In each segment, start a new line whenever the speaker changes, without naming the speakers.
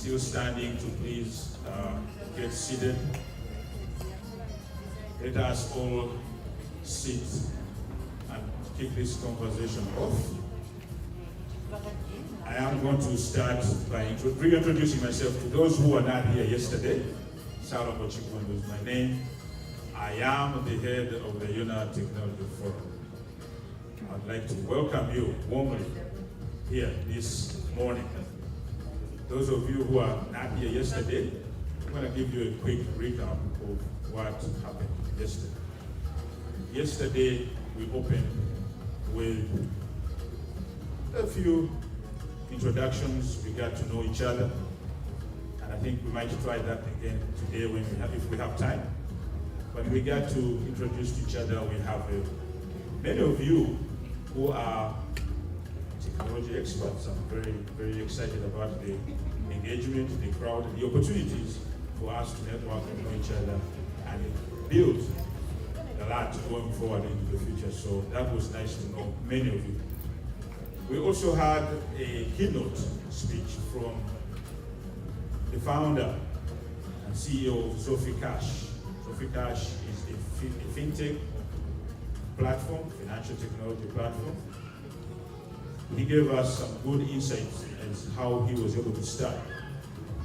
still standing to please get seated. Let us all sit and kick this conversation off. I am going to start by reintroducing myself to those who were not here yesterday. Salamo Chikwandu is my name. I am the head of the Unaa Technology Forum. I'd like to welcome you warmly here this morning. Those of you who are not here yesterday, I'm going to give you a quick recap of what happened yesterday. Yesterday, we opened with a few introductions. We got to know each other. And I think we might try that again today if we have time. When we got to introduce each other, we have many of you who are technology experts. I'm very, very excited about the engagement, the crowd, the opportunities for us to network and know each other and build a lot going forward into the future. So that was nice to know many of you. We also had a keynote speech from the founder and CEO of Sophie Cash. Sophie Cash is a fintech platform, financial technology platform. He gave us some good insights as how he was able to start,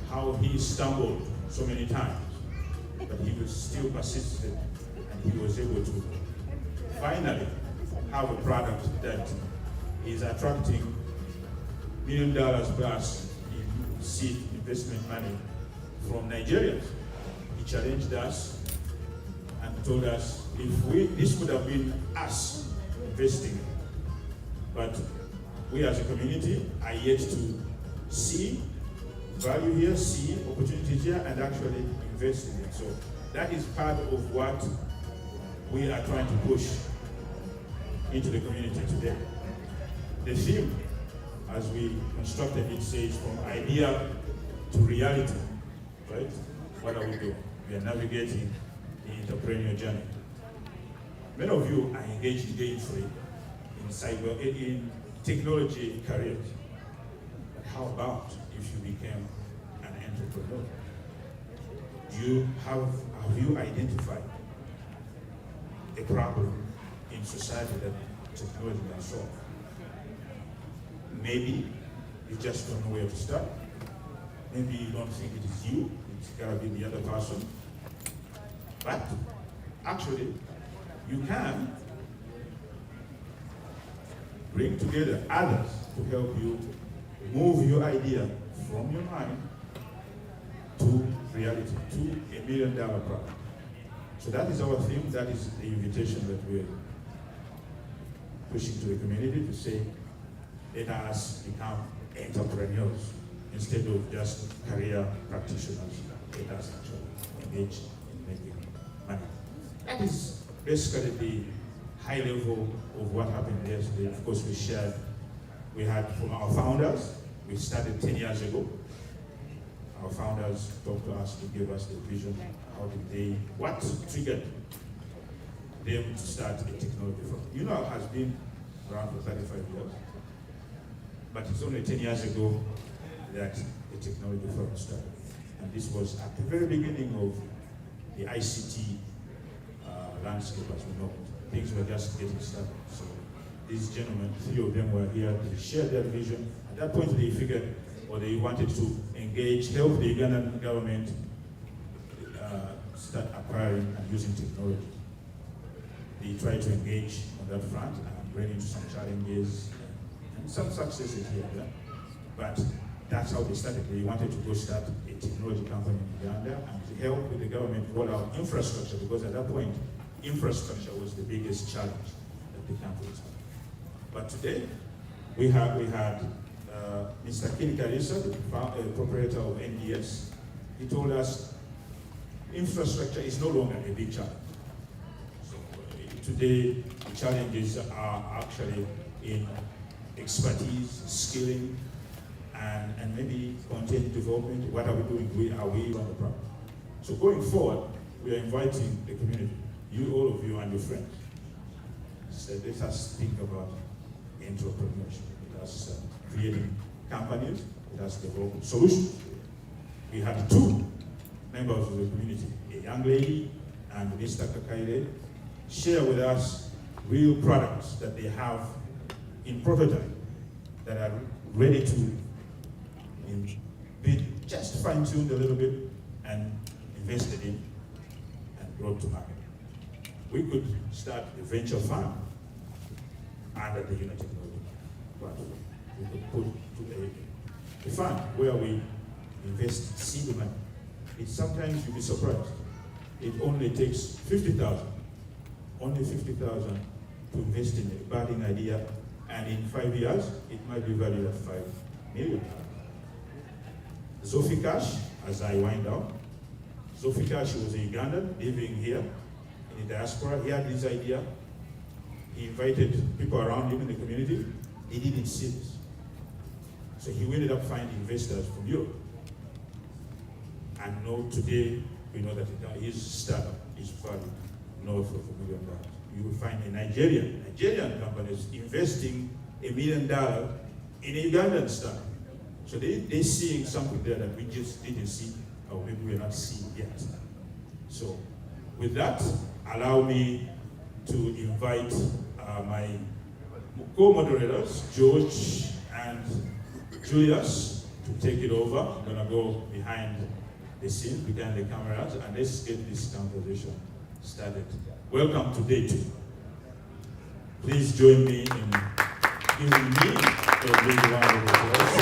how he stumbled so many times, but he was still persistent and he was able to finally have a product that is attracting $1 million plus in seed investment money from Nigerians. He challenged us and told us this would have been us investing, but we as a community are yet to see value here, see opportunities here, and actually invest in it. So that is part of what we are trying to push into the community today. The theme, as we constructed it, says from idea to reality, right? What are we doing? We are navigating the entrepreneurial journey. Many of you are engaged gainfully in technology careers. But how about if you became an entrepreneur? Have you identified a problem in society that technology can solve? Maybe you just don't know where to start. Maybe you don't think it is you, it's gotta be the other person. But actually, you can bring together others to help you move your idea from your mind to reality, to $1 million product. So that is our theme, that is the invitation that we're pushing to the community to say, let us become entrepreneurs instead of just career practitioners. Let us actually engage in making money. That is basically the high level of what happened yesterday. Of course, we had from our founders. We started 10 years ago. Our founders talked to us to give us the vision. What triggered them to start a technology firm? Unaa has been around for 35 years. But it's only 10 years ago that the technology firm started. And this was at the very beginning of the ICT landscape as we know it. Things were just getting started. So these gentlemen, 3 of them were here, they shared their vision. At that point they figured, or they wanted to engage, help the Ugandan government start acquiring and using technology. They tried to engage on that front and ran into some challenges. Some successes here, yeah? But that's how they started. They wanted to go start a technology company in Uganda and to help with the government roll out infrastructure, because at that point, infrastructure was the biggest challenge that the country was having. But today, we had Mr. Kini Karisa, the proprietor of NDS. He told us infrastructure is no longer a big challenge. So today, the challenges are actually in expertise, skilling, and maybe content development. What are we doing? Are we on the problem? So going forward, we are inviting the community, all of you and your friends. So let us think about entrepreneurship. Let us creating companies. Let us develop solutions we had two members of the community, a young lady and Mr. Kakaire, share with us real products that they have in prototype that are ready to be just fine-tuned a little bit and invested in and brought to market. We could start a venture fund under the Unaa Technology platform. We could put to a fund where we invest seed money. Sometimes you'll be surprised. It only takes 50,000, only 50,000 to invest in a budding idea, and in 5 years, it might be valued at $5 million. Zofi Cash, as I wind down, Zofi Cash was a Ugandan living here in the diaspora. He had this idea. He invited people around him in the community. He didn't see this. So he ended up finding investors from Europe. And now today, we know that his startup is valued north of $1 million. You will find a Nigerian companies investing $1 million in a Ugandan startup. So they're seeing something there that we just didn't see, or maybe we're not seeing yet. So with that, allow me to invite my co-moderators, George and Julius, to take it over. I'm gonna go behind the scenes, behind the cameras, and let's get this conversation started. Welcome to day 2. Please join me in giving me a big round of applause.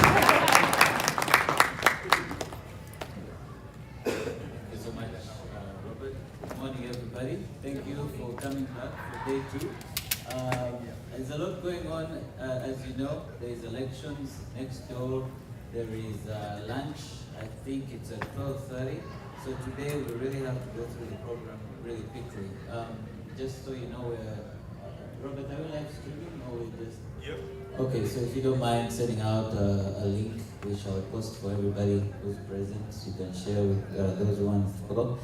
Thank you so much, Robert. Good morning, everybody. Thank you for coming back for day 2. There's a lot going on, as you know. There's elections next door. There is lunch. I think it's at 12:30. So today we really have to go through the program really quickly. Just so you know, Robert, are we live streaming or we just?
Yep.
Okay, so if you don't mind sending out a link, which I'll post for everybody who's present, so you can share with those who want to follow.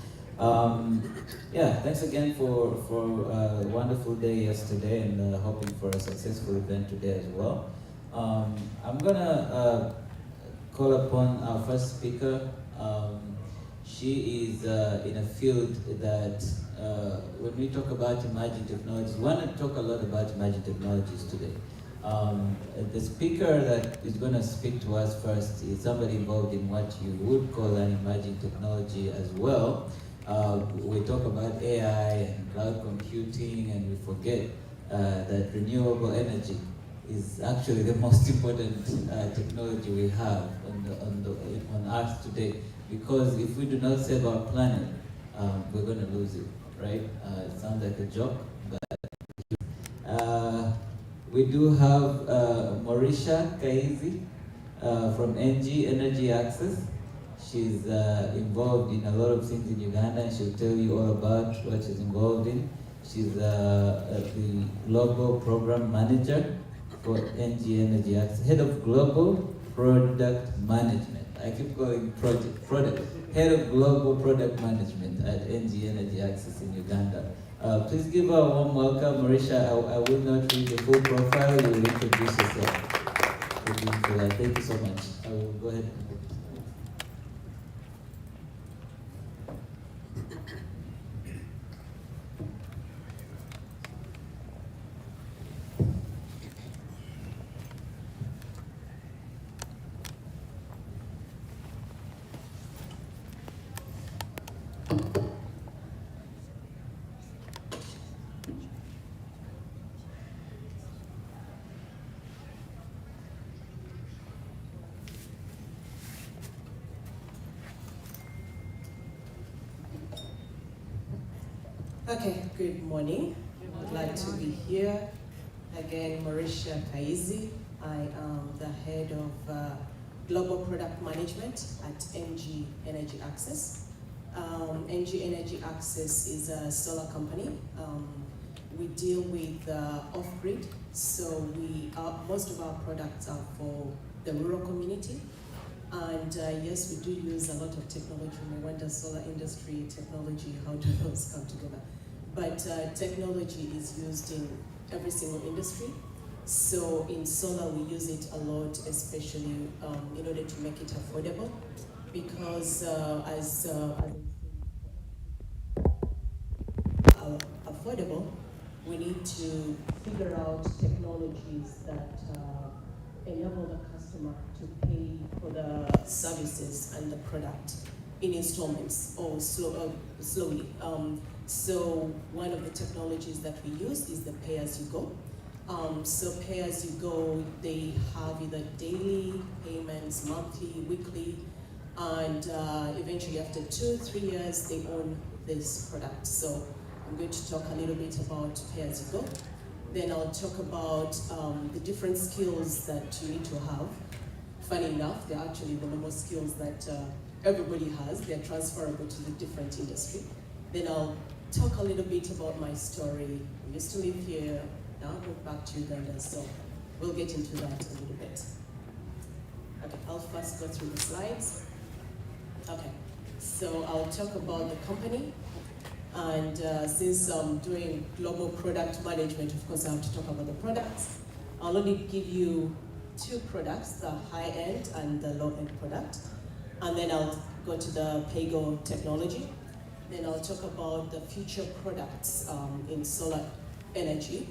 Yeah, thanks again for a wonderful day yesterday, and hoping for a successful event today as well. I'm gonna call upon our first speaker. She is in a field that when we talk about emerging technologies, we want to talk a lot about emerging technologies today. The speaker that is going to speak to us first is somebody involved in what you would call an emerging technology as well. We talk about AI and cloud computing, and we forget that renewable energy is actually the most important technology we have on Earth today. Because if we do not save our planet, we're going to lose it, right? It sounds like a joke, but we do have Mauricia Kaizi from NG Energy Access. She's involved in a lot of things in Uganda, and she'll tell you all about what she's involved in. She's the Global Program Manager for NG Energy Access, Head of Global Product Management. I keep calling product. Head of Global Product Management at NG Energy Access in Uganda. Please give her a warm welcome, Mauricia. I will not read the full profile. You will introduce yourself. Thank you so much. I will go ahead.
Okay, good morning. I'd like to be here. Again, Mauricia Kaizi. I am the head of Global Product Management at NG Energy Access. NG Energy Access is a solar company. We deal with off-grid, so most of our products are for the rural community. And yes, we do use a lot of technology. No wonder solar industry, technology, how do those come together? But technology is used in every single industry. So in solar, we use it a lot, especially in order to make it affordable. because as affordable, we need to figure out technologies that enable the customer to pay for the services and the product in installments or slowly. So one of the technologies that we use is the pay-as-you-go. So pay-as-you-go, they have either daily payments, monthly, weekly, and eventually after 2-3 years, they own this product. So I'm going to talk a little bit about pay-as-you-go. Then I'll talk about the different skills that you need to have. Funny enough, they're actually the normal skills that everybody has. They're transferable to the different industry. Then I'll talk a little bit about my story. I used to live here, now I moved back to Uganda, so we'll get into that a little bit. Okay, I'll first go through the slides. Okay, so I'll talk about the company. And since I'm doing global product management, of course I have to talk about the products. I'll only give you 2 products, the high-end and the low-end product. And then I'll go to the PayGo technology. Then I'll talk about the future products in solar energy.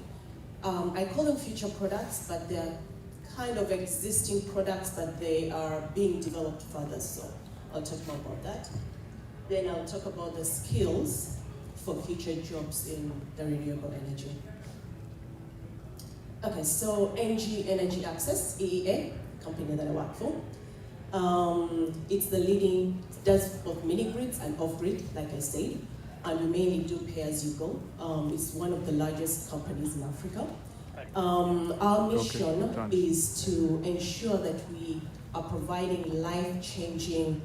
I call them future products, but they're kind of existing products, but they are being developed further, so I'll talk more about that. Then I'll talk about the skills for future jobs in the renewable energy. Okay, so NG Energy Access, EEA, company that I work for. It's the leading, does both mini-grids and off-grid, like I said, and we mainly do pay-as-you-go. It's one of the largest companies in Africa. Our mission is to ensure that we are providing life-changing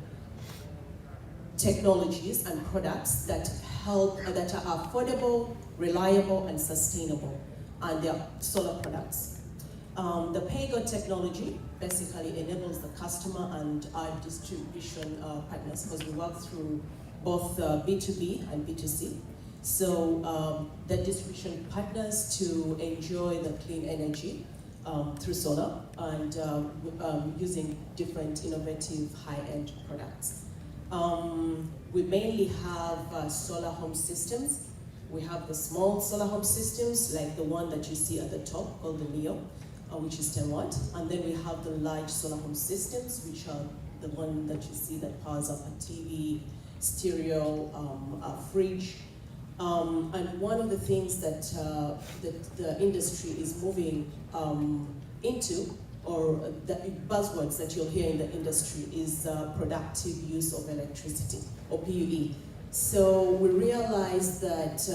technologies and products that help, that are affordable, reliable, and sustainable, and they're solar products. The PayGo technology basically enables the customer and our distribution partners, because we work through both B2B and B2C. So the distribution partners to enjoy the clean energy through solar and using different innovative high-end products. We mainly have solar home systems. We have the small solar home systems, like the one that you see at the top, called the Neo, which is 10 watt. And then we have the large solar home systems, which are the one that you see that powers up a TV, stereo, a fridge. And one of the things that, that the industry is moving into, or the buzzwords that you'll hear in the industry, is productive use of electricity, or PUE. So we realized that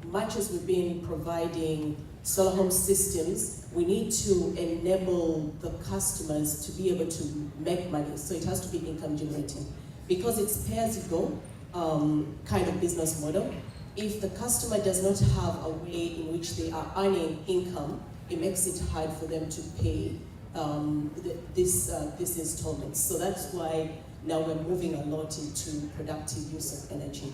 much as we've been providing solar home systems, we need to enable the customers to be able to make money. So it has to be income generating. Because it's pay-as-you-go kind of business model, if the customer does not have a way in which they are earning income, it makes it hard for them to pay this installment. So that's why now we're moving a lot into productive use of energy.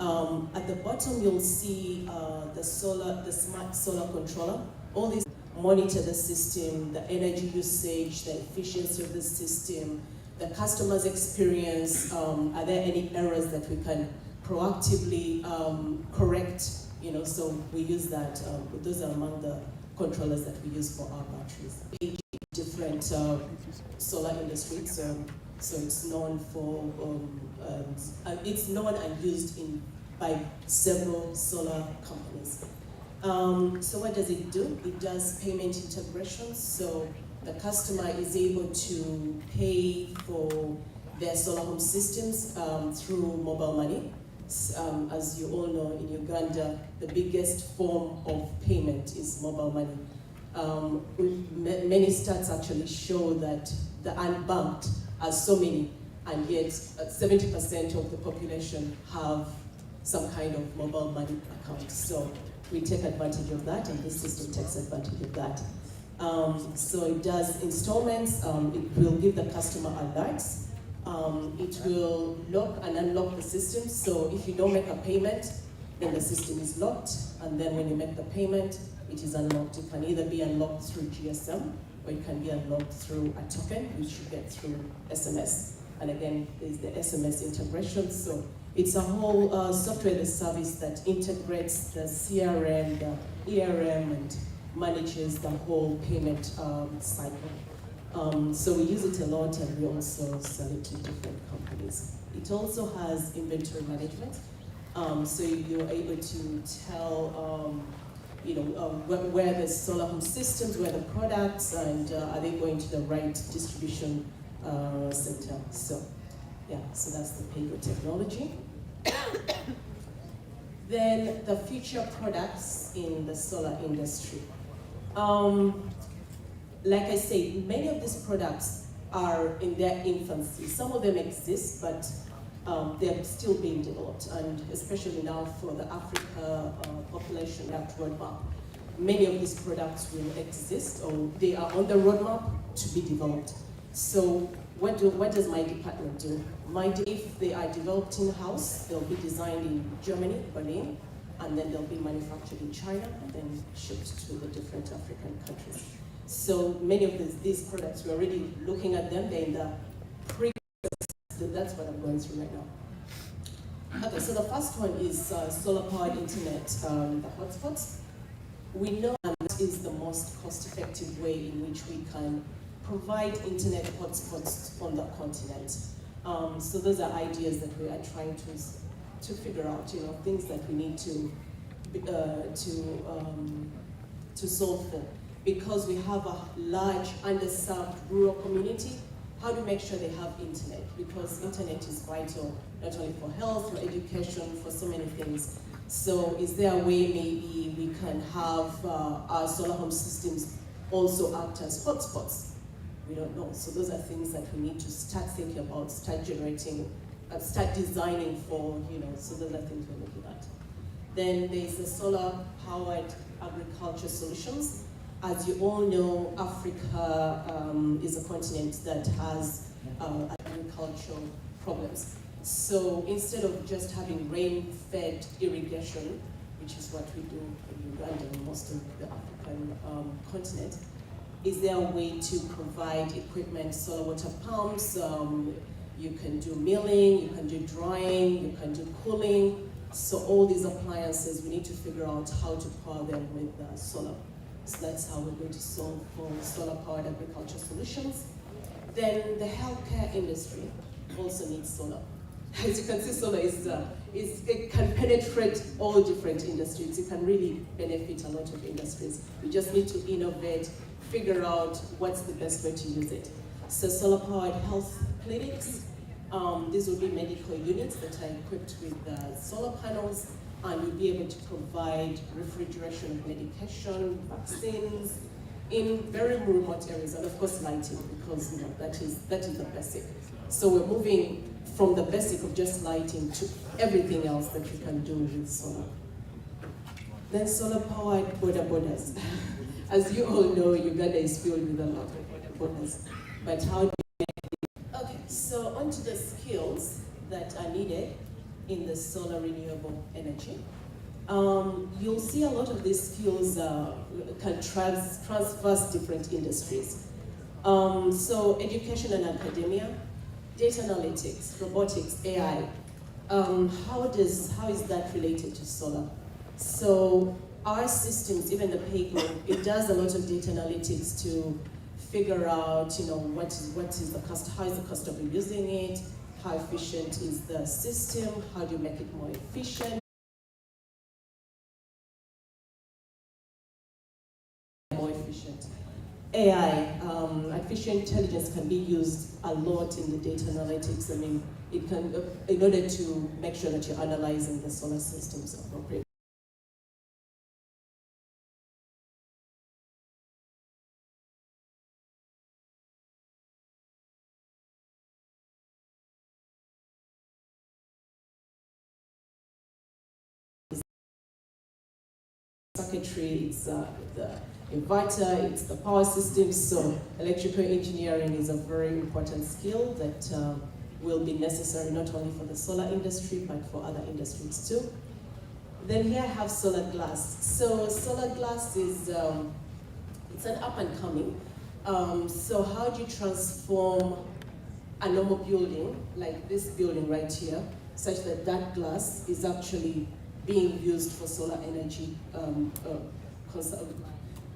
At the bottom, you'll see the smart solar controller. All these monitor the system, the energy usage, the efficiency of the system, the customer's experience. Are there any errors that we can proactively correct? You know, so we use that. Those are among the controllers that we use for our batteries. Different solar industries. So it's known for, it's known and used by several solar companies. So what does it do? It does payment integrations. So the customer is able to pay for their solar home systems through mobile money. As you all know, in Uganda, the biggest form of payment is mobile money. Many stats actually show that the unbanked are so many, and yet 70% of the population have some kind of mobile money account. So we take advantage of that, and this system takes advantage of that. So it does installments. It will give the customer alerts. It will lock and unlock the system. So if you don't make a payment, then the system is locked. And then when you make the payment, it is unlocked. It can either be unlocked through GSM, or it can be unlocked through a token, which you get through SMS. And again, there's the SMS integration. So it's a whole software as a service that integrates the CRM, the ERM, and manages the whole payment cycle. So we use it a lot, and we also sell it to different companies. It also has inventory management. So you're able to tell where the solar home systems, where the products, and are they going to the right distribution center. So yeah, so that's the paygo technology. Then the future products in the solar industry. Like I said, many of these products are in their infancy. Some of them exist, but they're still being developed, and especially now for the Africa population Act roadmap, many of these products will exist, or they are on the roadmap to be developed. So what does my department do? If they are developed in-house, they'll be designed in Germany, Berlin, and then they'll be manufactured in China, and then shipped to the different African countries. So many of these products, we're already looking at them, they're in the that's what I'm going through right now. Okay, so the first one is solar-powered internet, the hotspots. We know that is the most cost-effective way in which we can provide internet hotspots on the continent. So those are ideas that we are trying to figure out, things that we need to solve for. Because we have a large underserved rural community, how do we make sure they have internet? Because internet is vital, not only for health, for education, for so many things. So is there a way maybe we can have our solar home systems also act as hotspots? We don't know. So those are things that we need to start thinking about, start generating, start designing for, so those are things we're looking at. Then there's the solar-powered agriculture solutions. As you all know, Africa is a continent that has agricultural problems. So instead of just having rain-fed irrigation, which is what we do in Uganda and most of the African continent, is there a way to provide equipment, solar water pumps? You can do milling, you can do drying, you can do cooling. So all these appliances, we need to figure out how to power them with solar. So that's how we're going to solve for solar-powered agriculture solutions. Then the healthcare industry also needs solar. As you can see, solar it can penetrate all different industries. It can really benefit a lot of industries. We just need to innovate, figure out what's the best way to use it. So solar-powered health clinics, these will be medical units that are equipped with solar panels, and we'll be able to provide refrigeration of medication, vaccines, in very remote areas, and of course lighting, because that is the basic. So we're moving from the basic of just lighting to everything else that you can do with solar. Then solar-powered borders. As you all know, Uganda is filled with a lot of borders. But how do we make it? Okay, so onto the skills that are needed in the solar renewable energy. You'll see a lot of these skills can transverse different industries. So education and academia, data analytics, robotics, AI. How is that related to solar? So our systems, even the paygo, it does a lot of data analytics to figure out, what is the cost, how is the cost of using it, how efficient is the system, how do you make it more efficient? More efficient. AI, artificial intelligence can be used a lot in the data analytics. I mean, it can, in order to make sure that you're analyzing the solar systems appropriately. Circuitry, it's the inverter, it's the power system. So electrical engineering is a very important skill that will be necessary not only for the solar industry but for other industries too. Then here I have solar glass. So solar glass is it's an up and coming. So how do you transform a normal building, like this building right here, such that that glass is actually being used for solar energy,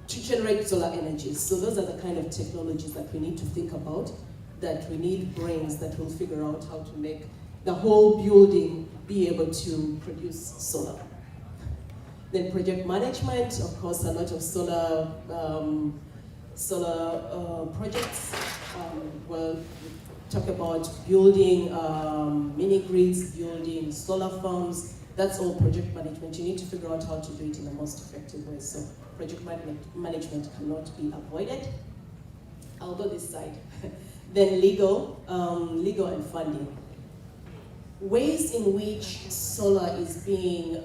to generate solar energy. So those are the kind of technologies that we need to think about, that we need brains that will figure out how to make the whole building be able to produce solar. Then project management, of course, a lot of solar projects. We'll talk about building mini grids, building solar farms. That's all project management. You need to figure out how to do it in the most effective way. So project management cannot be avoided. I'll go this side. Then legal and funding. Ways in which solar is being,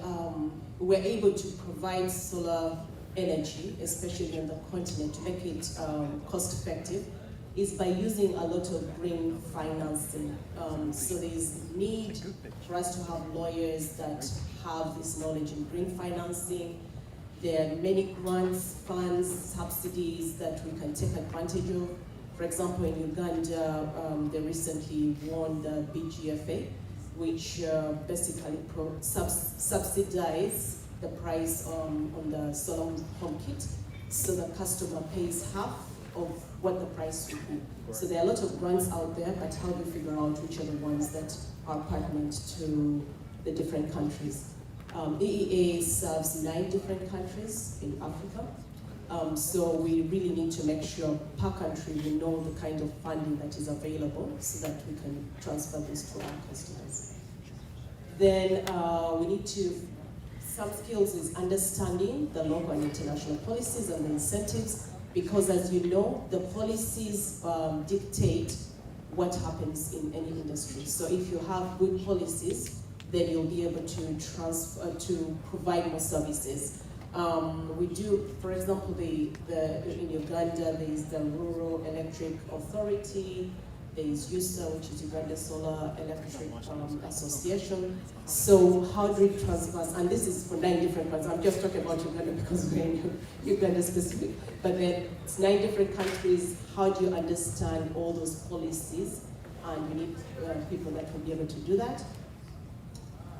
we're able to provide solar energy, especially on the continent, to make it cost effective, is by using a lot of green financing. So there's need for us to have lawyers that have this knowledge in green financing. There are many grants, funds, subsidies that we can take advantage of. For example, in Uganda, they recently won the BGFA, which basically subsidize the price on the solar home kit, so the customer pays half of what the price would be. So there are a lot of grants out there, but how do we figure out which are the ones that are pertinent to the different countries? EEA serves 9 different countries in Africa. So we really need to make sure per country we know the kind of funding that is available so that we can transfer this to our customers. Then we need to, some skills is understanding the local and international policies and the incentives, because as you know, the policies dictate what happens in any industry. So if you have good policies, then you'll be able to provide more services. We do, for example, in Uganda, there is the Rural Electric Authority, there is USA, which is Uganda Solar Electric Association. So how do we transfer, and this is for 9 different countries. I'm just talking about Uganda because we're in Uganda specific, but then it's 9 different countries. How do you understand all those policies? And we need people that will be able to do that.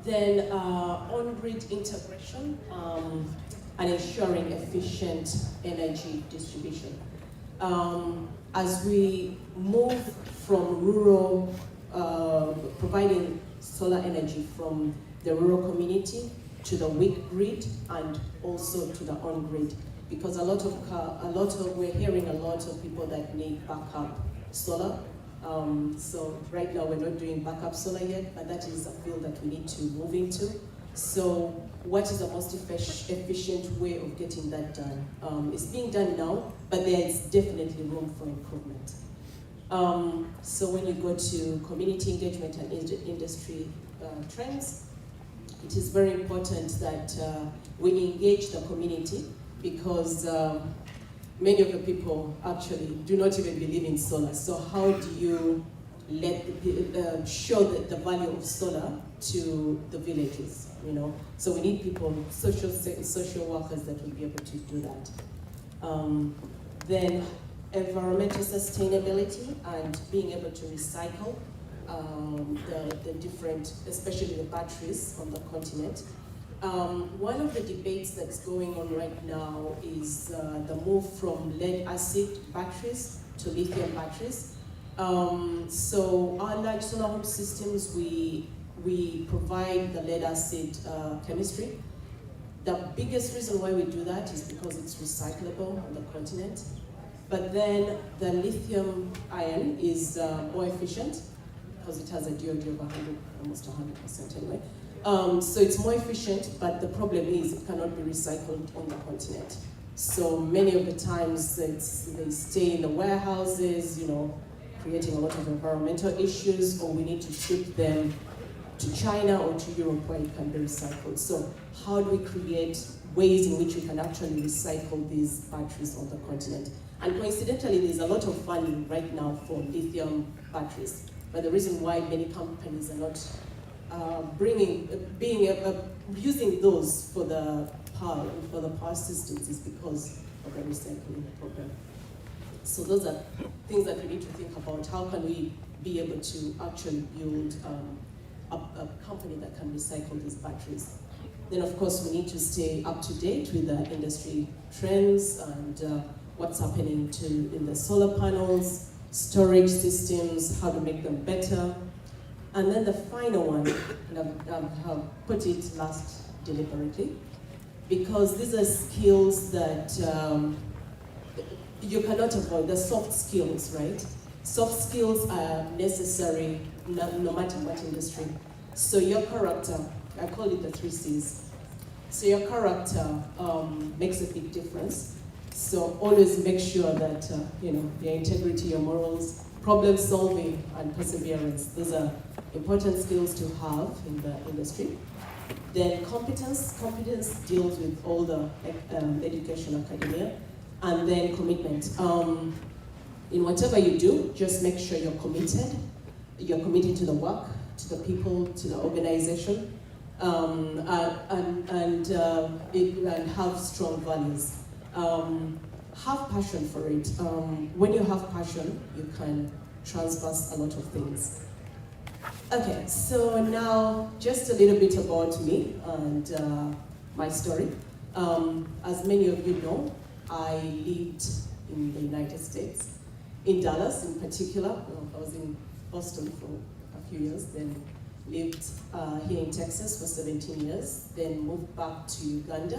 Then on-grid integration and ensuring efficient energy distribution. As we move from rural, providing solar energy from the rural community to the weak grid and also to the on-grid, because we're hearing a lot of people that need backup solar. So right now we're not doing backup solar yet, but that is a field that we need to move into. So what is the most efficient way of getting that done? It's being done now, but there is definitely room for improvement. So when you go to community engagement and industry trends, it is very important that we engage the community, because many of the people actually do not even believe in solar. So how do you show the value of solar to the villages? You know, so we need people, social workers that will be able to do that. Then environmental sustainability and being able to recycle the different, especially the batteries on the continent. One of the debates that's going on right now is the move from lead acid batteries to lithium batteries. So our large solar home systems, we provide the lead acid chemistry. The biggest reason why we do that is because it's recyclable on the continent. But then the lithium ion is more efficient because it has a DOD of 100, almost 100% anyway. So it's more efficient, but the problem is it cannot be recycled on the continent. So many of the times they stay in the warehouses, you know, creating a lot of environmental issues, or we need to ship them to China or to Europe where it can be recycled. So how do we create ways in which we can actually recycle these batteries on the continent? And coincidentally, there's a lot of funding right now for lithium batteries. But the reason why many companies are not using those for the power systems is because of the recycling program. So those are things that we need to think about. How can we be able to actually build a company that can recycle these batteries. Then of course we need to stay up to date with the industry trends and what's happening in the solar panels, storage systems, how to make them better. And then the final one, and I've put it last deliberately, because these are skills that you cannot avoid, the soft skills, right? Soft skills are necessary no matter what industry. So your character, I call it the 3 C's. So your character makes a big difference. So always make sure that your integrity, your morals, problem solving, and perseverance. Those are important skills to have in the industry. Then competence deals with all the education, academia, and then commitment. In whatever you do, just make sure you're committed. You're committed to the work, to the people, to the organization, and have strong values. Have passion for it. When you have passion, you can transverse a lot of things. Okay, so now just a little bit about me and my story. As many of you know, I lived in the United States, in Dallas in particular. I was in Boston for a few years, then lived here in Texas for 17 years, then moved back to Uganda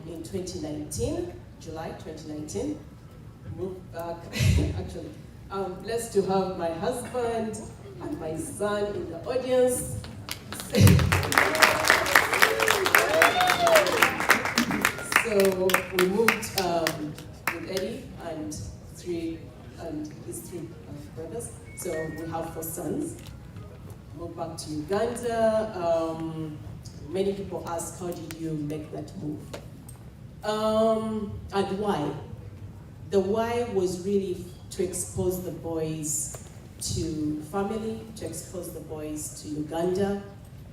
in 2019, July 2019. Moved back, actually. I'm blessed to have my husband and my son in the audience. So we moved with Eddie and his 3 brothers. So we have 4 sons. Moved back to Uganda. Many people ask, how did you make that move? And why? The why was really to expose the boys to family, to expose the boys to Uganda,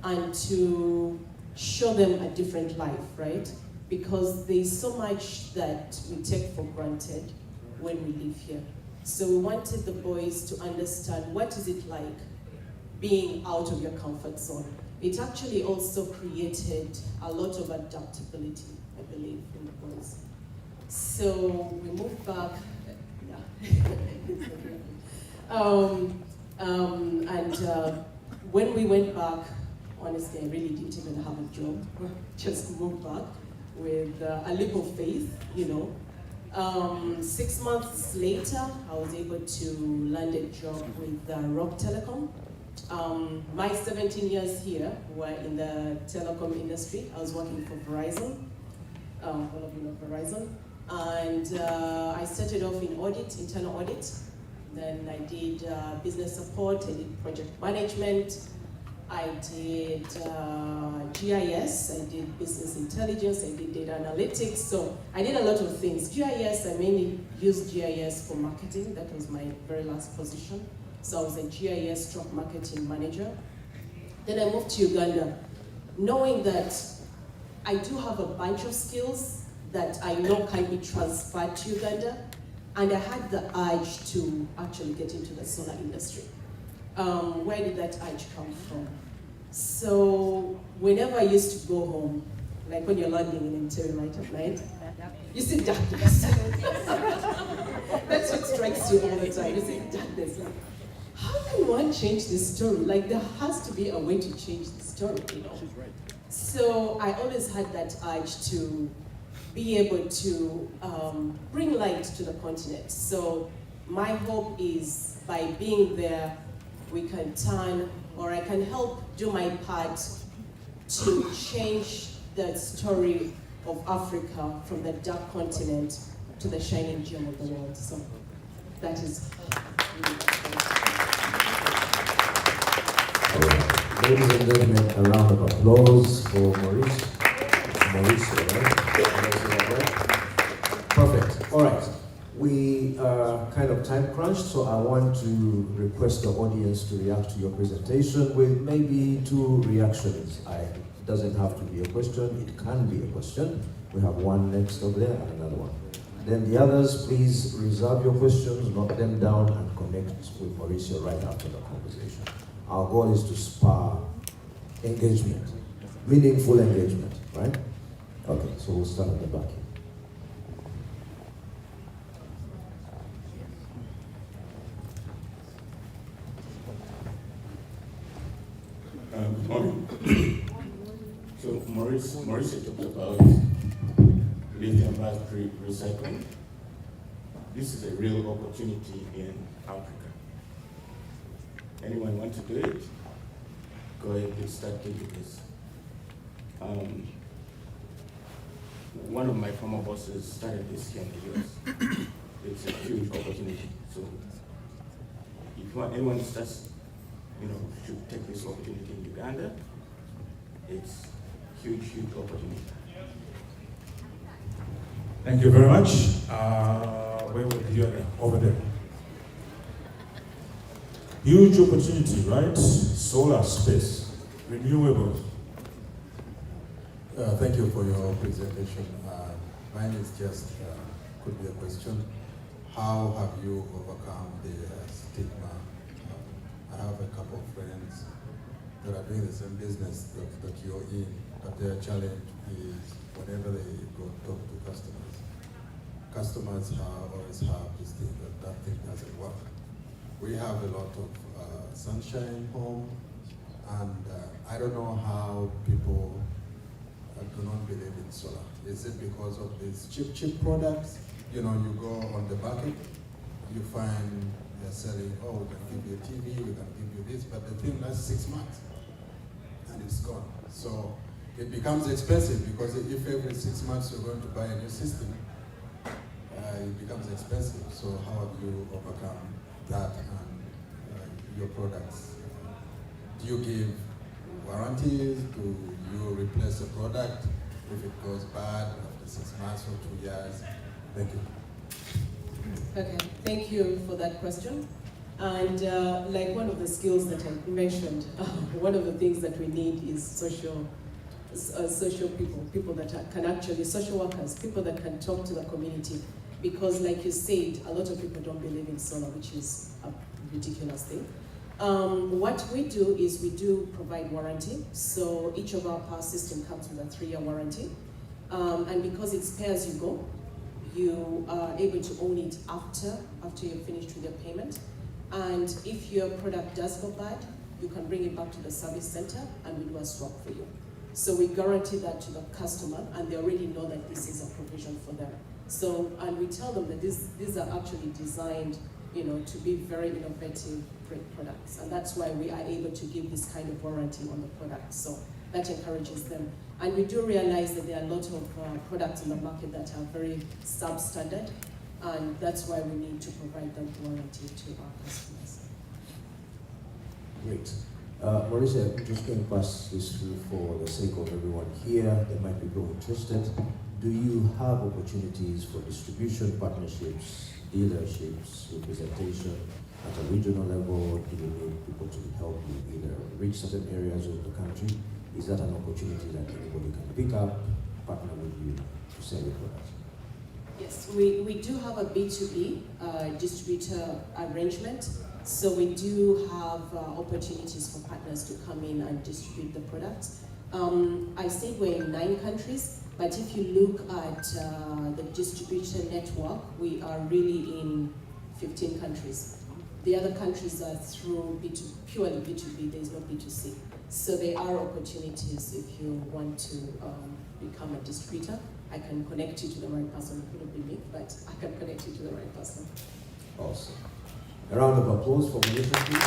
and to show them a different life, right? Because there's so much that we take for granted when we live here. So we wanted the boys to understand what is it like being out of your comfort zone. It actually also created a lot of adaptability, I believe, in the boys. So we moved back, when we went back, honestly, I really didn't even have a job. Just moved back with a leap of faith, 6 months later, I was able to land a job with Rock Telecom. My 17 years here were in the telecom industry. I was working for Verizon, all of you know Verizon. And I started off in audit, internal audit. Then I did business support, I did project management, I did GIS, I did business intelligence, I did data analytics. So I did a lot of things. GIS, I mainly used GIS for marketing. That was my very last position. So I was a GIS marketing manager. Then I moved to Uganda, knowing that I do have a bunch of skills that I know can be transferred to Uganda, and I had the urge to actually get into the solar industry. Where did that urge come from? So whenever I used to go home, like when you're landing in Entebbe right at night, you see darkness. That's what strikes you all the time. You see darkness. Like, how can one change this story? Like, there has to be a way to change the story, So I always had that urge to be able to bring light to the continent. So my hope is by being there, we can turn, or I can help do my part to change the story of Africa from the dark continent to the shining gem of the world. So that is
Ladies and gentlemen, a round of applause for Maurice. Right? Perfect. All right. We are kind of time crunched, so I want to request the audience to react to your presentation with maybe 2 reactions. It doesn't have to be a question, it can be a question. We have one next over there and another one. Then the others, please reserve your questions, note them down, and connect with Mauricio right after the conversation. Our goal is to spur engagement, meaningful engagement, right? Okay, so we'll start at the back here.
Good morning. So Maurice talked about lithium battery recycling. This is a real opportunity in Africa. Anyone want to do it? Go ahead and start doing this. One of my former bosses started this here in the US. It's a huge opportunity. So if anyone starts, should take this opportunity in Uganda, it's huge opportunity.
Thank you very much. Where were you? Over there. Huge opportunity, right? Solar space, renewable.
Thank you for your presentation. Mine is just, could be a question. How have you overcome the stigma? I have a couple of friends that are doing the same business that you're in, but their challenge is whenever they go talk to customers always have this thing that thing doesn't work. We have a lot of sunshine home, and I don't know how people do not believe in solar. Is it because of these cheap products? You go on the market, you find they're selling, we can give you a TV, we can give you this, but the thing lasts 6 months and it's gone. So it becomes expensive because if every 6 months you're going to buy a new system, it becomes expensive. So how have you overcome that and your products? Do you give warranties? Do you replace a product if it goes bad after 6 months or 2 years? Thank you.
Okay, thank you for that question. And like one of the skills that I mentioned, one of the things that we need is social people that can actually, social workers, people that can talk to the community. Because like you said, a lot of people don't believe in solar, which is a ridiculous thing. What we do is we do provide warranty. So each of our power system comes with a 3-year warranty. And because it's pay as you go, you are able to own it after you're finished with your payment. And if your product does go bad, you can bring it back to the service center and we do a swap for you. So we guarantee that to the customer, and they already know that this is a provision for them. So, and we tell them that these are actually designed, to be very innovative products. And that's why we are able to give this kind of warranty on the product. So that encourages them. And we do realize that there are a lot of products in the market that are very substandard, and that's why we need to provide that warranty to our customers.
Great. Mauricio, I'm just going to pass this through for the sake of everyone here. There might be people interested. Do you have opportunities for distribution partnerships, dealerships, representation at a regional level? Do you need people to help you either reach certain areas of the country? Is that an opportunity that anybody can pick up, partner with you to sell your product?
Yes, we do have a B2B distributor arrangement. So we do have opportunities for partners to come in and distribute the products. I say we're in 9 countries, but if you look at the distributor network, we are really in 15 countries. The other countries are through purely B2B, there's no B2C. So there are opportunities if you want to become a distributor. I can connect you to the right person. It couldn't be me, but I can connect you to the right person.
Awesome. A round of applause for Mauricio, please.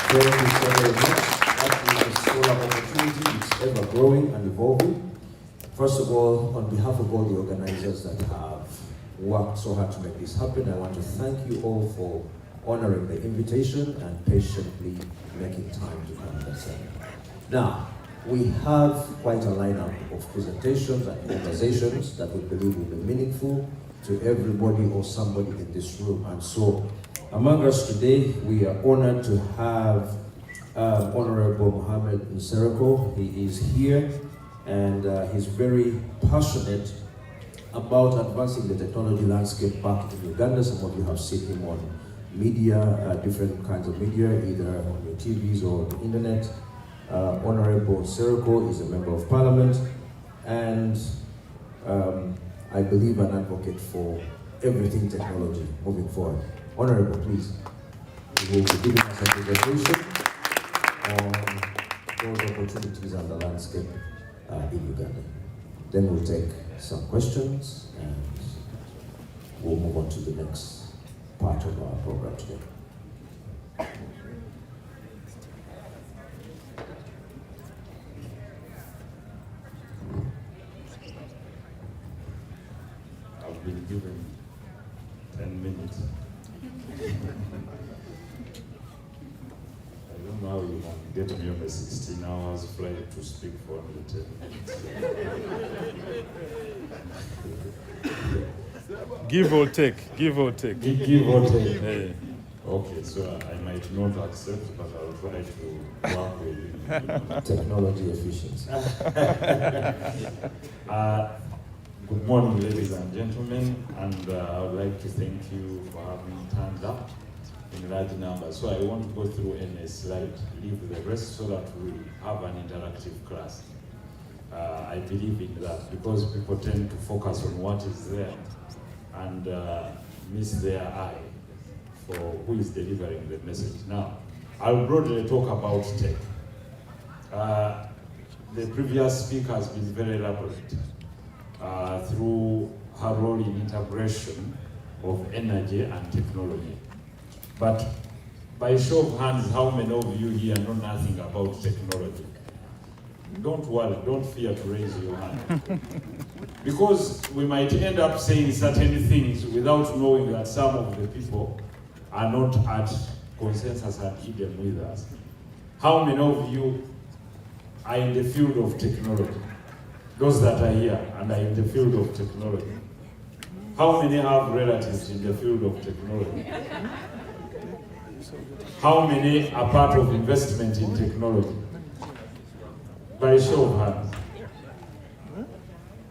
Thank you so very much. That is a solar opportunity. It's ever growing and evolving. First of all, on behalf of all the organizers that have worked so hard to make this happen, I want to thank you all for honoring the invitation and patiently making time to come and attend. Now, we have quite a lineup of presentations and conversations that we believe will be meaningful to everybody or somebody in this room. And so, among us today, we are honored to have Honorable Mohammed Nsereko. He is here, and he's very passionate about advancing the technology landscape back in Uganda. Some of you have seen him on media, different kinds of media, either on your TVs or on the internet. Honorable Seriko is a member of parliament and I believe an advocate for everything technology moving forward. Honorable, please. You will be giving us a presentation on those opportunities and the landscape in Uganda. Then we'll take some questions and we'll move on to the next part of our program today.
I've been given 10 minutes. I don't know how you can get me on a 16 hours flight to speak for only 10 minutes. Give or take. Give or take. Hey. Okay, so I might not accept, but I'll try to work with you.
Technology efficiency.
Good morning, ladies and gentlemen, and I would like to thank you for having turned up in large numbers. So I want to go through a slide, leave the rest so that we have an interactive class. I believe in that because people tend to focus on what is there and miss their eye for who is delivering the message. Now, I'll broadly talk about tech. The previous speaker has been very elaborate through her role in integration of energy and technology. But by show of hands, how many of you here know nothing about technology? Don't worry, don't fear to raise your hand. Because we might end up saying certain things without knowing that some of the people are not at consensus and Eden with us. How many of you are in the field of technology? Those that are here and are in the field of technology. How many have relatives in the field of technology? How many are part of investment in technology? By show of hands.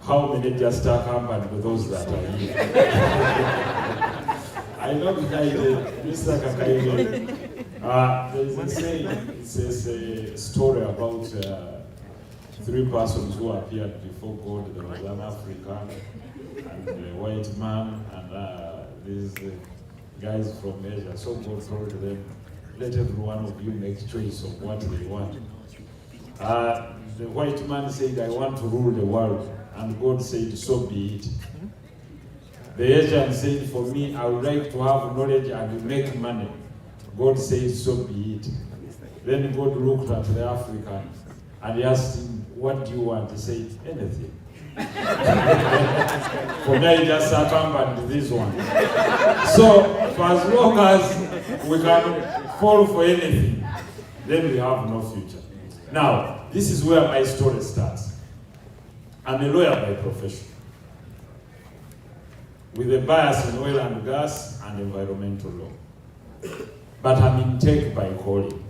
How many just are accompanied with those that are here? I know Mr. Kakaide, there's a saying, it says a story about 3 persons who appeared before God. There was an African and a white man and these guys from Asia. So God told them, let every one of you make choice of what they want. The white man said, I want to rule the world. And God said, so be it. The Asian said, for me, I would like to have knowledge and make money. God said, so be it. Then God looked at the African and he asked him, what do you want? He said, anything. For me, I just accompanied this one. So, for as long as we can fall for anything, then we have no future. Now, this is where my story starts. I'm a lawyer by profession, with a bias in oil and gas and environmental law. But I'm in tech by calling.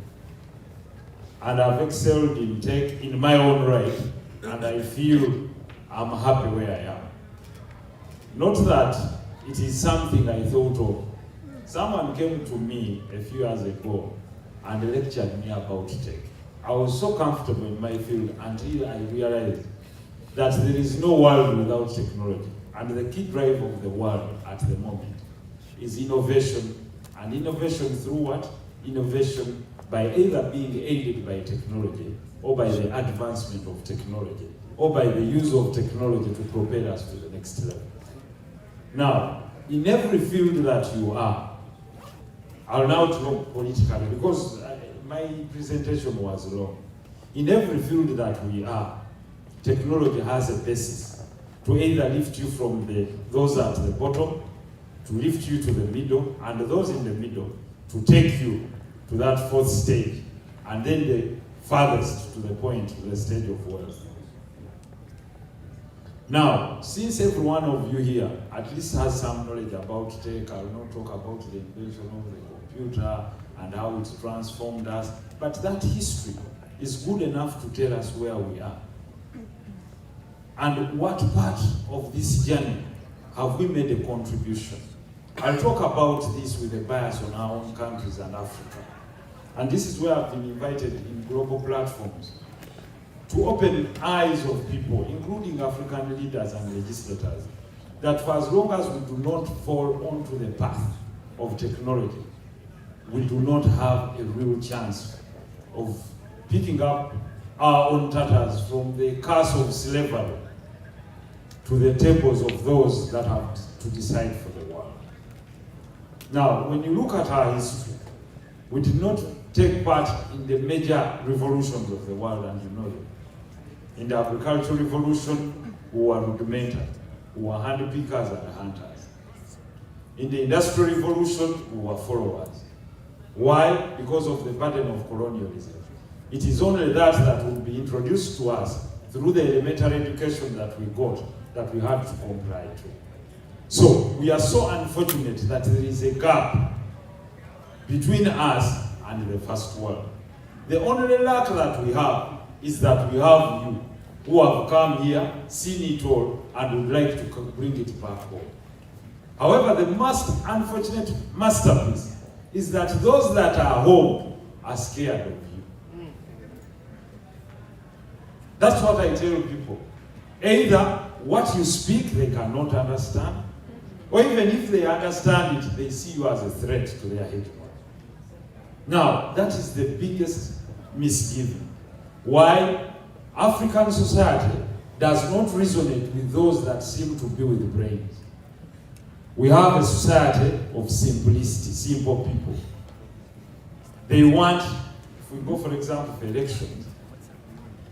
And I've excelled in tech in my own right, and I feel I'm happy where I am. Not that it is something I thought of. Someone came to me a few years ago and lectured me about tech. I was so comfortable in my field until I realized that there is no world without technology. And the key drive of the world at the moment is innovation. And innovation through what? Innovation by either being aided by technology or by the advancement of technology or by the use of technology to propel us to the next level. Now, in every field that you are, I'll now talk politically because my presentation was long. In every field that we are, technology has a basis to either lift you from those at the bottom, to lift you to the middle, and those in the middle to take you to that fourth stage, and then the farthest to the point, to the stage of wealth. Now, since every one of you here at least has some knowledge about tech, I will not talk about the invention of the computer and how it's transformed us, but that history is good enough to tell us where we are.
And what part of this journey have we made a contribution? I'll talk about this with a bias on our own countries and Africa. And this is where I've been invited in global platforms to open eyes of people, including African leaders and legislators, that for as long as we do not fall onto the path of technology, we do not have a real chance of picking up our own tatters from the curse of slavery to the tables of those that have to decide for the world. Now, when you look at our history, we did not take part in the major revolutions of the world, and you know them. In the agricultural revolution, we were rudimentary. We were hand pickers and hunters. In the industrial revolution, we were followers. Why? Because of the burden of colonialism. It is only that will be introduced to us through the elementary education that we got, that we had to comply to. So we are so unfortunate that there is a gap between us and the first world. The only luck that we have is that we have you who have come here, seen it all, and would like to bring it back home. However, the most unfortunate masterpiece is that those that are home are scared of you. That's what I tell people. Either what you speak they cannot understand, or even if they understand it, they see you as a threat to their hegemony. Now, that is the biggest misgiving. Why African society does not resonate with those that seem to be with brains. We have a society of simplicity, simple people. They want, if we go for example for elections,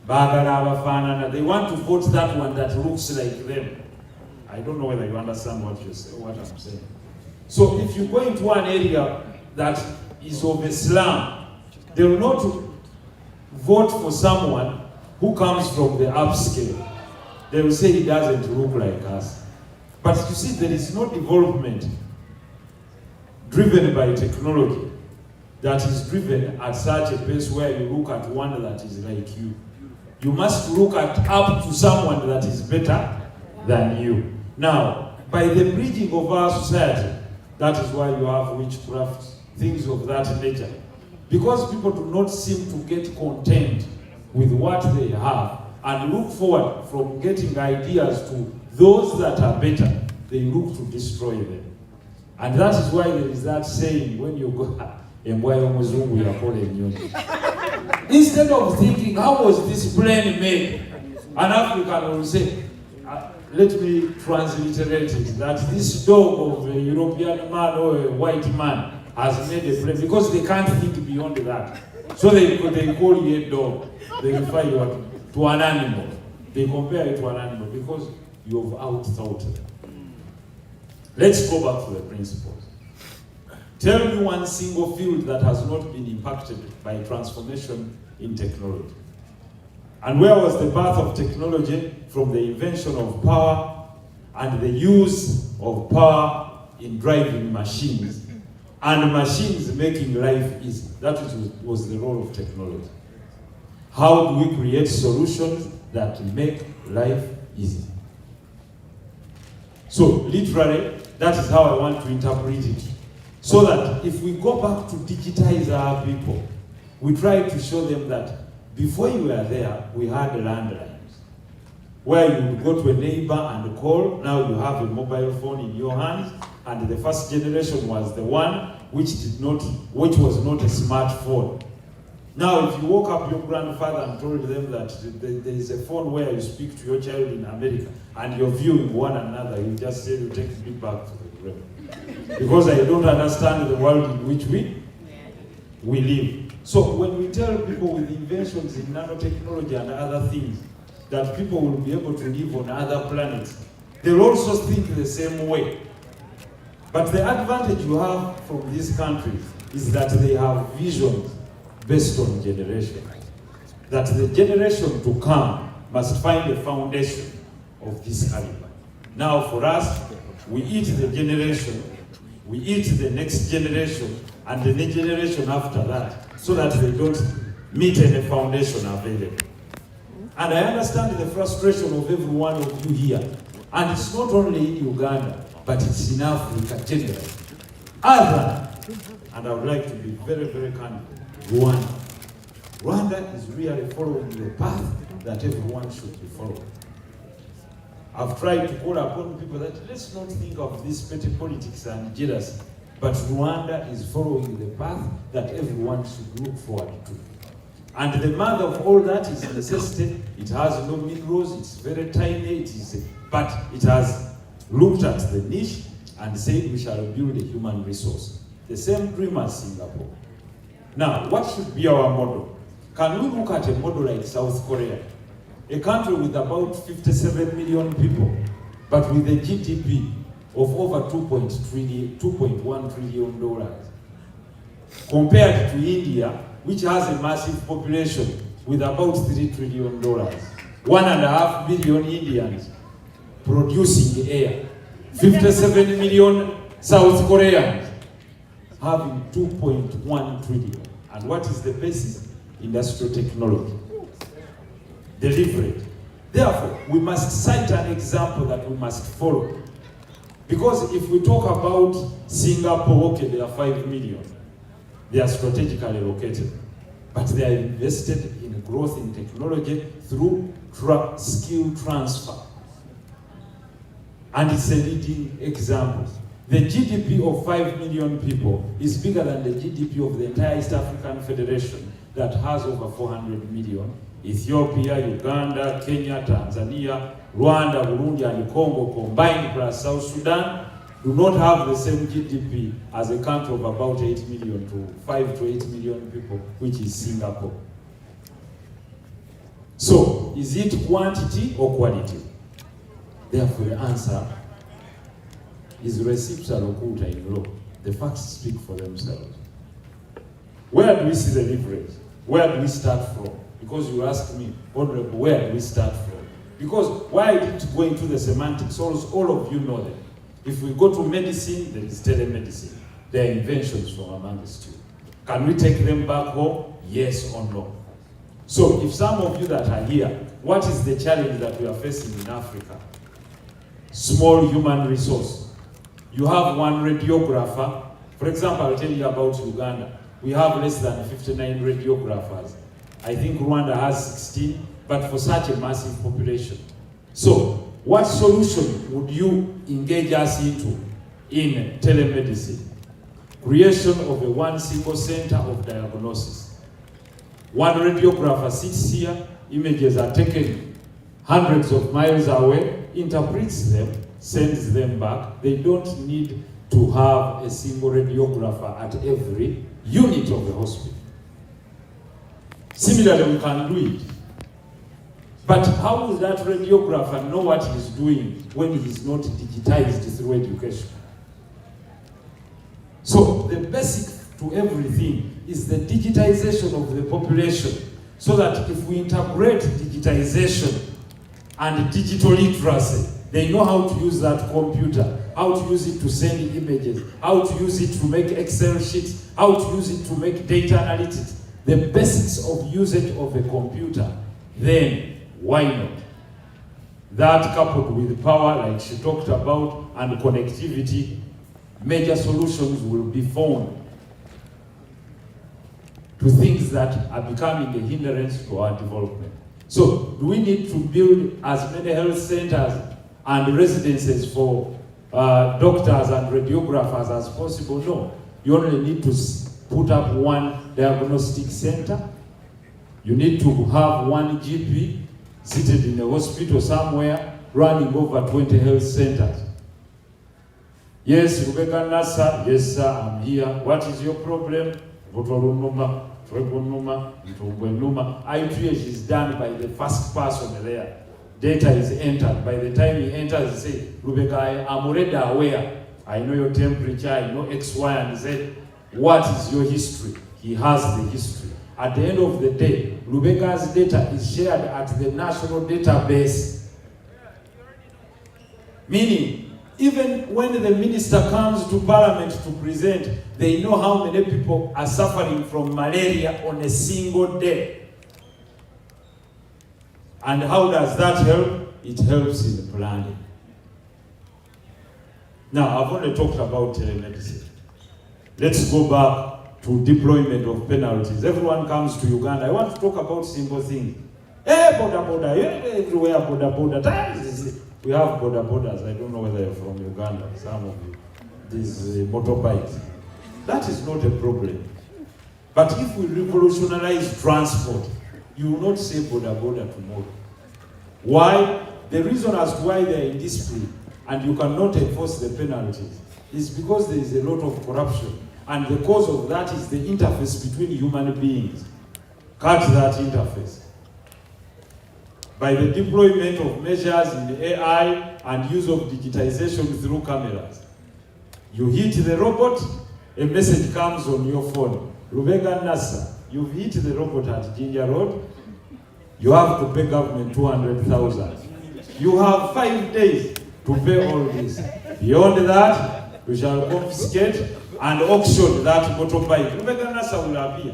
they want to vote that one that looks like them. I don't know whether you understand what I'm saying. So if you go into an area that is of a slum, they will not vote for someone who comes from the upscale. They will say he doesn't look like us. But you see, there is no development driven by technology that is driven at such a pace where you look at one that is like you. You must look up to someone that is better than you. Now, by the bridging of our society, that is why you have witchcraft, things of that nature. Because people do not seem to get content with what they have and look forward from getting ideas to those that are better, they look to destroy them. And that is why there is that saying, when you go, instead of thinking, how was this plane made? An African will say, let me transliterate it, that this dog of a European man or a white man has made a plane, because they can't think beyond that. So they call you a dog, they refer you to an animal. They compare it to an animal because you have outthought them. Let's go back to the principles. Tell me one single field that has not been impacted by transformation in technology. And where was the birth of technology? From the invention of power and the use of power in driving machines and machines making life easy. That was the role of technology. How do we create solutions that make life easy? So literally, that is how I want to interpret it. So that if we go back to digitize our people, we try to show them that before you were there, we had landlines, where you would go to a neighbor and call. Now you have a mobile phone in your hands, and the first generation was the one which was not a smartphone. Now, if you woke up your grandfather and told them that there is a phone where you speak to your child in America and you're viewing one another, you just say, you take me back to the grave. Because I don't understand the world in which we live. So when we tell people with inventions in nanotechnology and other things that people will be able to live on other planets, they'll also think the same way. But the advantage you have from these countries is that they have visions based on generation. That the generation to come must find the foundation of this caliber. Now for us, we eat the generation, we eat the next generation, and the next generation after that, so that they don't meet any foundation available. And I understand the frustration of every one of you here. And it's not only in Uganda, but it's in Africa generally. Other, and I would like to be very, very candid, Rwanda. Rwanda is really following the path that everyone should be following. I've tried to call upon people that let's not think of this petty politics and jealousy, but Rwanda is following the path that everyone should look forward to. And the mother of all that is necessity. It has no minerals, it's very tiny, but it has looked at the niche and said we shall build a human resource. The same dream as Singapore. Now, what should be our model? Can we look at a model like South Korea? A country with about 57 million people, but with a GDP of over $2.1 trillion. Compared to India, which has a massive population with about $3 trillion. 1.5 billion Indians producing air. 57 million South Koreans having 2.1 trillion. And what is the basis? Industrial technology. Delivery. Therefore, we must cite an example that we must follow. Because if we talk about Singapore, okay, they are 5 million. They are strategically located. But they are invested in growth in technology through skill transfer. And it's a leading example. The GDP of 5 million people is bigger than the GDP of the entire East African Federation that has over 400 million. Ethiopia, Uganda, Kenya, Tanzania, Rwanda, Burundi, and Congo combined plus South Sudan do not have the same GDP as a country of about 8 million to 5 to 8 million people, which is Singapore. So, is it quantity or quality? Therefore, the answer is res ipsa locuta in law. The facts speak for themselves. Where do we see the leverage? Where do we start from? Because you ask me, Honorable, where do we start from? Because why I didn't go into the semantics, all of you know them. If we go to medicine, there is telemedicine. There are inventions from amongst you. Can we take them back home? Yes or no? So if some of you that are here, what is the challenge that we are facing in Africa? Small human resource. You have one radiographer. For example, I'll tell you about Uganda. We have less than 59 radiographers. I think Rwanda has 16, but for such a massive population. So, what solution would you engage us into in telemedicine? Creation of a one single center of diagnosis. One radiographer sits here, images are taken hundreds of miles away, interprets them, sends them back. They don't need to have a single radiographer at every unit of the hospital. Similarly, we can do it. But how will that radiographer know what he's doing when he's not digitized through education? So the basic to everything is the digitization of the population, so that if we integrate digitization and digital literacy, they know how to use that computer, how to use it to send images, how to use it to make Excel sheets, how to use it to make data analytics, the basics of usage of a computer, then why not? That coupled with power, like she talked about, and connectivity, major solutions will be found to things that are becoming a hindrance to our development. So, do we need to build as many health centers and residences for doctors and radiographers as possible? No. You only need to put up one diagnostic center. You need to have one GP seated in a hospital somewhere, running over 20 health centers. Yes, Rebecca Nasa, yes sir, I'm here. What is your problem? ITH is done by the first person there. Data is entered. By the time he enters, he says, Rebecca, I'm already aware. I know your temperature, I know X, Y, and Z. What is your history? He has the history. At the end of the day, Rebecca's data is shared at the national database. Meaning, even when the minister comes to parliament to present, they know how many people are suffering from malaria on a single day. And how does that help? It helps in planning. Now, I've only talked about telemedicine. Let's go back to deployment of penalties. Everyone comes to Uganda. I want to talk about simple things. Hey, border, everywhere, border. We have borders. I don't know whether you're from Uganda, some of you. These motorbikes. That is not a problem. But if we revolutionize transport, you will not say border tomorrow. Why? The reason as to why they are in dispute and you cannot enforce the penalties is because there is a lot of corruption. And the cause of that is the interface between human beings. Cut that interface. By the deployment of measures in AI and use of digitization through cameras. You hit the robot, a message comes on your phone. Rubega Nasa, you've hit the robot at Ginger Road, you have to pay government 200,000. You have 5 days to pay all this. Beyond that, we shall confiscate and auction that motorbike. Rubega Nasa will appear.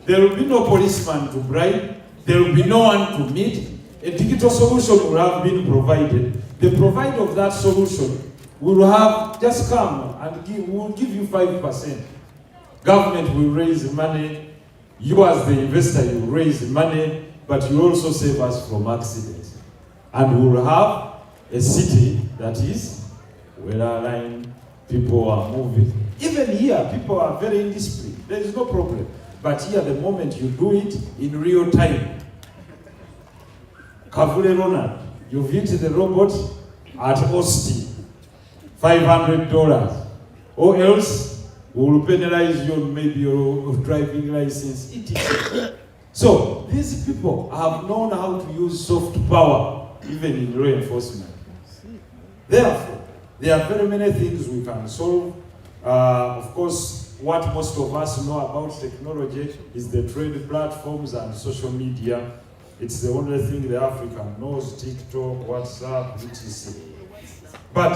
There will be no policeman to bribe. There will be no one to meet. A digital solution will have been provided. The provider of that solution will have just come and will give you 5%. Government will raise money. You as the investor, you raise money, but you also save us from accidents. And we will have a city that is well-aligned. People are moving. Even here, people are very indisciplined. There is no problem. But here, the moment you do it in real time, Kavule Ronald, you've hit the robot at Austin, $500, or else we will penalize you on maybe your driving license, etc. So these people have known how to use soft power, even in law enforcement. Therefore, there are very many things we can solve. Of course, what most of us know about technology is the trade platforms and social media. It's the only thing the African knows, TikTok, WhatsApp, etc. But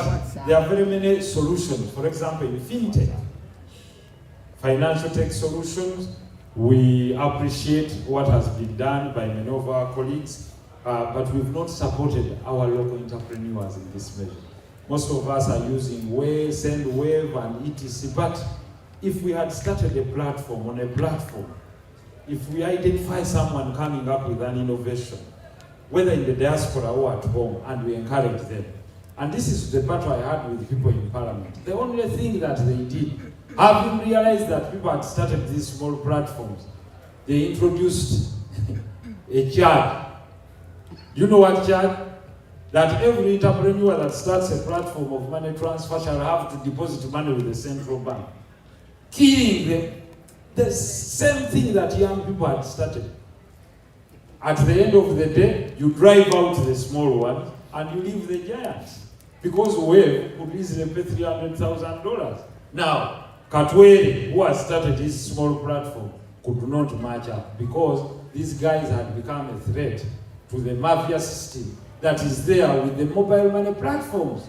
there are very many solutions. For example, in fintech, financial tech solutions, we appreciate what has been done by many of our colleagues, but we've not supported our local entrepreneurs in this measure. Most of us are using Wave, SendWave, and etc. But if we had started a platform on a platform, if we identify someone coming up with an innovation, whether in the diaspora or at home, and we encourage them. And this is the battle I had with people in Parliament. The only thing that they did, having realized that people had started these small platforms, they introduced a charge. You know what charge? That every entrepreneur that starts a platform of money transfer shall have to deposit money with the central bank. Killing them. The same thing that young people had started. At the end of the day, you drive out the small ones and you leave the giants. Because Wave could easily pay $300,000. Now, Katweri, who has started this small platform, could not match up because these guys had become a threat to the mafia system that is there with the mobile money platforms.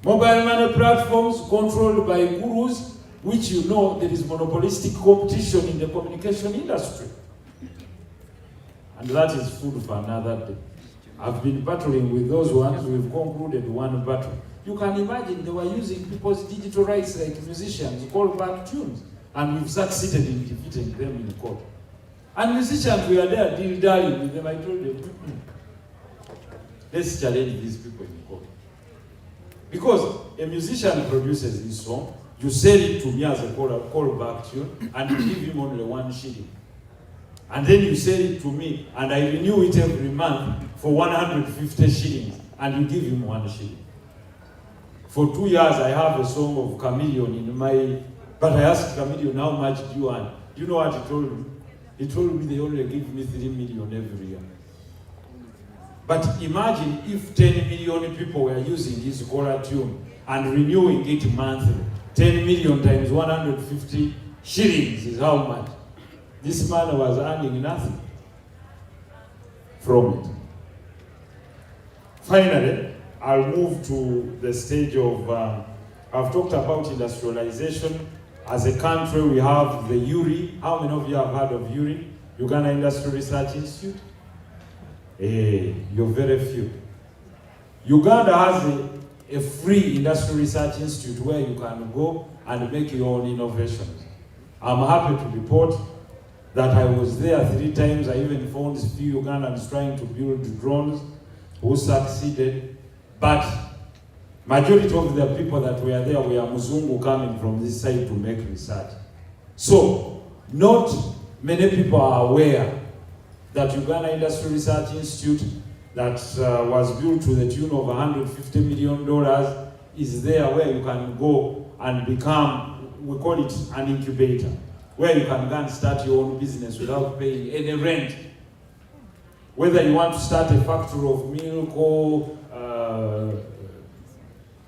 Mobile money platforms controlled by gurus, which you know there is monopolistic competition in the communication industry. And that is food for another day. I've been battling with those ones. We've concluded one battle. You can imagine they were using people's digital rights like musicians, call back tunes, and we've succeeded in defeating them in court. And musicians, we are there deal-dallying with them. I told them, let's challenge these people in court. Because a musician produces this song, you sell it to me as a callback tune, and you give him only 1 shilling. And then you sell it to me, and I renew it every month for 150 shillings, and you give him 1 shilling. For 2 years, I have a song of Chameleon in my... But I asked Chameleon, how much do you want? Do you know what he told me? He told me they only give me 3 million every year. But imagine if 10 million people were using his caller tune and renewing it monthly. 10 million times 150 shillings is how much? This man was earning nothing from it. Finally, I'll move to the stage of, I've talked about industrialization. As a country, we have the URI. How many of you have heard of URI? Uganda Industry Research Institute? You're very few. Uganda has a free Industry Research Institute where you can go and make your own innovations. I'm happy to report that I was there 3 times. I even found a few Ugandans trying to build drones who succeeded. But majority of the people that were there were Muzungu coming from this side to make research. So, not many people are aware that Uganda Industry Research Institute that was built to the tune of $150 million is there where you can go and become, we call it an incubator, where you can go and start your own business without paying any rent. Whether you want to start a factory of milk or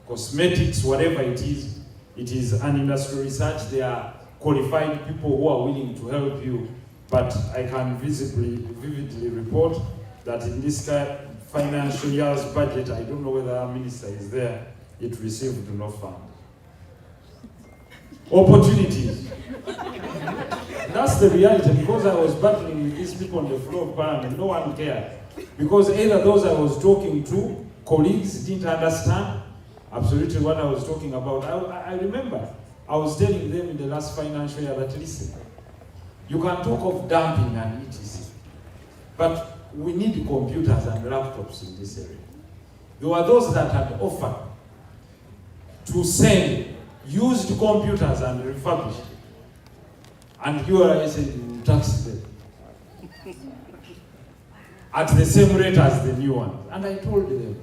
cosmetics, whatever it is an industry research. There are qualified people who are willing to help you. But I can vividly report that in this financial year's budget, I don't know whether our minister is there, it received no fund. Opportunities. That's the reality, because I was battling with these people on the floor of Parliament, no one cared. Because either those I was talking to, colleagues didn't understand absolutely what I was talking about. I remember I was telling them in the last financial year that, listen, you can talk of dumping and etc. But we need computers and laptops in this area. There were those that had offered to send used computers and refurbish it. And here I said, you tax them at the same rate as the new ones. And I told them,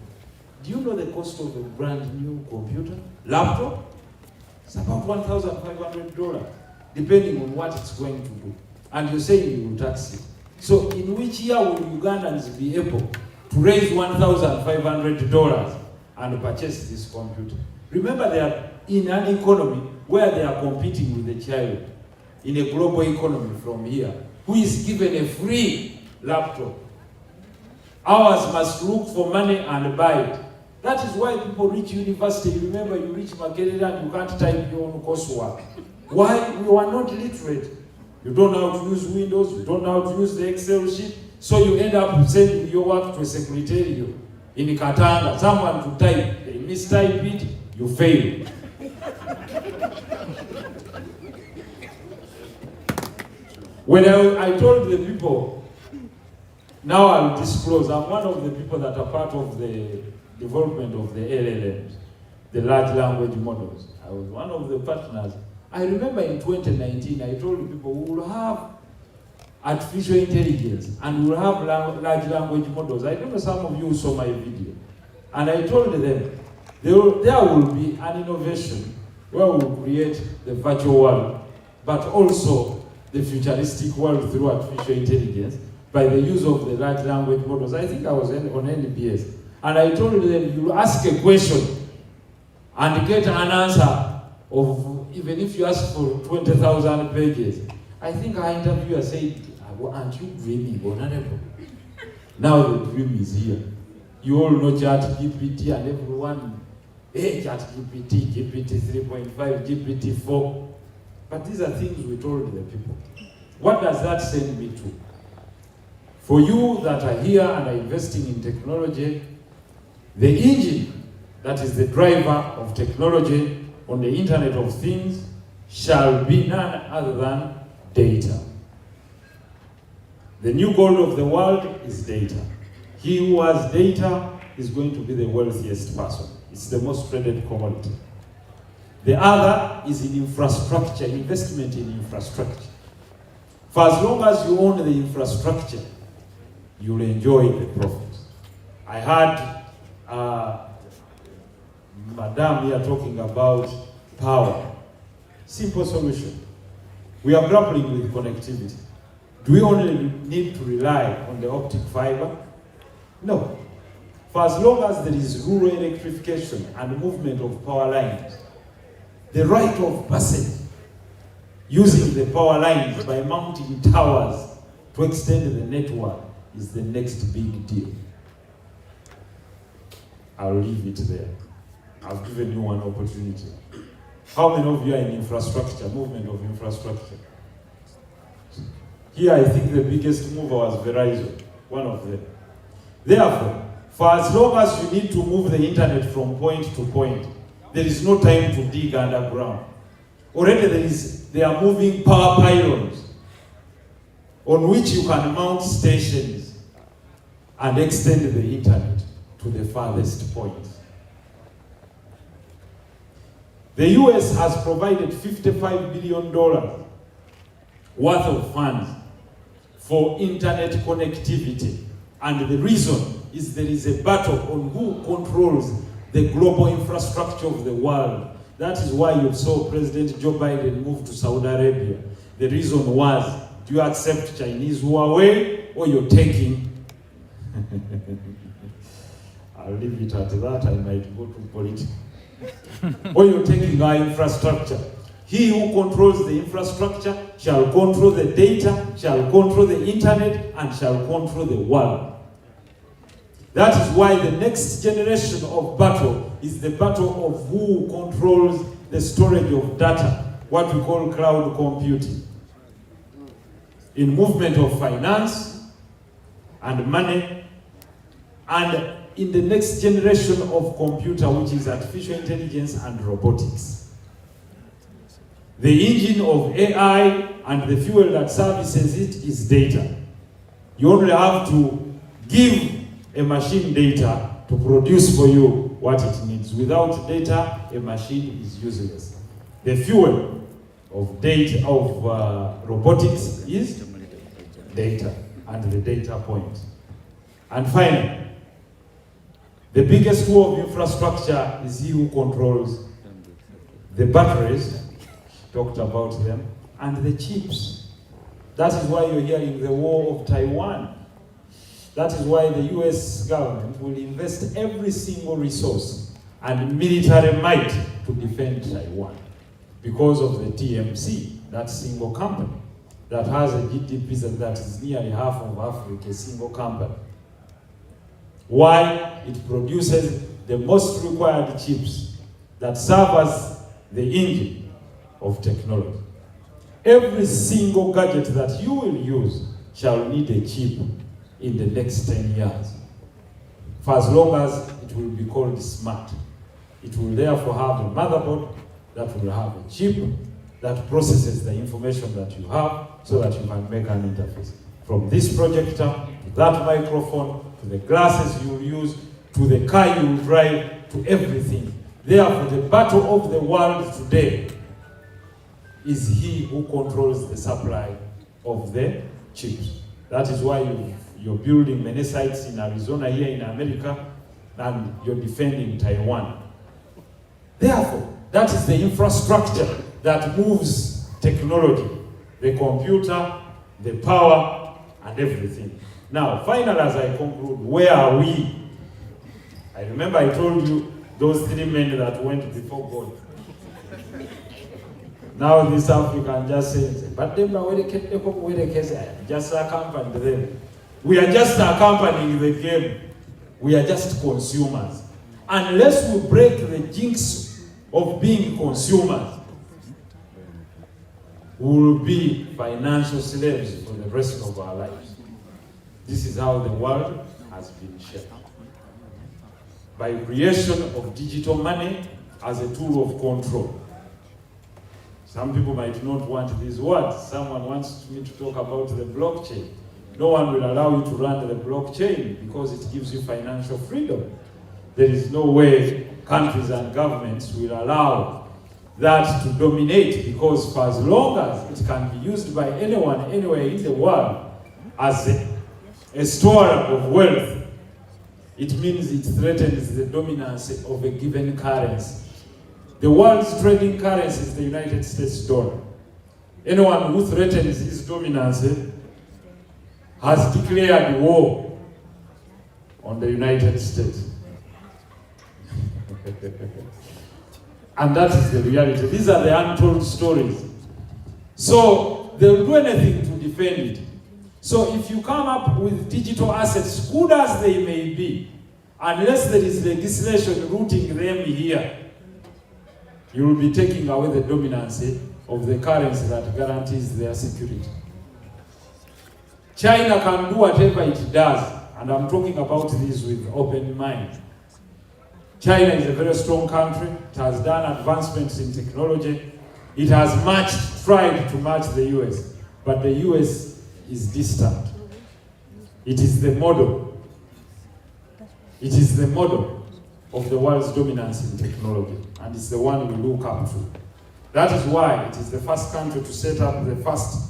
do you know the cost of a brand new computer, laptop? It's about $1,500, depending on what it's going to do. And you say you will tax it. So in which year will Ugandans be able to raise $1,500 and purchase this computer? Remember, they are in an economy where they are competing with the child in a global economy from here, who is given a free laptop. Ours must look for money and buy it. That is why people reach university. Remember, you reach Makerere and you can't type your own coursework. Why? We were not literate. You don't know how to use Windows, you don't know how to use the Excel sheet, so you end up sending your work to a secretariat in Katanga, someone to type, they mistype it, you fail. When I told the people, now I'll disclose, I'm one of the people that are part of the development of the LLMs, the large language models. I was one of the partners. I remember in 2019, I told people we will have artificial intelligence and we will have large language models. I don't know, some of you saw my video. And I told them, there will be an innovation where we will create the virtual world, but also the futuristic world through artificial intelligence by the use of the large language models. I think I was on NBS. And I told them, you ask a question and get an answer of, even if you ask for 20,000 pages. I think our interviewer said, aren't you dreaming, Honorable? Now the dream is here. You all know ChatGPT and everyone, ChatGPT, GPT 3.5, GPT 4. But these are things we told the people. What does that send me to? For you that are here and are investing in technology, the engine that is the driver of technology on the Internet of Things shall be none other than data. The new goal of the world is data. He who has data is going to be the wealthiest person. It's the most traded commodity. The other is in infrastructure, investment in infrastructure. For as long as you own the infrastructure, you'll enjoy the profits. I heard Madam here talking about power. Simple solution. We are grappling with connectivity. Do we only need to rely on the optic fiber? No. For as long as there is rural electrification and movement of power lines, the right of passage using the power lines by mounting towers to extend the network is the next big deal. I'll leave it there. I've given you one opportunity. How many of you are in infrastructure, movement of infrastructure? Here, I think the biggest mover was Verizon, one of them. Therefore, for as long as you need to move the internet from point to point, there is no time to dig underground. Already they are moving power pylons on which you can mount stations and extend the internet to the farthest point. The US has provided $55 billion worth of funds for internet connectivity. And the reason is there is a battle on who controls the global infrastructure of the world. That is why you saw President Joe Biden move to Saudi Arabia. The reason was, do you accept Chinese Huawei or you're taking? I'll leave it at that, I might go to politics. Or you're taking our infrastructure. He who controls the infrastructure shall control the data, shall control the internet, and shall control the world. That is why the next generation of battle is the battle of who controls the storage of data, what we call cloud computing. In movement of finance and money, and in the next generation of computer, which is artificial intelligence and robotics. The engine of AI and the fuel that services it is data. You only have to give a machine data to produce for you what it needs. Without data, a machine is useless. The fuel of data of robotics is data and the data point. And finally, the biggest tool of infrastructure is he who controls the batteries, talked about them, and the chips. That is why you're hearing the war of Taiwan. That is why the US government will invest every single resource and military might to defend Taiwan because of the TMC, that single company that has a GDP that is nearly half of Africa, a single company. Why? It produces the most required chips that serve as the engine of technology. Every single gadget that you will use shall need a chip in the next 10 years. For as long as it will be called smart. It will therefore have a motherboard that will have a chip that processes the information that you have so that you can make an interface. From this projector, to that microphone, to the glasses you will use, to the car you will drive, to everything. Therefore, the battle of the world today is he who controls the supply of the chips. That is why you're building many sites in Arizona, here in America, and you're defending Taiwan. Therefore, that is the infrastructure that moves technology, the computer, the power, and everything. Now, finally, as I conclude, where are we? I remember I told you those 3 men that went before God. Now this African just says, but they just accompany them. We are just accompanying the game. We are just consumers. Unless we break the jinx of being consumers, we will be financial slaves for the rest of our lives. This is how the world has been shaped. By creation of digital money as a tool of control. Some people might not want these words. Someone wants me to talk about the blockchain. No one will allow you to run the blockchain because it gives you financial freedom. There is no way countries and governments will allow that to dominate, because for as long as it can be used by anyone, anywhere in the world as a store of wealth, it means it threatens the dominance of a given currency. The world's trading currency is the United States dollar. Anyone who threatens its dominance has declared war on the United States. And that is the reality. These are the untold stories. So they'll do anything to defend it. So if you come up with digital assets, good as they may be, unless there is legislation rooting them here, you will be taking away the dominance of the currency that guarantees their security. China can do whatever it does, and I'm talking about this with open mind. China is a very strong country. It has done advancements in technology. It has tried to match the US, but the US is distant. It is the model. It is the model of the world's dominance in technology, and it's the one we look up to. That is why it is the first country to set up the first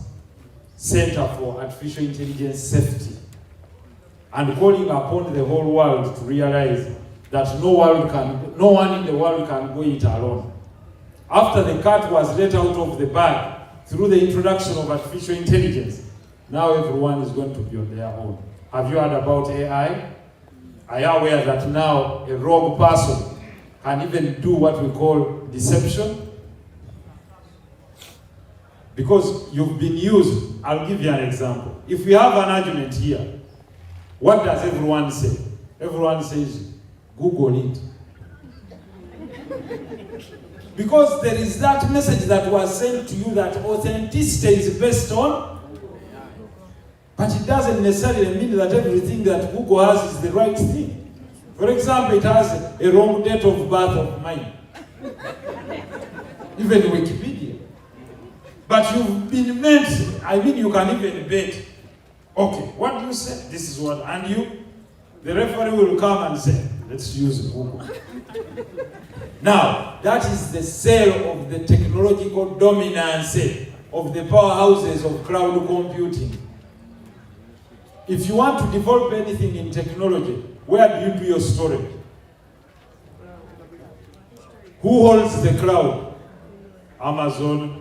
Center for Artificial Intelligence Safety, and calling upon the whole world to realize that no one in the world can go it alone. After the cat was let out of the bag through the introduction of artificial intelligence, now everyone is going to be on their own. Have you heard about AI? Are you aware that now a rogue person can even do what we call deception? Because you've been used. I'll give you an example. If we have an argument here, what does everyone say? Everyone says, Google it. Because there is that message that was sent to you that authenticity is based on, but it doesn't necessarily mean that everything that Google has is the right thing. For example, it has a wrong date of birth of mine. Even Wikipedia. But you've been meant, you can even bet. Okay, what do you say? This is what, and you? The referee will come and say, let's use Google. Now, that is the sale of the technological dominance of the powerhouses of cloud computing. If you want to develop anything in technology, where do you do your storage? Who holds the cloud? Amazon,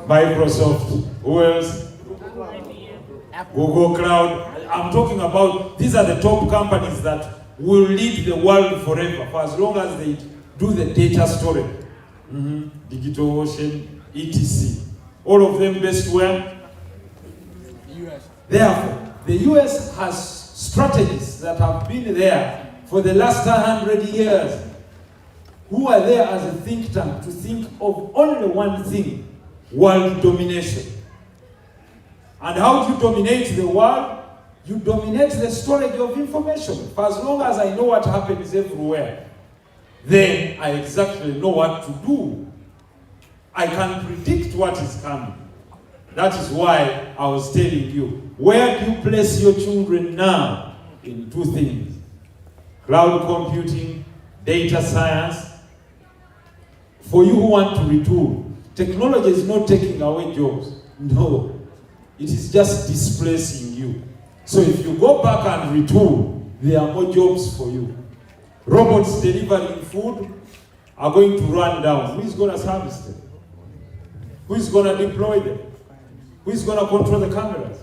Microsoft, who else? Google Cloud. I'm talking about, these are the top companies that will lead the world forever, for as long as they do the data storage. Digital Ocean, etc. All of them based where? US. Therefore, the US has strategies that have been there for the last 100 years. Who are there as a think tank to think of only one thing: world domination. And how do you dominate the world? You dominate the storage of information. For as long as I know what happens everywhere, then I exactly know what to do. I can predict what is coming. That is why I was telling you, where do you place your children now? In two things: cloud computing, data science. For you who want to retool, technology is not taking away jobs. No, it is just displacing you. So if you go back and retool, there are more jobs for you. Robots delivering food are going to run down. Who is going to service them? Who is going to deploy them? Who is going to control the cameras?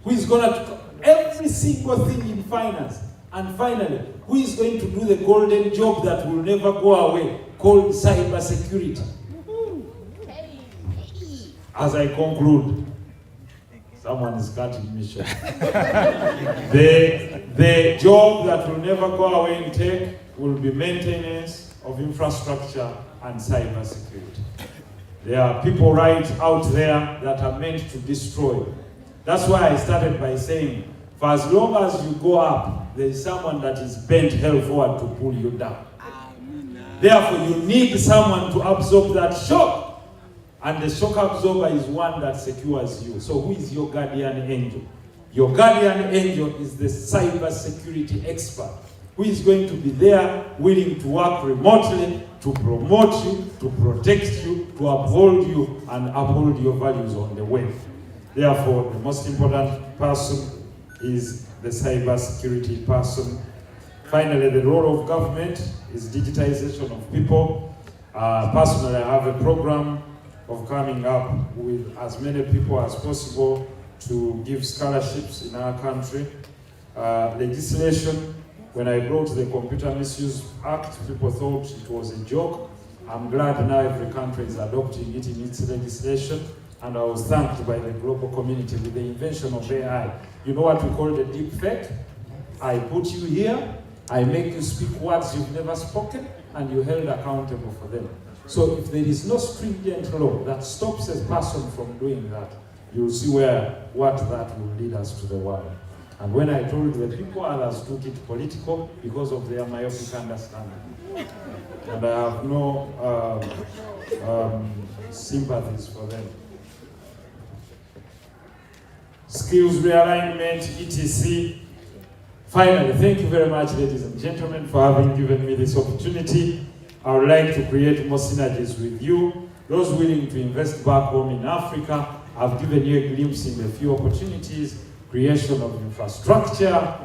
Who is going to... Every single thing in finance. And finally, who is going to do the golden job that will never go away, called cybersecurity? As I conclude, someone is cutting me short. The job that will never go away in tech will be maintenance of infrastructure and cybersecurity. There are people right out there that are meant to destroy. That's why I started by saying, for as long as you go up, there is someone that is bent hell forward to pull you down. Therefore, you need someone to absorb that shock. And the shock absorber is one that secures you. So who is your guardian angel? Your guardian angel is the cybersecurity expert, who is going to be there willing to work remotely, to promote you, to protect you, to uphold you, and uphold your values on the way. Therefore, the most important person is the cybersecurity person. Finally, the role of government is digitization of people. Personally, I have a program of coming up with as many people as possible to give scholarships in our country. Legislation, when I brought the Computer Misuse Act, people thought it was a joke. I'm glad now every country is adopting it in its legislation, and I was thanked by the global community with the invention of AI. You know what we call the deep fake? I put you here, I make you speak words you've never spoken, and you're held accountable for them. So if there is no stringent law that stops a person from doing that, you'll see what that will lead us to the world. And when I told the people, others took it political because of their myopic understanding. And I have no sympathies for them. Skills realignment, etc. Finally, thank you very much, ladies and gentlemen, for having given me this opportunity. I would like to create more synergies with you. Those willing to invest back home in Africa, I've given you a glimpse in a few opportunities: creation of infrastructure,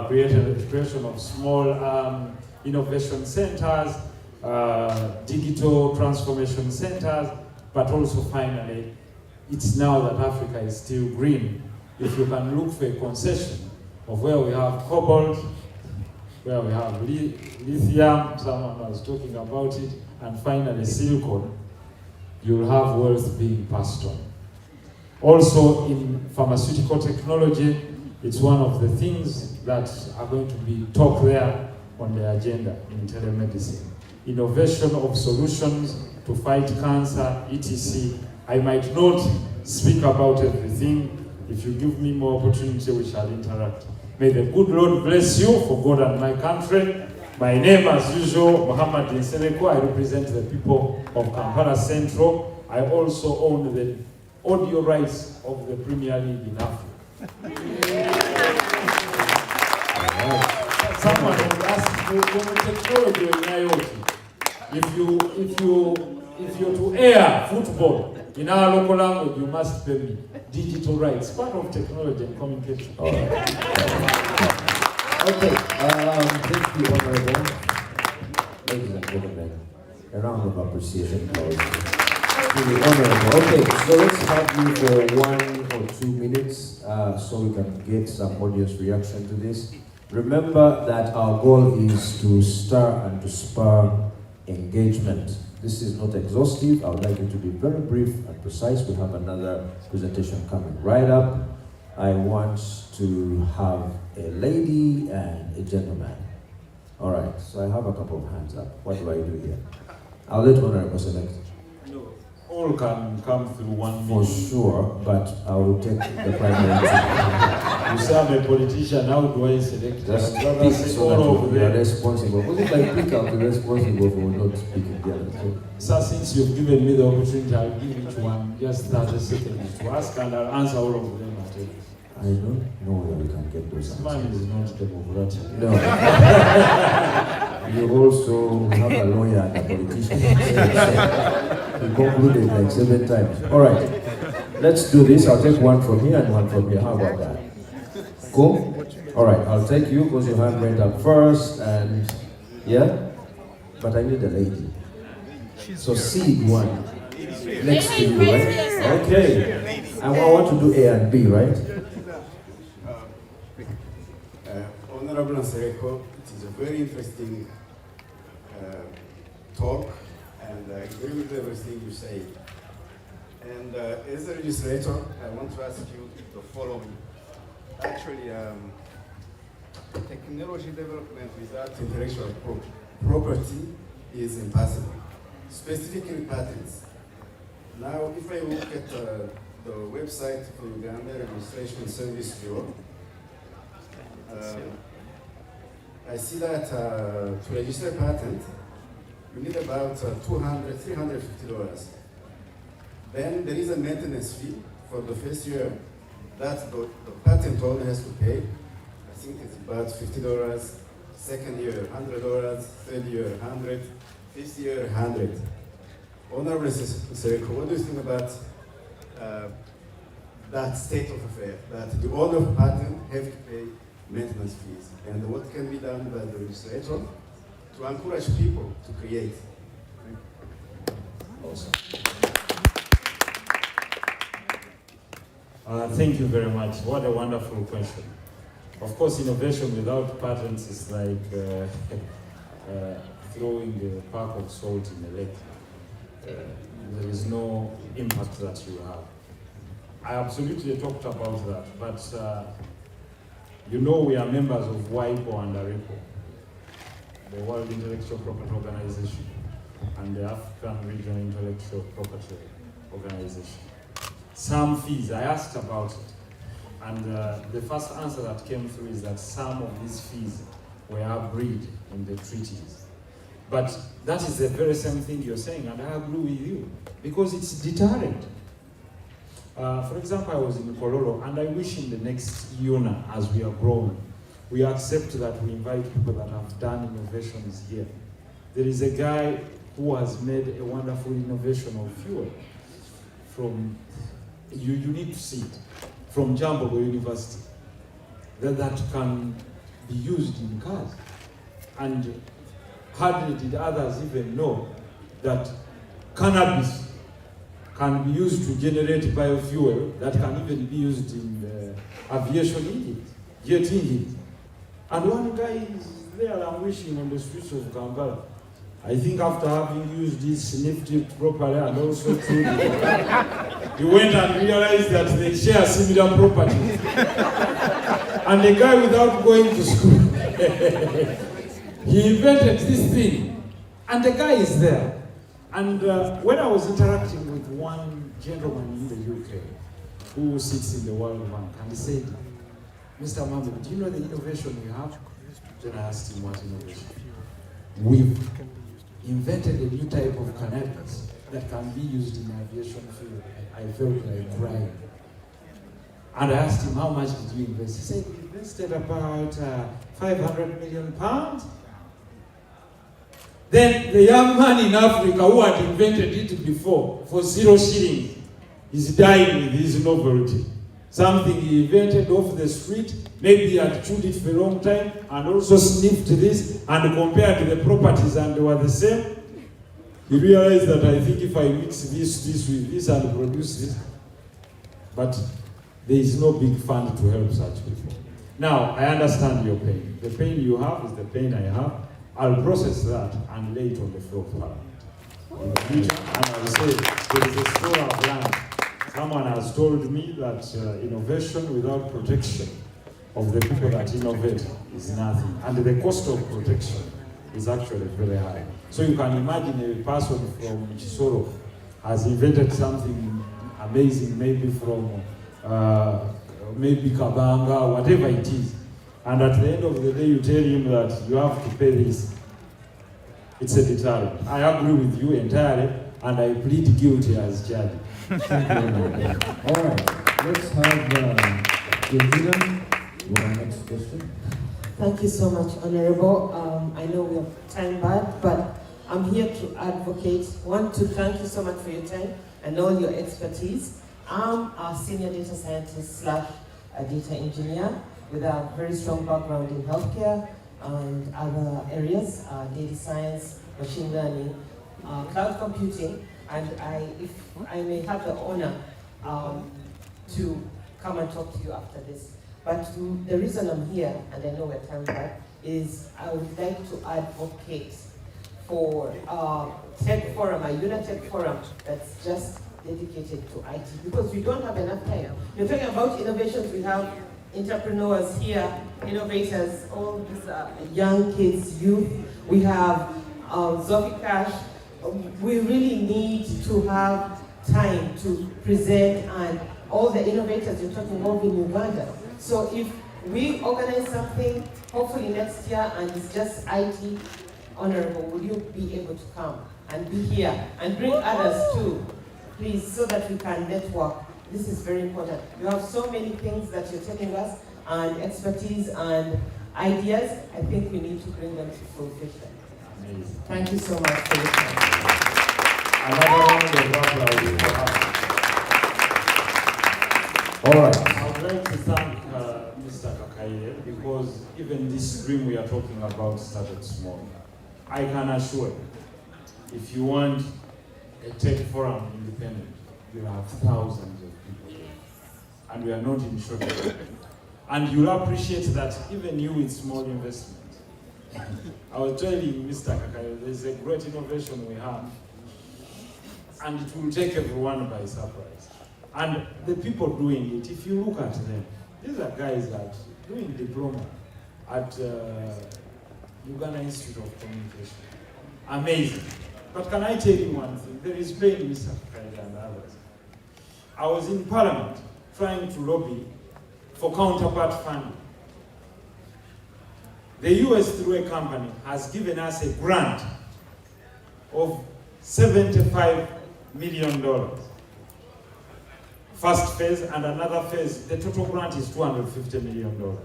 creation of small innovation centers, digital transformation centers, but also finally, it's now that Africa is still green. If you can look for a concession of where we have cobalt, where we have lithium, someone was talking about it, and finally silicon, you'll have wealth being passed on. Also in pharmaceutical technology, it's one of the things that are going to be top there on the agenda in telemedicine. Innovation of solutions to fight cancer, etc. I might not speak about everything. If you give me more opportunity, we shall interact. May the good Lord bless you for God and my country. My name, as usual, Muhammad Nseleko. I represent the people of Kampala Central. I also own the audio rights of the Premier League in Africa. Someone will ask me from technology in IoT. If you're to air football in our local language, you must pay me digital rights, part of technology and communication.
All right. Okay, thank you, Honorable. Ladies and gentlemen, a round of appreciation goes to the Honorable. Okay, so let's have you for 1 or 2 minutes so we can get some audience reaction to this. Remember that our goal is to stir and to spur engagement. This is not exhaustive. I would like you to be very brief and precise. We have another presentation coming right up. I want to have a lady and a gentleman. All right, so I have a couple of hands up. What do I do here? I'll let Honorable select.
No, all can come through one
For
meeting.
sure, but I will take the primary.
You say I'm a politician, how do I select?
Just
I'd rather
pick
say
so
all
that
of
you are
them.
responsible. Was it like pick out the responsible for not speaking the other?
So since you've given me the opportunity, I'll give each one just 30 seconds to ask, and I'll answer all of them at once.
I don't know whether we can get those
This man
answers.
is not democratic.
No. You also have a lawyer and a politician. We concluded like 7 times. All right, let's do this. I'll take one from here and one from here. How about that? Cool? All right, I'll take you because your hand went up first, and yeah, but I need a lady. So seed one next to you, right? Okay. I want to do A and B, right?
Honorable Nsereko, it is a very interesting talk, and I agree with everything you say. And as a legislator, I want to ask you the following. Actually, technology development without intellectual property is impossible, specifically patents. Now, if I look at the website for Ugandan Registration Service Bureau, I see that to register a patent, you need about $200, $350. Then there is a maintenance fee for the first year that the patent owner has to pay. I think it's about $50, second year $100, third year $100, fifth year $100. Honorable Nsereko, what do you think about that state of affairs, that the owner of patent have to pay maintenance fees, and what can be done by the legislature to encourage people to create?
Awesome. Thank you very much. What a wonderful question. Of course, innovation without patents is like throwing a pack of salt in a lake. There is no impact that you have. I absolutely talked about that, but you know we are members of WIPO and ARIPO, the World Intellectual Property Organization, and the African Regional Intellectual Property Organization. some fees. I asked about it. And the first answer that came through is that some of these fees were agreed in the treaties. But that is the very same thing you're saying, and I agree with you, because it's deterrent. For example, I was in Kololo, and I wish in the next Unaa, as we are growing, we accept that we invite people that have done innovations here. There is a guy who has made a wonderful innovation of fuel from, you need to see it, from Jambogo University, that can be used in cars. And hardly did others even know that cannabis can be used to generate biofuel that can even be used in aviation engines, jet engines. And one guy is there languishing on the streets of Kampala. I think after having used this, sniffed it properly and also through he went and realized that they share similar properties. And the guy, without going to school, he invented this thing. And the guy is there. And when I was interacting with one gentleman in the UK who sits in the World Bank, and he said, Mr. Mohammed, do you know the innovation we have? Then I asked him what innovation. We've invented a new type of cannabis that can be used in aviation fuel. I felt like crying. And I asked him, how much did you invest? He said, we invested about 500 million pounds. Then the young man in Africa who had invented it before for 0 shillings is dying with his novelty. Something he invented off the street, maybe he had chewed it for a long time and also sniffed this and compared the properties and they were the same. He realized that I think if I mix this with this and produce this, but there is no big fund to help such people. Now, I understand your pain. The pain you have is the pain I have. I'll process that and lay it on the floor for Parliament. In the future, and I'll say, there is a store of land. Someone has told me that innovation without protection of the people that innovate is nothing. And the cost of protection is actually very high. So you can imagine a person from Chisoro has invented something amazing, maybe from maybe Kabanga, whatever it is. And at the end of the day, you tell him that you have to pay this. It's a deterrent. I agree with you entirely, and I plead guilty as judge.
All right, let's have Georgina with our next question.
Thank you so much, Honorable. I know we have time bad, but I'm here to advocate. Want to thank you so much for your time and all your expertise. I'm a senior data scientist / a data engineer with a very strong background in healthcare and other areas, data science, machine learning, cloud computing, and if I may have the honor to come and talk to you after this. But the reason I'm here, and I know we're time back, is I would like to advocate for a tech forum, a Unaa Tech Forum that's just dedicated to IT, because we don't have enough time. You're talking about innovations, we have entrepreneurs here, innovators, all these young kids, youth. We have Zoe Cash. We really need to have time to present and all the innovators you're talking about in Uganda. So if we organize something, hopefully next year, and it's just IT, Honorable, will you be able to come and be here and bring others too, please, so that we can network. This is very important. You have so many things that you're telling us, and expertise and ideas. I think we need to bring them to fruition.
Amazing.
Thank you so much for your time.
Another round of applause for us.
All right.
I would like to thank Mr. Kakaye, because even this dream we are talking about started small. I can assure you, if you want a tech forum independent, you have thousands of people here. And we are not in shortage. And you'll appreciate that even you with small investment. I was telling Mr. Kakayo, there's a great innovation we have. And it will take everyone by surprise. And the people doing it, if you look at them, these are guys that doing diploma at Uganda Institute of Communication. Amazing. But can I tell you one thing? There is pain, Mr. Kakayo and others. I was in Parliament trying to lobby for counterpart funding. The US, through a company, has given us a grant of $75 million. First phase and another phase, the total grant is $250 million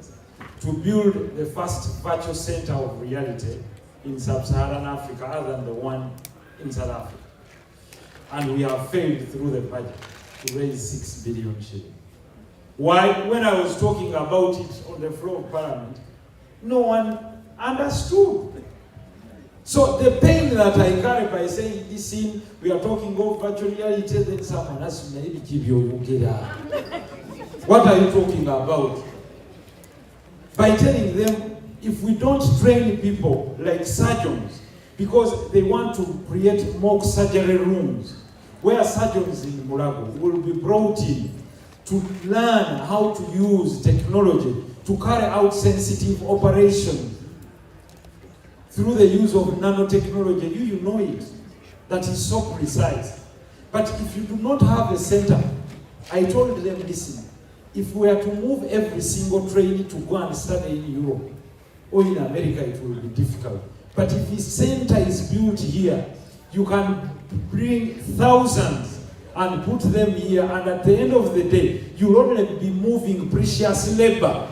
to build the first virtual center of reality in sub-Saharan Africa, other than the one in South Africa. And we have failed through the budget to raise 6 billion shillings. Why? When I was talking about it on the floor of Parliament, no one understood. So the pain that I carry by saying this in, we are talking of virtual reality, then someone asks me, what are you talking about? By telling them, if we don't train people like surgeons, because they want to create mock surgery rooms, where surgeons in Mulago will be brought in to learn how to use technology to carry out sensitive operations through the use of nanotechnology. You know it, that is so precise. But if you do not have a center, I told them, listen, if we are to move every single trainee to go and study in Europe or in America, it will be difficult. But if the center is built here, you can bring thousands and put them here, and at the end of the day, you'll only be moving precious labor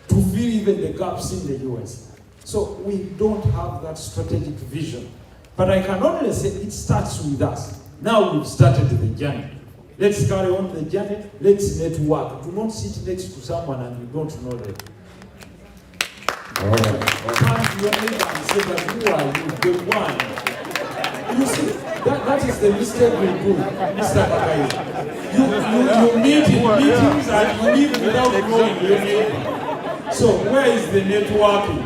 to fill even the gaps in the US. So we don't have that strategic vision. But I can only say it starts with us. Now we've started the journey. Let's carry on the journey. Let's network. Do not sit next to someone and you don't know them.
All right.
Turn to your neighbor and say that, who are you? The one. You see, that is the mistake we do, Mr. Kakai. You meet in meetings and you leave without knowing your neighbor. So where is the networking?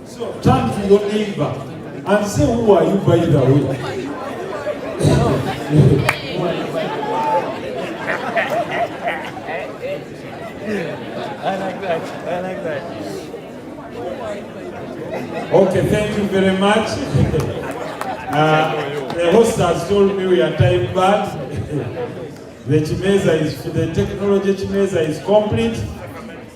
So turn to your neighbor and say, who are you, by the way?
I like that.
Okay, thank you very much. The host has told me we are time bad. The technology Chimeza is complete.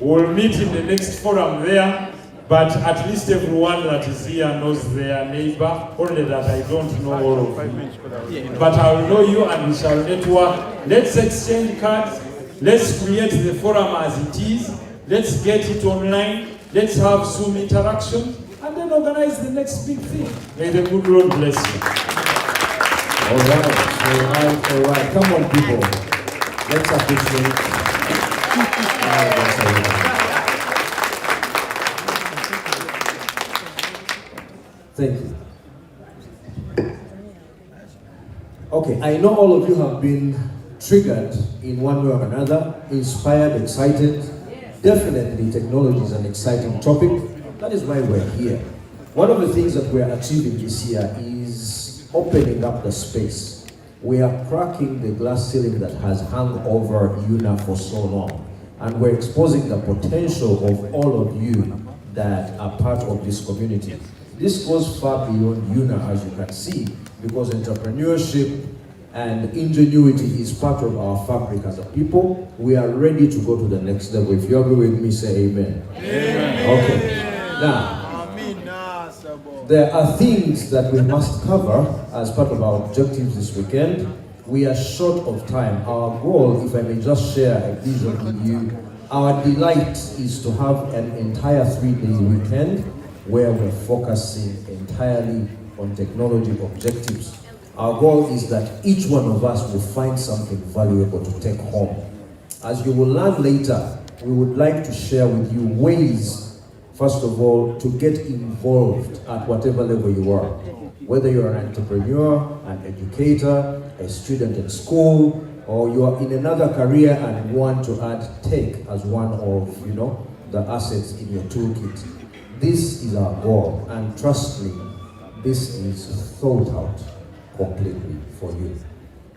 We'll meet in the next forum there, but at least everyone that is here knows their neighbor, only that I don't know all of you. But I will know you and we shall network. Let's exchange cards. Let's create the forum as it is. Let's get it online. Let's have Zoom interaction and then organize the next big thing. May the good Lord bless you.
All right. Come on, people. Let's appreciate. Thank you. Okay, I know all of you have been triggered in one way or another, inspired, excited. Definitely technology is an exciting topic. That is why we're here. One of the things that we're achieving this year is opening up the space. We are cracking the glass ceiling that has hung over Unaa for so long. And we're exposing the potential of all of you that are part of this community. This goes far beyond Unaa, as you can see, because entrepreneurship and ingenuity is part of our fabric as a people. We are ready to go to the next level. If you agree with me, say amen. Amen. Okay. Now, there are things that we must cover as part of our objectives this weekend. We are short of time. Our goal, if I may just share a vision with you, our delight is to have an entire 3-day weekend where we're focusing entirely on technology objectives. Our goal is that each one of us will find something valuable to take home. As you will learn later, we would like to share with you ways, first of all, to get involved at whatever level you are. Whether you're an entrepreneur, an educator, a student in school, or you are in another career and want to add tech as one of, the assets in your toolkit. This is our goal, and trust me, this is thought out completely for you.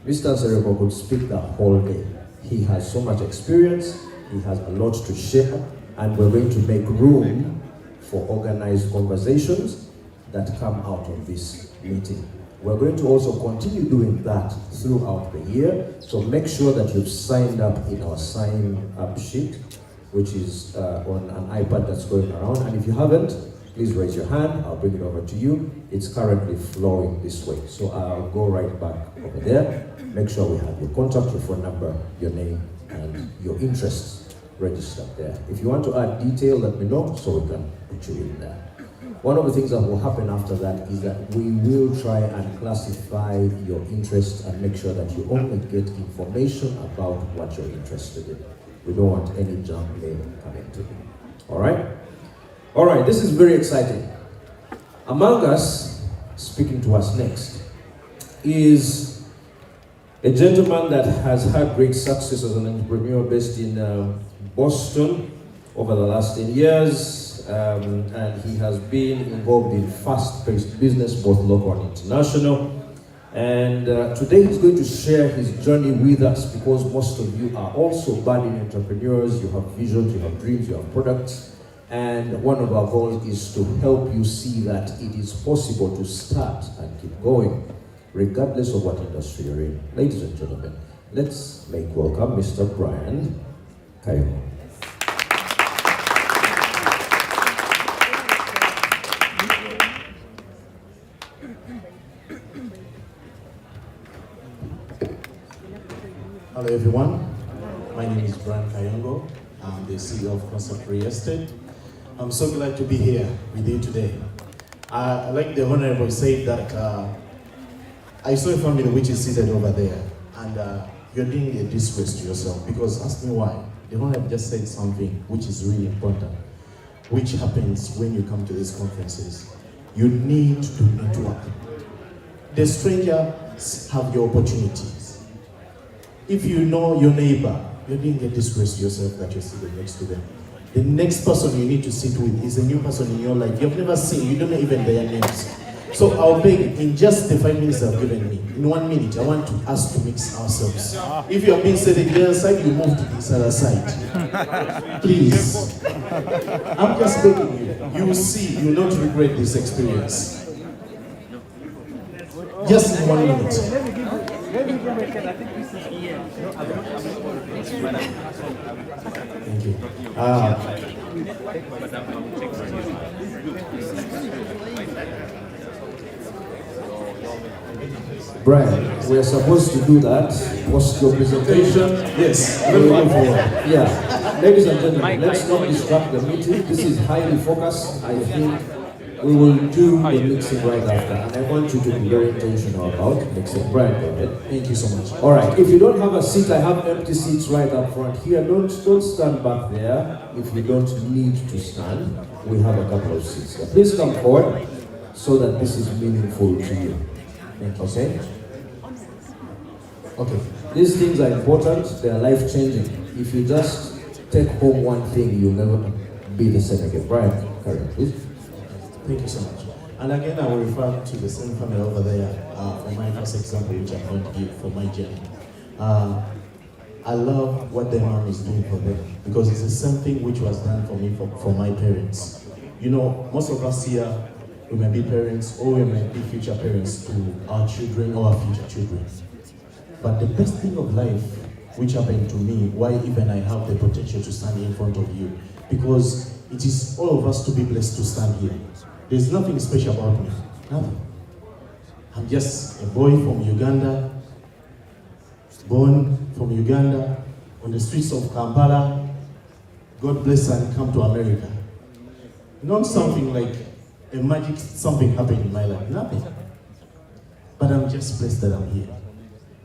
Mr. Cerebro could speak the whole day. He has so much experience, he has a lot to share, and we're going to make room for organized conversations that come out of this meeting. We're going to also continue doing that throughout the year, so make sure that you've signed up in our sign-up sheet, which is on an iPad that's going around. And if you haven't, please raise your hand, I'll bring it over to you. It's currently flowing this way. So I'll go right back over there. Make sure we have your contact, your phone number, your name, and your interests registered there. If you want to add detail, let me know so we can put you in there. One of the things that will happen after that is that we will try and classify your interests and make sure that you only get information about what you're interested in. We don't want any junk mail coming to you. All right? All right, this is very exciting. Among us, speaking to us next, is a gentleman that has had great success as an entrepreneur based in Boston over the last 10 years. And he has been involved in fast-paced business, both local and international. And today he's going to share his journey with us, because most of you are also budding entrepreneurs. You have visions, you have dreams, you have products. And one of our goals is to help you see that it is possible to start and keep going, regardless of what industry you're in. Ladies and gentlemen, let's make welcome Mr. Brian Kayongo.
Hello everyone, my name is Brian Kayongo. I'm the CEO of Concept Real Estate. I'm so glad to be here with you today. Like the Honorable said that I saw a family which is seated over there, and you're doing a disgrace to yourself, because ask me why. The Honorable just said something which is really important, which happens when you come to these conferences. You need to network. The strangers have your opportunities. If you know your neighbor, you're doing a disgrace to yourself that you're sitting next to them. The next person you need to sit with is a new person in your life. You've never seen, you don't know even their names. So I'll beg, in just the 5 minutes I've given me, in 1 minute, I want us to mix ourselves. If you have been sitting the other side, you move to this other side. Please. I'm just begging you. You will see, you will not regret this experience. Just in 1 minute. Thank you.
Brian, we're supposed to do that post your presentation.
Yes, I'm looking forward.
Yeah, ladies and gentlemen, let's not distract the meeting. This is highly focused. I think we will do the mixing right after, and I want you to be very intentional about mixing. Brian, go ahead.
Thank you so much.
All right, if you don't have a seat, I have empty seats right up front here. Don't stand back there if you don't need to stand. We have a couple of seats here. Please come forward so that this is meaningful to you. Okay? Okay. These things are important. They are life-changing. If you just take home one thing, you'll never be the same again. Brian, carry on, please.
Thank you so much. And again, I will refer to the same family over there for my first example, which I'm going to give for my journey. I love what their mom is doing for them, because it's the same thing which was done for me for my parents. You know, most of us here, we may be parents or we may be future parents to our children or our future children. But the best thing of life which happened to me, why even I have the potential to stand in front of you, because it is all of us to be blessed to stand here. There's nothing special about me, nothing. I'm just a boy from Uganda, born from Uganda, on the streets of Kampala. God bless and come to America. Not something like a magic, something happened in my life, nothing. But I'm just blessed that I'm here.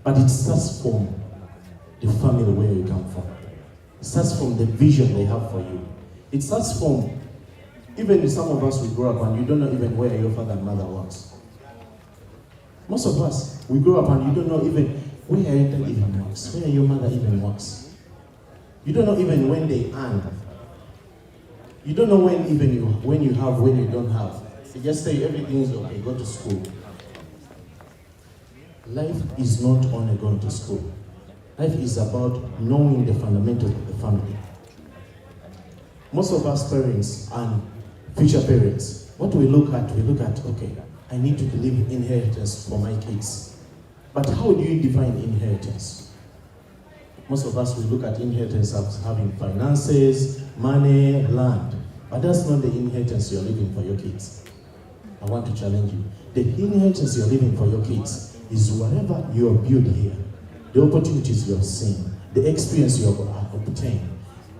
But it starts from the family where you come from. It starts from the vision they have for you. It starts from, even some of us, we grow up and you don't know even where your father and mother works. Most of us, we grow up and you don't know even where your dad even works, where your mother even works. You don't know even when they earn. You don't know when even when you have, when you don't have. They just say everything is okay, go to school. Life is not only going to school. Life is about knowing the fundamentals of the family. Most of us parents earn future parents. What we look at, okay, I need to leave inheritance for my kids. But how do you define inheritance? Most of us, we look at inheritance as having finances, money, land. But that's not the inheritance you're leaving for your kids. I want to challenge you. The inheritance you're leaving for your kids is whatever you have built here, the opportunities you have seen, the experience you have obtained,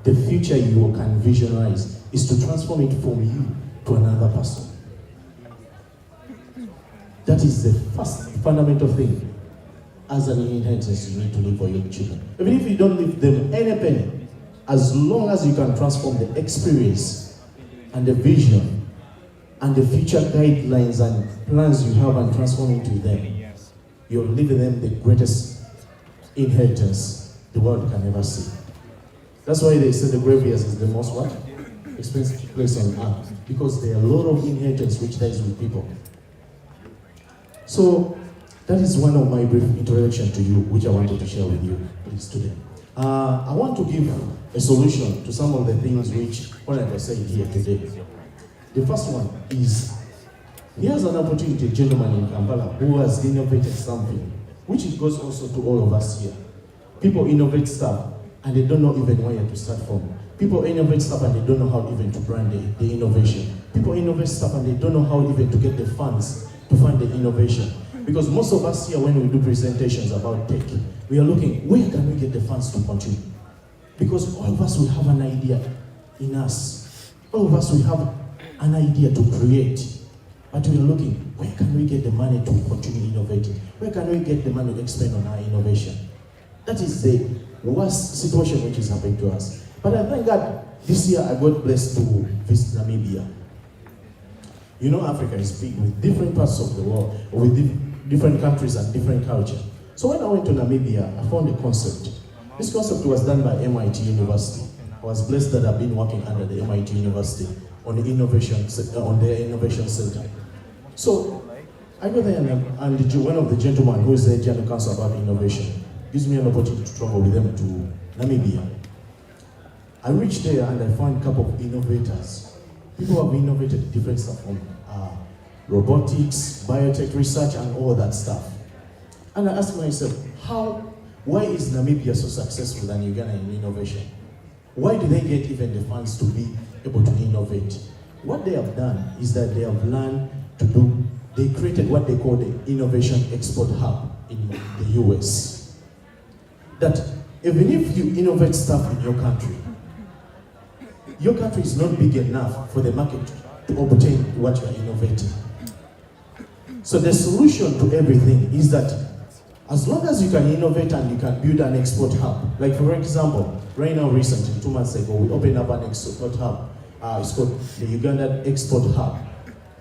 the future you can visualize, is to transform it from you to another person. That is the first fundamental thing. As an inheritance, you need to leave for your children. Even if you don't leave them any penny, as long as you can transform the experience and the vision and the future guidelines and plans you have and transform into them, you're leaving them the greatest inheritance the world can ever see. That's why they say the graveyard is the most what? Expensive place on earth. Because there are a lot of inheritance which dies with people. So that is one of my brief introduction to you, which I wanted to share with you, please, today. I want to give a solution to some of the things which I was saying here today. The first one is, here's an opportunity, a gentleman in Kampala who has innovated something, which it goes also to all of us here. People innovate stuff and they don't know even where to start from. People innovate stuff and they don't know how even to brand the innovation. People innovate stuff and they don't know how even to get the funds to fund the innovation. Because most of us here, when we do presentations about tech, we are looking, where can we get the funds to continue? Because all of us will have an idea in us. All of us will have an idea to create. But we are looking, where can we get the money to continue innovating? Where can we get the money to expand on our innovation? That is the worst situation which is happening to us. But I thank God, this year I got blessed to visit Namibia. You know, Africa is big with different parts of the world, with different countries and different culture. So when I went to Namibia, I found a concept. This concept was done by MIT University. I was blessed that I've been working under the MIT University on the innovation, on their innovation center. So I go there and one of the gentlemen who is the General Counsel about innovation gives me an opportunity to travel with them to Namibia. I reached there and I found a couple of innovators. People have innovated different stuff from robotics, biotech research, and all that stuff. And I asked myself, why is Namibia so successful than Uganda in innovation? Why do they get even the funds to be able to innovate? What they have done is that they have learned to do, they created what they call the Innovation Export Hub in the US. That even if you innovate stuff in your country is not big enough for the market to obtain what you are innovating. So the solution to everything is that as long as you can innovate and you can build an export hub, like for example, right now recently, 2 months ago, we opened up an export hub. It's called the Ugandan Export Hub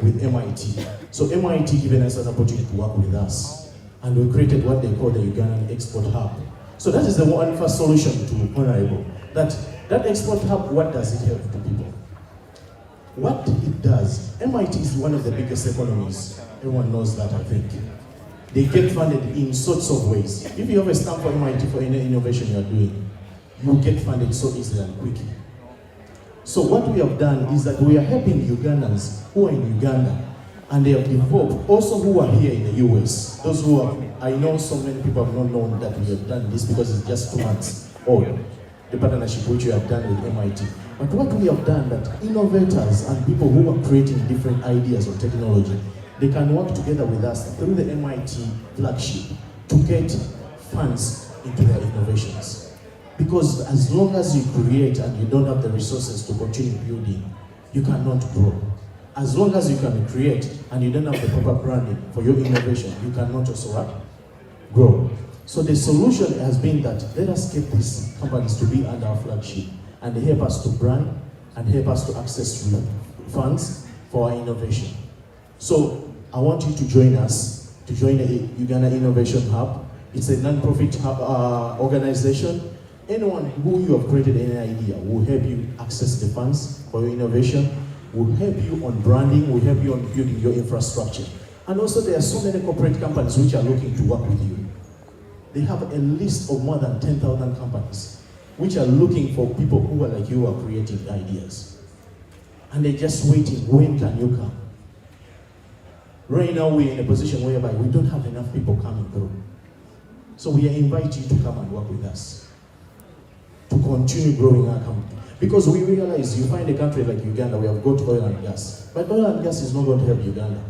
with MIT. So MIT given us an opportunity to work with us. And we created what they call the Ugandan Export Hub. So that is the one first solution to Honorable. That export hub, what does it help to people? What it does, MIT is one of the biggest economies. Everyone knows that, I think. They get funded in sorts of ways. If you have a stamp for MIT for any innovation you are doing, you get funded so easily and quickly. So what we have done is that we are helping Ugandans who are in Uganda, and they have developed, also who are here in the US. Those who are, I know so many people have not known that we have done this because it's just 2 months old, the partnership which we have done with MIT. But what we have done, that innovators and people who are creating different ideas of technology, they can work together with us through the MIT flagship to get funds into their innovations. Because as long as you create and you don't have the resources to continue building, you cannot grow. As long as you can create and you don't have the proper branding for your innovation, you cannot also grow. So the solution has been that let us get these companies to be under our flagship and they help us to brand and help us to access funds for our innovation. So I want you to join us, to join the Uganda Innovation Hub. It's a non-profit organization. Anyone who you have created any idea will help you access the funds for your innovation, will help you on branding, will help you on building your infrastructure. And also there are so many corporate companies which are looking to work with you. They have a list of more than 10,000 companies which are looking for people who are like you are creating ideas. And they're just waiting, when can you come? Right now we're in a position whereby we don't have enough people coming through. So we are inviting you to come and work with us, to continue growing our company. Because we realize you find a country like Uganda, we have got oil and gas. But oil and gas is not going to help Uganda.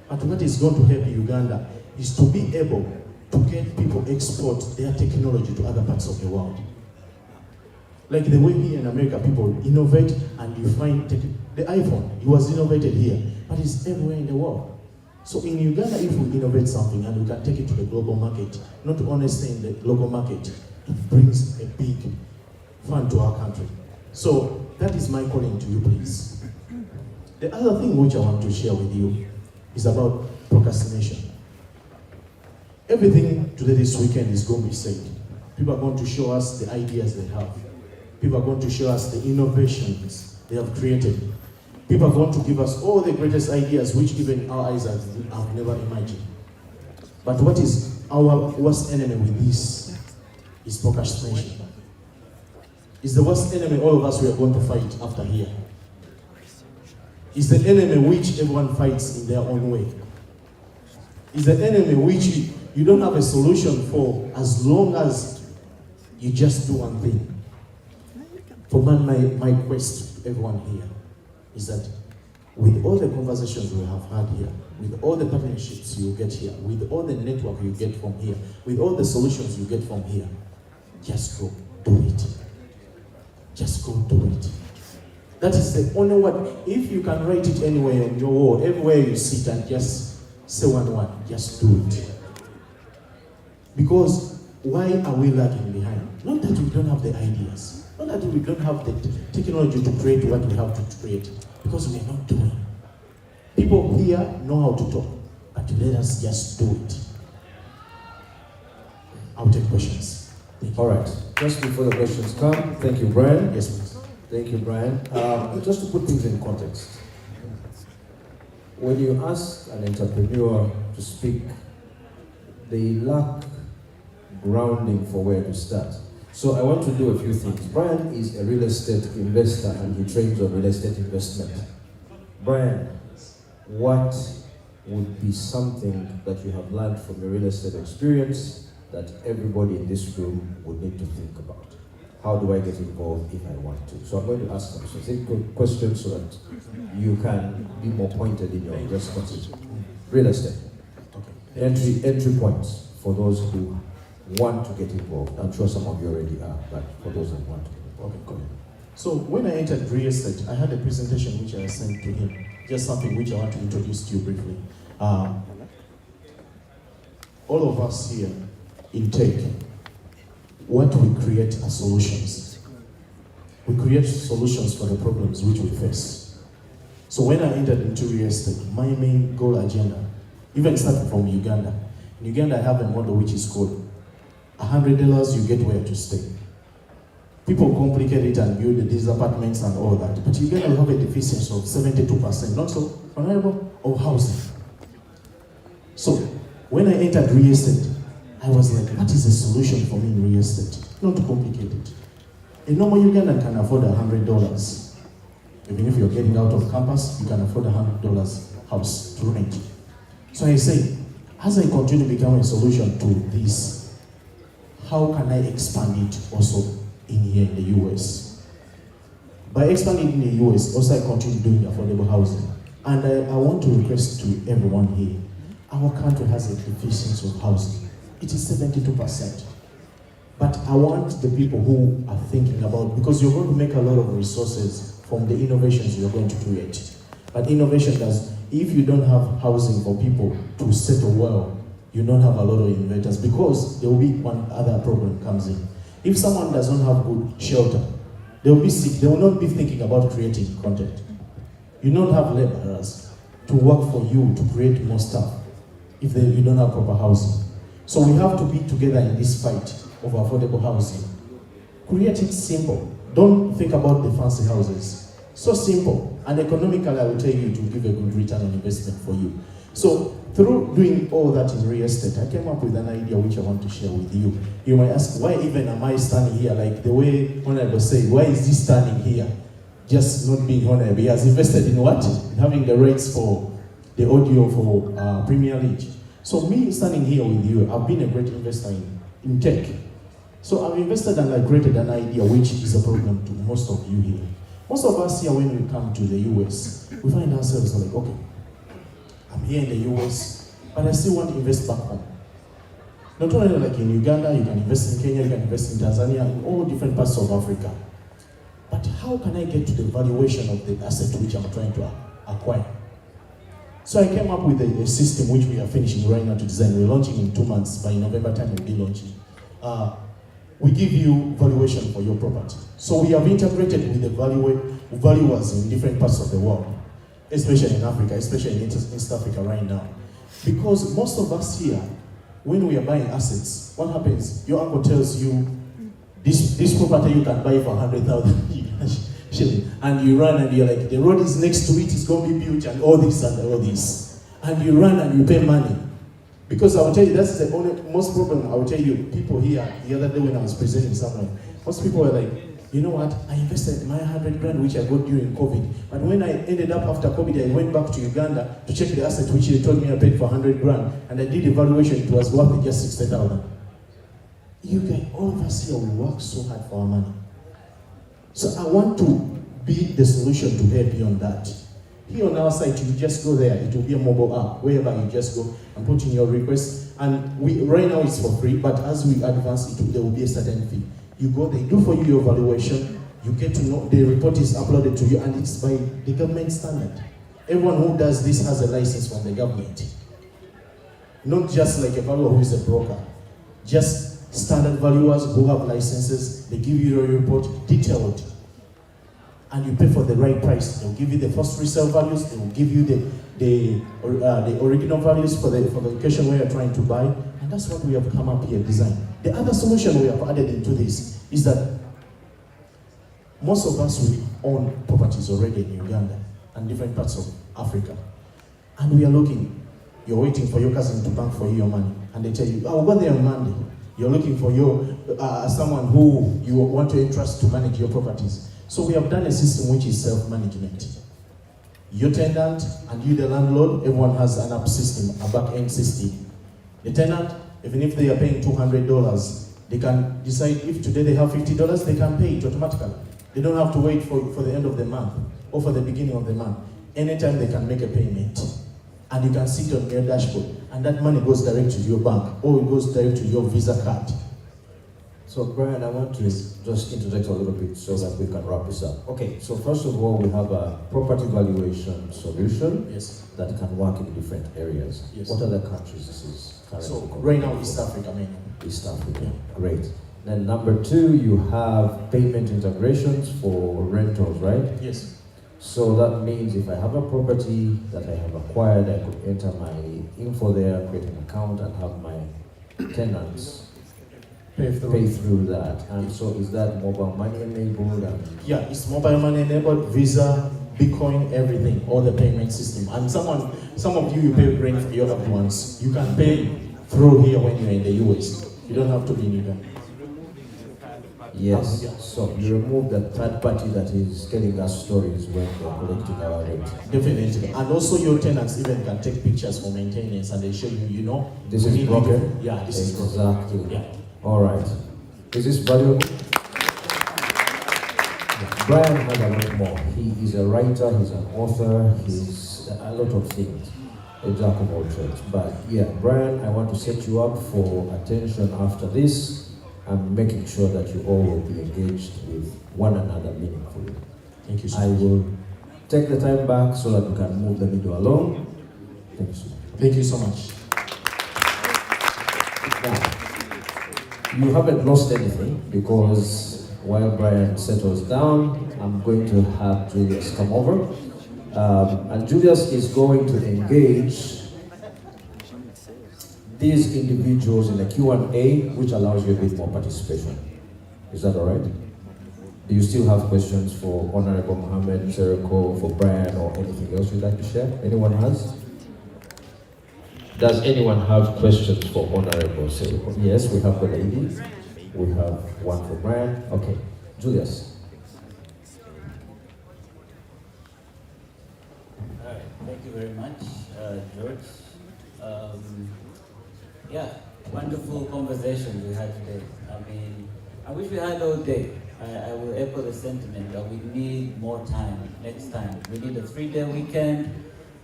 But what is going to help Uganda is to be able to get people export their technology to other parts of the world. Like the way here in America, people innovate and you find the iPhone, it was innovated here, but it's everywhere in the world. So in Uganda, if we innovate something and we can take it to the global market, not only stay in the local market, it brings a big fund to our country. So that is my calling to you, please. The other thing which I want to share with you is about procrastination. Everything today this weekend is going to be said. People are going to show us the ideas they have. People are going to show us the innovations they have created. People are going to give us all the greatest ideas which even our eyes have never imagined. But what is our worst enemy with this is procrastination. It's the worst enemy all of us we are going to fight after here. It's the enemy which everyone fights in their own way. It's the enemy which you don't have a solution for as long as you just do one thing. For my quest to everyone here is that with all the conversations we have had here, with all the partnerships you get here, with all the network you get from here, with all the solutions you get from here, just go do it. Just go do it. That is the only one. If you can write it anywhere on your wall, everywhere you sit and just say one word, just do it. Because why are we lagging behind? Not that we don't have the ideas. Not that we don't have the technology to create what we have to create, because we are not doing. People here know how to talk, but let us just do it. I'll take questions.
All right. Just before the questions come, thank you, Brian.
Yes, please.
Thank you, Brian. Just to put things in context, when you ask an entrepreneur to speak, they lack grounding for where to start. So I want to do a few things. Brian is a real estate investor and he trains on real estate investment. Brian, what would be something that you have learned from your real estate experience that everybody in this room would need to think about? How do I get involved if I want to? So I'm going to ask some specific questions so that you can be more pointed in your responses. Real estate. Okay. Entry points for those who want to get involved. I'm sure some of you already are, but for those who want to get involved.
Okay, good. So when I entered real estate, I had a presentation which I sent to him. Just something which I want to introduce to you briefly. All of us here in tech, what we create are solutions. We create solutions for the problems which we face. So when I entered into real estate, my main goal agenda, even starting from Uganda. In Uganda, I have a model which is called $100 you get where to stay. People complicate it and build these apartments and all that, but Uganda will have a deficiency of 72%, not so honorable, of housing. So when I entered real estate, I was like, what is the solution for me in real estate? Not to complicate it. A normal Ugandan can afford $100. Even if you're getting out of campus, you can afford $100 house to rent. So I say, as I continue to become a solution to this, how can I expand it also in here in the US? By expanding in the US, also I continue doing affordable housing. And I want to request to everyone here, our country has a deficiency of housing. It is 72%. But I want the people who are thinking about, because you're going to make a lot of resources from the innovations you're going to create. But innovation does, if you don't have housing for people to settle well, you don't have a lot of inventors, because there will be one other problem comes in. If someone does not have good shelter, they will be sick. They will not be thinking about creating content. You don't have laborers to work for you to create more stuff if you don't have proper housing. So we have to be together in this fight of affordable housing. Create it simple. Don't think about the fancy houses. So simple. And economically, I will tell you to give a good return on investment for you. So through doing all that in real estate, I came up with an idea which I want to share with you. You might ask, why even am I standing here? Like the way Honorable said, why is this standing here? just not being honorable. He has invested in what? In having the rights for the audio for Premier League. So me standing here with you, I've been a great investor in tech. So I've invested and I created an idea which is a problem to most of you here. Most of us here, when we come to the US, we find ourselves like, okay, I'm here in the US, but I still want to invest back home. Not only like in Uganda, you can invest in Kenya, you can invest in Tanzania, in all different parts of Africa. But how can I get to the valuation of the asset which I'm trying to acquire? So I came up with a system which we are finishing right now to design. We're launching in 2 months. By November time, we'll be launching. We give you valuation for your property. So we have integrated with the valuers in different parts of the world, especially in Africa, especially in East Africa right now. Because most of us here, when we are buying assets, what happens? Your uncle tells you, this property you can buy for 100,000 shilling, and you run and you're like, the road is next to it, it's going to be built, and all this and all this. And you run and you pay money. Because I will tell you, that's the only, most problem, I will tell you, people here, the other day when I was presenting somewhere, most people were like, you know what, I invested my 100 grand which I got during COVID. But when I ended up after COVID, I went back to Uganda to check the asset which they told me I paid for 100 grand, and I did evaluation, it was worth just 60,000. You guys, all of us here, we work so hard for our money. So I want to be the solution to help you on that. Here on our site, you just go there, it will be a mobile app, wherever you just go and put in your request. And right now it's for free, but as we advance, there will be a certain fee. You go, they do for you your valuation, you get to know, the report is uploaded to you, and it's by the government standard. Everyone who does this has a license from the government. Not just like a valuer who is a broker. Just standard valuers who have licenses, they give you your report detailed. And you pay for the right price. They'll give you the first resale values, they will give you the original values for the location where you're trying to buy. And that's what we have come up here, design. The other solution we have added into this is that most of us, we own properties already in Uganda and different parts of Africa. And we are looking, you're waiting for your cousin to bank for you your money. And they tell you, oh, we'll go there on Monday. You're looking for your someone who you want to entrust to manage your properties. So we have done a system which is self-management. Your tenant and you, the landlord, everyone has an app system, a back-end system. The tenant, even if they are paying $200, they can decide if today they have $50, they can pay it automatically. They don't have to wait for the end of the month or for the beginning of the month. Anytime they can make a payment. And you can see it on your dashboard. And that money goes direct to your bank or it goes direct to your Visa card.
So Brian, I want to just interject a little bit so that we can wrap this up. Okay, so first of all, we have a property valuation solution that can work in different areas.
Yes.
What other countries this is currently?
So right now, East Africa mainly.
East Africa, great. Then number two, you have payment integrations for rentals, right?
Yes.
So that means if I have a property that I have acquired, I could enter my info there, create an account, and have my tenants pay through that. And so is that mobile money enabled?
Yeah, it's mobile money enabled, Visa, Bitcoin, everything, all the payment system. And some of you pay rent for your loved ones. You can pay through here when you're in the US. You don't have to be in Uganda.
Yes, so you remove the third party that is telling us stories when they're collecting our rent.
Definitely. And also your tenants even can take pictures for maintenance and they show you, you know.
This is broken?
Yeah, this is broken.
Exactly.
Yeah.
All right. Is this valuable? Brian has a lot more. He is a writer, he's an author, he's a lot of things. A jack of all trades. But yeah, Brian, I want to set you up for attention after this. I'm making sure that you all will be engaged with one another meaningfully.
Thank you so
much. I will take the time back so that we can move the video along. Thank you so much.
Thank you so much.
Now, you haven't lost anything because while Brian settles down, I'm going to have Julius come over. And Julius is going to engage these individuals in a Q&A, which allows you a bit more participation. Is that all right? Do you still have questions for Honorable Mohammed, Seriko, for Brian, or anything else you'd like to share? Anyone has? Does anyone have questions for Honorable Seriko? Yes, we have the lady. We have one for Brian. Okay, Julius.
you very much, George. Yeah, wonderful conversation we had today. I mean, I wish we had all day. I will echo the sentiment that we need more time next time. We need a 3-day weekend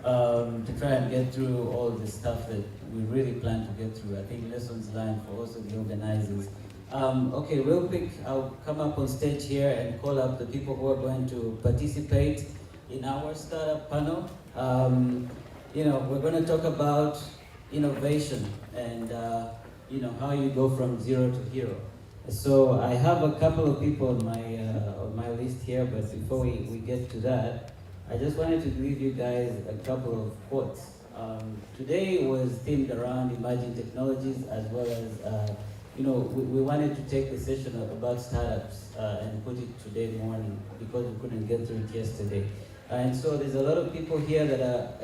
to try and get through all the stuff that we really plan to get through. I think lessons learned for also the organizers. Okay, real quick, I'll come up on stage here and call up the people who are going to participate in our startup panel. You know, we're going to talk about innovation and how you go from zero to hero. So I have a couple of people on my list here, but before we get to that, I just wanted to leave you guys a couple of quotes. Today was themed around emerging technologies, as well as we wanted to take the session about startups and put it today morning because we couldn't get through it yesterday. And so there's a lot of people here that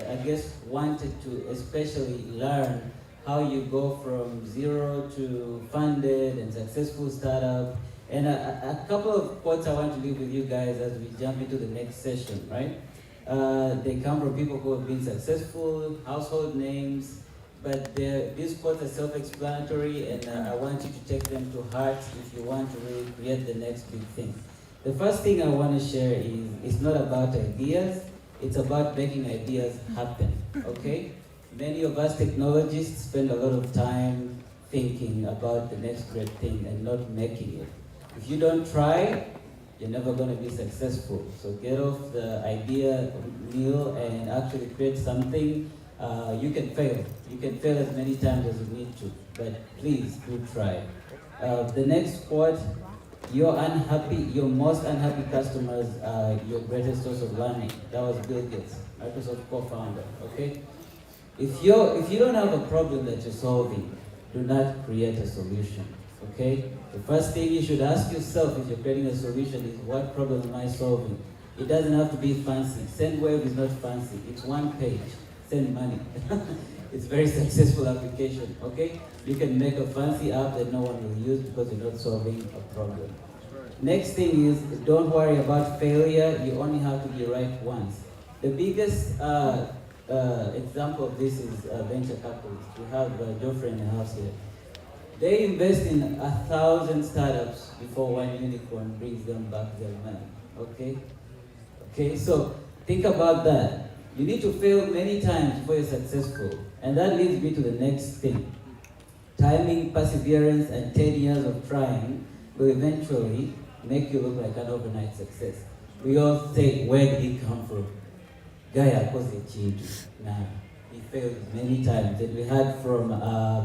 I guess wanted to especially learn how you go from zero to funded and successful startup. And a couple of quotes I want to leave with you guys as we jump into the next session, right? They come from people who have been successful, household names, but these quotes are self-explanatory, and I want you to take them to heart if you want to really create the next big thing. The first thing I want to share is it's not about ideas, it's about making ideas happen, okay? Many of us technologists spend a lot of time thinking about the next great thing and not making it. If you don't try, you're never going to be successful. So get off the idea wheel and actually create something. You can fail. You can fail as many times as you need to, but please do try. The next quote, your most unhappy customers are your greatest source of learning. That was Bill Gates, Microsoft co-founder, okay? If you don't have a problem that you're solving, do not create a solution, okay? The first thing you should ask yourself if you're creating a solution is, what problem am I solving? It doesn't have to be fancy. SendWave is not fancy. It's one page. Send money. It's a very successful application, okay? You can make a fancy app that no one will use because you're not solving a problem. Next thing is, don't worry about failure. You only have to be right once. The biggest example of this is venture capitalists. We have Geoffrey in the house here. They invest in 1,000 startups before one unicorn brings them back their money, okay? Okay, so think about that. You need to fail many times before you're successful. And that leads me to the next thing. Timing, perseverance, and 10 years of trying will eventually make you look like an overnight success. We all say, where did he come from? Gaya was a change. Nah, he failed many times. And we heard from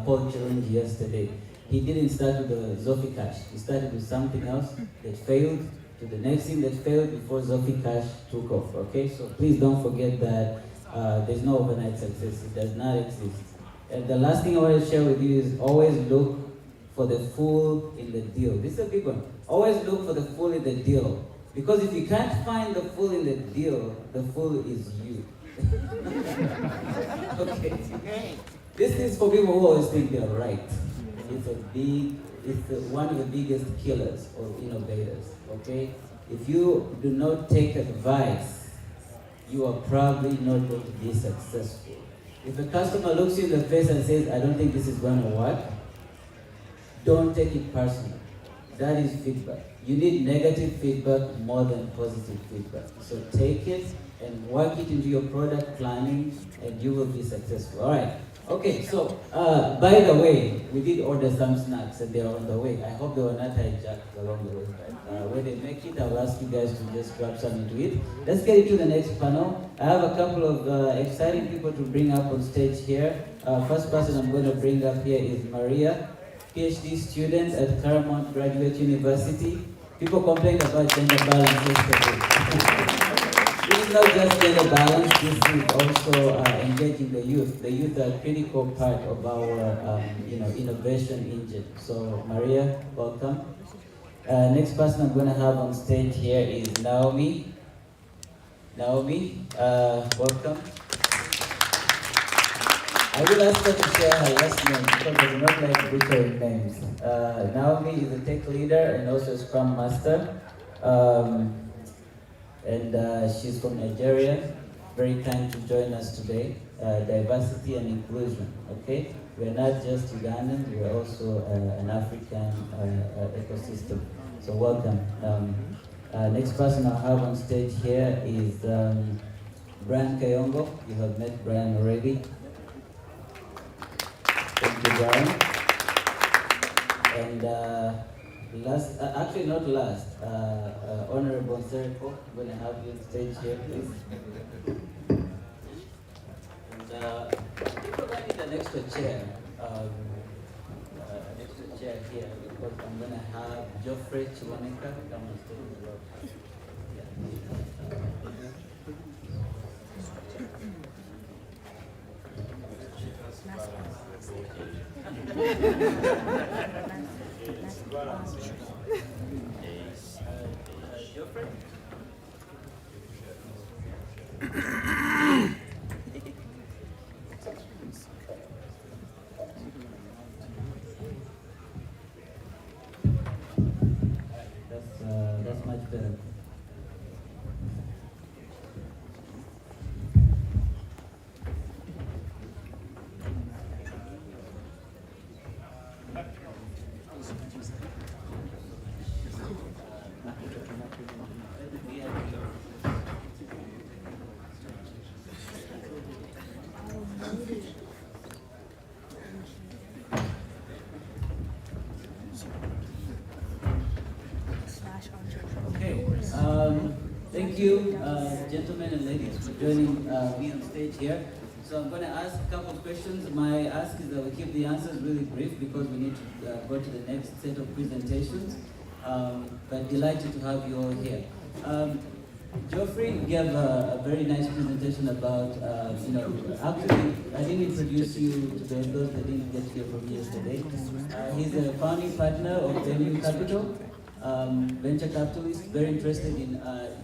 Paul Chirunji yesterday. He didn't start with the Zofikash. He started with something else that failed, to the next thing that failed before Zofikash took off, okay? So please don't forget that there's no overnight success. It does not exist. And the last thing I want to share with you is always look for the fool in the deal. This is a big one. Always look for the fool in the deal. Because if you can't find the fool in the deal, the fool is you. Okay. This is for people who always think they're right. It's one of the biggest killers of innovators, okay? If you do not take advice, you are probably not going to be successful. If a customer looks you in the face and says, I don't think this is going to work, don't take it personal. That is feedback. You need negative feedback more than positive feedback. So take it and work it into your product planning and you will be successful. All right. Okay, so by the way, we did order some snacks and they are on the way. I hope they were not hijacked along the way. When they make it, I'll ask you guys to just grab something to eat. Let's get into the next panel. I have a couple of exciting people to bring up on stage here. First person I'm going to bring up here is Maria, PhD student at Claremont Graduate University. People complained about gender balance yesterday. This is not just gender balance, this is also engaging the youth. The youth are a critical part of our innovation engine. So Maria, welcome. Next person I'm going to have on stage here is Naomi. Naomi, welcome. I will ask her to share her last name because I do not like butchering names. Naomi is a tech leader and also a Scrum Master. And she's from Nigeria. very kind to join us today. Diversity and inclusion, okay? We're not just Ugandans, we're also an African ecosystem. So welcome. Next person I have on stage here is Brian Kayongo. You have met Brian already. Thank you, Brian. And last, actually not last, Honorable Seriko, I'm going to have you on stage here, please. And we provided an extra chair, here, because I'm going to have Geoffrey Chiwoneka come on stage as well. Geoffrey? That's much better. Okay, thank you, gentlemen and ladies, for joining me on stage here. So I'm going to ask a couple of questions. My ask is that we keep the answers really brief because we need to go to the next set of presentations. But delighted to have you all here. Geoffrey gave a very nice presentation about, actually, I didn't introduce you to those that didn't get here from yesterday. He's a founding partner of Renewable Capital. Venture capitalist, very interested in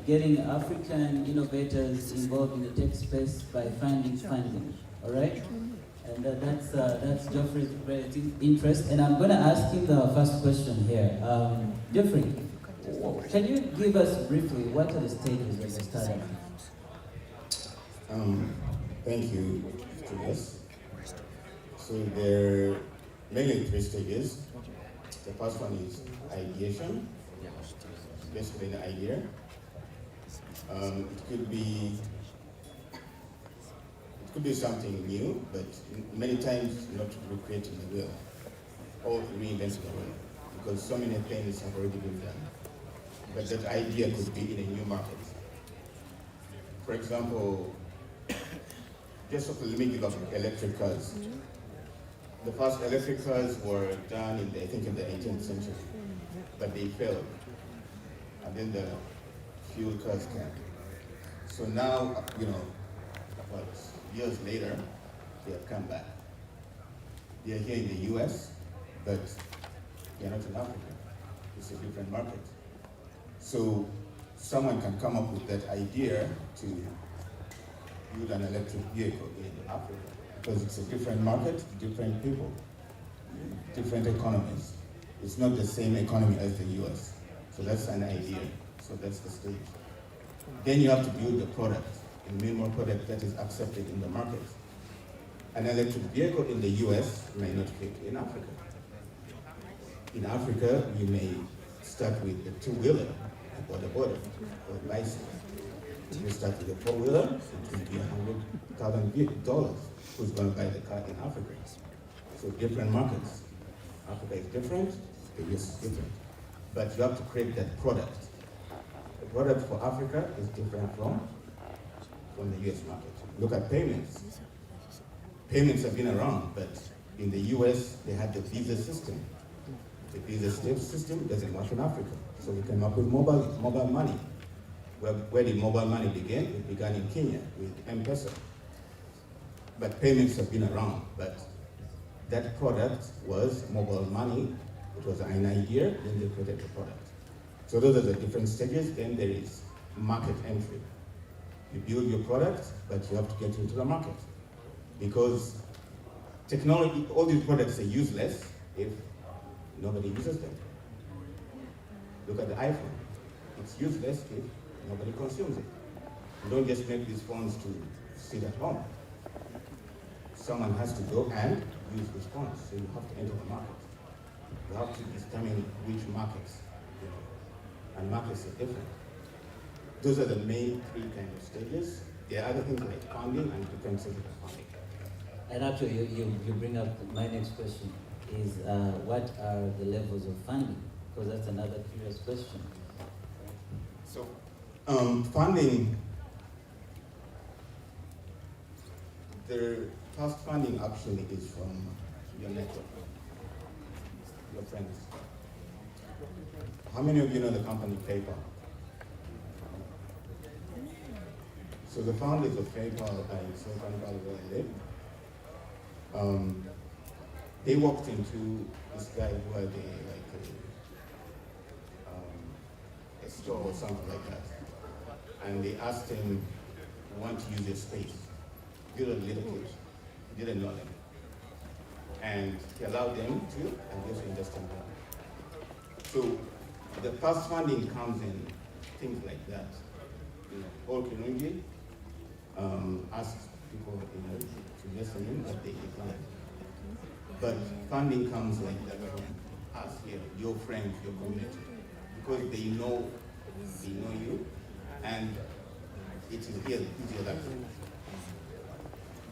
getting African innovators involved in the tech space by finding funding. All right, and that's Geoffrey's interest. And I'm going to ask him the first question here. Geoffrey, can you give us briefly what are the stages of the startup?
Thank you, Julius. So there are mainly 3 stages. The first one is ideation, basically an idea. It could be something new, but many times not recreating the wheel or reinventing the wheel, because so many things have already been done. But that idea could be in a new market. For example, just let me give up electric cars. The first electric cars were done in the 18th century, but they failed. And then the fuel cars came. So now, years later, they have come back. They are here in the US, but they are not in Africa. It's a different market. So someone can come up with that idea to build an electric vehicle in Africa, because it's a different market, different people, different economies. It's not the same economy as the US. So that's an idea. So that's the stage. Then you have to build the product, a minimal product that is accepted in the market. An electric vehicle in the US may not fit in Africa. In Africa, you may start with a 2-wheeler or or license. If you start with a 4-wheeler, it will be $100,000. Who's going to buy the car in Africa? So different markets. Africa is different, the US is different. But you have to create that product. The product for Africa is different from the US market. Look at payments. Payments have been around, but in the US, they had the visa system. The visa system doesn't work in Africa. So we came up with mobile money. Where did mobile money begin? It began in Kenya with M-Pesa. But payments have been around, but that product was mobile money. It was an idea, then they created the product. So those are the different stages. Then there is market entry. You build your product, but you have to get into the market. Because technology, all these products are useless if nobody uses them. Look at the iPhone. It's useless if nobody consumes it. You don't just make these phones to sit at home. Someone has to go and use these phones, so you have to enter the market. You have to determine which markets, and markets are different. Those are the main three kind of stages. There are other things like funding and different stages of funding.
And actually, you bring up my next question, is what are the levels of funding? Because that's another curious question.
So, funding, the first funding actually is from your network, your friends. How many of you know the company PayPal? So the founders of PayPal in Silicon Valley where I live, they walked into this guy who had a store or something like that, and they asked him, "We want to use your space." He was a little kid, he didn't know them, and he allowed them to, and just invest in them. So the first funding comes in things like that. Paul Kirungi asked people to invest in him, but they declined. But funding comes like that from us here, your friends, your community, because they know you, and it is easier that way.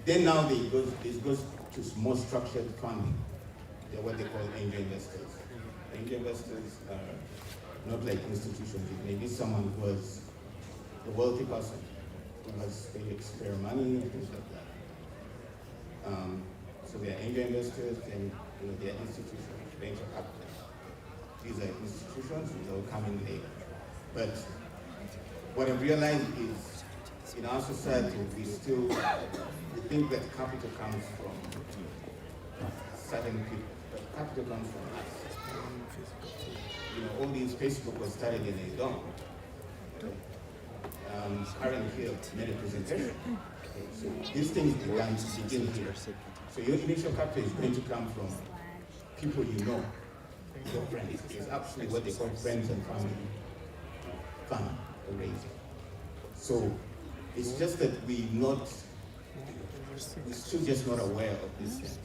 Then now it goes to more structured funding. They're what they call angel investors. Angel investors are not like institutions. It may be someone who is a wealthy person who has spare money and things like that. So they are angel investors, and they are institutions, venture capitalists. These are institutions, they will come in later. But what I've realized is, in our society, we think that capital comes from certain people, but capital comes from us. All these Facebook was started in a dorm. Karen here made a presentation. So these things begin here. So your initial capital is going to come from people you know, your friends. It's actually what they call friends and family fund or raising. So it's just that we're still just not aware of these things.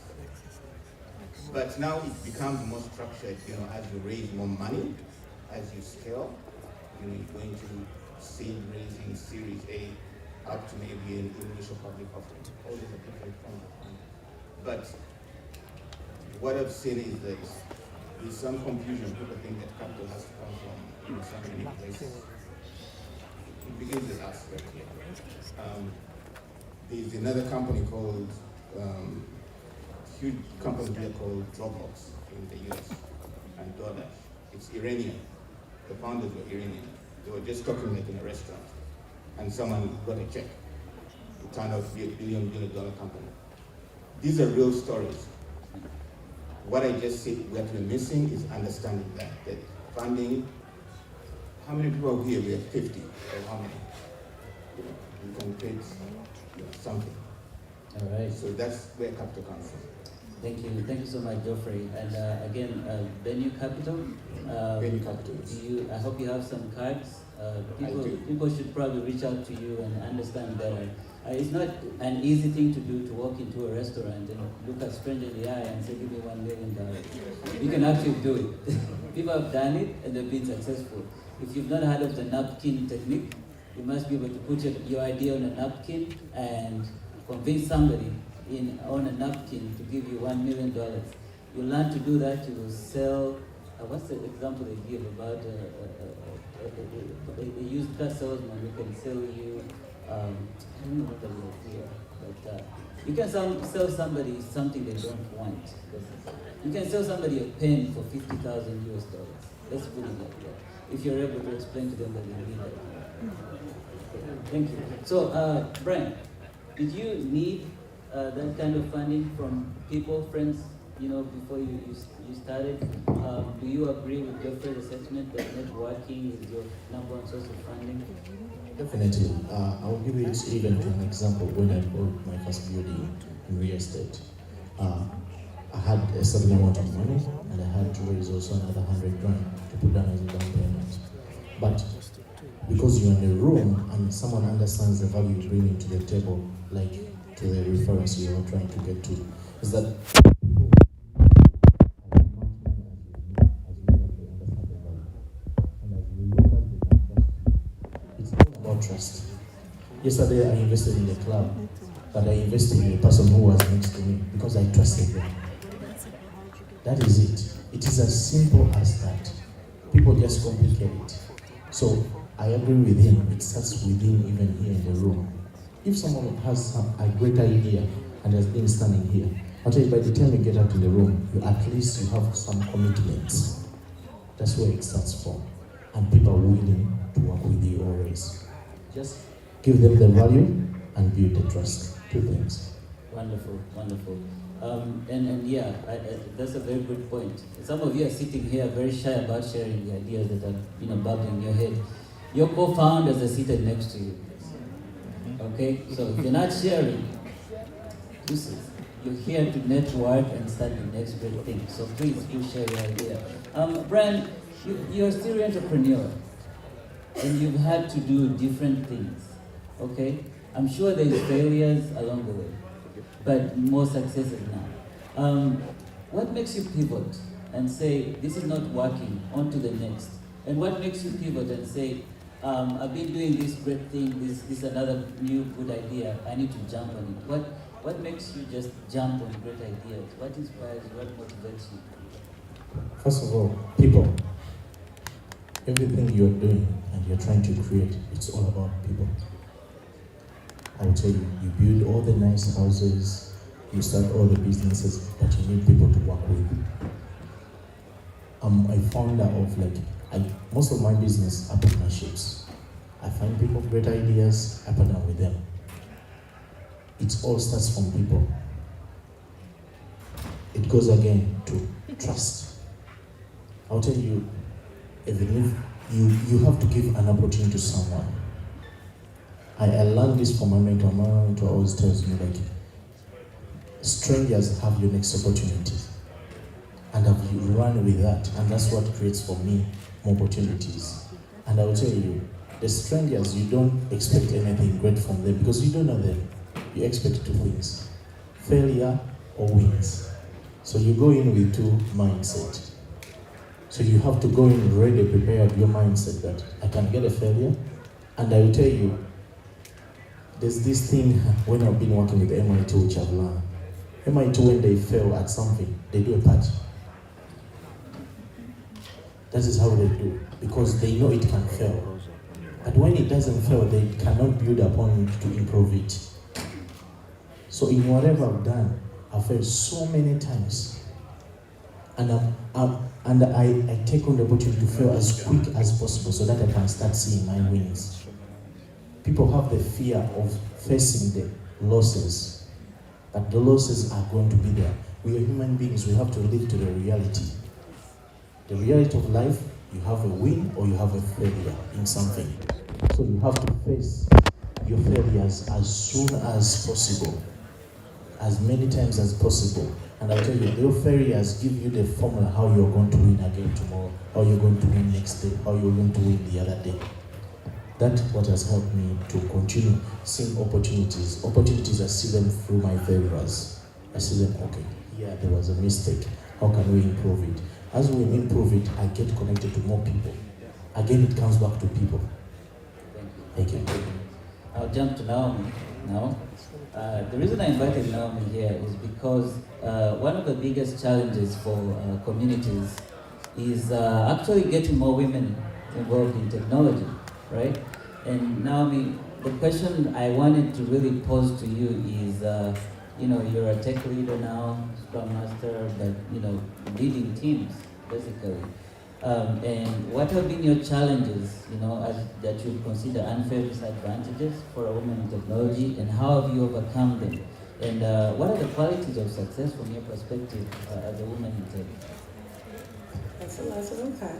But now it becomes more structured, as you raise more money, as you scale, you're going to seed raising, Series A, up to maybe an initial public offering. All these are different forms of funding. But what I've seen is that there's some confusion. People think that capital has to come from so many places. It begins with us right here. There's another company called, huge company here called Dropbox in the US, and DoorDash. It's Iranian. The founders were Iranian. They were just talking like in a restaurant, and someone got a check. It turned out to be $1 billion company. These are real stories. What I just said we have to be missing is understanding that funding, how many people are here? We have 50, or how many? You can create something.
All right.
So that's where capital comes from.
Thank you so much, Geoffrey. And again, Venue Capital.
Venue Capital.
I hope you have some cards. People should probably reach out to you and understand better. It's not an easy thing to do, to walk into a restaurant and look a stranger in the eye and say, "Give me $1 million." You can actually do it. People have done it and they've been successful. If you've not heard of the napkin technique, you must be able to put your idea on a napkin and convince somebody on a napkin to give you $1 million. You learn to do that, you will sell. What's the example they give about a used car salesman who can sell you? I don't know what the word here, but you can sell somebody something they don't want. You can sell somebody a pen for $50,000 US. Let's put it like that. If you're able to explain to them that they need that. Thank you. So, Brian, did you need that kind of funding from people, friends, before you started? Do you agree with Geoffrey's assessment that networking is your number one source of funding?
Definitely. I'll give you even an example. When I bought my first building in real estate, I had a certain amount of money, and I had to raise also another 100 grand to put down as a down payment. But because you're in a room and someone understands the value you bring into the table, like to the reference you were trying to get to, is that it's all about trust. Yesterday I invested in the club, but I invested in the person who was next to me because I trusted them. That is it. It is as simple as that. People just complicate it. So I agree with him. It starts within, even here in the room. If someone has a great idea and has been standing here, I'll tell you, by the time you get out in the room, at least you have some commitments. That's where it starts from. And people are willing to work with you always. Just give them the value and build the trust. Two things.
Wonderful, wonderful. And yeah, that's a very good point. Some of you are sitting here very shy about sharing the ideas that are bubbling in your head. Your co-founders are seated next to you. Okay, so if you're not sharing, you're here to network and start the next great thing. So please do share your idea. Brian, you're a serial entrepreneur, and you've had to do different things. Okay, I'm sure there's failures along the way, but more successes now. What makes you pivot and say, this is not working, on to the next? And what makes you pivot and say, I've been doing this great thing, this is another new good idea, I need to jump on it? What makes you just jump on great ideas? What inspires you? What motivates you?
First of all, people. Everything you're doing and you're trying to create, it's all about people. I will tell you, you build all the nice houses, you start all the businesses, but you need people to work with. I'm a founder of most of my business are partnerships. I find people great ideas, I partner with them. It all starts from people. It goes again to trust. I'll tell you, even if you have to give an opportunity to someone. I learned this from my mentor. My mentor always tells me, strangers have your next opportunity. And I've run with that. And that's what creates for me more opportunities. And I will tell you, the strangers, you don't expect anything great from them because you don't know them. You expect two things, failure or wins. So you go in with two mindsets. So you have to go in ready, prepared your mindset that I can get a failure. And I will tell you, there's this thing when I've been working with MIT, which I've learned. MIT, when they fail at something, they do a patch. That is how they do, because they know it can fail. But when it doesn't fail, they cannot build upon it to improve it. So in whatever I've done, I've failed so many times. And I take on the opportunity to fail as quick as possible so that I can start seeing my wins. People have the fear of facing the losses, but the losses are going to be there. We are human beings, we have to live to the reality. The reality of life, you have a win or you have a failure in something. So you have to face your failures as soon as possible, as many times as possible. And I'll tell you, those failures give you the formula how you're going to win again tomorrow, how you're going to win next day, how you're going to win the other day. That's what has helped me to continue seeing opportunities. Opportunities, I see them through my failures. I see them, okay, yeah, there was a mistake. How can we improve it? As we improve it, I get connected to more people. Again, it comes back to people. Thank you.
I'll jump to Naomi now. The reason I invited Naomi here is because one of the biggest challenges for communities is actually getting more women involved in technology, right? And Naomi, the question I wanted to really pose to you is, you're a tech leader now, Scrum Master, but leading teams, basically. And what have been your challenges, that you consider unfair disadvantages for a woman in technology, and how have you overcome them? And what are the qualities of success from your perspective as a woman in tech?
That's a lot to unpack.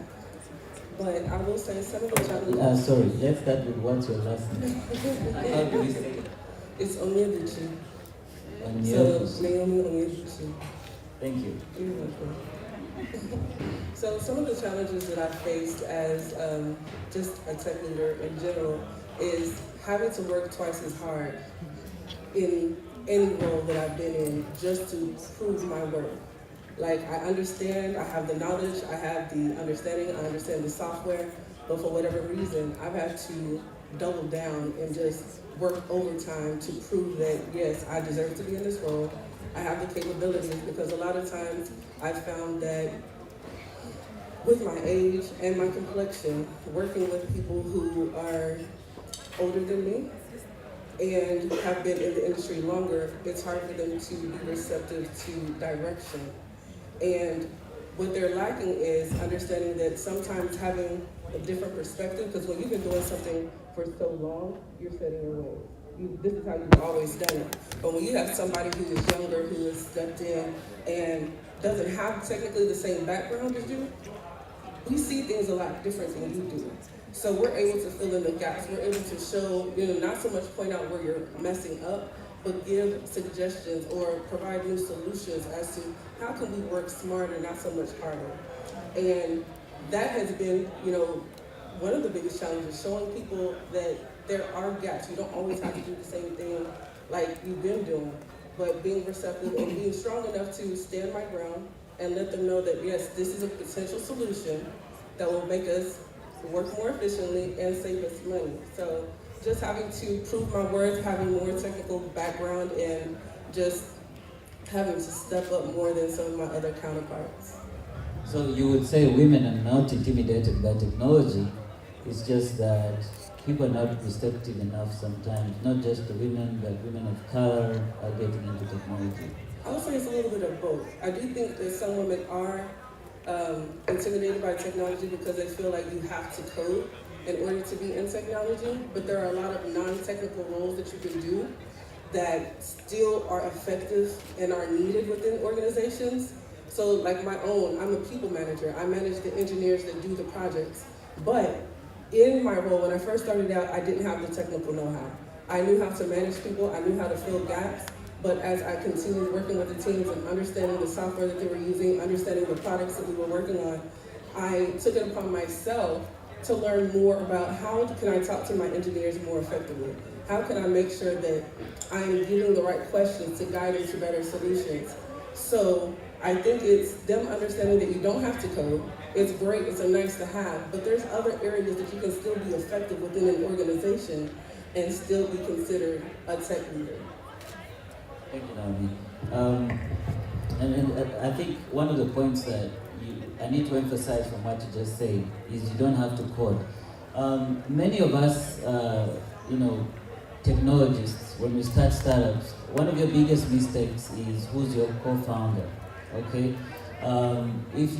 But I will say some of the challenges.
Sorry, let's start with what's your last name? How do we say it?
It's Onyebuchi.
Onyebuchi.
So Naomi Onyebuchi.
Thank you.
You're welcome. So some of the challenges that I faced as just a tech leader in general is having to work twice as hard in any role that I've been in just to prove my worth. Like, I understand, I have the knowledge, I have the understanding, I understand the software, but for whatever reason, I've had to double down and just work overtime to prove that, yes, I deserve to be in this role. I have the capabilities, because a lot of times I've found that with my age and my complexion, working with people who are older than me and have been in the industry longer, it's hard for them to be receptive to direction. And what they're lacking is understanding that sometimes having a different perspective, because when you've been doing something for so long, you're setting your ways. This is how you've always done it. But when you have somebody who is younger, who has stepped in and doesn't have technically the same background as you, we see things a lot different than you do. So we're able to fill in the gaps. We're able to show, not so much point out where you're messing up, but give suggestions or provide new solutions as to how can we work smarter, not so much harder. And that has been, one of the biggest challenges, showing people that there are gaps. You don't always have to do the same thing like you've been doing, but being receptive and being strong enough to stand my ground and let them know that, yes, this is a potential solution that will make us work more efficiently and save us money. So just having to prove my worth, having more technical background, and just having to step up more than some of my other counterparts.
So you would say women are not intimidated by technology. It's just that people are not receptive enough sometimes. Not just the women, but women of color are getting into technology.
I would say it's a little bit of both. I do think that some women are intimidated by technology because they feel like you have to code in order to be in technology, but there are a lot of non-technical roles that you can do that still are effective and are needed within organizations. So like my own, I'm a people manager. I manage the engineers that do the projects. But in my role, when I first started out, I didn't have the technical know-how. I knew how to manage people, I knew how to fill gaps, but as I continued working with the teams and understanding the software that they were using, understanding the products that we were working on, I took it upon myself to learn more about how can I talk to my engineers more effectively? How can I make sure that I'm giving the right questions to guide them to better solutions? So I think it's them understanding that you don't have to code. It's great, it's a nice to have, but there's other areas that you can still be effective within an organization and still be considered a tech leader.
Thank you, Naomi. And I think one of the points that I need to emphasize from what you just said is you don't have to code. Many of us, technologists, when we start startups, one of your biggest mistakes is who's your co-founder, okay? If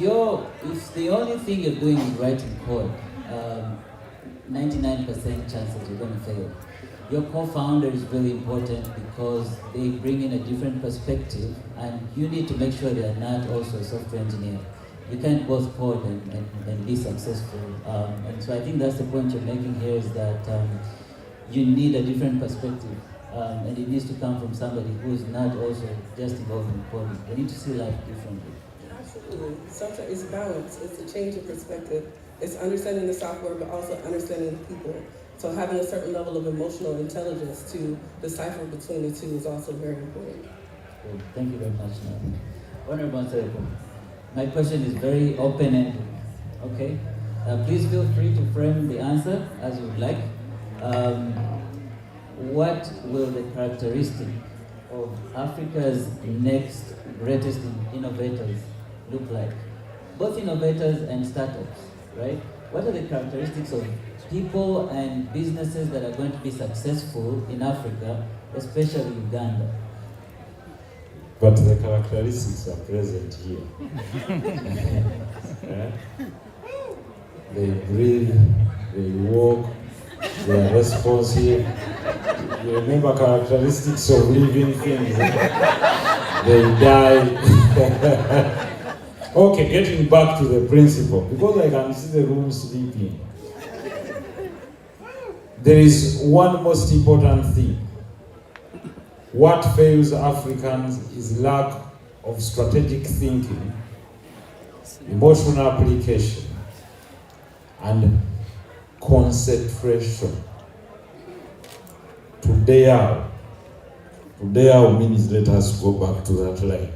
the only thing you're doing is writing code, 99% chance that you're going to fail. Your co-founder is really important because they bring in a different perspective, and you need to make sure they are not also a software engineer. You can't both code and be successful. And so I think that's the point you're making here, is that you need a different perspective. And it needs to come from somebody who is not also just involved in coding. They need to see life differently.
Absolutely. Sometimes it's balance. It's a change of perspective. It's understanding the software, but also understanding the people. So having a certain level of emotional intelligence to decipher between the two is also very important.
Cool. Thank you very much, Naomi. Honorable Entrepreneur, my question is very open-ended, okay? Please feel free to frame the answer as you would like. What will the characteristic of Africa's next greatest innovators look like? Both innovators and startups, right? What are the characteristics of people and businesses that are going to be successful in Africa, especially Uganda?
But the characteristics are present here. Yeah? They breathe, they walk, they are responsive. You remember characteristics of living things. They die. Okay, getting back to the principle, because I can see the room sleeping. There is one most important thing. What fails Africans is lack of strategic thinking, emotional application, and concentration. Tudeo. Tudeo means let us go back to that line.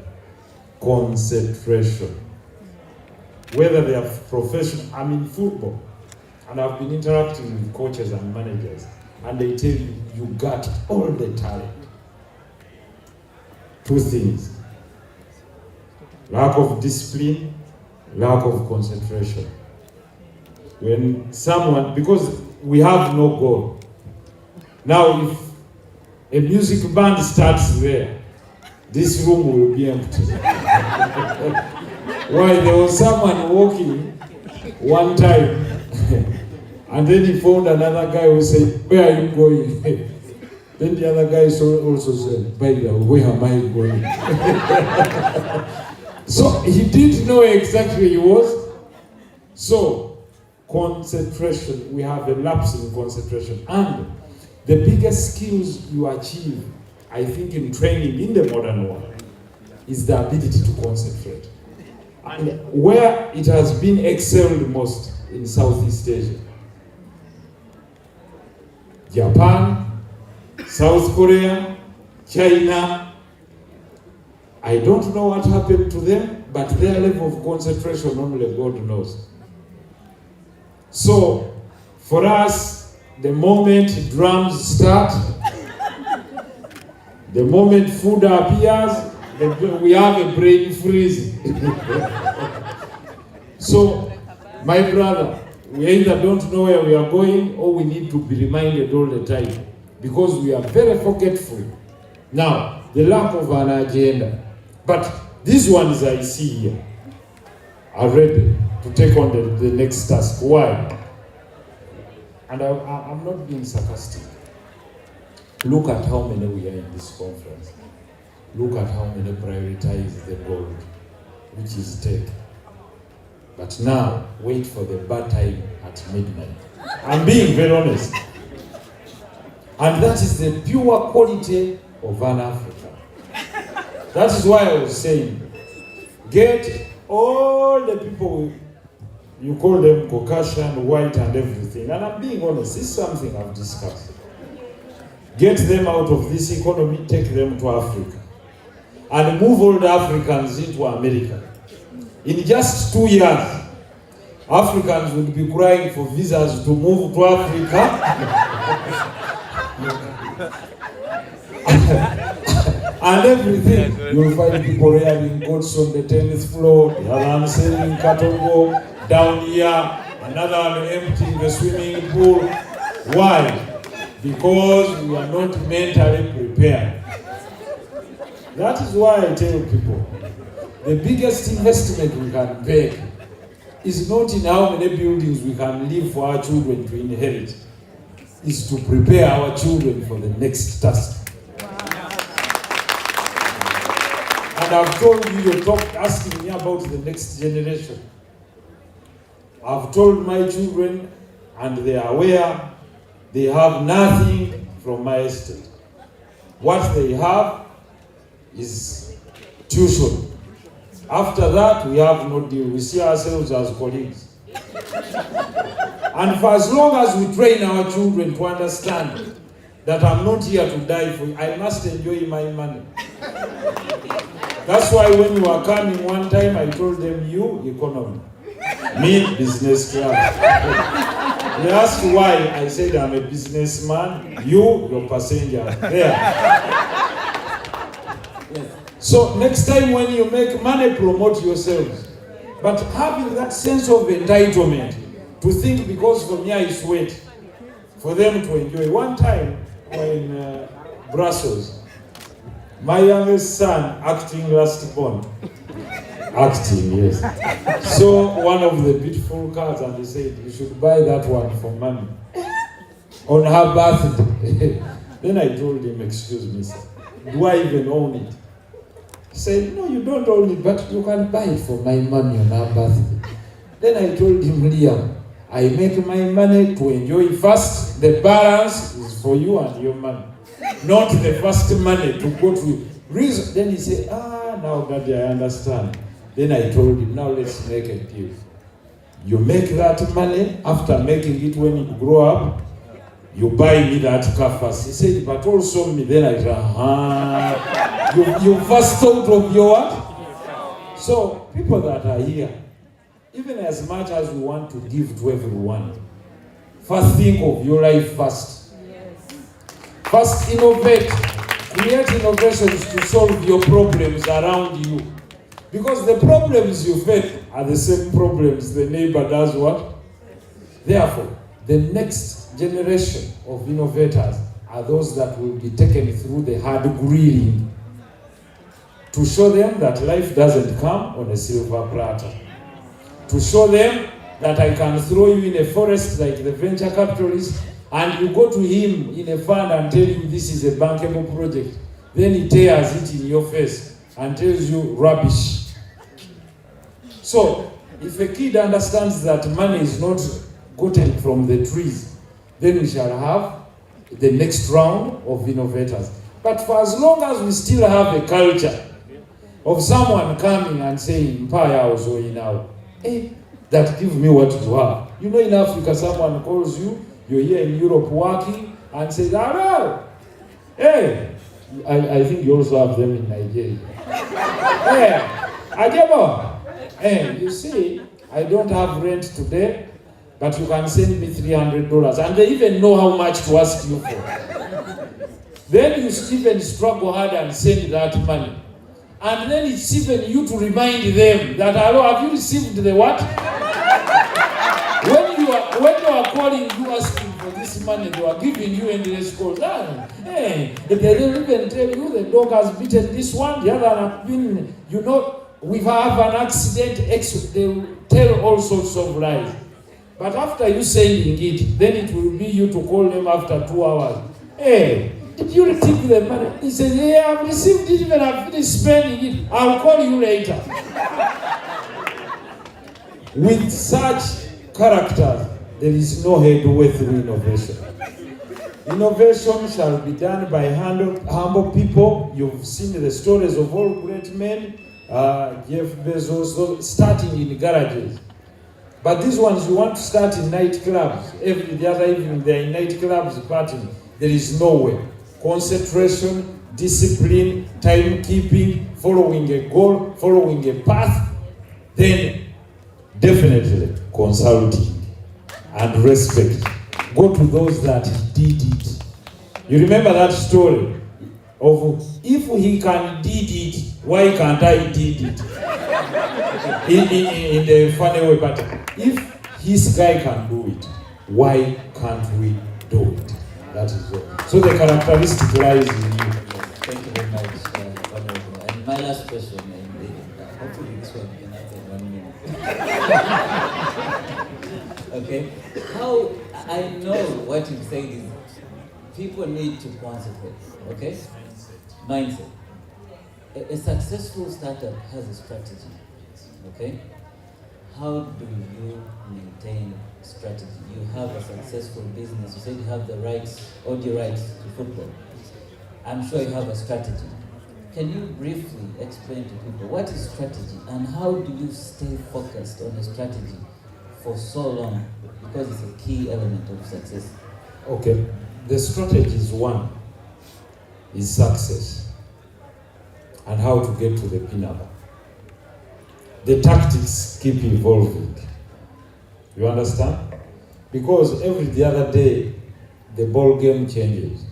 Concentration. Whether they are professional, I'm in football, and I've been interacting with coaches and managers, and they tell you, you got all the talent. Two things: lack of discipline, lack of concentration. When someone, because we have no goal. Now, if a music band starts there, this room will be empty. Why? There was someone walking one time, and then he found another guy who said, "Where are you going?" Then the other guy also said, "By the way, where am I going?" So he didn't know exactly where he was. So concentration, we have a lapse in concentration. And the biggest skills you achieve, I think, in training in the modern world is the ability to concentrate. And where it has been excelled most in Southeast Asia, Japan, South Korea, China. I don't know what happened to them, but their level of concentration only God knows. So, for us, the moment drums start, the moment food appears, we have a brain freeze. So, my brother, we either don't know where we are going, or we need to be reminded all the time, because we are very forgetful. Now, the lack of an agenda. But these ones I see here are ready to take on the next task. Why? And I'm not being sarcastic. Look at how many we are in this conference. Look at how many prioritize the gold, which is tech. But now, wait for the bad time at midnight. I'm being very honest. And that is the pure quality of an Africa. That is why I was saying, get all the people, you call them Caucasian, white and everything. And I'm being honest, this is something I've discussed. Get them out of this economy, take them to Africa. And move all the Africans into America. In just 2 years, Africans would be crying for visas to move to Africa. And everything, you'll find people wearing coats on the 10th floor, the other one selling cattle down here, another one emptying the swimming pool. Why? Because we are not mentally prepared. That is why I tell people, the biggest investment we can make is not in how many buildings we can leave for our children to inherit. Is to prepare our children for the next task. And I've told you, you're asking me about the next generation. I've told my children, and they are aware, they have nothing from my estate. What they have is tuition. After that, we have no deal. We see ourselves as colleagues. And for as long as we train our children to understand that I'm not here to die for you, I must enjoy my money. That's why when you were coming one time, I told them, you, economy. Me, business class. They asked why. I said, I'm a businessman. You, your passenger. There. So next time when you make money, promote yourselves. But having that sense of entitlement, to think because for me I sweat, for them to enjoy. One time in Brussels, my youngest son, acting last born, acting, yes, saw one of the beautiful cars and he said, you should buy that one for mommy on her birthday. Then I told him, excuse me, sir, do I even own it? He said, no, you don't own it, but you can buy it for my mommy on her birthday. Then I told him, Liam, I make my money to enjoy first. The balance is for you and your money. Not the first money to go to reason. Then he said, now Daddy, I understand. Then I told him, now let's make a deal. You make that money, after making it when you grow up, you buy me that car first. He said, but also me. Then I said, you first thought of your what? So people that are here, even as much as we want to give to everyone, first think of your life first. First innovate. Create innovations to solve your problems around you. Because the problems you face are the same problems the neighbor does what? Therefore, the next generation of innovators are those that will be taken through the hard grilling to show them that life doesn't come on a silver platter. To show them that I can throw you in a forest like the venture capitalist, and you go to him in a fund and tell him this is a bankable project. Then he tears it in your face and tells you rubbish. So, if a kid understands that money is not gotten from the trees, then we shall have the next round of innovators. But for as long as we still have a culture of someone coming and saying, Mpaya also now, hey, that give me what you have. You know, in Africa, someone calls you, you're here in Europe working, and says, hello, hey, I think you also have them in Nigeria. Hey, Ajabo, hey, you see, I don't have rent today, but you can send me $300, and they even know how much to ask you for. Then you even struggle hard and send that money. And then it's even you to remind them that, hello, have you received the what? When you are calling, you asking for this money, they are giving you endless calls. Hey, they don't even tell you the dog has beaten this one, the other has been, you know, we have an accident, they will tell all sorts of lies. But after you sending it, then it will be you to call them after 2 hours. Hey, did you receive the money? He says, yeah, I've received it, even I've finished spending it. I'll call you later. With such characters, there is no headway through innovation. Innovation shall be done by humble people. You've seen the stories of all great men, Jeff Bezos, starting in garages. But these ones, you want to start in nightclubs. The other evening, they're in nightclubs partying. There is no way. Concentration, discipline, timekeeping, following a goal, following a path, then definitely consulting and respect. Go to those that did it. You remember that story of if he can did it, why can't I did it? in the funny way, but if his guy can do it, why can't we do it? That is all. So the characteristic lies in you.
Thank you very much, Honorable. And my last question, hopefully this one can happen in 1 minute. Okay. How I know what you say is people need to concentrate. Okay. Mindset. A successful startup has a strategy. Okay. How do you maintain strategy? You have a successful business. You said you have the rights, audio rights to football. I'm sure you have a strategy. Can you briefly explain to people what is strategy and how do you stay focused on a strategy for so long? Because it's a key element of success.
Okay. The strategy is one, is success and how to get to the pinnacle. The tactics keep evolving. You understand? Because the other day, the ball game changes.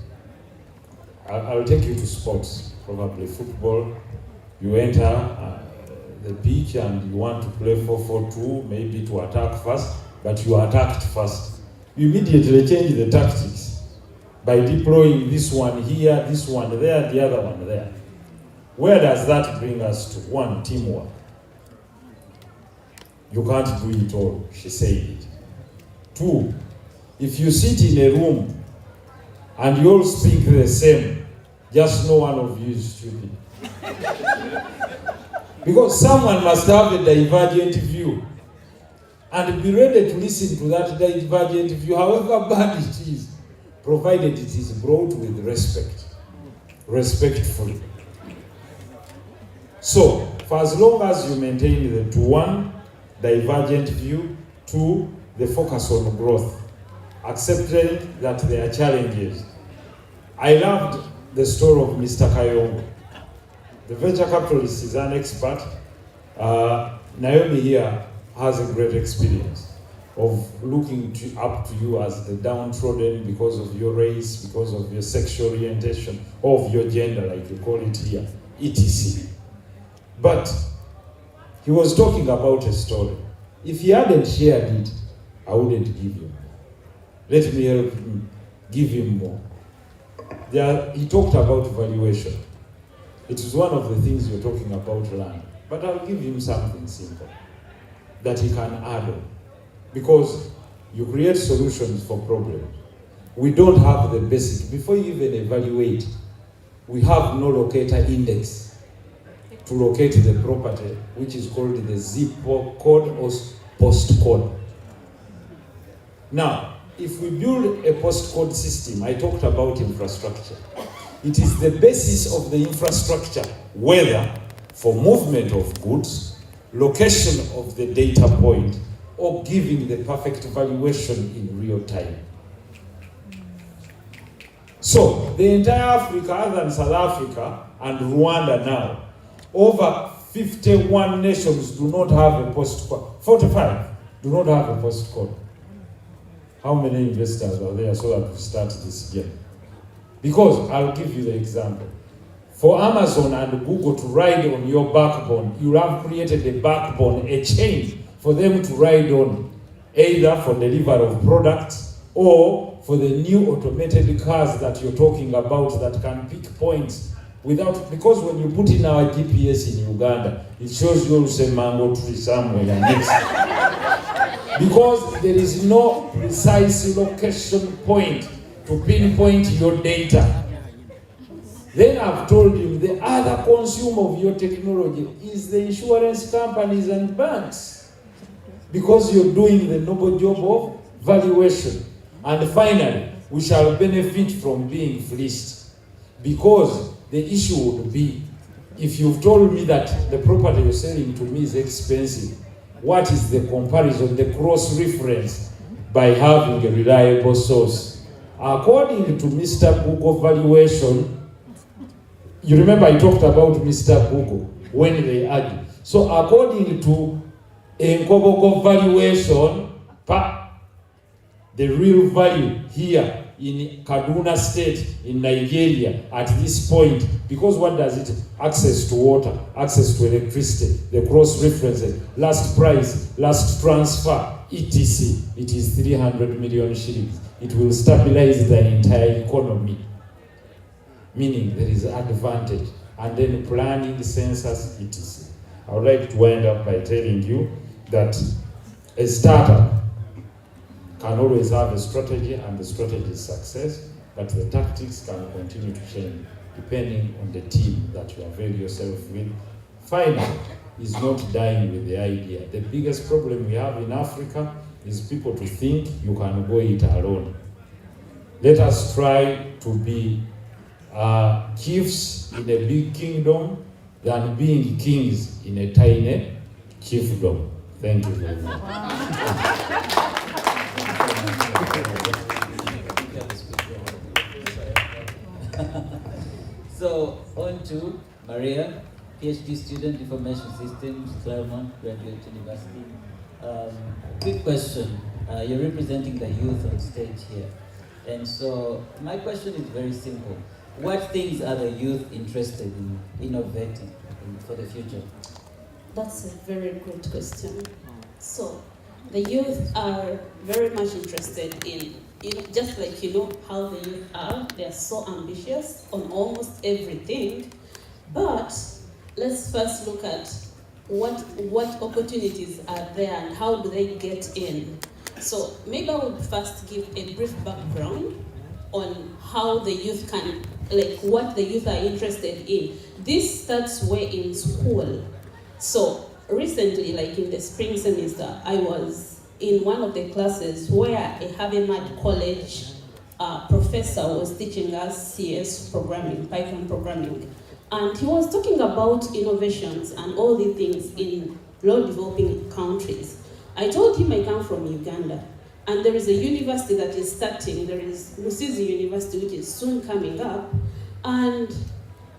I'll take you to sports, probably football. You enter the pitch and you want to play 4-4-2, maybe to attack first, but you attacked first. You immediately change the tactics by deploying this one here, this one there, the other one there. Where does that bring us to? One, teamwork. You can't do it all, she said it. Two, if you sit in a room and you all speak the same, just no one of you is stupid. Because someone must have a divergent view and be ready to listen to that divergent view, however bad it is, provided it is brought with respect, respectfully. So, for as long as you maintain the one, divergent view, two, the focus on growth. accepting that there are challenges. I loved the story of Mr. Kayongo. The venture capitalist is an expert. Naomi here has a great experience of looking up to you as the downtrodden because of your race, because of your sexual orientation, or of your gender, like you call it here, etc. But he was talking about a story. If he hadn't shared it, I wouldn't give him. Let me help him, give him more. He talked about valuation. It is one of the things you're talking about land. But I'll give him something simple that he can add on. Because you create solutions for problems. We don't have the basic. Before you even evaluate, we have no locator index to locate the property, which is called the zip code or postcode. Now, if we build a postcode system, I talked about infrastructure. It is the basis of the infrastructure, whether for movement of goods, location of the data point, or giving the perfect valuation in real time. So, the entire Africa, other than South Africa and Rwanda now, over 51 nations do not have a postcode. 45 do not have a postcode. How many investors are there so that we start this game? Because I'll give you the example. For Amazon and Google to ride on your backbone, you have created a backbone, a chain for them to ride on, either for delivery of products or for the new automated cars that you're talking about that can pick points without, because when you put in our GPS in Uganda, it shows you a mango tree somewhere next. Because there is no precise location point to pinpoint your data. Then I've told him the other consumer of your technology is the insurance companies and banks. Because you're doing the noble job of valuation. And finally, we shall benefit from being fleeced. Because the issue would be, if you've told me that the property you're selling to me is expensive, what is the comparison, the cross-reference by having a reliable source? According to Mr. Google valuation, you remember I talked about Mr. Google when they argue. So according to Nkobogo valuation, the real value here in Kaduna State, in Nigeria, at this point, because what does it? Access to water, access to electricity, the cross-references, last price, last transfer, etc. It is 300 million shillings. It will stabilize the entire economy. Meaning there is advantage. And then planning, census, etc. I would like to wind up by telling you that a startup can always have a strategy, and the strategy is success, but the tactics can continue to change depending on the team that you avail yourself with. Finally, is not dying with the idea. The biggest problem we have in Africa is people to think you can go it alone. Let us try to be chiefs in a big kingdom than being kings in a tiny chiefdom. Thank you very much.
So, on to Maria, PhD student, Information Systems, Claremont Graduate University. Quick question. You're representing the youth on stage here. And so, my question is very simple. What things are the youth interested in innovating for the future?
That's a very good question. So, the youth are very much interested in, just like how the youth are, they're so ambitious on almost everything. But let's first look at what opportunities are there and how do they get in. So maybe I would first give a brief background on how the youth can, what the youth are interested in. This starts way in school. So recently, in the spring semester, I was in one of the classes where a Harvard College professor was teaching us CS programming, Python programming. And he was talking about innovations and all the things in low developing countries. I told him I come from Uganda. And there is a university that is starting. There is Musizi University, which is soon coming up. And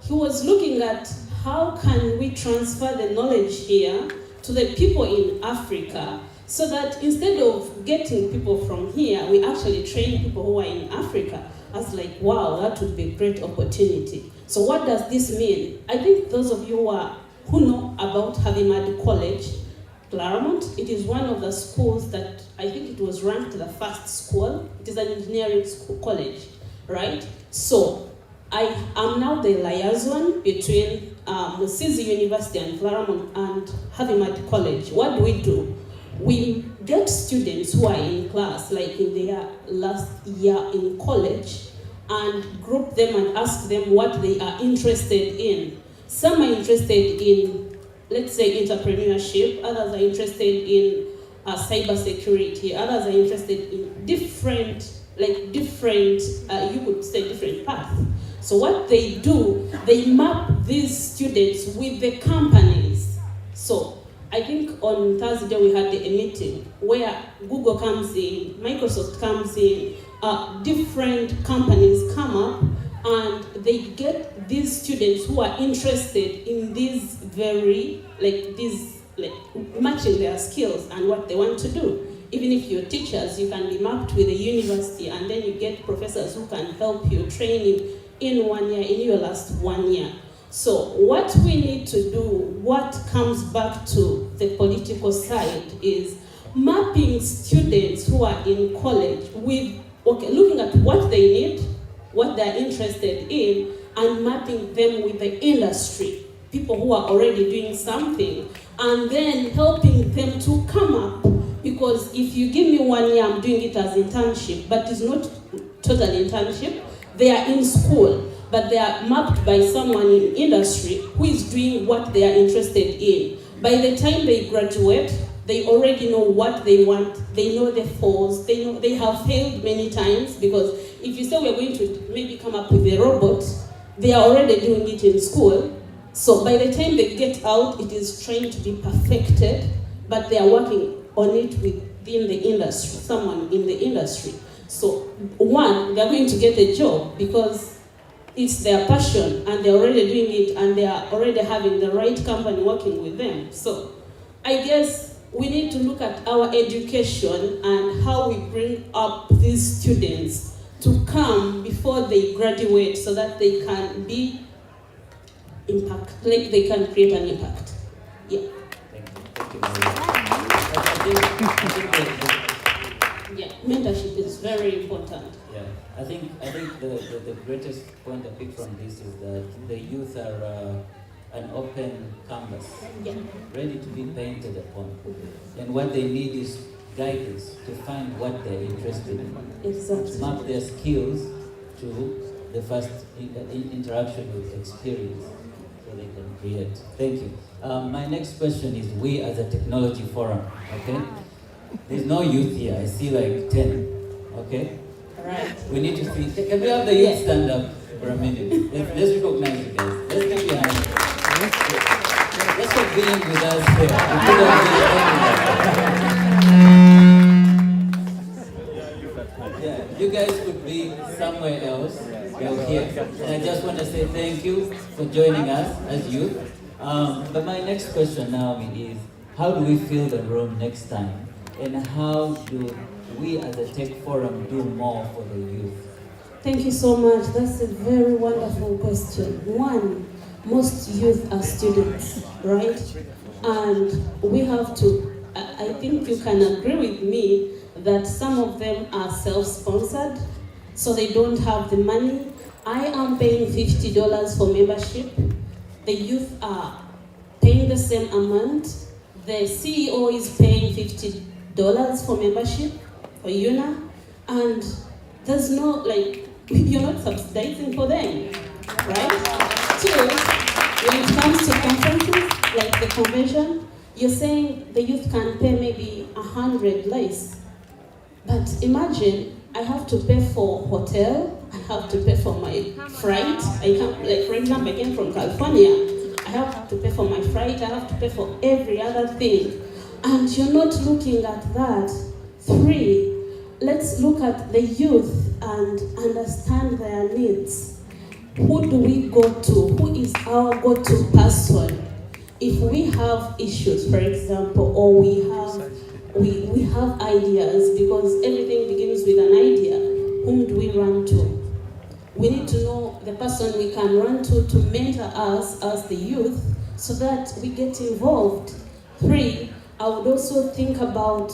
he was looking at how can we transfer the knowledge here to the people in Africa, so that instead of getting people from here, we actually train people who are in Africa. I was like, wow, that would be a great opportunity. So what does this mean? I think those of you who know about Havimad College, Claremont, it is one of the schools that I think it was ranked the first school. It is an engineering school college, right? So I am now the liaison between Musizi University and Claremont and Havimad College. What do? We get students who are in class, like in their last year in college, and group them and ask them what they are interested in. Some are interested in, let's say, entrepreneurship. Others are interested in cybersecurity. Others are interested in different, you could say different paths. So what they do, they map these students with the companies. So I think on Thursday we had a meeting where Google comes in, Microsoft comes in, different companies come up, and they get these students who are interested in these matching their skills and what they want to do. Even if you're teachers, you can be mapped with a university, and then you get professors who can help you, train you in 1 year, in your last 1 year. So what we need to do, what comes back to the political side, is mapping students who are in college with, looking at what they need, what they're interested in, and mapping them with the industry, people who are already doing something, and then helping them to come up. Because if you give me 1 year, I'm doing it as internship, but it's not total internship. They are in school, but they are mapped by someone in industry who is doing what they are interested in. By the time they graduate, they already know what they want. They know the falls. They know they have failed many times, because if you say we're going to maybe come up with a robot, they are already doing it in school. So by the time they get out, it is trying to be perfected, but they are working on it within the industry, someone in the industry. So one, they're going to get a job because it's their passion and they're already doing it, and they are already having the right company working with them. So I guess we need to look at our education and how we bring up these students to come before they graduate, so that they can be they can create an impact. Yeah. Yeah, mentorship is very important.
Yeah, I think the greatest point I pick from this is that the youth are an open canvas, ready to be painted upon. And what they need is guidance to find what they're interested in.
Exactly.
Map their skills to the first interaction with experience, so they can create. Thank you. My next question is, we as a technology forum, okay? There's no youth here. I see like 10, okay?
All right.
We need to see. Can we have the youth stand up for a minute? Let's recognize you guys. Let's give you a hand. Let's for being with us here. We could have been anywhere. Yeah, you guys could be somewhere else. You're here. And I just want to say thank you for joining us as youth. But my next question now is, how do we fill the room next time? And how do we as a tech forum do more for the youth?
Thank you so much. That's a very wonderful question. One, most youth are students, right? And we have to, I think you can agree with me that some of them are self-sponsored, so they don't have the money. I am paying $50 for membership. The youth are paying the same amount. The CEO is paying $50 for membership for Unaa, and there's no, you're not subsidizing for them, right? Two, when it comes to conferences, like the convention, you're saying the youth can pay maybe 100 less. But imagine, I have to pay for hotel, I have to pay for my flight. I come, for example, I came from California. I have to pay for my flight, I have to pay for every other thing. And you're not looking at that. Three, let's look at the youth and understand their needs. Who do we go to? Who is our go-to person? If we have issues, for example, or we have ideas, because everything begins with an idea, whom do we run to? We need to know the person we can run to mentor us as the youth so that we get involved. 3, I would also think about,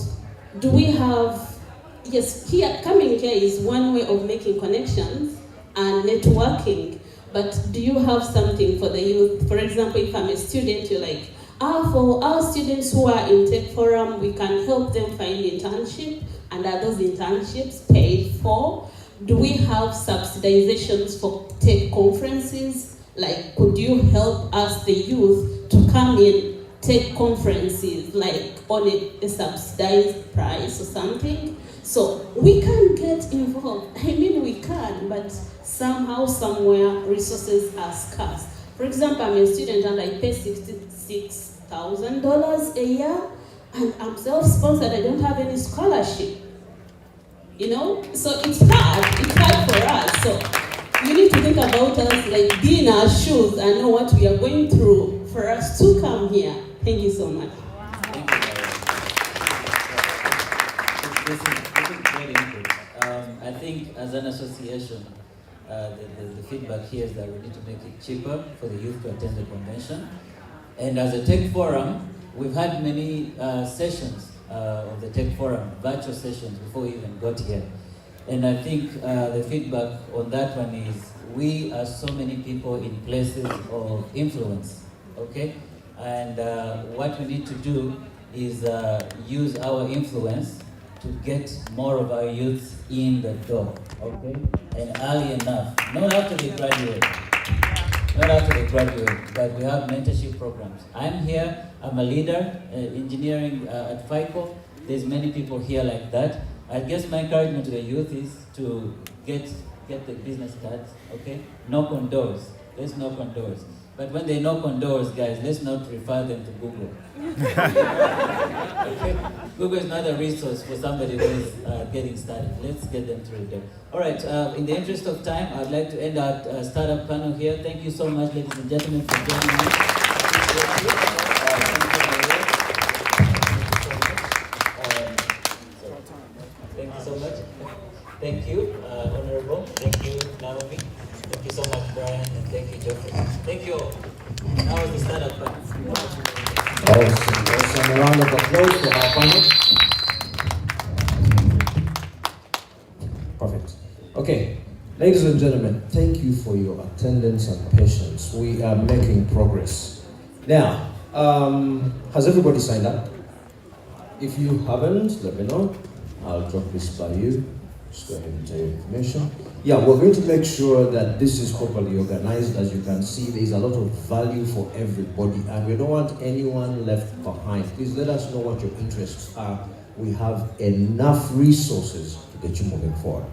do we have, yes, coming here is one way of making connections and networking, but do you have something for the youth? For example, if I'm a student, you're like, for our students who are in Tech Forum, we can help them find internship, and are those internships paid for? Do we have subsidizations for tech conferences? Like, could you help us, the youth, to come in tech conferences, like on a subsidized price or something? So we can get involved. I mean, we can, but somehow, somewhere, resources are scarce. For example, I'm a student and I pay $66,000 a year, and I'm self-sponsored. I don't have any scholarship. You know, so it's hard for us. So you need to think about us, like, be in our shoes and know what we are going through for us to come here. Thank you so much.
Thank you, This is great input. I think as an association, the feedback here is that we need to make it cheaper for the youth to attend the convention. And as a Tech Forum, we've had many sessions of the Tech Forum, virtual sessions, before we even got here. And I think the feedback on that one is we are so many people in places of influence, okay? And what we need to do is use our influence to get more of our youth in the door, okay? And early enough, not after they graduate. Not after they graduate, but we have mentorship programs. I'm here, I'm a leader, engineering at FICO. There's many people here like that. I guess my encouragement to the youth is to get the business cards, okay? Knock on doors. Let's knock on doors. But when they knock on doors, guys, let's not refer them to Google. Okay? Google is not a resource for somebody who is getting started. Let's get them through the door. All right, in the interest of time, I'd like to end our startup panel here. Thank you so much, ladies and gentlemen, for joining me. Thank you so much. Thank you, Honorable. Thank you, Naomi. Thank you so much, Brian, and thank you, Geoffrey. Thank you all. That was the startup panel.
Awesome. A round of applause for our panel. Perfect. Okay, ladies and gentlemen, thank you for your attendance and patience. We are making progress. Now, has everybody signed up? If you haven't, let me know. I'll drop this by you. Just go ahead and tell your information. Yeah, we're going to make sure that this is properly organized. As you can see, there's a lot of value for everybody, and we don't want anyone left behind. Please let us know what your interests are. We have enough resources to get you moving forward.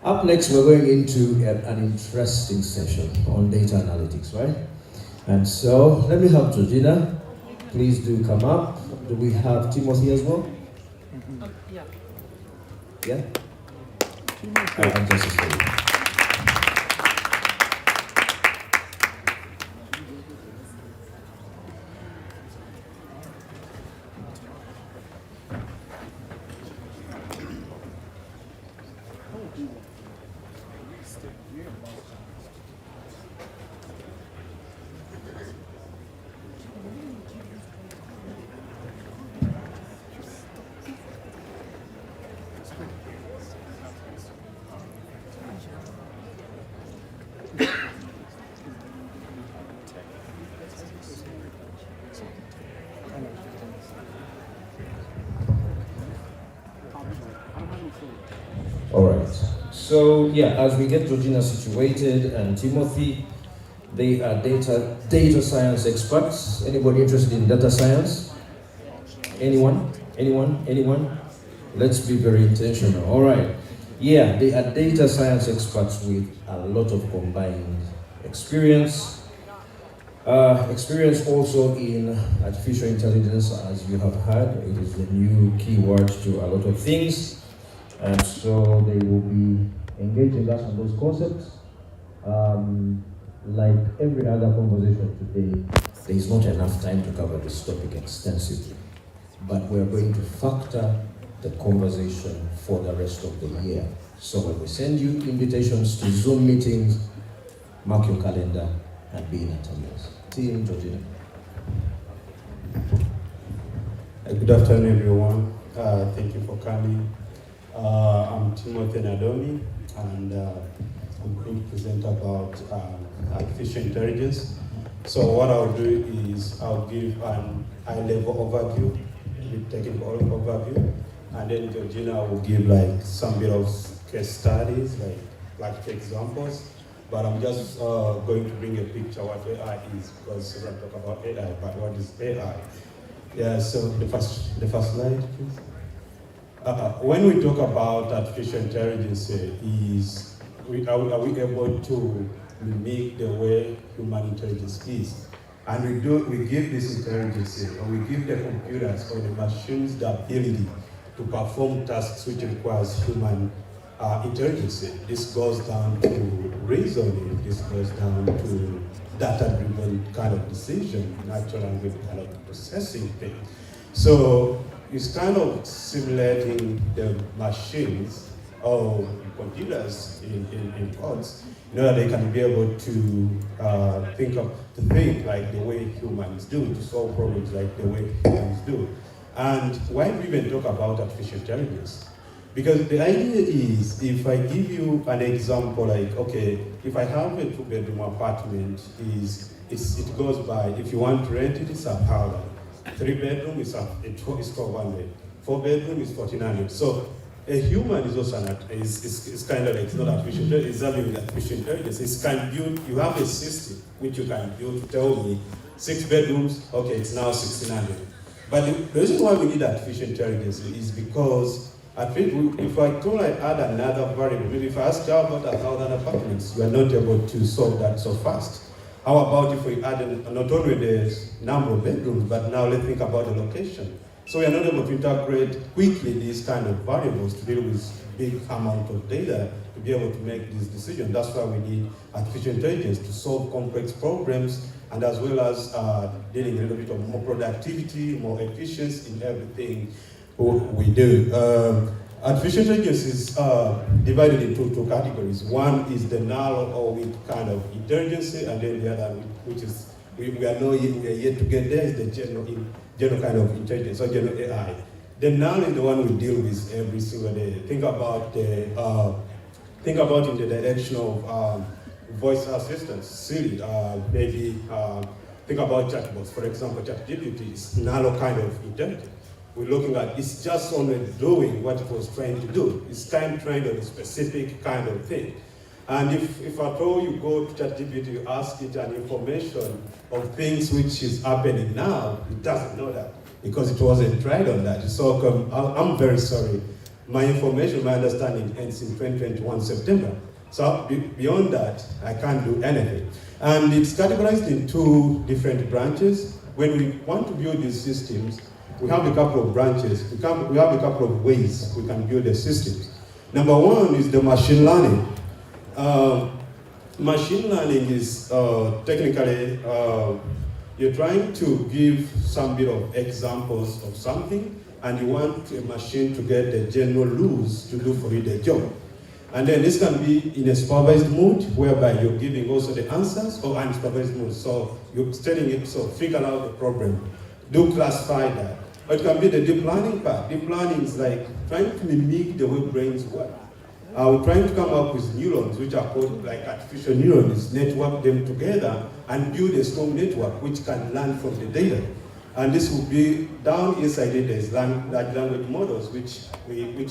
Up next, we're going into an interesting session on data analytics, right? And so, let me have Georgina. Please do come up. Do we have Timothy as well?
Yeah.
Yeah? I'm just a student. All right. So yeah, as we get Georgina situated and Timothy, they are data science experts. Anybody interested in data science? Anyone? Anyone? Let's be very intentional. All right. Yeah, they are data science experts with a lot of combined experience. Experience also in artificial intelligence, as you have heard. It is the new keyword to a lot of things. And so they will be engaging us on those concepts. Like every other conversation today, there is not enough time to cover this topic extensively. But we're going to factor the conversation for the rest of the year. So when we send you invitations to Zoom meetings, mark your calendar and be in attendance. Team Georgina.
Good afternoon, everyone. Thank you for coming. I'm Timothy Nadomi, and I'm going to present about artificial intelligence. So what I'll do is I'll give an high-level overview, a technical overview, and then Georgina will give like some bit of case studies, like examples. But I'm just going to bring a picture of what AI is, because we're going to talk about AI, but what is AI? Yeah, so the first slide, please. When we talk about artificial intelligence, are we able to mimic the way human intelligence is? And we give this intelligence, or we give the computers or the machines the ability to perform tasks which requires human intelligence. This goes down to reasoning, this goes down to data-driven kind of decision, natural language kind of processing thing. So it's kind of simulating the machines or computers in codes, in order they can be able to think like the way humans do, to solve problems like the way humans do. And why do we even talk about artificial intelligence? Because the idea is, if I give you an example, like, okay, if I have a 2-bedroom apartment, it goes by, if you want to rent it, it's $1,000. 3-bedroom is $1,200. 4-bedroom is $1,400. So a human is also is kind of like, it's not artificial intelligence, it's having artificial intelligence. It's can build, you have a system which you can build to tell me 6 bedrooms, okay, it's now $1,600. But the reason why we need artificial intelligence is because if I don't add another variable, maybe if I ask you about 1,000 apartments, we are not able to solve that so fast. How about if we add not only the number of bedrooms, but now let's think about the location. So we are not able to integrate quickly these kind of variables to deal with big amount of data to be able to make this decision. That's why we need artificial intelligence to solve complex problems, and as well as dealing a little bit of more productivity, more efficiency in everything we do. Artificial intelligence is divided into 2 categories. One is the null or weak kind of intelligence, and then the other, which is we are yet to get there, is the general kind of intelligence, or general AI. The null is the one we deal with every single day. Think about in the direction of voice assistants, Siri, maybe think about chatbots. For example, ChatGPT is null kind of intelligence. We're looking at, it's just only doing what it was trying to do. It's time trained on a specific kind of thing. And if at all you go to ChatGPT, you ask it an information of things which is happening now, it doesn't know that because it wasn't tried on that. So I'm very sorry. My information, my understanding ends in 2021 September. So beyond that, I can't do anything. And it's categorized in 2 different branches. When we want to build these systems, we have a couple of branches. We have a couple of ways we can build the systems. Number 1 is the machine learning. Machine learning is technically, you're trying to give some bit of examples of something, and you want a machine to get the general rules to do for you the job. And then this can be in a supervised mode, whereby you're giving also the answers, or unsupervised mode. So you're telling it, so figure out the problem, do classify that. Or it can be the deep learning part. Deep learning is like trying to mimic the way brains work. We're trying to come up with neurons, which are called like artificial neurons, network them together and build a strong network which can learn from the data. And this will be down inside it, there's large language models, which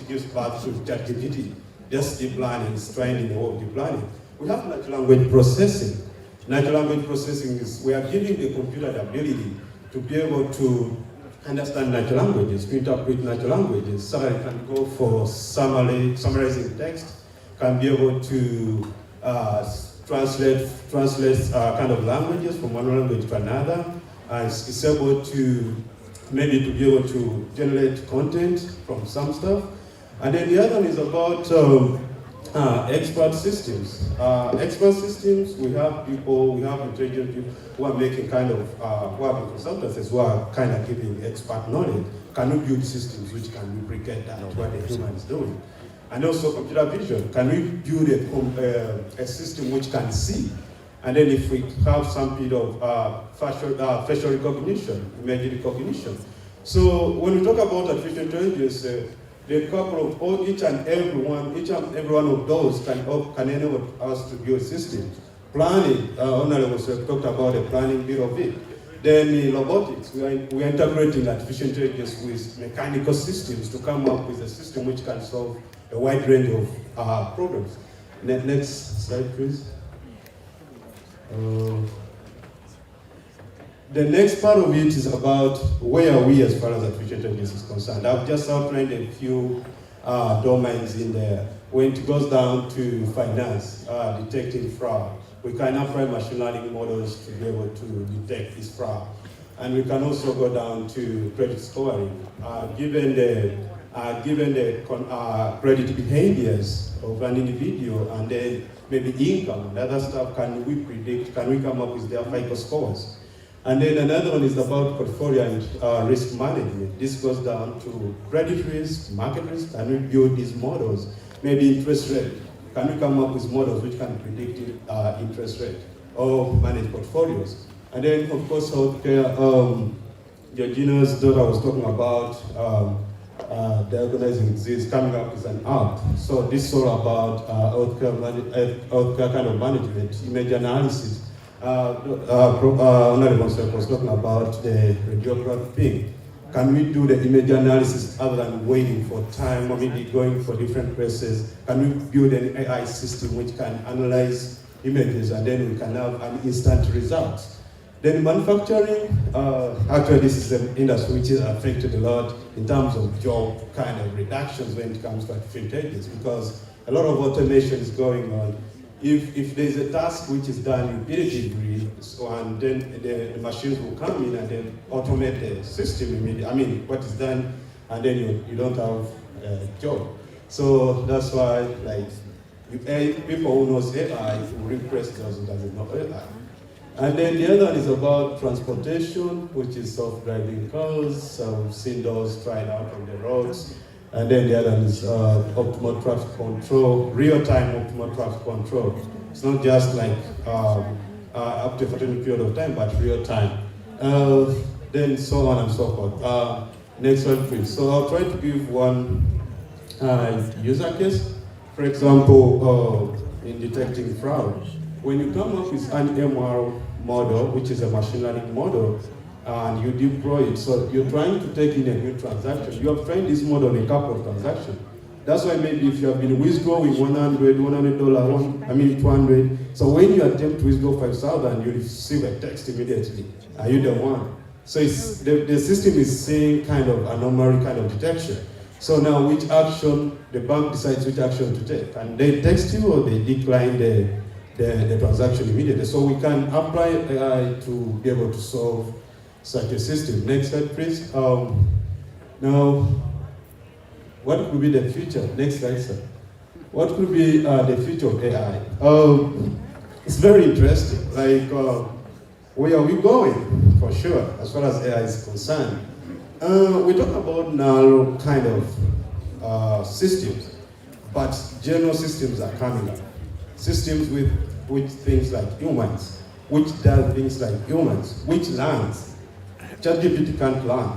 gives birth to ChatGPT. Just deep learning is trained in the world of deep learning. We have natural language processing. Natural language processing is, we are giving the computer the ability to be able to understand natural languages, to interpret natural languages, so that it can go for summarizing text, can be able to translate kind of languages from one language to another, and it's able to maybe to be able to generate content from some stuff.
And then the other one is about expert systems. Expert systems, we have intelligent people who are making kind of, who are consultants who are kind of giving expert knowledge. Can we build systems which can replicate that, what the human is doing? And also computer vision, can we build a system which can see? And then if we have some bit of facial recognition, image recognition. So when we talk about artificial intelligence, the couple of each and every one of those can enable us to build systems. Planning, Honorable talked about the planning bit of it. Then in robotics, we are integrating artificial intelligence with mechanical systems to come up with a system which can solve a wide range of problems. Next slide, please. The next part of it is about where are we as far as artificial intelligence is concerned. I've just outlined a few domains in there. When it goes down to finance, detecting fraud, we can apply machine learning models to be able to detect this fraud. And we can also go down to credit scoring. Given the credit behaviors of an individual and then maybe income and other stuff, can we predict, can we come up with their FICO scores? And then another one is about portfolio and risk management. This goes down to credit risk, market risk. Can we build these models? Maybe interest rate. Can we come up with models which can predict interest rate or manage portfolios? And then, of course, healthcare. Georgina's daughter was talking about diagnosing disease, coming up with an app. So this is all about healthcare kind of management, image analysis. Honorable was talking about the radiograph thing. Can we do the image analysis other than waiting for time or maybe going for different places? Can we build an AI system which can analyze images and then we can have an instant result? Then manufacturing, actually this is an industry which is affected a lot in terms of job kind of reductions when it comes to artificial intelligence, because a lot of automation is going on. If there's a task which is done repetitively, and then the machines will come in and then automate the system immediately. I mean, what is done, and then you don't have a job. So that's why, like, people who knows AI will replace those who doesn't know AI. And then the other one is about transportation, which is self-driving cars. So we've seen those tried out on the roads. And then the other one is optimal traffic control, real-time optimal traffic control. It's not just like up to a certain period of time, but real-time. Then so on and so forth. Next one, please. So I'll try to give one user case. For example, in detecting fraud, when you come up with an MR model, which is a machine learning model, and you deploy it, so you're trying to take in a new transaction. You have trained this model on a couple of transactions. That's why maybe if you have been withdrawing $100, 200, so when you attempt to withdraw 5,000, you receive a text immediately. Are you the one? So it's, the system is seeing kind of anomaly kind of detection. So now which action, the bank decides which action to take. And they text you or they decline the transaction immediately. So we can apply AI to be able to solve such a system. Next slide, please. Now, what could be the future? Next slide, sir. What could be the future of AI? It's very interesting. Like, where are we going? For sure, as far as AI is concerned. We talk about narrow kind of systems, but general systems are coming up. Systems with things like humans, which does things like humans, which learns. ChatGPT can't learn.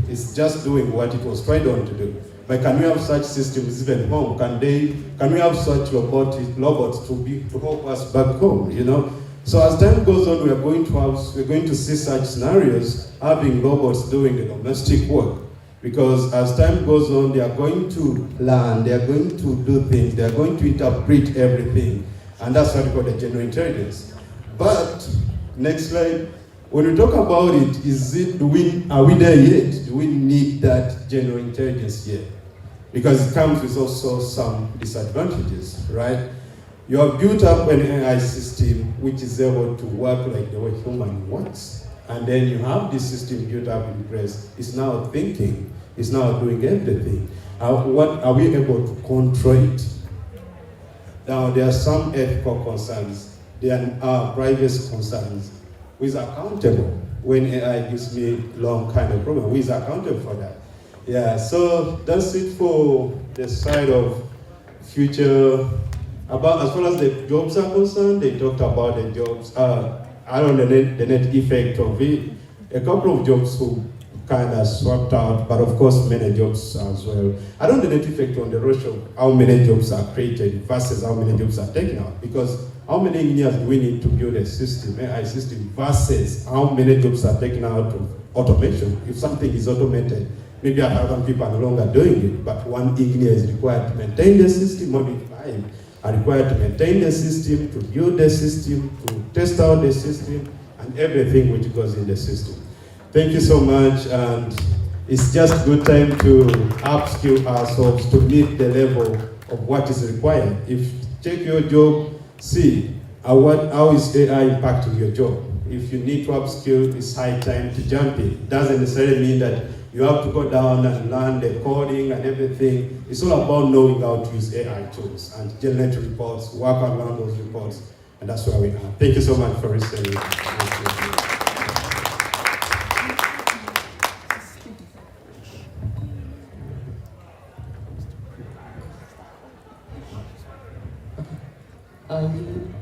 It's just doing what it was tried on to do. But can we have such systems even home? Can we have such robots to help us back home? You know. So as time goes on, we're going to see such scenarios having robots doing the domestic work. Because as time goes on, they are going to learn, they are going to do things, they are going to interpret everything. And that's what we call the general intelligence. But, next slide, when we talk about it, are we there yet? Do we need that general intelligence yet? Because it comes with also some disadvantages, right? You have built up an AI system which is able to work like the way human works. And then you have this system built up in place. It's now thinking, it's now doing everything. What are we able to control it? Now, there are some ethical concerns. There are privacy concerns. Who is accountable when AI gives me long kind of problem? Who is accountable for that? Yeah, so that's it for the side of future. About as far as the jobs are concerned, they talked about the jobs. I don't know the net effect of it. A couple of jobs who kind of swapped out, but of course many jobs as well. I don't know the net effect on the ratio of how many jobs are created versus how many jobs are taken out, because how many engineers do we need to build a system, AI system, versus how many jobs are taken out of automation? If something is automated, maybe 1,000 people are no longer doing it, but one engineer is required to maintain the system, maybe 5 are required to maintain the system, to build the system, to test out the system, and everything which goes in the system. Thank you so much, and it's just good time to upskill ourselves to meet the level of what is required. If check your job, see how is AI impacting your job. If you need to upskill, it's high time to jump in. It doesn't necessarily mean that you have to go down and learn the coding and everything. It's all about knowing how to use AI tools and generate reports, work around those reports, and that's where we are. Thank you so much for listening.
Are you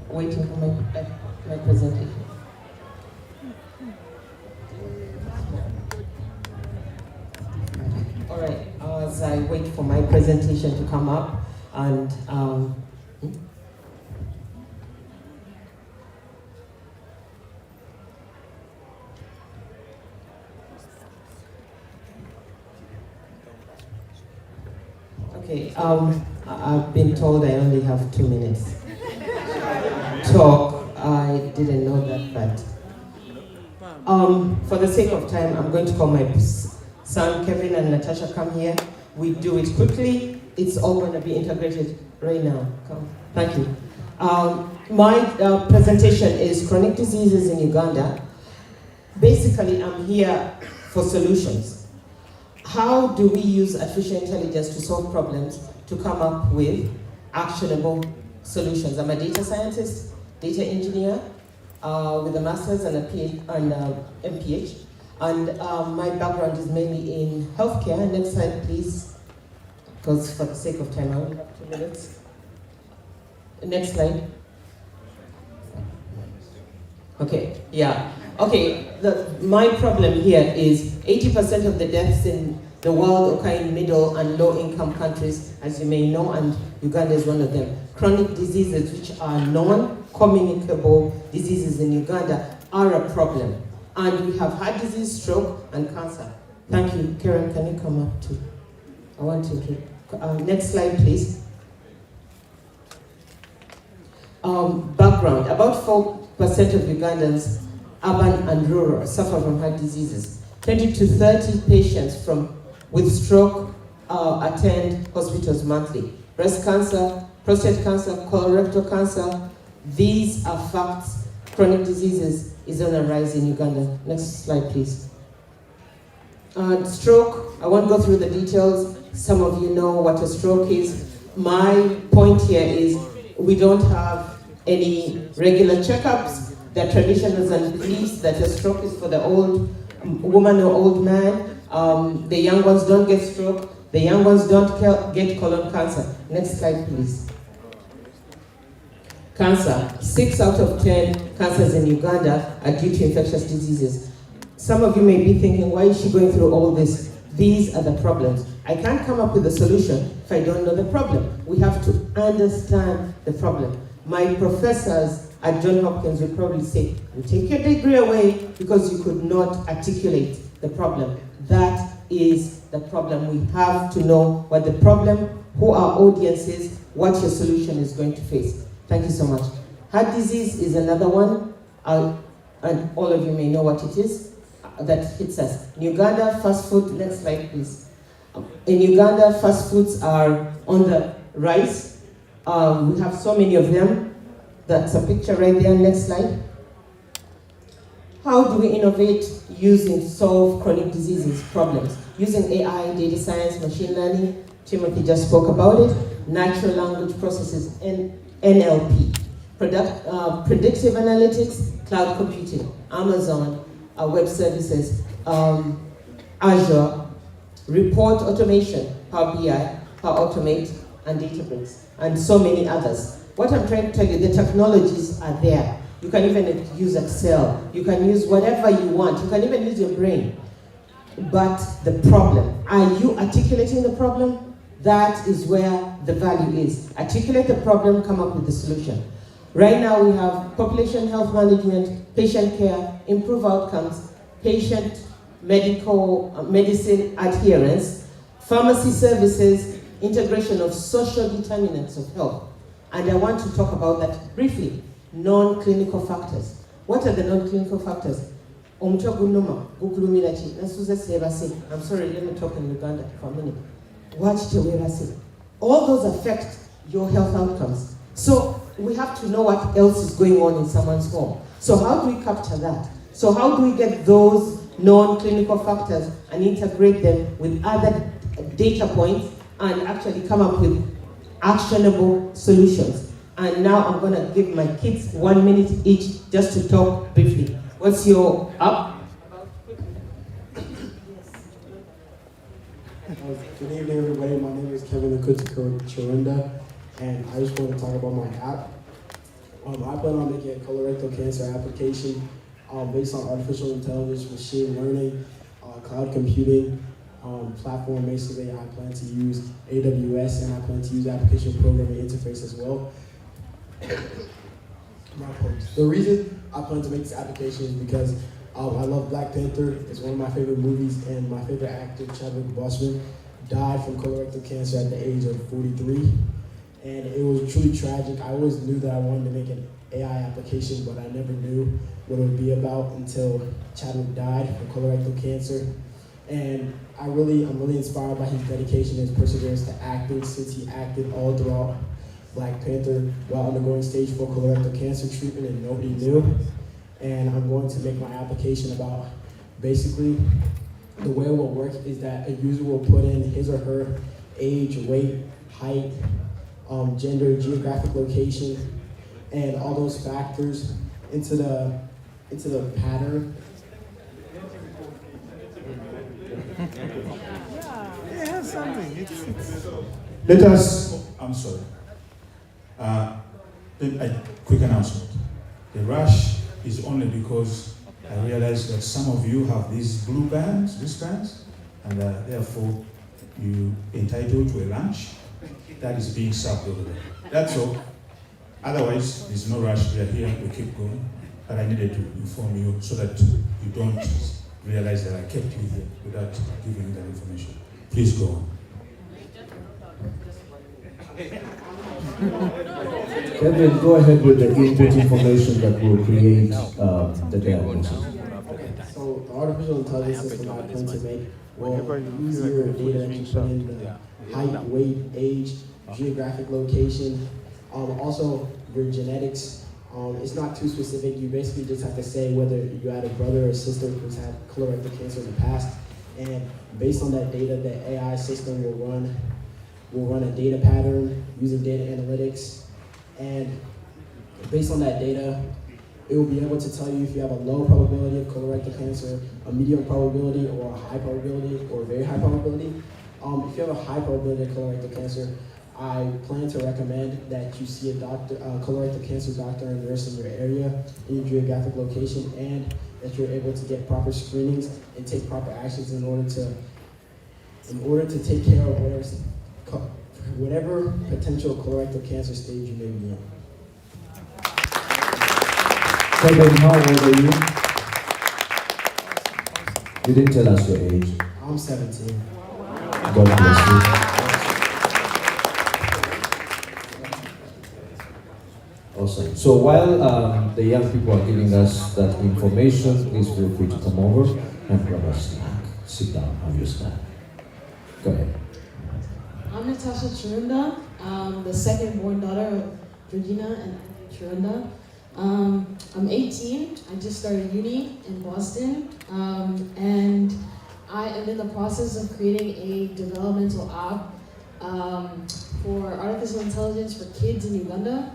waiting for my presentation? All right, as I wait for my presentation to come up, and okay, I've been told I only have 2 minutes. Talk, I didn't know that, but for the sake of time, I'm going to call my son Kevin and Natasha come here. We do it quickly. It's all going to be integrated right now. Come. Thank you. My presentation is chronic diseases in Uganda. Basically, I'm here for solutions. How do we use artificial intelligence to solve problems, to come up with actionable solutions? I'm a data scientist, data engineer with a master's and a MPH. And my background is mainly in healthcare. Next slide, please, because for the sake of time, I only have 2 minutes. Next slide. Okay, yeah. Okay, my problem here is 80% of the deaths in the world occur in middle and low income countries, as you may know, and Uganda is one of them. Chronic diseases, which are non-communicable diseases in Uganda, are a problem. And we have heart disease, stroke, and cancer. Thank you. Karen, can you come up too? I want to, next slide, please. Background. About 4% of Ugandans, urban and rural, suffer from heart diseases. 20 to 30 patients with stroke attend hospitals monthly. Breast cancer, prostate cancer, colorectal cancer, these are facts. Chronic diseases is on the rise in Uganda. Next slide, please. Stroke, I won't go through the details. Some of you know what a stroke is. My point here is we don't have any regular checkups. There are traditions and beliefs that a stroke is for the old woman or old man. The young ones don't get stroke. The young ones don't get colon cancer. Next slide, please. Cancer. 6 out of 10 cancers in Uganda are due to infectious diseases. Some of you may be thinking, why is she going through all this? These are the problems. I can't come up with a solution if I don't know the problem. We have to understand the problem. My professors at Johns Hopkins would probably say, you take your degree away because you could not articulate the problem. That is the problem. We have to know what the problem, who our audience is, what your solution is going to face. Thank you so much. Heart disease is another one, and all of you may know what it is, that hits us. In Uganda, fast food, next slide please. In Uganda, fast foods are on the rise. We have so many of them. That's a picture right there, next slide. How do we innovate using solve chronic diseases problems? Using AI, data science, machine learning, Timothy just spoke about it, natural language processes, and NLP, predictive analytics, cloud computing, Amazon, web services, Azure, report automation, Power BI, Power Automate, and Databricks, and so many others. What I'm trying to tell you, the technologies are there. You can even use Excel. You can use whatever you want. You can even use your brain. But the problem, are you articulating the problem? That is where the value is. Articulate the problem, come up with the solution. Right now we have population health management, patient care, improve outcomes, patient medicine adherence, pharmacy services, integration of social determinants of health. And I want to talk about that briefly. Non-clinical factors. What are the non-clinical factors? I'm sorry, let me talk in Uganda for a minute. All those affect your health outcomes. So we have to know what else is going on in someone's home. So how do we capture that? So how do we get those non-clinical factors and integrate them with other data points and actually come up with actionable solutions? And now I'm going to give my kids 1 minute each just to talk briefly. What's your app?
Good evening, everybody. My name is Kevin Akutiko Chirunda, and I just want to talk about my app. I plan on making a colorectal cancer application based on artificial intelligence, machine learning, cloud computing platform. Basically, I plan to use AWS, and I plan to use application programming interface as well. The reason I plan to make this application is because I love Black Panther. It's one of my favorite movies, and my favorite actor, Chadwick Boseman, died from colorectal cancer at the age of 43. And it was truly tragic. I always knew that I wanted to make an AI application, but I never knew what it would be about until Chadwick died from colorectal cancer. And I'm really inspired by his dedication and his perseverance to acting, since he acted all throughout Black Panther while undergoing stage 4 colorectal cancer treatment, and nobody knew. And I'm going to make my application about, basically, the way it will work is that a user will put in his or her age, weight, height, gender, geographic location, and all those factors into the pattern.
It has something.
Let us, I'm sorry. Then a quick announcement. The rush is only because I realize that some of you have these blue wristbands, and therefore you entitled to a lunch that is being served over there. That's all. Otherwise, there's no rush. We are here, we keep going. But I needed to inform you so that you don't realize that I kept you here without giving you that information. Please go on.
Kevin, go ahead with the input information that will create the diagnosis.
So the artificial intelligence system I plan to make will use your data to put in the height, weight, age, geographic location, also your genetics. It's not too specific. You basically just have to say whether you had a brother or sister who's had colorectal cancer in the past, and based on that data, the AI system will run a data pattern using data analytics, and based on that data, it will be able to tell you if you have a low probability of colorectal cancer, a medium probability, or a high probability, or a very high probability. If you have a high probability of colorectal cancer, I plan to recommend that you see a doctor, colorectal cancer doctor or nurse in your area, in your geographic location, and that you're able to get proper screenings and take proper actions in order to take care of whatever potential colorectal cancer stage you may be in.
Kevin, how old are you? You didn't tell us your age.
I'm 17.
God bless you. Awesome. So while the young people are giving us that information, please feel free to come over and grab a snack. Sit down, have your snack. Go ahead.
I'm Natasha Chirunda. I'm the second born daughter of Georgina and Chirunda. I'm 18. I just started uni in Boston, and I am in the process of creating a developmental app for artificial intelligence for kids in Uganda,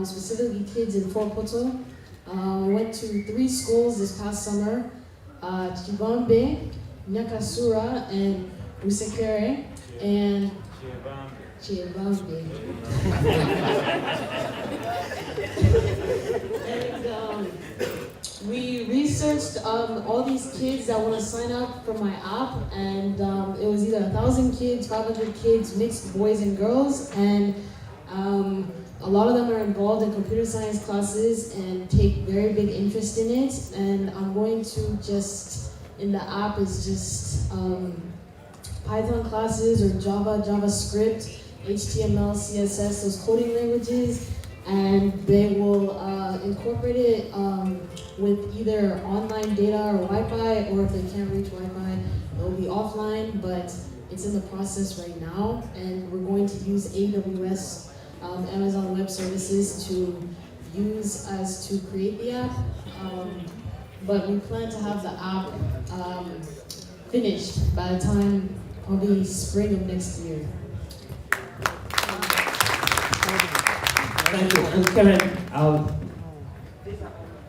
specifically kids in Fort Poto. I went to 3 schools this past summer, Chibambe, Nyakasura, and Usekere, and Chibambe. And we researched all these kids that want to sign up for my app, and it was either 1,000 kids, 500 kids, mixed boys and girls, and a lot of them are involved in computer science classes and take very big interest in it. And I'm going to just, in the app is just Python classes or Java, JavaScript, HTML, CSS, those coding languages, and they will incorporate it with either online data or Wi-Fi, or if they can't reach Wi-Fi, it will be offline, but it's in the process right now, and we're going to use AWS, Amazon Web Services, to use as to create the app, but we plan to have the app finished by the time probably spring of next year.
Thank you. And Karen,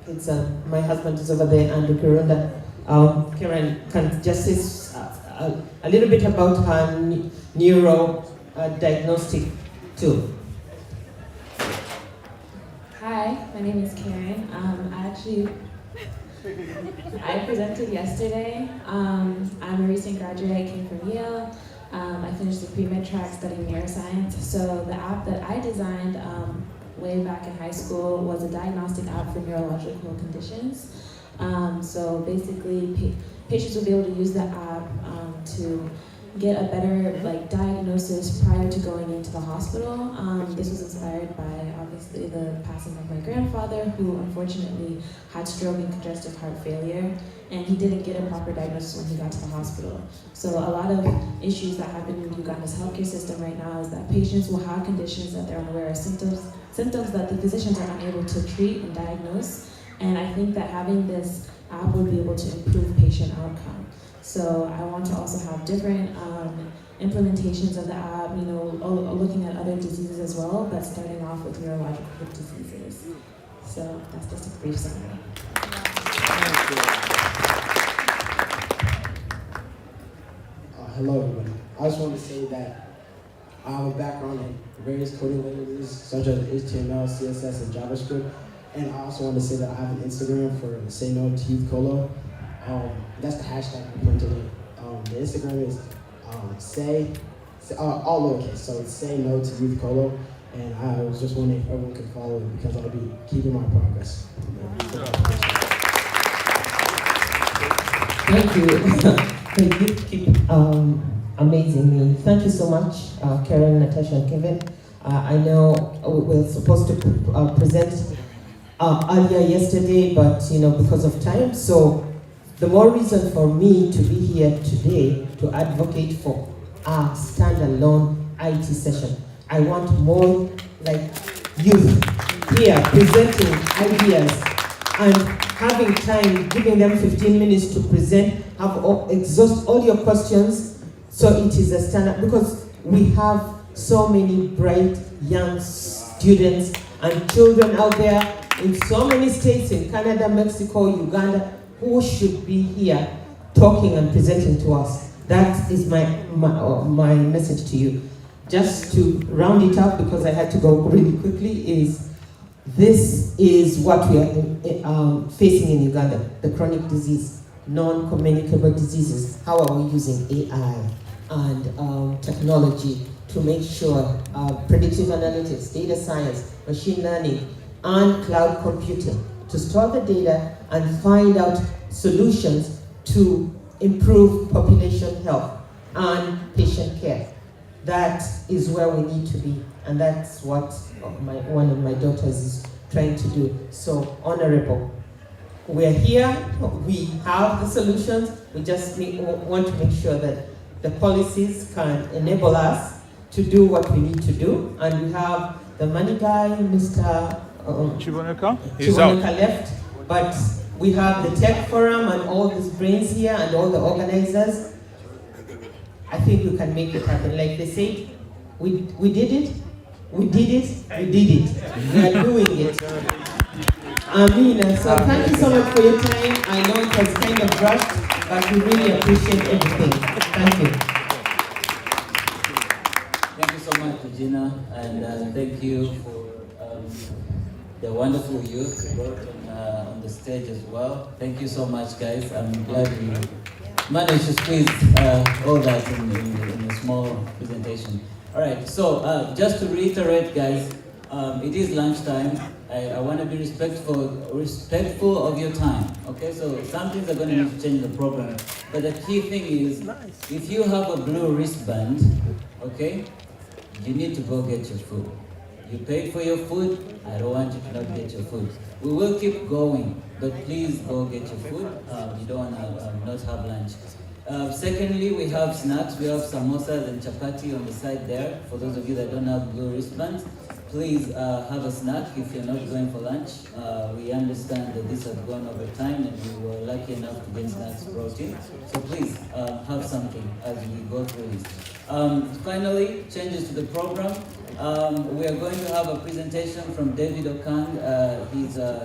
it's my husband is over there, Andrew Kirunda. Karen can just say a little bit about her neuro diagnostic tool.
Hi, my name is Karen. I presented yesterday. I'm a recent graduate. I came from Yale. I finished the pre-med track studying neuroscience. So the app that I designed way back in high school was a diagnostic app for neurological conditions. So basically, patients would be able to use the app to get a better diagnosis prior to going into the hospital. This was inspired by obviously the passing of my grandfather, who unfortunately had stroke and congestive heart failure, and he didn't get a proper diagnosis when he got to the hospital. So a lot of issues that happen in Uganda's healthcare system right now is that patients will have conditions that they're unaware of, symptoms that the physicians are unable to treat and diagnose. And I think that having this app would be able to improve patient outcome. So I want to also have different implementations of the app, looking at other diseases as well, but starting off with neurological diseases. So that's just a brief summary.
Hello everybody. I just want to say that I have a background in various coding languages such as HTML, CSS, and JavaScript. And I also want to say that I have an Instagram for Say No to Youth Colo. That's the hashtag I'm putting today. The Instagram is all lowercase, so it's Say No to Youth Colo. And I was just wondering if everyone could follow it because I'll be keeping my progress.
Thank you. You keep amazing me. Thank you so much, Karen, Natasha, and Kevin. I know we were supposed to present earlier yesterday, but because of time. So the more reason for me to be here today to advocate for a standalone IT session. I want more youth here presenting ideas and having time, giving them 15 minutes to present, exhaust all your questions, so it is a standard, because we have so many bright young students and children out there in so many states, in Canada, Mexico, Uganda, who should be here talking and presenting to us. That is my message to you. Just to round it up, because I had to go really quickly, this is what we are facing in Uganda, the chronic disease, non-communicable diseases. How are we using AI and technology to make sure predictive analytics, data science, machine learning, and cloud computing to store the data and find out solutions to improve population health and patient care. That is where we need to be, and that's what one of my daughters is trying to do. So, Honorable, we're here, we have the solutions, we just want to make sure that the policies can enable us to do what we need to do, and we have the money guy, Mr.
Chibunaker?
He's out. Left, but we have the tech forum and all these brains here and all the organizers. I think we can make it happen. Like they said, we did it, we did it, we did it. We are doing it. So thank you so much for your time. I know it was kind of rushed, but we really appreciate everything. Thank you.
Thank you so much, Regina, and thank you for the wonderful youth you brought on the stage as well. Thank you so much, guys. I'm glad we managed to squeeze all that in a small presentation. All right, so just to reiterate, guys, it is lunchtime. I want to be respectful of your time. Okay, so some things are going to need to change the program, but the key thing is, if you have a blue wristband, okay, you need to go get your food. You paid for your food. I don't want you to not get your food. We will keep going, but please go get your food. You don't want to not have lunch. Secondly, we have snacks. We have samosas and chapati on the side there. For those of you that don't have blue wristbands, please have a snack if you're not going for lunch. We understand that this has gone over time and we were lucky enough to get snacks brought in. So please have something as we go through this. Finally, changes to the program. We are going to have a presentation from David Okang. He's an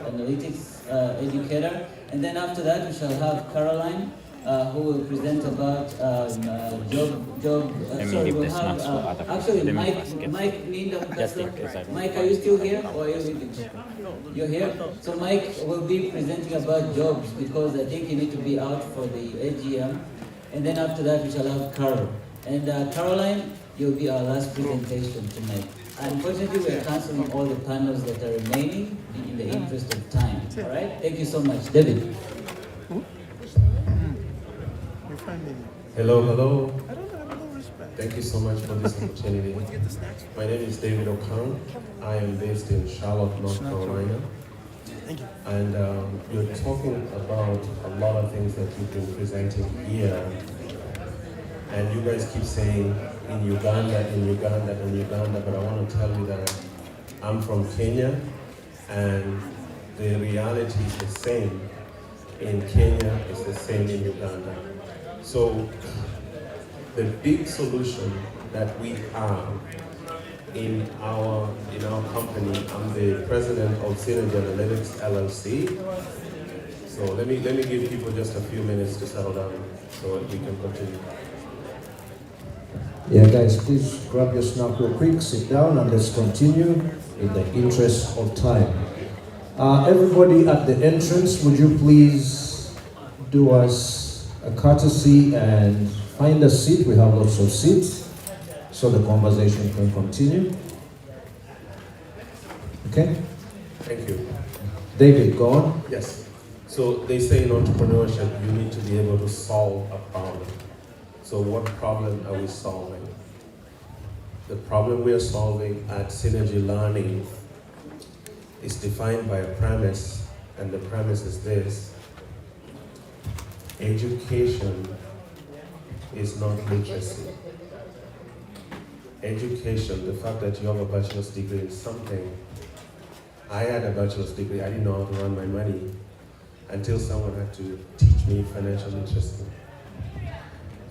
analytics educator. And then after that, we shall have Caroline, who will present about we'll have, actually, Mike Linda. Mike, are you still here or are you leaving? You're here? So Mike will be presenting about jobs because I think you need to be out for the AGM. And then after that, we shall have Carol. And Caroline, you'll be our last presentation tonight. Unfortunately, we are canceling all the panels that are remaining in the interest of time. All right? Thank you so much. David.
Hello, hello. Thank you so much for this opportunity. My name is David Okang. I am based in Charlotte, North Carolina. And you're talking about a lot of things that you've been presenting here. And you guys keep saying in Uganda, but I want to tell you that I'm from Kenya, and the reality is the same in Kenya, it's the same in Uganda. So the big solution that we have in our company, I'm the president of Synergy Analytics LLC. So let me give people just a few minutes to settle down so we can continue.
Yeah, guys, please grab your snack real quick, sit down, and let's continue in the interest of time. Everybody at the entrance, would you please do us a courtesy and find a seat? We have lots of seats, so the conversation can continue. Okay?
Thank you.
David, go on.
Yes. So they say in entrepreneurship, you need to be able to solve a problem. So what problem are we solving? The problem we are solving at Synergy Learning is defined by a premise, and the premise is this: education is not literacy. Education, the fact that you have a bachelor's degree in something. I had a bachelor's degree, I didn't know how to run my money until someone had to teach me financial literacy.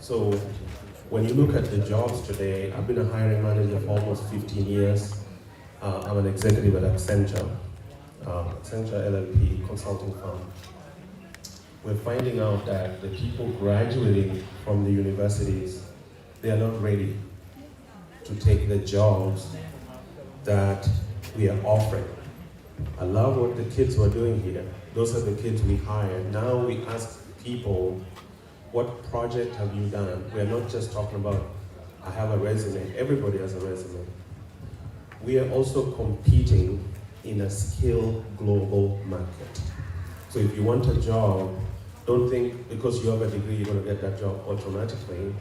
So when you look at the jobs today, I've been a hiring manager for almost 15 years. I'm an executive at Accenture LLP consulting firm. We're finding out that the people graduating from the universities, they are not ready to take the jobs that we are offering. I love what the kids were doing here. Those are the kids we hired. Now we ask people, what project have you done? We're not just talking about, I have a resume. Everybody has a resume. We are also competing in a skill global market. So if you want a job, don't think because you have a degree, you're going to get that job automatically.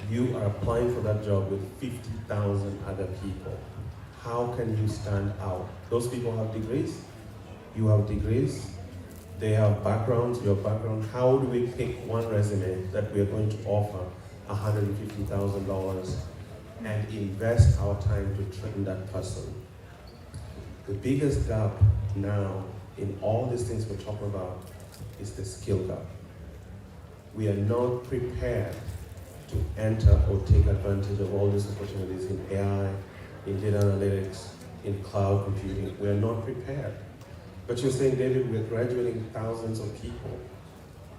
You are applying for that job with 50,000 other people. How can you stand out? Those people have degrees. You have degrees. They have backgrounds, your background. How do we pick one resume that we are going to offer $150,000 and invest our time to train that person?
The biggest gap now in all these things we're talking about is the skill gap. We are not prepared to enter or take advantage of all these opportunities in AI, in data analytics, in cloud computing. We are not prepared. But you're saying, David, we're graduating thousands of people.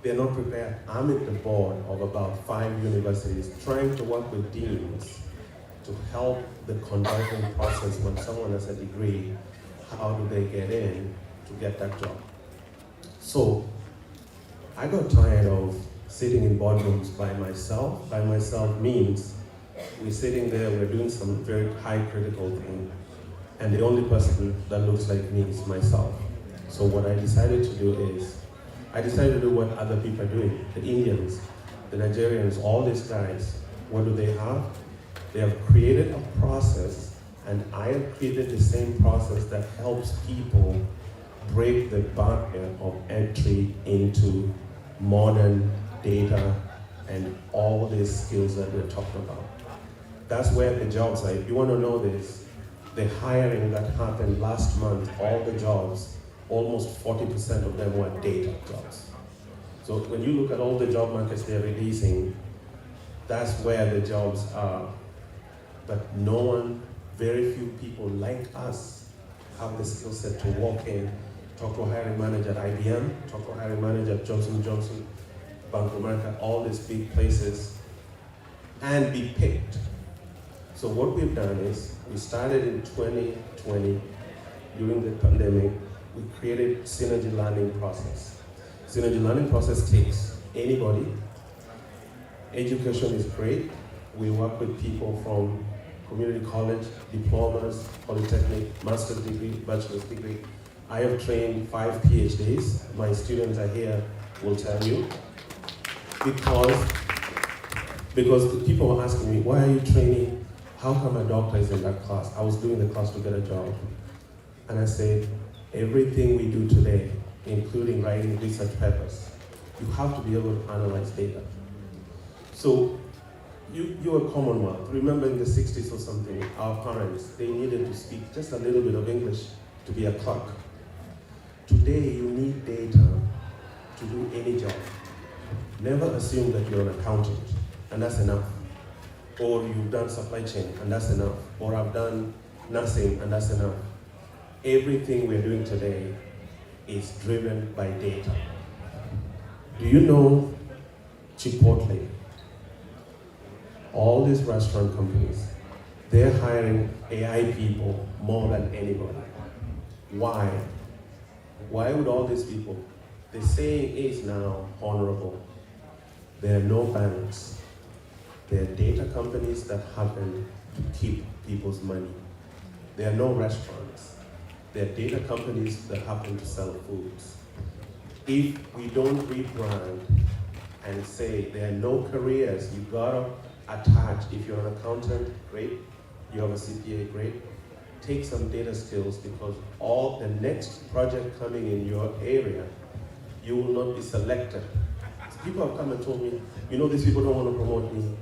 They're not prepared. I'm at the board of about 5 universities trying to work with deans to help the conversion process when someone has a degree. How do they get in to get that job? So I got tired of sitting in boardrooms by myself. By myself means we're sitting there, we're doing some very high critical thing, and the only person that looks like me is myself. So what I decided to do is, I decided to do what other people are doing. The Indians, the Nigerians, all these guys, what do they have? They have created a process, and I have created the same process that helps people break the barrier of entry into modern data and all these skills that we're talking about. That's where the jobs are. If you want to know this, the hiring that happened last month, all the jobs, almost 40% of them were data jobs. So when you look at all the job markets they're releasing, that's where the jobs are. But no one, very few people like us have the skill set to walk in, talk to a hiring manager at IBM, talk to a hiring manager at Johnson & Johnson, Bank of America, all these big places, and be picked. So what we've done is, we started in 2020, during the pandemic, we created synergy learning process. Synergy learning process takes anybody. Education is great. We work with people from community college, diplomas, polytechnic, master's degree, bachelor's degree. I have trained 5 PhDs. My students are here, will tell you. Because the people were asking me, why are you training? How come a doctor is in that class? I was doing the class to get a job. And I said, everything we do today, including writing research papers, you have to be able to analyze data. So you're a Commonwealth. Remember in the 60s or something, our parents, they needed to speak just a little bit of English to be a clerk. Today, you need data to do any job. Never assume that you're an accountant, and that's enough. Or you've done supply chain, and that's enough. Or I've done nursing, and that's enough. Everything we're doing today is driven by data. Do you know Chipotle? All these restaurant companies, they're hiring AI people more than anybody. Why? Why would all these people? The saying is now honorable. There are no banks. There are data companies that happen to keep people's money. There are no restaurants. There are data companies that happen to sell foods. If we don't rebrand and say there are no careers, you gotta attach. If you're an accountant, great. You have a CPA, great. Take some data skills, because all the next project coming in your area, you will not be selected. People have come and told me, you know, these people don't want to promote me.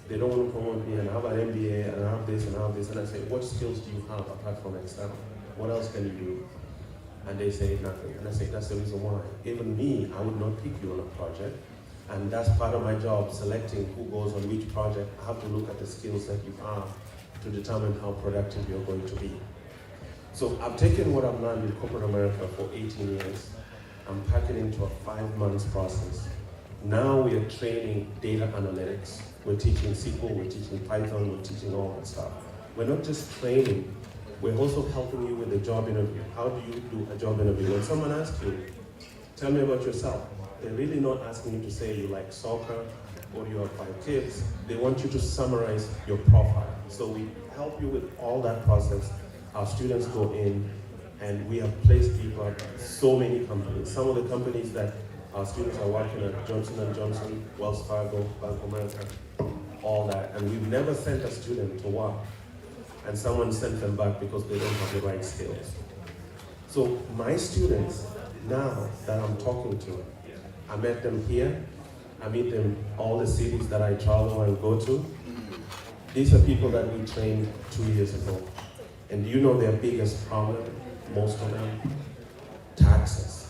They don't want to promote me, and I have an MBA, and I have this, and I have this. And I say, what skills do you have apart from Excel? What else can you do? And they say nothing. And I say, that's the reason why. Even me, I would not pick you on a project. And that's part of my job, selecting who goes on which project. I have to look at the skills that you have to determine how productive you're going to be. So I've taken what I've learned in corporate America for 18 years. I'm packing into a 5-month process. Now we are training data analytics. We're teaching SQL, we're teaching Python, we're teaching all that stuff. We're not just training, we're also helping you with the job interview. How do you do a job interview? When someone asks you, tell me about yourself, they're really not asking you to say you like soccer or you have 5 kids. They want you to summarize your profile. So we help you with all that process. Our students go in, and we have placed people at so many companies. Some of the companies that our students are working at, Johnson & Johnson, Wells Fargo, Bank of America, all that. And we've never sent a student to work and someone sent them back because they don't have the right skills. So my students now that I'm talking to, I met them here, I meet them all the cities that I travel and go to. These are people that we trained 2 years ago. And do you know their biggest problem? most of them, taxes.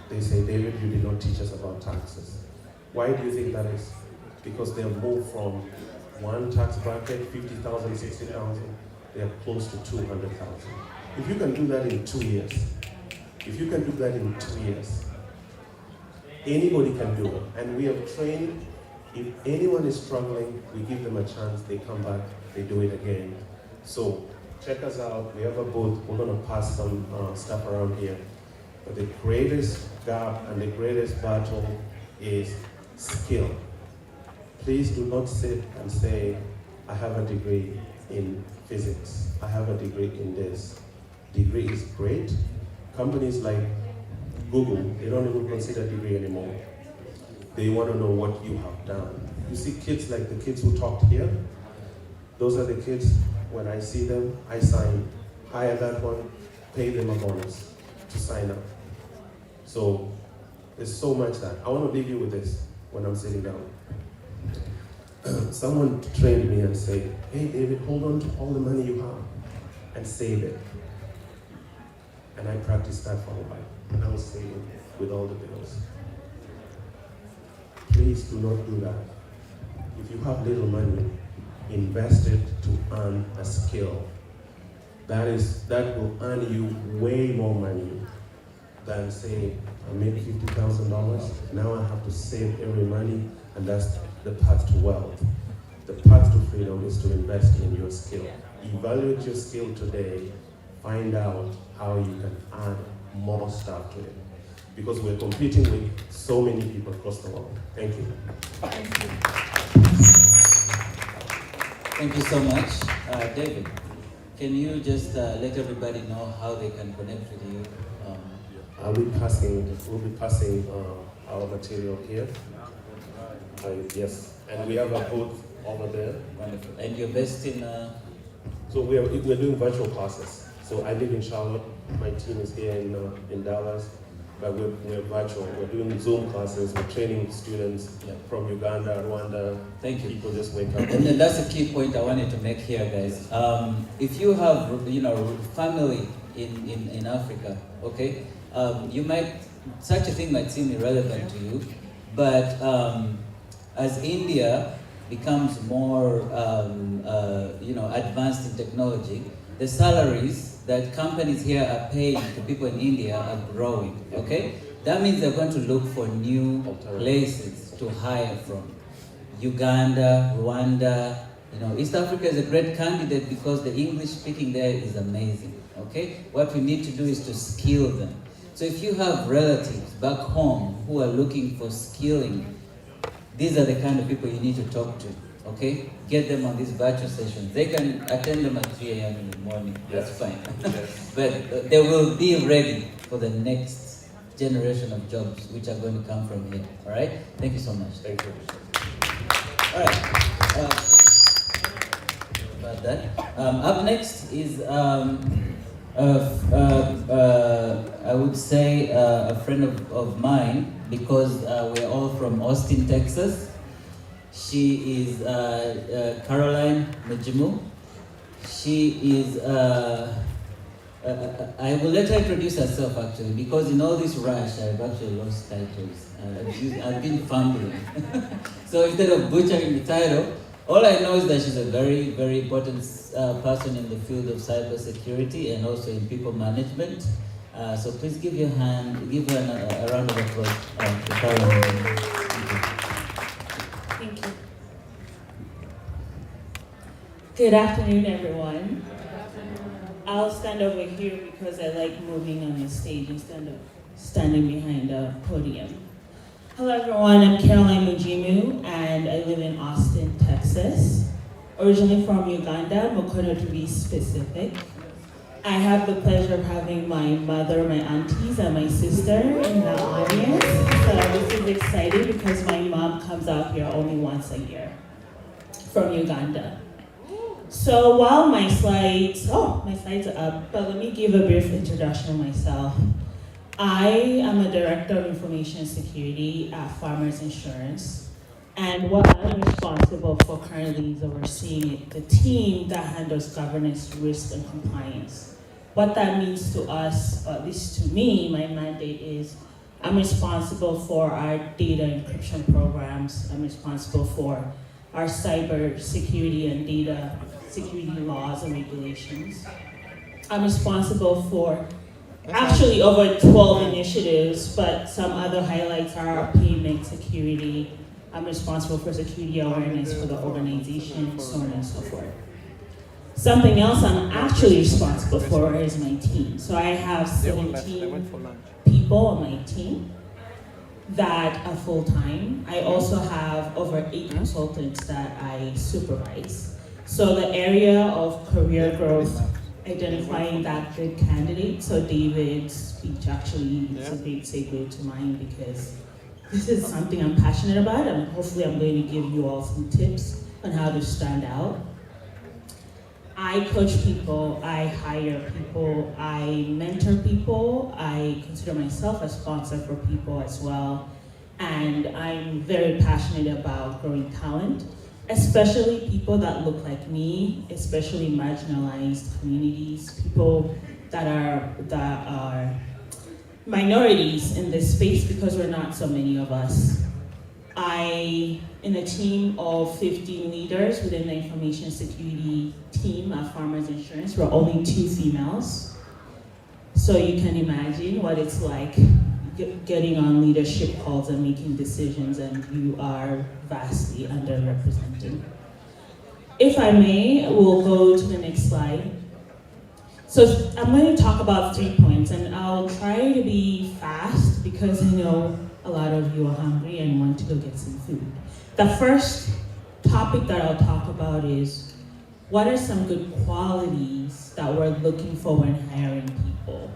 They say, David, you did not teach us about taxes. Why do you think that is? Because they have moved from one tax bracket, 50,000, 60,000, they are close to 200,000. If you can do that in 2 years, anybody can do it. And we have trained, if anyone is struggling, we give them a chance, they come back, they do it again. So check us out, we have a booth, we're gonna pass some stuff around here. But the greatest gap and the greatest battle is skill. Please do not sit and say, I have a degree in physics, I have a degree in this. Degree is great. Companies like Google, they don't even consider degree anymore. They want to know what you have done. You see kids like the kids who talked here, those are the kids, when I see them, I sign, hire that one, pay them a bonus to sign up. So there's so much that. I want to leave you with this when I'm sitting down. Someone trained me and said, hey David, hold on to all the money you have and save it. And I practiced that for a while. And I was saving with all the bills. Please do not do that. If you have little money, invest it to earn a skill. That will earn you way more money than saying, I made $50,000, now I have to save every money, and that's the path to wealth. The path to freedom is to invest in your skill. Evaluate your skill today, find out how you can add more stuff to it. Because we're competing with so many people across the world. Thank you.
Thank you so much. David, can you just let everybody know how they can connect with you?
We'll be passing our material here. Yes, and we have a booth over there.
Wonderful. And you're based in?
So we're doing virtual classes. So I live in Charlotte. My team is here in Dallas, but we're virtual. We're doing Zoom classes. We're training students from Uganda, Rwanda.
Thank you.
People just wake up.
And that's a key point I wanted to make here, guys. If you have, family in Africa, okay, such a thing might seem irrelevant to you, but as India becomes more, advanced in technology, the salaries that companies here are paying to people in India are growing, okay? That means they're going to look for new places to hire from. Uganda, Rwanda, East Africa is a great candidate because the English speaking there is amazing, okay? What we need to do is to skill them. So if you have relatives back home who are looking for skilling, these are the kind of people you need to talk to, okay? Get them on these virtual sessions. They can attend them at 3 a.m. in the morning, that's fine. But they will be ready for the next generation of jobs which are going to come from here, all right? Thank you so much.
Thank you.
All right. About that. Up next is, I would say a friend of mine, because we're all from Austin, Texas. She is Caroline Majimu. She is, I will let her introduce herself actually, because in all this rush, I've actually lost titles. I've been fumbling. So instead of butchering the title, all I know is that she's a very, very important person in the field of cybersecurity and also in people management. So please give her a round of applause to Caroline.
Thank you. Good afternoon, everyone. I'll stand over here because I like moving on the stage instead of standing behind a podium. Hello, everyone. I'm Caroline Mujimu, and I live in Austin, Texas. Originally from Uganda, Mukono to be specific. I have the pleasure of having my mother, my aunties, and my sister in the audience. So this is exciting because my mom comes out here only once a year from Uganda. So while my slides are up, but let me give a brief introduction of myself. I am a director of information security at Farmers Insurance. And what I'm responsible for currently is overseeing the team that handles governance, risk, and compliance What that means to us, or at least to me, my mandate is I'm responsible for our data encryption programs. I'm responsible for our cybersecurity and data security laws and regulations. I'm responsible for actually over 12 initiatives, but some other highlights are payment security. I'm responsible for security awareness for the organization, so on and so forth. Something else I'm actually responsible for is my team. So I have 17 people on my team that are full-time. I also have over 8 consultants that I supervise. So the area of career growth, identifying that good candidate. So David's speech actually is a great segue to mine because this is something I'm passionate about, and hopefully I'm going to give you all some tips on how to stand out. I coach people, I hire people, I mentor people, I consider myself a sponsor for people as well, and I'm very passionate about growing talent, especially people that look like me, especially marginalized communities, people that are minorities in this space because we're not so many of us. In a team of 15 leaders within the information security team at Farmers Insurance, we're only 2 females. So you can imagine what it's like getting on leadership calls and making decisions, and you are vastly underrepresented. If I may, we'll go to the next slide. So I'm going to talk about 3 points, and I'll try to be fast because I know a lot of you are hungry and want to go get some food. The first topic that I'll talk about is what are some good qualities that we're looking for when hiring people?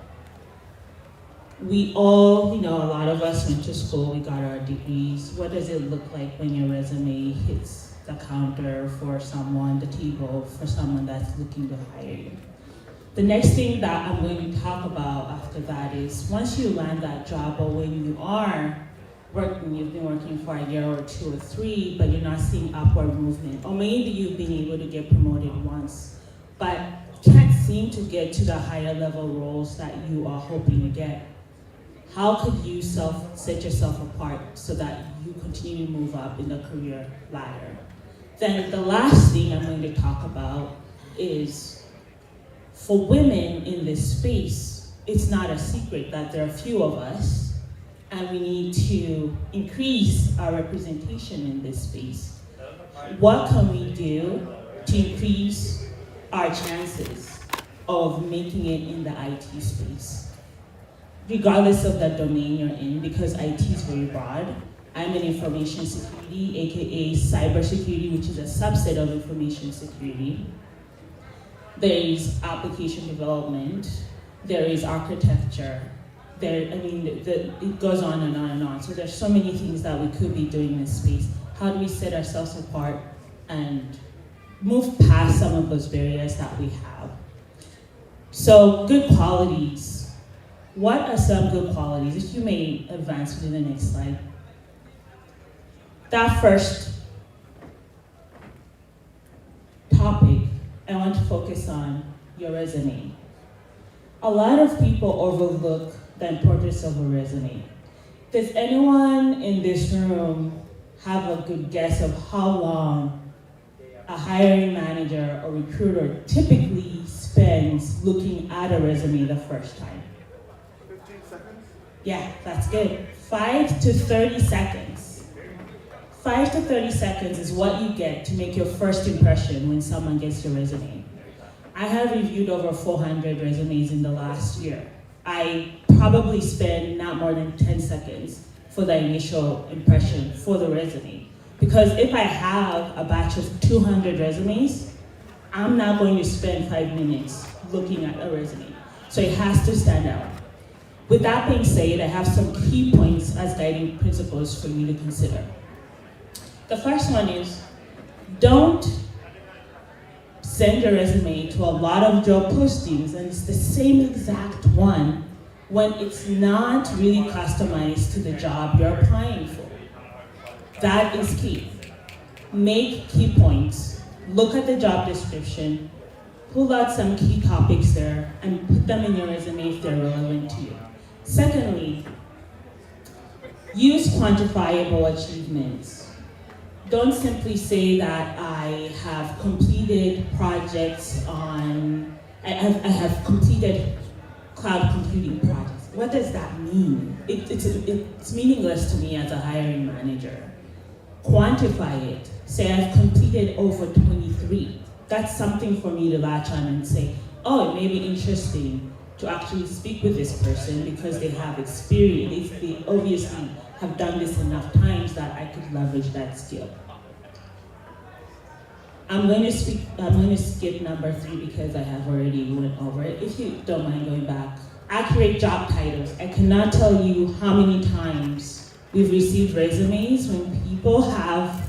We all, a lot of us went to school, we got our degrees. What does it look like when your resume hits the counter for someone, the table for someone that's looking to hire you? The next thing that I'm going to talk about after that is once you land that job, or when you are working, you've been working for a year or 2 or 3, but you're not seeing upward movement, or maybe you've been able to get promoted once, but can't seem to get to the higher level roles that you are hoping to get. How could you set yourself apart so that you continue to move up in the career ladder? Then the last thing I'm going to talk about is for women in this space, it's not a secret that there are few of us, and we need to increase our representation in this space. What can we do to increase our chances of making it in the IT space? Regardless of the domain you're in, because IT is very broad. I'm in information security, aka cybersecurity, which is a subset of information security. There is application development, there is architecture, it goes on and on and on. So there's so many things that we could be doing in this space. How do we set ourselves apart and move past some of those barriers that we have? So good qualities. What are some good qualities? If you may advance to the next slide. That first topic, I want to focus on your resume. A lot of people overlook the importance of a resume. Does anyone in this room have a good guess of how long a hiring manager or recruiter typically spends looking at a resume the first time?
15 seconds?
Yeah, that's good. 5 to 30 seconds. 5 to 30 seconds is what you get to make your first impression when someone gets your resume. I have reviewed over 400 resumes in the last year. I probably spend not more than 10 seconds for the initial impression for the resume. Because if I have a batch of 200 resumes, I'm not going to spend 5 minutes looking at a resume. So it has to stand out. With that being said, I have some key points as guiding principles for you to consider. The first one is, don't send your resume to a lot of job postings and it's the same exact one when it's not really customized to the job you're applying for. That is key. Make key points. Look at the job description. pull out some key topics there and put them in your resume if they're relevant to you. Secondly, use quantifiable achievements. Don't simply say that I have completed projects on, I have completed cloud computing projects. What does that mean? It's meaningless to me as a hiring manager. Quantify it. Say I've completed over 23. That's something for me to latch on and say, oh, it may be interesting to actually speak with this person because they have experience. They obviously have done this enough times that I could leverage that skill. I'm going to skip number 3 because I have already went over it. If you don't mind going back. Accurate job titles. I cannot tell you how many times we've received resumes when people have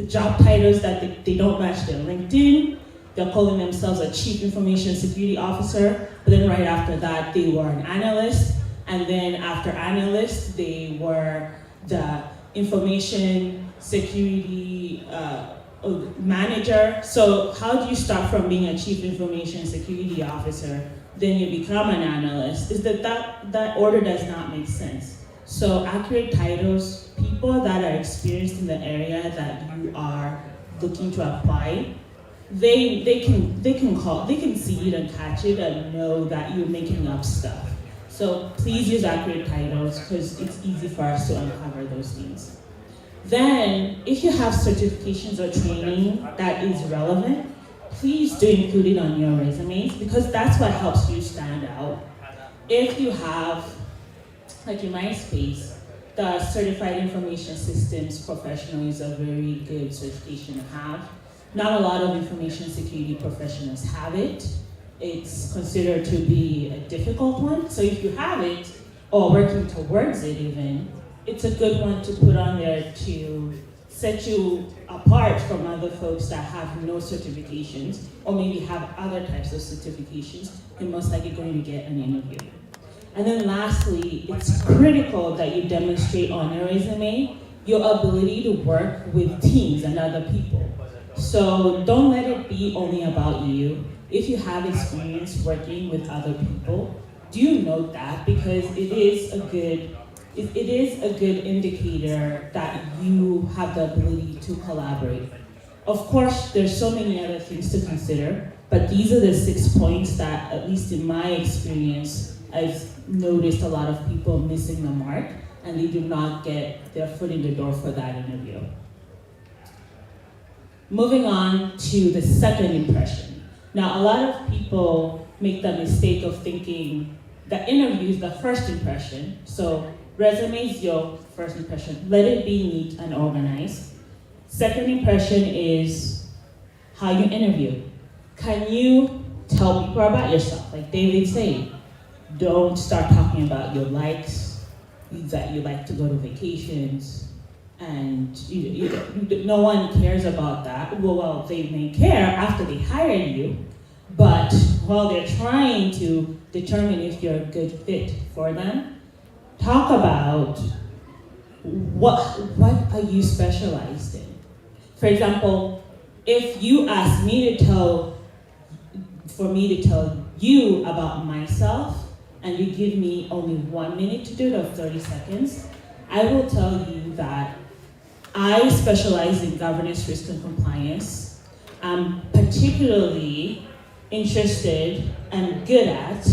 job titles that they don't match their LinkedIn. They're calling themselves a Chief Information Security Officer, but then right after that, they were an analyst, and then after analyst, they were the Information Security Manager. So how do you start from being a Chief Information Security Officer, then you become an analyst? Is that order does not make sense. So accurate titles, people that are experienced in the area that you are looking to apply, they can see it and catch it and know that you're making up stuff. So please use accurate titles because it's easy for us to uncover those things. Then, if you have certifications or training that is relevant, please do include it on your resumes because that's what helps you stand out. If you have, like in my space, the Certified Information Systems Professional is a very good certification to have. Not a lot of information security professionals have it. It's considered to be a difficult one. So if you have it, or working towards it even, it's a good one to put on there to set you apart from other folks that have no certifications, or maybe have other types of certifications. You're most likely going to get an interview. And then lastly, it's critical that you demonstrate on your resume your ability to work with teams and other people. So don't let it be only about you. If you have experience working with other people, do note that because it is a good indicator that you have the ability to collaborate. Of course, there's so many other things to consider, but these are the 6 points that, at least in my experience, I've noticed a lot of people missing the mark and they do not get their foot in the door for that interview. Moving on to the second impression. Now, a lot of people make the mistake of thinking the interview is the first impression. So resume is your first impression. Let it be neat and organized. Second impression is how you interview. Can you tell people about yourself? Like David said, don't start talking about your likes, that you like to go to vacations, and no one cares about that. Well, they may care after they hire you, but while they're trying to determine if you're a good fit for them, talk about what are you specialized in. For example, if you ask me to tell you about myself, and you give me only 1 minute to do it, or 30 seconds, I will tell you that I specialize in governance, risk, and compliance. I'm particularly interested and good at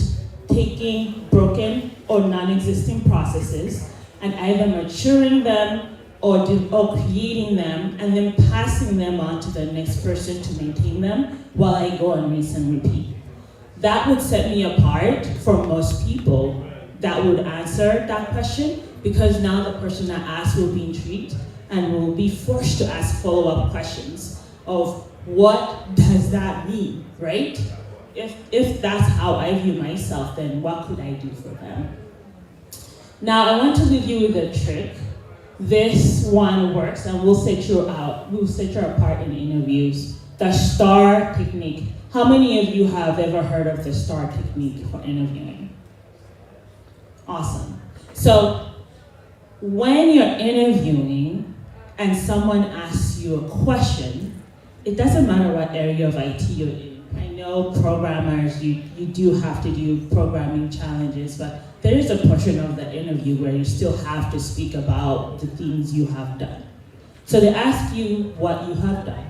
taking broken or non-existing processes and either maturing them or creating them and then passing them on to the next person to maintain them while I go and rinse and repeat. That would set me apart from most people that would answer that question, because now the person that asks will be intrigued and will be forced to ask follow-up questions of what does that mean, right? If that's how I view myself, then what could I do for them? Now, I want to leave you with a trick. This one works and we'll set you apart in interviews. The STAR technique. How many of you have ever heard of the STAR technique for interviewing? Awesome. So when you're interviewing and someone asks you a question, it doesn't matter what area of IT you're in. I know know programmers, you do have to do programming challenges, but there is a portion of the interview where you still have to speak about the things you have done. So they ask you what you have done.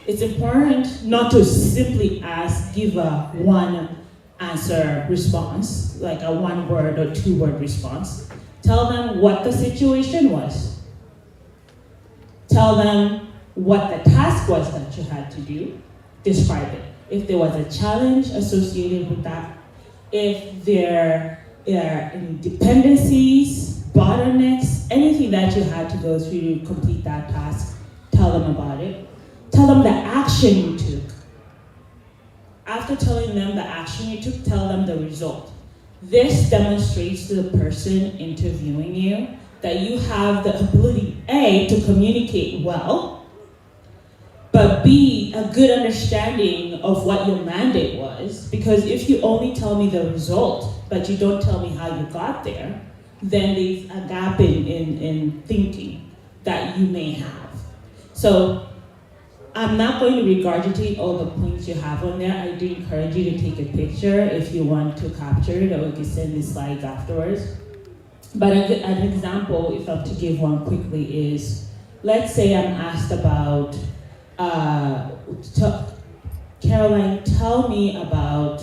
It's important not to simply give a one answer response, like a 1 word or 2 word response. Tell them what the situation was. Tell them what the task was that you had to do. Describe it. If there was a challenge associated with that, if there are any dependencies, bottlenecks, anything that you had to go through to complete that task, tell them about it. Tell them the action you took. After telling them the action you took, tell them the result. This demonstrates to the person interviewing you that you have the ability, A, to communicate well, but B, a good understanding of what your mandate was. Because if you only tell me the result, but you don't tell me how you got there, then there's a gap in thinking that you may have. So I'm not going to regurgitate all the points you have on there. I do encourage you to take a picture if you want to capture it, or we can send the slides afterwards. But an example, if I'm to give one quickly, is, let's say I'm asked about, Caroline, tell me about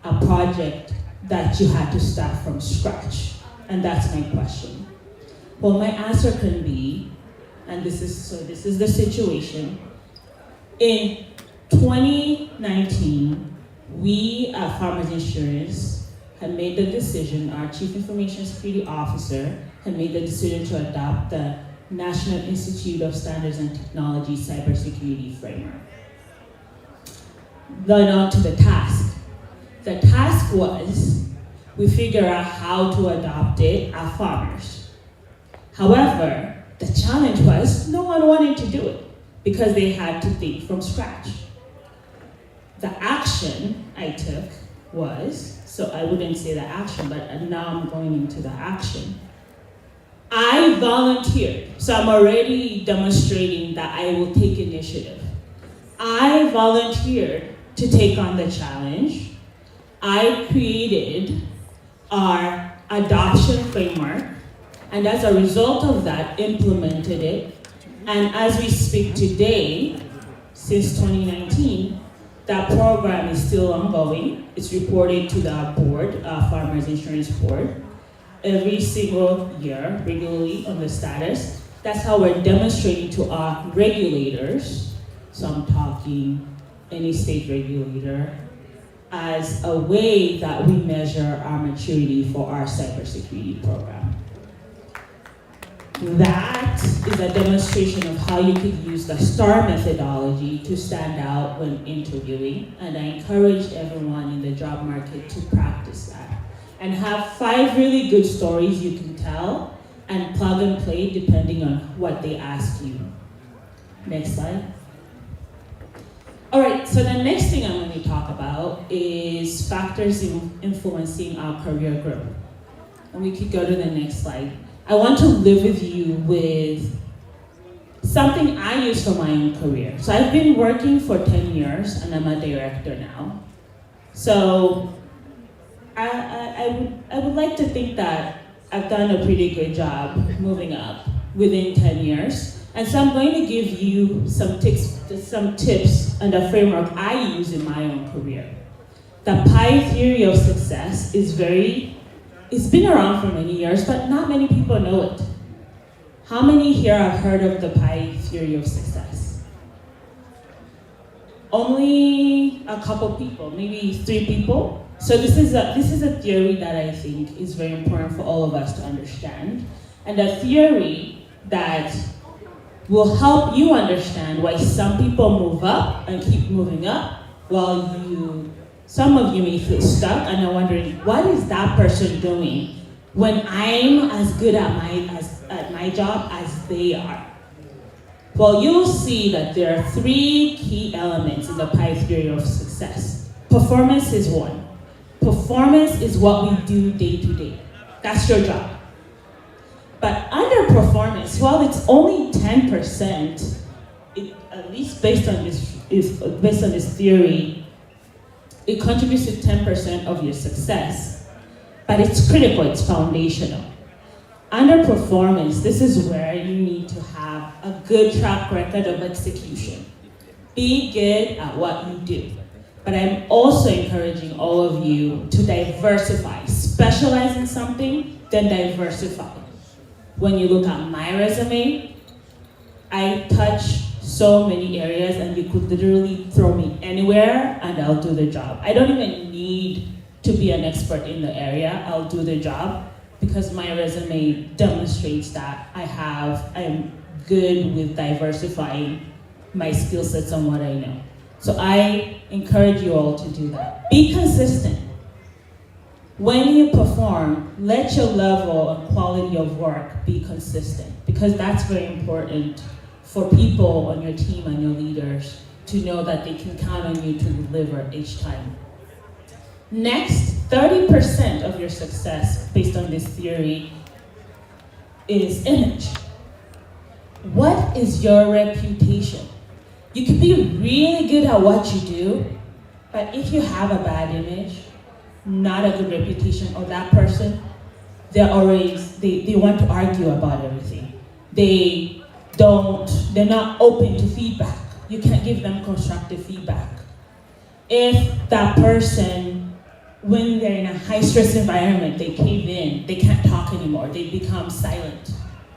a project that you had to start from scratch. And that's my question. Well, my answer can be, and this is the situation. In 2019, we at Farmers Insurance had made the decision, our Chief Information Security Officer had made the decision to adopt the National Institute of Standards and Technology Cybersecurity Framework. Then on to the task. The task was, we figure out how to adopt it at Farmers. However, the challenge was no one wanted to do it because they had to think from scratch. The action I took was, so I wouldn't say the action, but now I'm going into the action. I volunteered, so I'm already demonstrating that I will take initiative. I volunteered to take on the challenge. I created our adoption framework, and as a result of that, implemented it. And as we speak today, since 2019, that program is still ongoing. It's reported to the board, Farmers Insurance Board, every single year, regularly on the status. That's how we're demonstrating to our regulators, so I'm talking any state regulator, as a way that we measure our maturity for our cybersecurity program. That is a demonstration of how you could use the STAR methodology to stand out when interviewing, and I encourage everyone in the job market to practice that. And have 5 really good stories you can tell and plug and play depending on what they ask you. Next slide. All right, so the next thing I'm going to talk about is factors influencing our career growth. And we could go to the next slide. I want to live with you with something I use for my own career. So I've been working for 10 years and I'm a director now. So I would like to think that I've done a pretty good job moving up within 10 years. And so I'm going to give you some tips and a framework I use in my own career. The PI theory of success it's been around for many years, but not many people know it. How many here have heard of the PI theory of success? Only a couple people, maybe 3 people. So this is a theory that I think is very important for all of us to understand, and a theory that will help you understand why some people move up and keep moving up, while some of you may feel stuck and are wondering, what is that person doing when I'm as good at my job as they are? Well, you'll see that there are 3 key elements in the PI theory of success. Performance is one. Performance is what we do day to day. That's your job. But underperformance, while it's only 10%, at least based on this theory, It contributes to 10% of your success, but it's critical, it's foundational. Underperformance, this is where you need to have a good track record of execution. Be good at what you do. But I'm also encouraging all of you to diversify. Specialize in something, then diversify. When you look at my resume, I touch so many areas and you could literally throw me anywhere and I'll do the job. I don't even need to be an expert in the area, I'll do the job because my resume demonstrates that I'm good with diversifying my skill sets and what I know. So I encourage you all to do that. Be consistent. When you perform, let your level and quality of work be consistent because that's very important for people on your team and your leaders to know that they can count on you to deliver each time. Next, 30% of your success, based on this theory, is image. What is your reputation? You can be really good at what you do, but if you have a bad image, not a good reputation, or that person, they want to argue about everything. They're not open to feedback. You can't give them constructive feedback. If that person, when they're in a high stress environment, they cave in, they can't talk anymore, they become silent.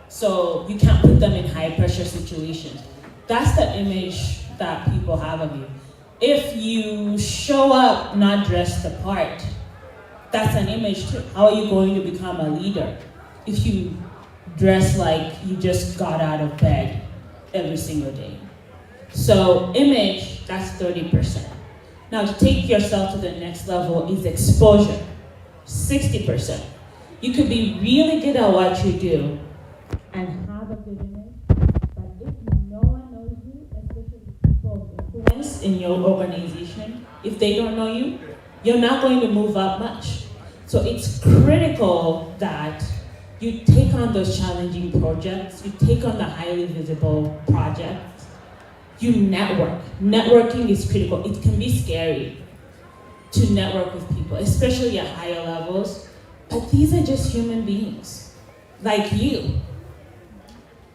So you can't put them in high pressure situations. That's the image that people have of you. If you show up not dressed the part, that's an image too. How are you going to become a leader? If you dress like you just got out of bed every single day. So image, that's 30%. Now to take yourself to the next level is exposure, 60%. You could be really good at what you do and have a good image, but if no one knows you, especially people of influence in your organization, if they don't know you, you're not going to move up much. So it's critical that you take on those challenging projects, you take on the highly visible projects, you network. Networking is critical. It can be scary to network with people, especially at higher levels, but these are just human beings, like you.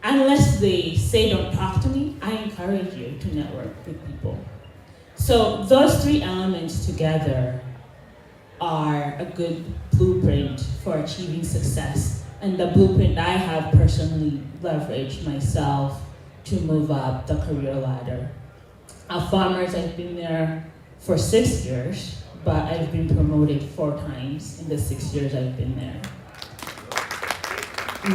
Unless they say don't talk to me, I encourage you to network with people. So those three elements together are a good blueprint for achieving success. And the blueprint I have personally leveraged myself to move up the career ladder. At Farmers, I've been there for 6 years, but I've been promoted 4 times in the 6 years I've been there.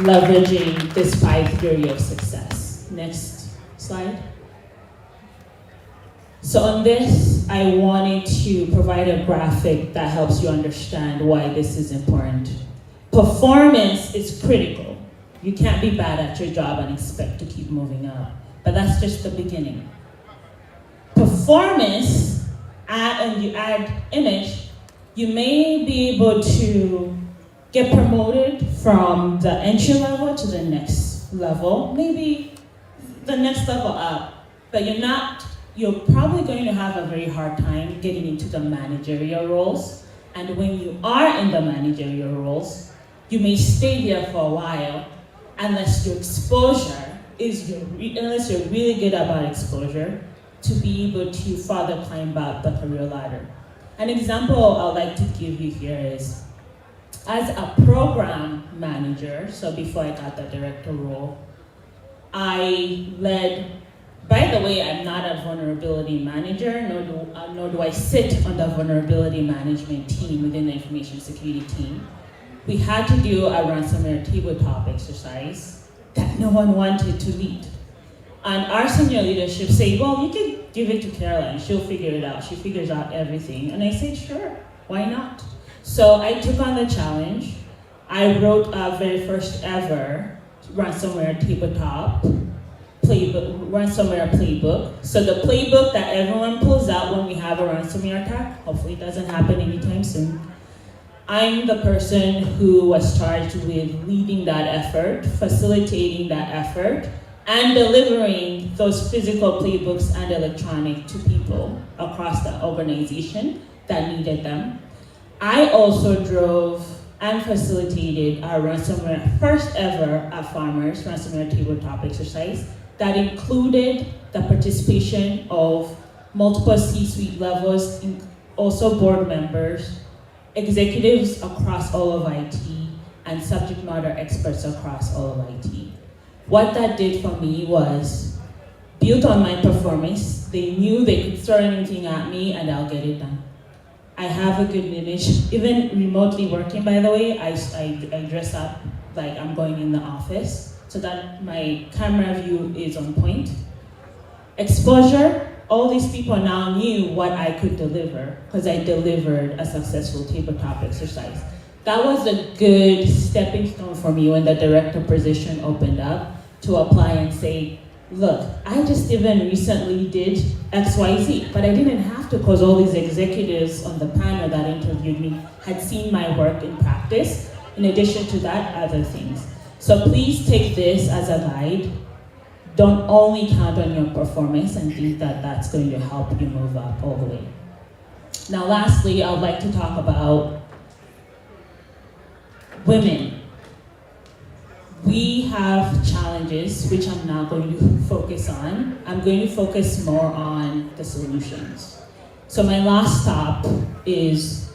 Leveraging this 5 theory of success. Next slide. So on this, I wanted to provide a graphic that helps you understand why this is important. Performance is critical. You can't be bad at your job and expect to keep moving up, but that's just the beginning. Performance, and you add image, you may be able to get promoted from the entry level to the next level, maybe the next level up, but you're probably going to have a very hard time getting into the managerial roles. And when you are in the managerial roles, you may stay there for a while unless your exposure unless you're really good about exposure to be able to further climb up the career ladder. An example I'd like to give you here is, as a program manager, so before I got the director role, I led, by the way, I'm not a vulnerability manager, nor do I sit on the vulnerability management team within the information security team. We had to do a ransomware tabletop exercise that no one wanted to lead. And our senior leadership said, well, you can give it to Caroline, she'll figure it out. She figures out everything. And I said, sure, why not? So I took on the challenge. I wrote our very first ever ransomware tabletop ransomware playbook. So the playbook that everyone pulls out when we have a ransomware attack, hopefully it doesn't happen anytime soon. I'm the person who was charged with leading that effort, facilitating that effort, and delivering those physical playbooks and electronic to people across the organization that needed them. I also drove and facilitated our ransomware, first ever at Farmers ransomware tabletop exercise that included the participation of multiple C-suite levels, also board members, executives across all of IT, and subject matter experts across all of IT. What that did for me was built on my performance. They knew they could throw anything at me and I'll get it done. I have a good image. Even remotely working, by the way, I dress up like I'm going in the office so that my camera view is on point. Exposure, all these people now knew what I could deliver because I delivered a successful tabletop exercise. That was a good stepping stone for me when the director position opened up to apply and say, look, I just even recently did XYZ, but I didn't have to because all these executives on the panel that interviewed me had seen my work in practice. In addition to that, other things. So please take this as a guide. Don't only count on your performance and think that that's going to help you move up all the way. Now lastly, I would like to talk about women. We have challenges, which I'm not going to focus on. I'm going to focus more on the solutions. So my last stop is,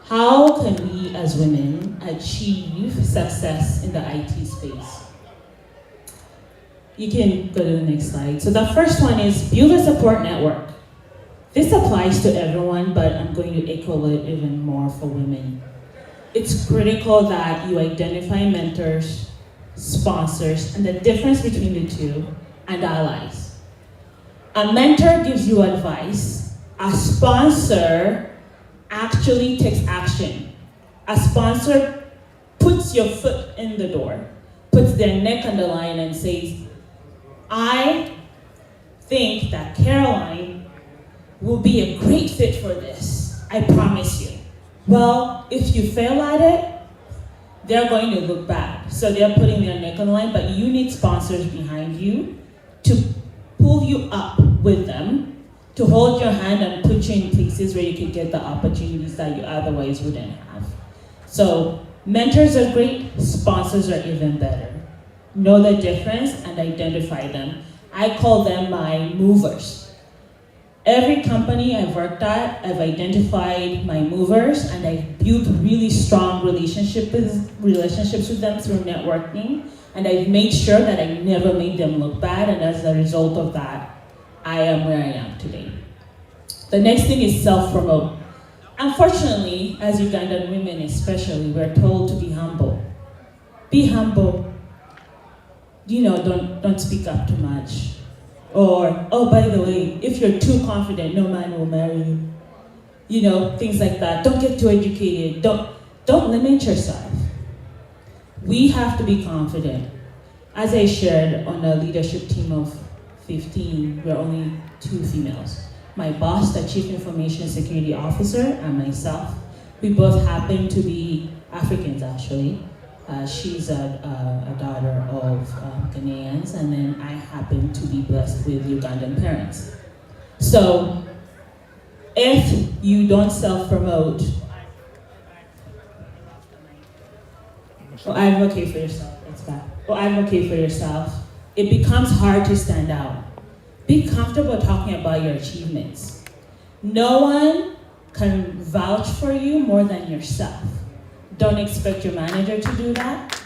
how can we as women achieve success in the IT space? You can go to the next slide. So the first one is build a support network. This applies to everyone, but I'm going to echo it even more for women. It's critical that you identify mentors, sponsors, and the difference between the two, and allies. A mentor gives you advice. A sponsor actually takes action. A sponsor puts your foot in the door, puts their neck on the line and says, I think that Caroline will be a great fit for this. I promise you. Well, if you fail at it, they're going to look bad. So they're putting their neck on the line, but you need sponsors behind you to pull you up with them, to hold your hand and put you in places where you can get the opportunities that you otherwise wouldn't have. So mentors are great, sponsors are even better. Know the difference and identify them. I call them my movers. Every company I've worked at, I've identified my movers and I've built really strong relationships with them through networking, and I've made sure that I never made them look bad, and as a result of that, I am where I am today. The next thing is self-promote. Unfortunately, as Ugandan women especially, we're told to be humble. Be humble. You know, don't speak up too much. Or, oh, by the way, if you're too confident, no man will marry you. You know, things like that. Don't get too educated. Don't limit yourself. We have to be confident. As I shared, on a leadership team of 15, we're only 2 females. My boss, the Chief Information Security Officer, and myself, we both happen to be Africans, actually. She's a daughter of Ghanaians, and then I happen to be blessed with Ugandan parents. So if you don't self-promote, or advocate for yourself, that's bad, or advocate for yourself, it becomes hard to stand out. Be comfortable talking about your achievements. No one can vouch for you more than yourself. Don't expect your manager to do that.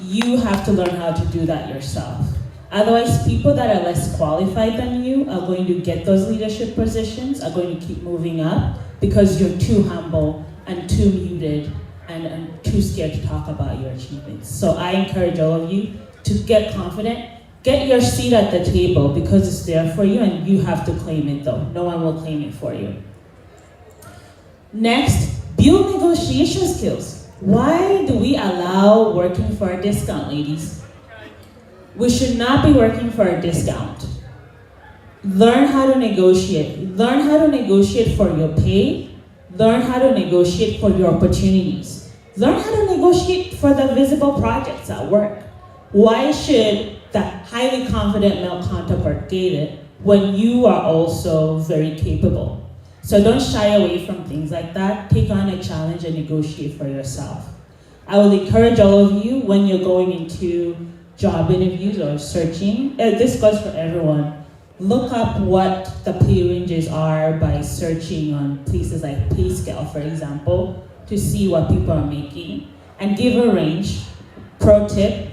You have to learn how to do that yourself. Otherwise, people that are less qualified than you are going to get those leadership positions, are going to keep moving up because you're too humble and too muted and too scared to talk about your achievements. So I encourage all of you to get confident. Get your seat at the table because it's there for you and you have to claim it though. No one will claim it for you. Next, build negotiation skills. Why do we allow working for a discount, ladies? We should not be working for a discount. Learn how to negotiate. Learn how to negotiate for your pay. Learn how to negotiate for your opportunities. Learn how to negotiate for the visible projects at work. Why should that highly confident male counterpart get it when you are also very capable? So don't shy away from things like that. Take on a challenge and negotiate for yourself. I will encourage all of you when you're going into job interviews or searching, this goes for everyone, look up what the pay ranges are by searching on places like PayScale, for example, to see what people are making, and give a range. Pro tip,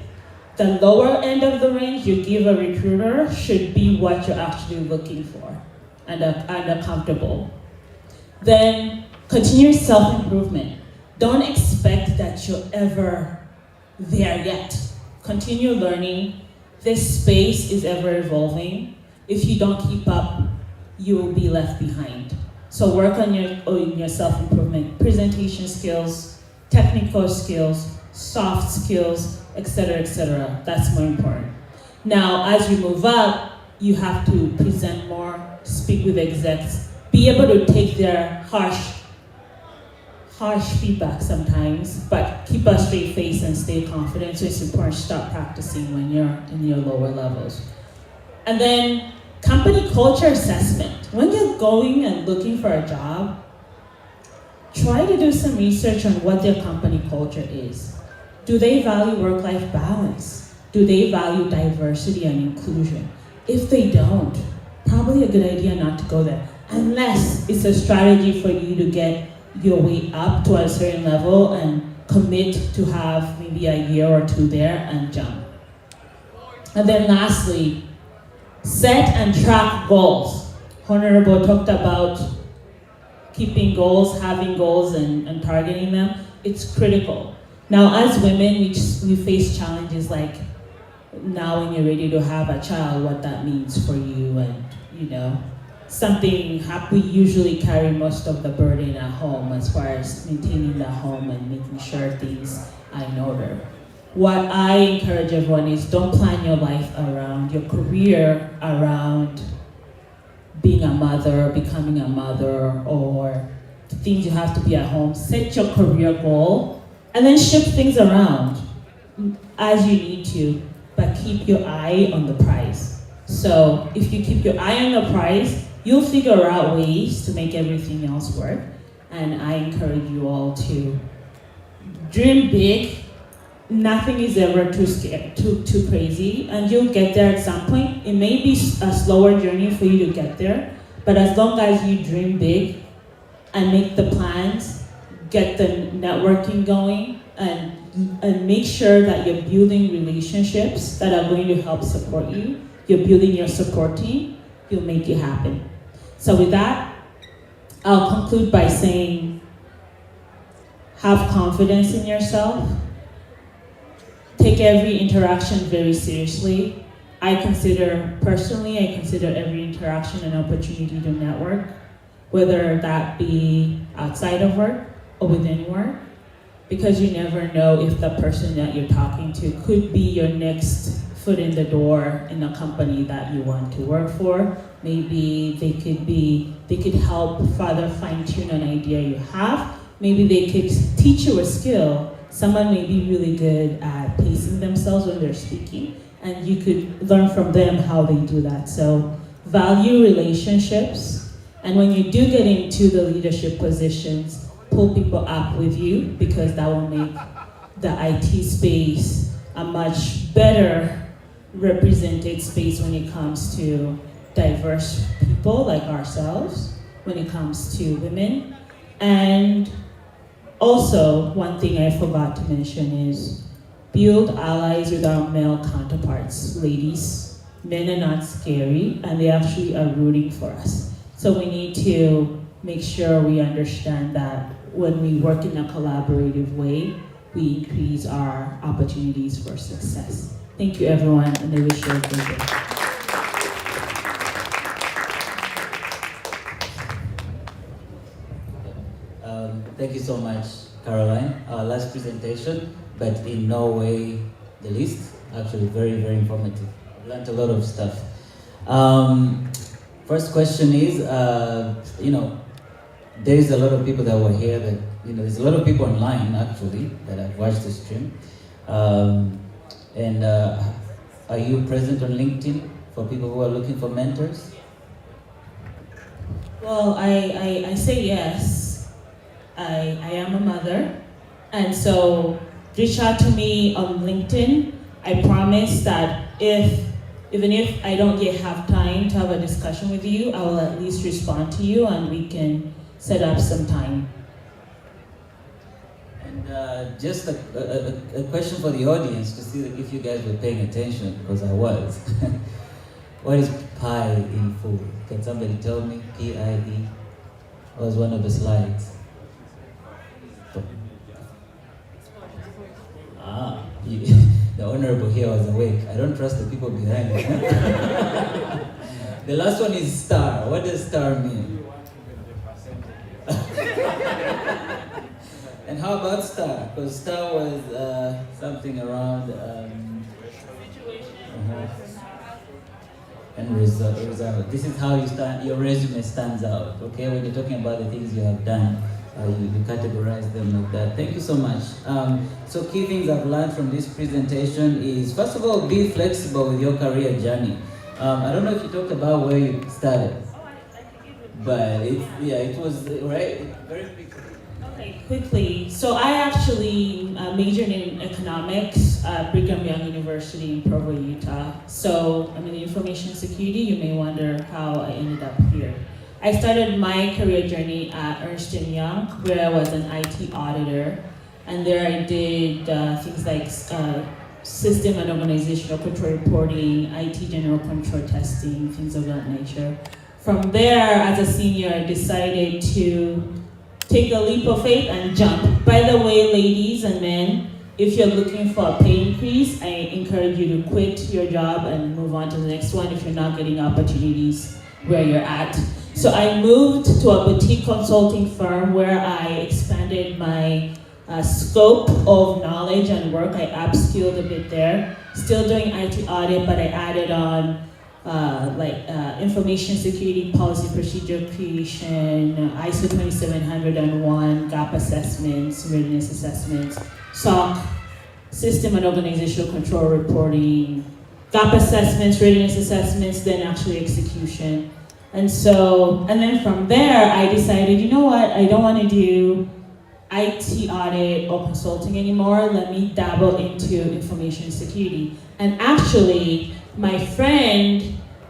the lower end of the range you give a recruiter should be what you're actually looking for and are comfortable. Then continue self-improvement. Don't expect that you're ever there yet. Continue learning. This space is ever evolving. If you don't keep up, you will be left behind. So work on your self-improvement, presentation skills, technical skills, soft skills, etc., etc. That's more important. Now, as you move up, you have to present more, speak with execs, be able to take their harsh feedback sometimes, but keep a straight face and stay confident. So it's important to start practicing when you're in your lower levels. And then company culture assessment. When you're going and looking for a job, try to do some research on what their company culture is. Do they value work-life balance? Do they value diversity and inclusion? If they don't, probably a good idea not to go there, unless it's a strategy for you to get your way up to a certain level and commit to have maybe a year or two there and jump. And then lastly, set and track goals. Honorable talked about keeping goals, having goals, and targeting them. It's critical. Now, as women, we face challenges like now when you're ready to have a child, what that means for you, and we usually carry most of the burden at home as far as maintaining the home and making sure things are in order. What I encourage everyone is don't plan your life around your career, around being a mother, becoming a mother, or the things you have to be at home. Set your career goal and then shift things around as you need to, but keep your eye on the prize. So if you keep your eye on the prize, you'll figure out ways to make everything else work. And I encourage you all to dream big. Nothing is ever too crazy, and you'll get there at some point. It may be a slower journey for you to get there, but as long as you dream big and make the plans, get the networking going, and make sure that you're building relationships that are going to help support you, you're building your support team, you'll make it happen. So with that, I'll conclude by saying, have confidence in yourself. Take every interaction very seriously. I consider every interaction an opportunity to network, whether that be outside of work or within work, because you never know if the person that you're talking to could be your next foot in the door in a company that you want to work for. Maybe they could help further fine-tune an idea you have. Maybe they could teach you a skill. Someone may be really good at pacing themselves when they're speaking, and you could learn from them how they do that. So value relationships, and when you do get into the leadership positions, pull people up with you, because that will make the IT space a much better represented space when it comes to diverse people like ourselves, when it comes to women. And also, one thing I forgot to mention is build allies with our male counterparts. Ladies, men are not scary, and they actually are rooting for us. So we need to make sure we understand that when we work in a collaborative way, we increase our opportunities for success. Thank you, everyone, and I wish you a good day.
Thank you so much, Caroline. Our last presentation, but in no way the least. Actually, very, very informative. I've learned a lot of stuff. First question is, there is a lot of people that were here that, there's a lot of people online, actually, that have watched the stream. Are you present on LinkedIn for people who are looking for mentors?
Well, I say yes. I am a mother, and so reach out to me on LinkedIn. I promise that even if I don't yet have time to have a discussion with you, I will at least respond to you and we can set up some time.
And just a question for the audience to see if you guys were paying attention, because I was. What is pi in full? Can somebody tell me? P-I-E? That was one of the slides. The honorable here was awake. I don't trust the people behind me. The last one is star. What does star mean? And how about star? Because star was something around and result. This is how your resume stands out. Okay, when you're talking about the things you have done, you categorize them like that. Thank you so much. So key things I've learned from this presentation is, first of all, be flexible with your career journey. I don't know if you talked about where you started, but it was right very quickly.
Okay, quickly. So I actually majored in economics at Brigham Young University in Provo, Utah. So I'm in information security. You may wonder how I ended up here. I started my career journey at Ernst & Young, where I was an IT auditor. And there I did things like system and organizational control reporting, IT general control testing, things of that nature. From there, as a senior, I decided to take a leap of faith and jump. By the way, ladies and men, if you're looking for a pay increase, I encourage you to quit your job and move on to the next one if you're not getting opportunities where you're at. So I moved to a boutique consulting firm where I expanded my scope of knowledge and work. I upskilled a bit there. Still doing IT audit, but I added on information security policy procedure creation, ISO 27001, gap assessments, readiness assessments, SOC, system and organizational control reporting, gap assessments, readiness assessments, then actually execution. And then from there, I decided, you know what, I don't want to do IT audit or consulting anymore. Let me dabble into information security. And actually, my friend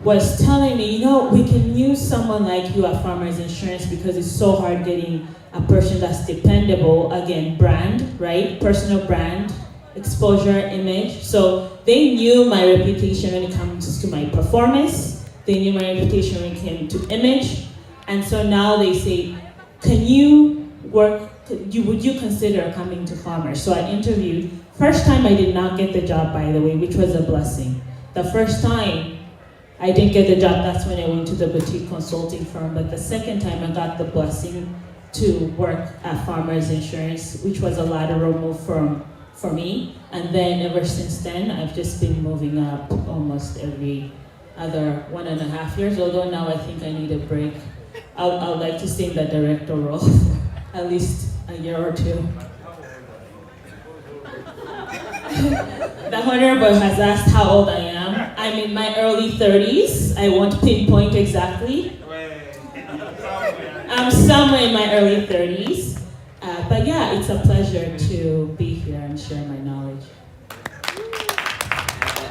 was telling me, you know, we can use someone like you at Farmers Insurance because it's so hard getting a person that's dependable. Again, brand, right? Personal brand, exposure, image. So they knew my reputation when it comes to my performance. They knew my reputation when it came to image. And so now they say, would you consider coming to Farmers? So I interviewed. First time I did not get the job, by the way, which was a blessing. The first time I didn't get the job, that's when I went to the boutique consulting firm. But the second time I got the blessing to work at Farmers Insurance, which was a lateral move for me. And then ever since then, I've just been moving up almost every other 1.5 years, although now I think I need a break. I would like to stay in the director role for at least a year or two. The Honorable has asked how old I am. I'm in my early 30s. I won't pinpoint exactly. I'm somewhere in my early 30s. But yeah, it's a pleasure to be here and share my knowledge.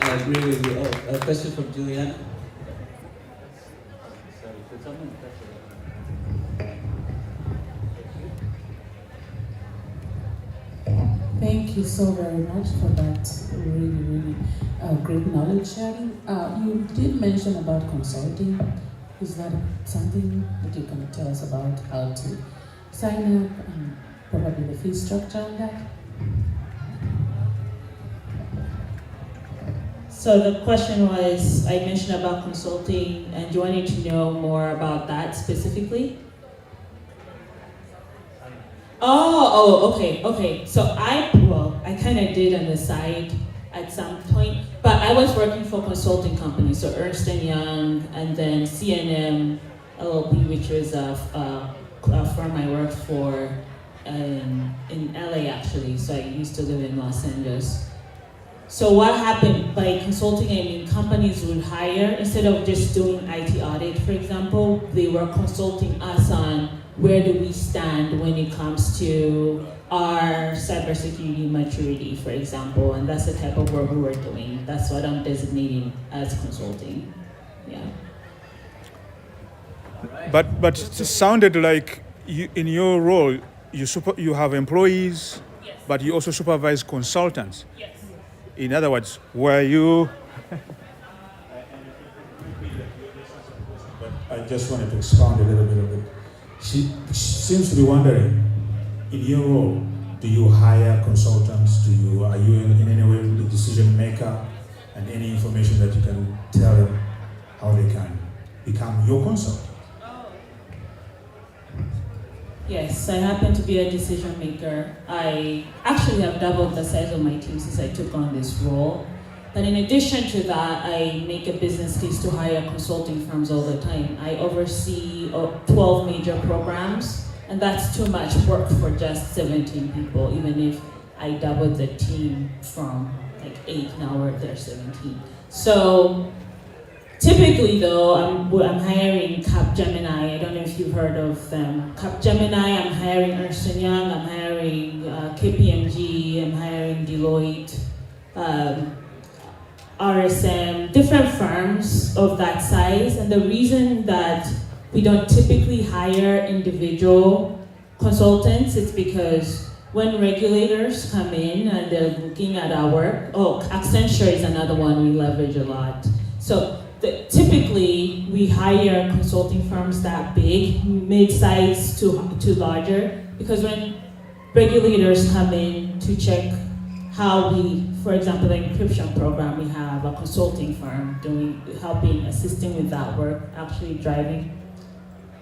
I agree with you. Oh, a question from Juliana. Sorry, could someone
Thank you so very much for that really great knowledge sharing. You did mention about consulting. Is that something that you can tell us about how to sign up and probably the fee structure on that?
So the question was, I mentioned about consulting, and you wanted to know more about that specifically? Okay. So I kind of did on the side at some point, but I was working for consulting companies, so Ernst & Young, and then CNM LLP, which was a firm I worked for in LA actually, so I used to live in Los Angeles. So what happened by consulting, I mean, companies would hire, instead of just doing IT audit, for example, they were consulting us on where do we stand when it comes to our cybersecurity maturity, for example, and that's the type of work we were doing. That's what I'm designating as consulting, yeah.
But it sounded like you, in your role, you have employees,
yes,
but you also supervise consultants.
Yes.
In other words, were you...
I just wanted to expound a little bit of it. She seems to be wondering, in your role, do you hire consultants? Are you in any way the decision maker, and any information that you can tell them how they can become your consultant?
Yes, I happen to be a decision maker. I actually have doubled the size of my team since I took on this role. But in addition to that, I make a business case to hire consulting firms all the time. I oversee 12 major programs, and that's too much work for just 17 people, even if I doubled the team from like 8, now they're 17. So typically though, I'm hiring Capgemini. I don't know if you've heard of them. Capgemini, I'm hiring Ernst & Young, I'm hiring KPMG, I'm hiring Deloitte, RSM, different firms of that size. And the reason that we don't typically hire individual consultants is because when regulators come in and they're looking at our work, Accenture is another one we leverage a lot. So typically we hire consulting firms that big, mid-size to larger, because when regulators come in to check how we, for example, the encryption program, we have a consulting firm assisting with that work, actually driving.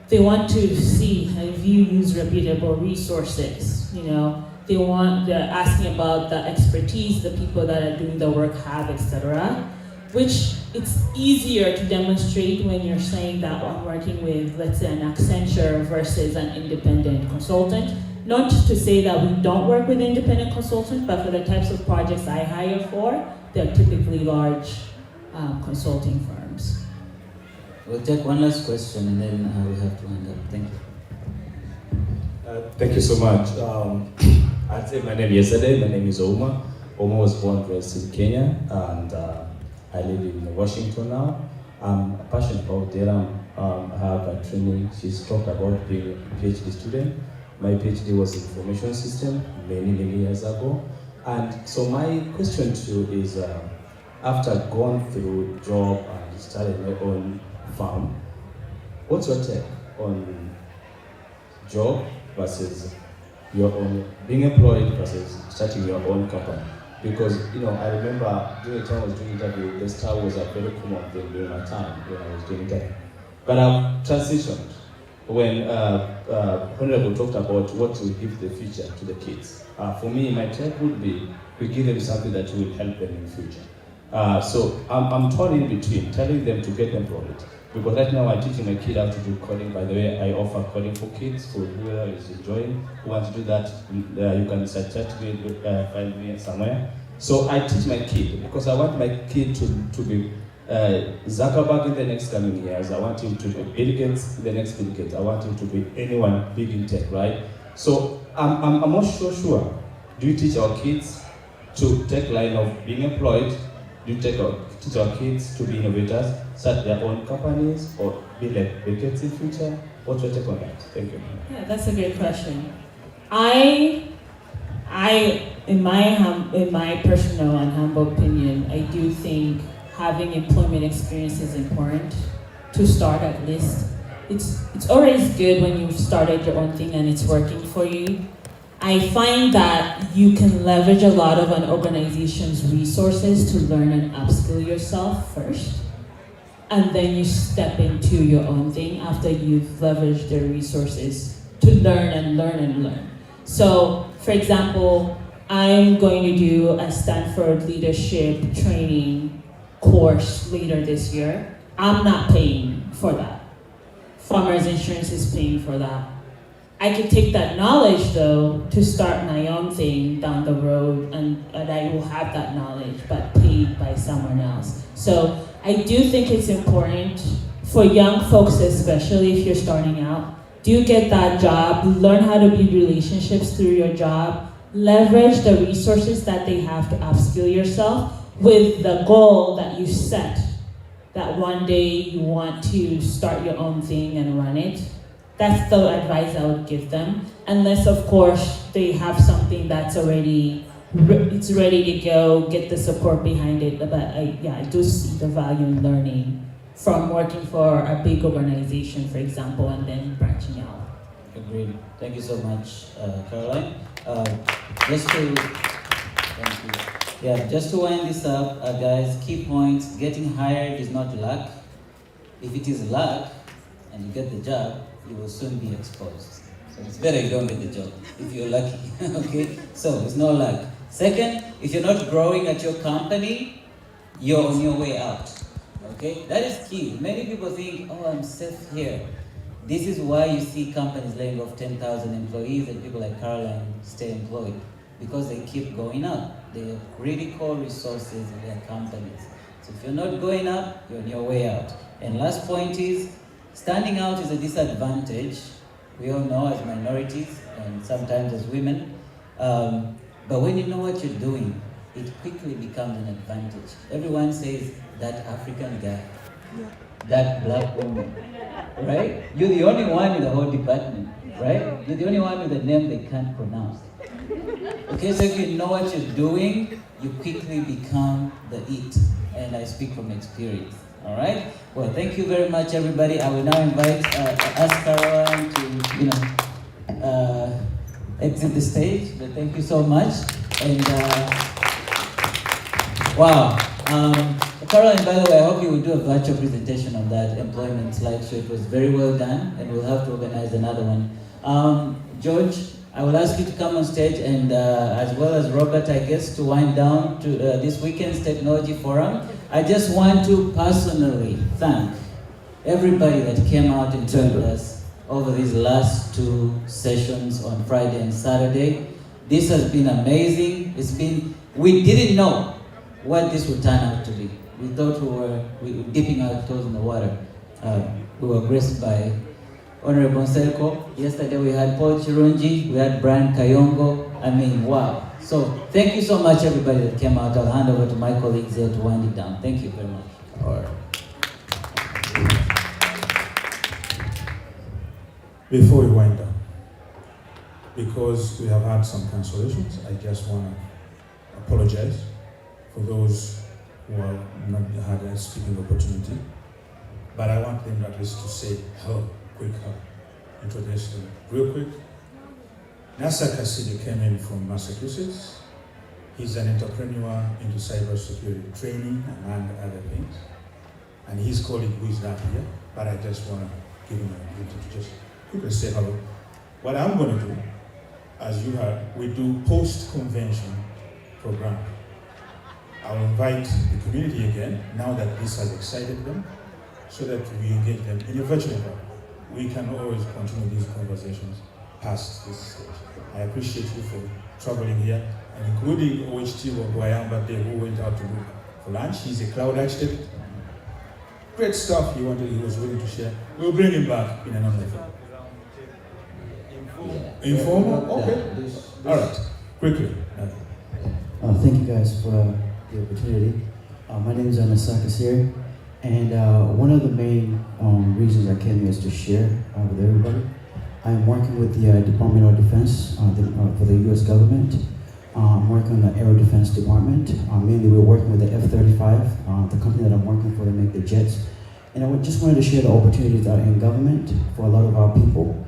They want to see if you use reputable resources, they're asking about the expertise the people that are doing the work have, etc. Which it's easier to demonstrate when you're saying that I'm working with, let's say, an Accenture versus an independent consultant. Not to say that we don't work with independent consultants, but for the types of projects I hire for, they're typically large consulting firms.
We'll take one last question and then we have to end up. Thank you.
Thank you so much. I said my name yesterday. My name is Uma. Uma was born and raised in Kenya, and I live in Washington now. I'm passionate about data. I have a training. She's talked about being a PhD student. My PhD was in information system many years ago. And so my question to you is, after going through job and starting my own farm, what's your take on job versus your own, being employed versus starting your own company? Because, I remember during the time I was doing interview, the star was a very common thing during my time when I was doing interview. But I've transitioned when Honorable talked about what will give the future to the kids. For me, my take would be, we give them something that will help them in the future. So I'm torn in between, telling them to get employed. Because right now I'm teaching my kid how to do coding. By the way, I offer coding for kids, for whoever is enjoying, who wants to do that, you can chat me, find me somewhere. So I teach my kid, because I want my kid to be Zuckerberg in the next coming years. I want him to be Bill Gates in the next Bill Gates. I want him to be anyone big in tech, right? So I'm not so sure. Do you teach our kids to take line of being employed? Do you teach our kids to be innovators, start their own companies, or be like Bill Gates in future? What's your take on that? Thank you.
Yeah, that's a great question. In my personal and humble opinion, I do think having employment experience is important to start at least. It's always good when you've started your own thing and it's working for you. I find that you can leverage a lot of an organization's resources to learn and upskill yourself first. And then you step into your own thing after you've leveraged their resources to learn and learn and learn. So, for example, I'm going to do a Stanford leadership training course later this year. I'm not paying for that. Farmers Insurance is paying for that. I could take that knowledge though to start my own thing down the road, and I will have that knowledge but paid by someone else. So I do think it's important for young folks, especially if you're starting out, do get that job, learn how to build relationships through your job, leverage the resources that they have to upskill yourself with the goal that you set, that one day you want to start your own thing and run it. That's the advice I would give them, unless of course they have something that's already, it's ready to go, get the support behind it. But I do see the value in learning from working for a big organization, for example, and then branching out.
Agreed. Thank you so much, Caroline. Just to wind this up, guys, key points: getting hired is not luck. If it is luck and you get the job, you will soon be exposed. So it's better you don't get the job if you're lucky. Okay? So it's no luck. Second, if you're not growing at your company, you're on your way out. Okay? That is key. Many people think, oh, I'm safe here. This is why you see companies laying off 10,000 employees and people like Caroline stay employed, because they keep going up. They have critical resources in their companies. So if you're not going up, you're on your way out. And last point is, standing out is a disadvantage. We all know as minorities and sometimes as women. But when you know what you're doing, it quickly becomes an advantage. Everyone says, that African guy, that black woman, right? You're the only one in the whole department, right? You're the only one with a name they can't pronounce. Okay, so if you know what you're doing, you quickly become the it. And I speak from experience. All right. Well, thank you very much, everybody. I will now invite Caroline to, exit the stage. But thank you so much. And wow, Caroline. By the way, I hope you will do a virtual presentation on that employment slideshow. It was very well done, and we'll have to organize another one. George, I will ask you to come on stage, and as well as Robert, I guess, to wind down to this weekend's technology forum. I just want to personally thank everybody that came out and joined us over these last 2 sessions on Friday and Saturday. This has been amazing. We didn't know what this would turn out to be. We thought we were dipping our toes in the water. We were graced by Honorable Nsereko. Yesterday we had Paul Chirunji, we had Brian Kayongo. I mean, wow. So thank you so much, everybody that came out. I'll hand over to my colleagues here to wind it down. Thank you very much.
All right.
Before we wind down, because we have had some cancellations, I just want to apologize for those who have not had a speaking opportunity. But I want them at least to say hello, quick hello, introduce them real quick. Nasa Cassidy came in from Massachusetts. He's an entrepreneur into cybersecurity training, among other things. And his colleague who is not here, but I just want to give him an opportunity to just quickly say hello. What I'm going to do, as you heard, we do post-convention program. I'll invite the community again, now that this has excited them, so that we engage them in a virtual environment. We can always continue these conversations past this stage. I appreciate you for traveling here, and including OHT Wagwayamba Day, who went out to look for lunch. He's a cloud architect. Great stuff he was willing to share. We'll bring him back in another form. Informal? Okay. All right. Quickly.
Thank you guys for the opportunity. My name is Unaa Kasiri, and one of the main reasons I came here is to share with everybody. I'm working with the Department of Defense for the U.S. government. I'm working on the Aero Defense Department. Mainly we're working with the F-35, the company that I'm working for to make the jets. And I just wanted to share the opportunities that are in government for a lot of our people.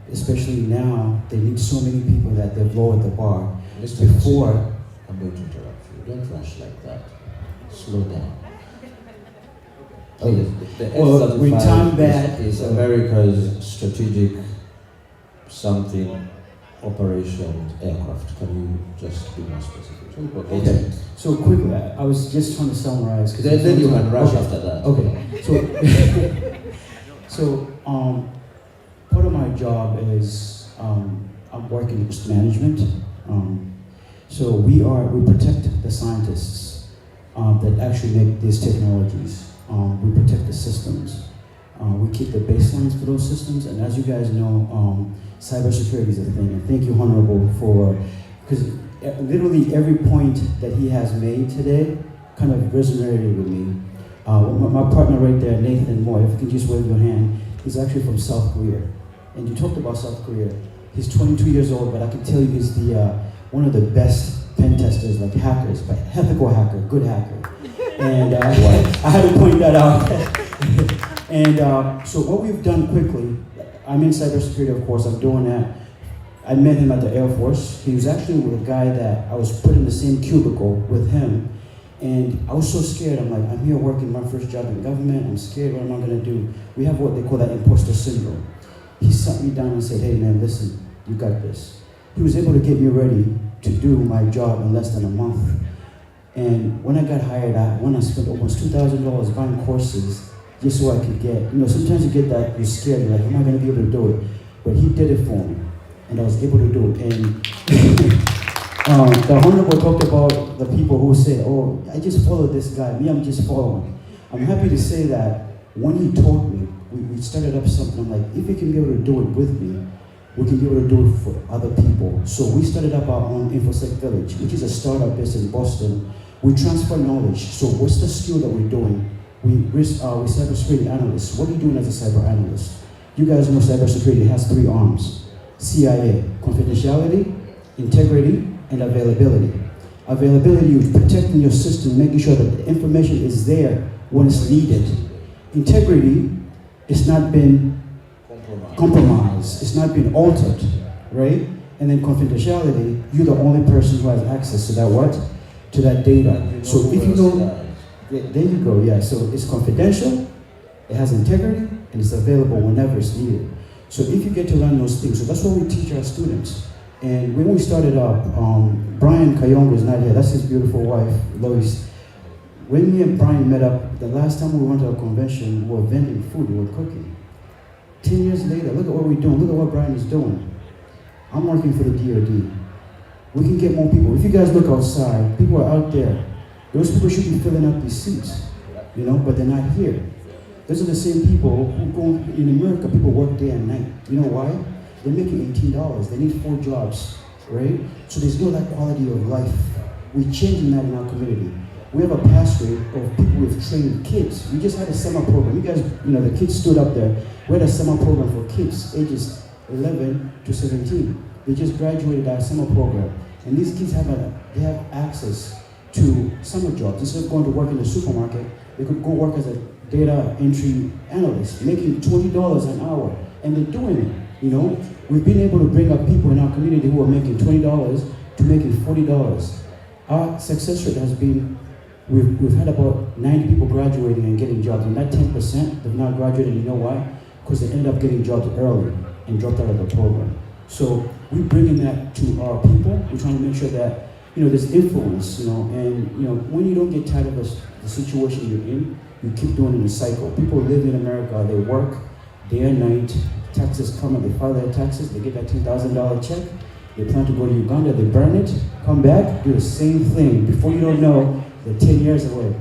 Especially now, they need so many people that they've lowered the bar. Before,
I'm going to interrupt you. Don't rush like that. Slow down.
Well, we time that
is America's strategic something operation aircraft. Can you just be more specific?
Okay. So quickly, I was just trying to summarize.
Then you can rush after that.
Okay. So, part of my job is I'm working in risk management. So we protect the scientists that actually make these technologies. We protect the systems. We keep the baselines for those systems, and as you guys know, cybersecurity is a thing. And thank you, Honorable, because literally every point that he has made today kind of resonated with me. My partner right there, Nathan Moore, if you can just wave your hand, he's actually from South Korea. And you talked about South Korea. He's 22 years old, but I can tell you he's one of the best pen testers, like hackers, but ethical hacker, good hacker. And I had to point that out. And so what we've done quickly, I'm in cybersecurity, of course, I'm doing that. I met him at the Air Force. He was actually with a guy that I was put in the same cubicle with him. And I was so scared. I'm like, I'm here working my first job in government. I'm scared. What am I going to do? We have what they call that imposter syndrome. He sat me down and said, hey, man, listen, you got this. He was able to get me ready to do my job in less than a month. And when I got hired, I spent almost $2,000 buying courses just so I could get, sometimes you get that, you're scared, you're like, am I going to be able to do it? But he did it for me, and I was able to do it. And the Honorable talked about the people who say, oh, I just followed this guy, me, I'm just following. I'm happy to say that when he told me, we started up something, I'm like, if he can be able to do it with me, we can be able to do it for other people. So we started up our own InfoSec Village, which is a startup based in Boston. We transfer knowledge. So what's the skill that we're doing? We're cybersecurity analysts. What are you doing as a cyber analyst? You guys know cybersecurity has 3 arms. CIA, confidentiality, integrity, and availability. Availability, you're protecting your system, making sure that the information is there when it's needed. Integrity, it's not been compromised. It's not been altered, right? And then confidentiality, you're the only person who has access to that what? To that data. So if you know, there you go, yeah. So it's confidential, it has integrity, and it's available whenever it's needed. So if you get to learn those things, so that's what we teach our students. And when we started up, Brian Kayongo is not here, that's his beautiful wife, Lois. When me and Brian met up, the last time we went to a convention, we were vending food, we were cooking. 10 years later, look at what we're doing, look at what Brian is doing. I'm working for the DoD. We can get more people. If you guys look outside, people are out there. Those people should be filling up these seats, but they're not here. Those are the same people who go, in America, people work day and night. You know why? They're making $18. They need 4 jobs, right? So there's no that quality of life. We're changing that in our community. We have a pass rate of people with trained kids. We just had a summer program. You guys, the kids stood up there. We had a summer program for kids ages 11 to 17. They just graduated our summer program. And these kids have access to summer jobs. Instead of going to work in the supermarket, they could go work as a data entry analyst, making $20 an hour. And they're doing it, We've been able to bring up people in our community who are making $20 to making $40. Our success rate has been, we've had about 90 people graduating and getting jobs. And that 10% have not graduated, you know why? Because they ended up getting jobs early and dropped out of the program. So we're bringing that to our people. We're trying to make sure that, there's influence, and, when you don't get tired of the situation you're in, you keep doing it in a cycle. People live in America, they work day and night, taxes come and they file their taxes, they get that $10,000 check, they plan to go to Uganda, they burn it, come back, do the same thing. Before you don't know, they're 10 years away,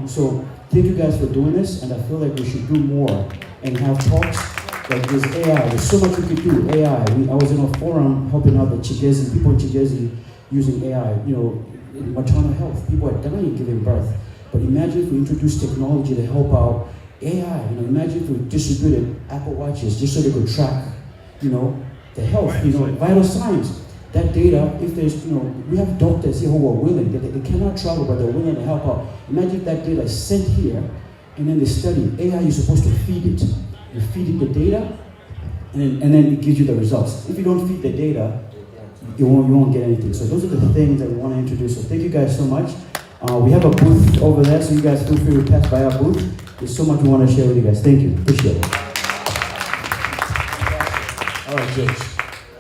So thank you guys for doing this, and I feel like we should do more and have talks like this AI. There's so much we could do, AI. I was in a forum helping out the Chigezi, people in Chigezi using AI, in maternal health. People are dying giving birth. But imagine if we introduce technology to help out AI. Imagine if we distributed Apple Watches just so they could track, the health, vital signs. That data, if there's, we have doctors here who are willing, they cannot travel, but they're willing to help out. Imagine if that data is sent here, and then they study. AI, you're supposed to feed it. You feed it the data, and then it gives you the results. If you don't feed the data, you won't get anything. So those are the things that we want to introduce. So thank you guys so much. We have a booth over there, so you guys feel free to pass by our booth. There's so much we want to share with you guys. Thank you. Appreciate it.
All right, George.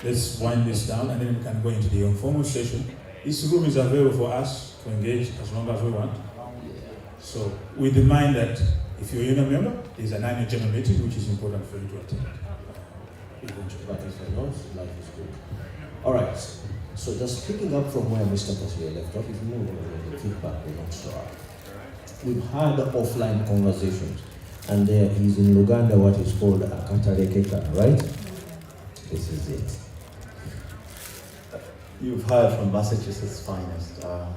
Let's wind this down, and then we can go into the informal session. This room is available for us to engage as long as we want. So with the mind that if you're a union member, there's an annual general meeting which is important for you to attend.
eventually, but if you're not, life is good. All right, so just picking up from where Mr. Kasir left off, if you move over the feedback will not show up. We've had offline conversations, and there is in Uganda what is called a katarekeka, right? This is it.
You've heard from Massachusetts' finest. I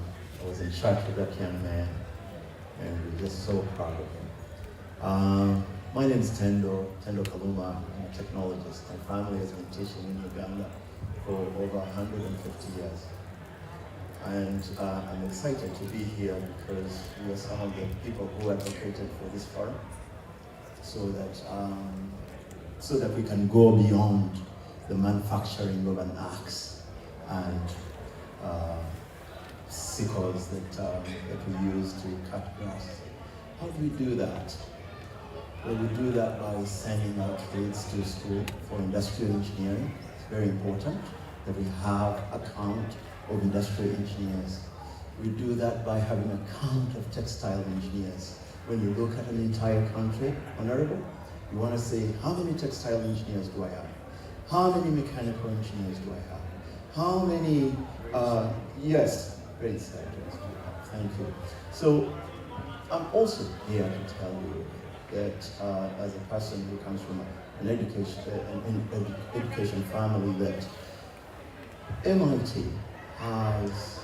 was in church with that young man, and we're just so proud of him. My name is Tendo Kaluma. I'm a technologist. My family has been teaching in Uganda for over 150 years. And I'm excited to be here because we are some of the people who advocated for this forum so that we can go beyond the manufacturing of an axe and sickles that we use to cut grass. How do we do that? Well, we do that by sending our kids to school for industrial engineering. It's very important that we have a count of industrial engineers. We do that by having a count of textile engineers. When you look at an entire country, Honorable, you want to say, how many textile engineers do I have? How many mechanical engineers do I have? How many, yes, great scientists do you have? Thank you. So I'm also here to tell you that as a person who comes from an education family, that MIT has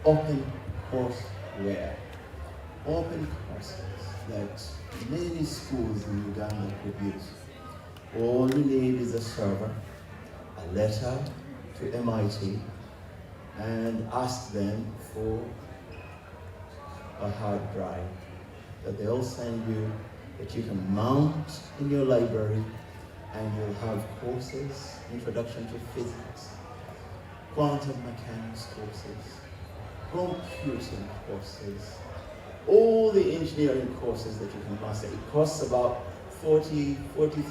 open courseware, open courses that many schools in Uganda could use. All you need is a server, a letter to MIT, and ask them for a hard drive that they'll send you that you can mount in your library, and you'll have courses, introduction to physics, quantum mechanics courses, computing courses, all the engineering courses that you can master. It costs about $43,000 to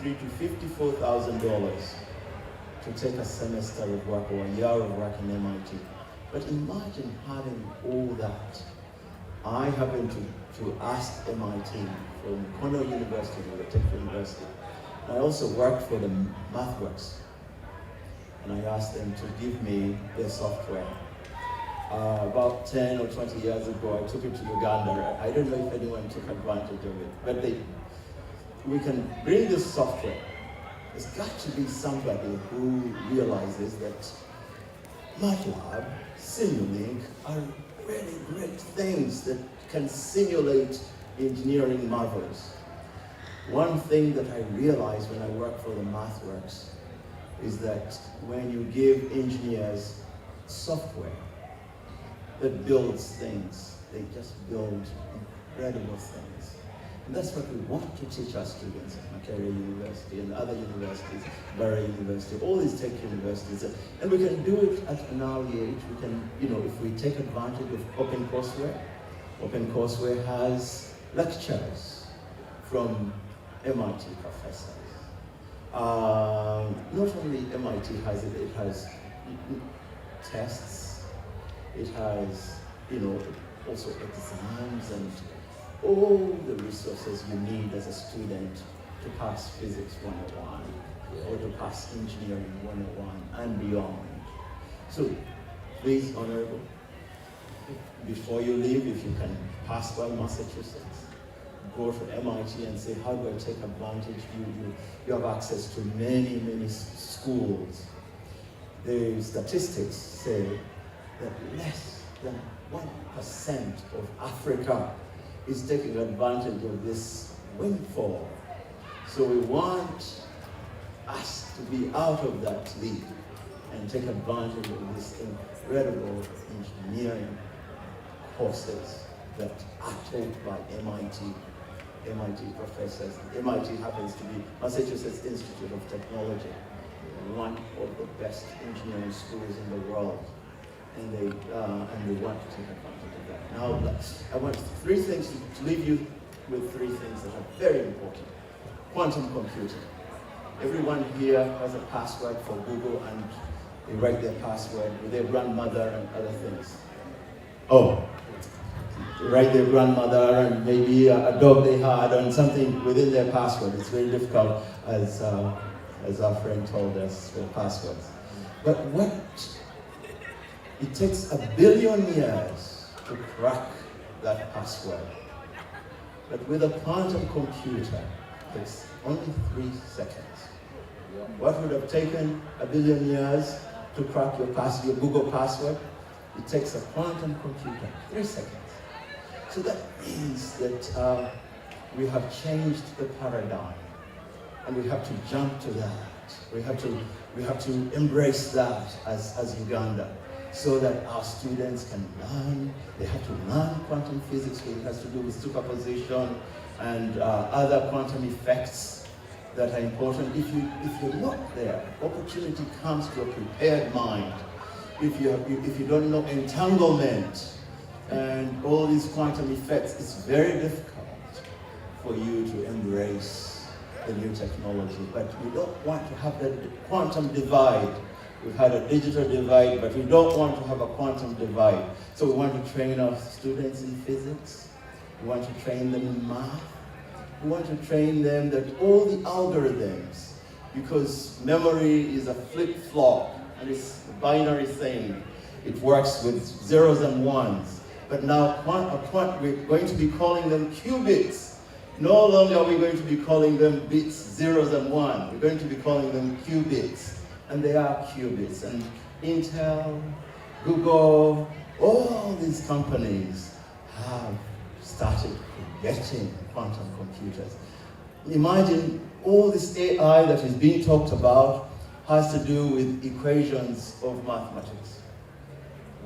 $54,000 to take a semester of work or a year of work in MIT. But imagine having all that. I happened to ask MIT from Cornell University, the Tech University. I also worked for the MathWorks, and I asked them to give me their software. About 10 or 20 years ago, I took it to Uganda. I don't know if anyone took advantage of it, but we can bring this software. There's got to be somebody who realizes that MATLAB, Simulink are really great things that can simulate engineering marvels. One thing that I realized when I worked for the MathWorks is that when you give engineers software that builds things, they just build incredible things. And that's what we want to teach our students at Makerere University and other universities, Barry University, all these tech universities. And we can do it at an early age. We can, if we take advantage of OpenCourseWare has lectures from MIT professors. Not only MIT has it, it has tests, it has, also exams and all the resources you need as a student to pass Physics 101 or to pass Engineering 101 and beyond. So please, Honorable, before you leave, if you can pass by Massachusetts, go to MIT and say, how do I take advantage? You have access to many, many schools. The statistics say that less than 1% of Africa is taking advantage of this windfall. So we want us to be out of that league and take advantage of this incredible engineering courses that are taught by MIT professors. MIT happens to be Massachusetts Institute of Technology, one of the best engineering schools in the world. And they want to take advantage of that. Now, I want to leave you with three things that are very important. Quantum computing. Everyone here has a password for Google, and they write their password with their grandmother and other things. Write their grandmother and maybe a dog they had and something within their password. It's very difficult as as our friend told us, for passwords. But it takes 1 billion years to crack that password. But with a quantum computer, it's only 3 seconds. What would have taken 1 billion years to crack your Google password? It takes a quantum computer 3 seconds. So that means that we have changed the paradigm, and we have to jump to that. We have to embrace that as Uganda, so that our students can learn. They have to learn quantum physics, which has to do with superposition and other quantum effects that are important. If you're not there, opportunity comes to a prepared mind. If you don't know entanglement and all these quantum effects, it's very difficult for you to embrace the new technology. But we don't want to have that quantum divide. We've had a digital divide, but we don't want to have a quantum divide. So we want to train our students in physics. We want to train them in math. We want to train them that all the algorithms, because memory is a flip-flop, and it's a binary thing. It works with zeros and ones. But now we're going to be calling them qubits. No longer are we going to be calling them bits, zeros and ones. We're going to be calling them qubits. And they are qubits. And Intel, Google, all these companies have started getting quantum computers. Imagine all this AI that is being talked about has to do with equations of mathematics.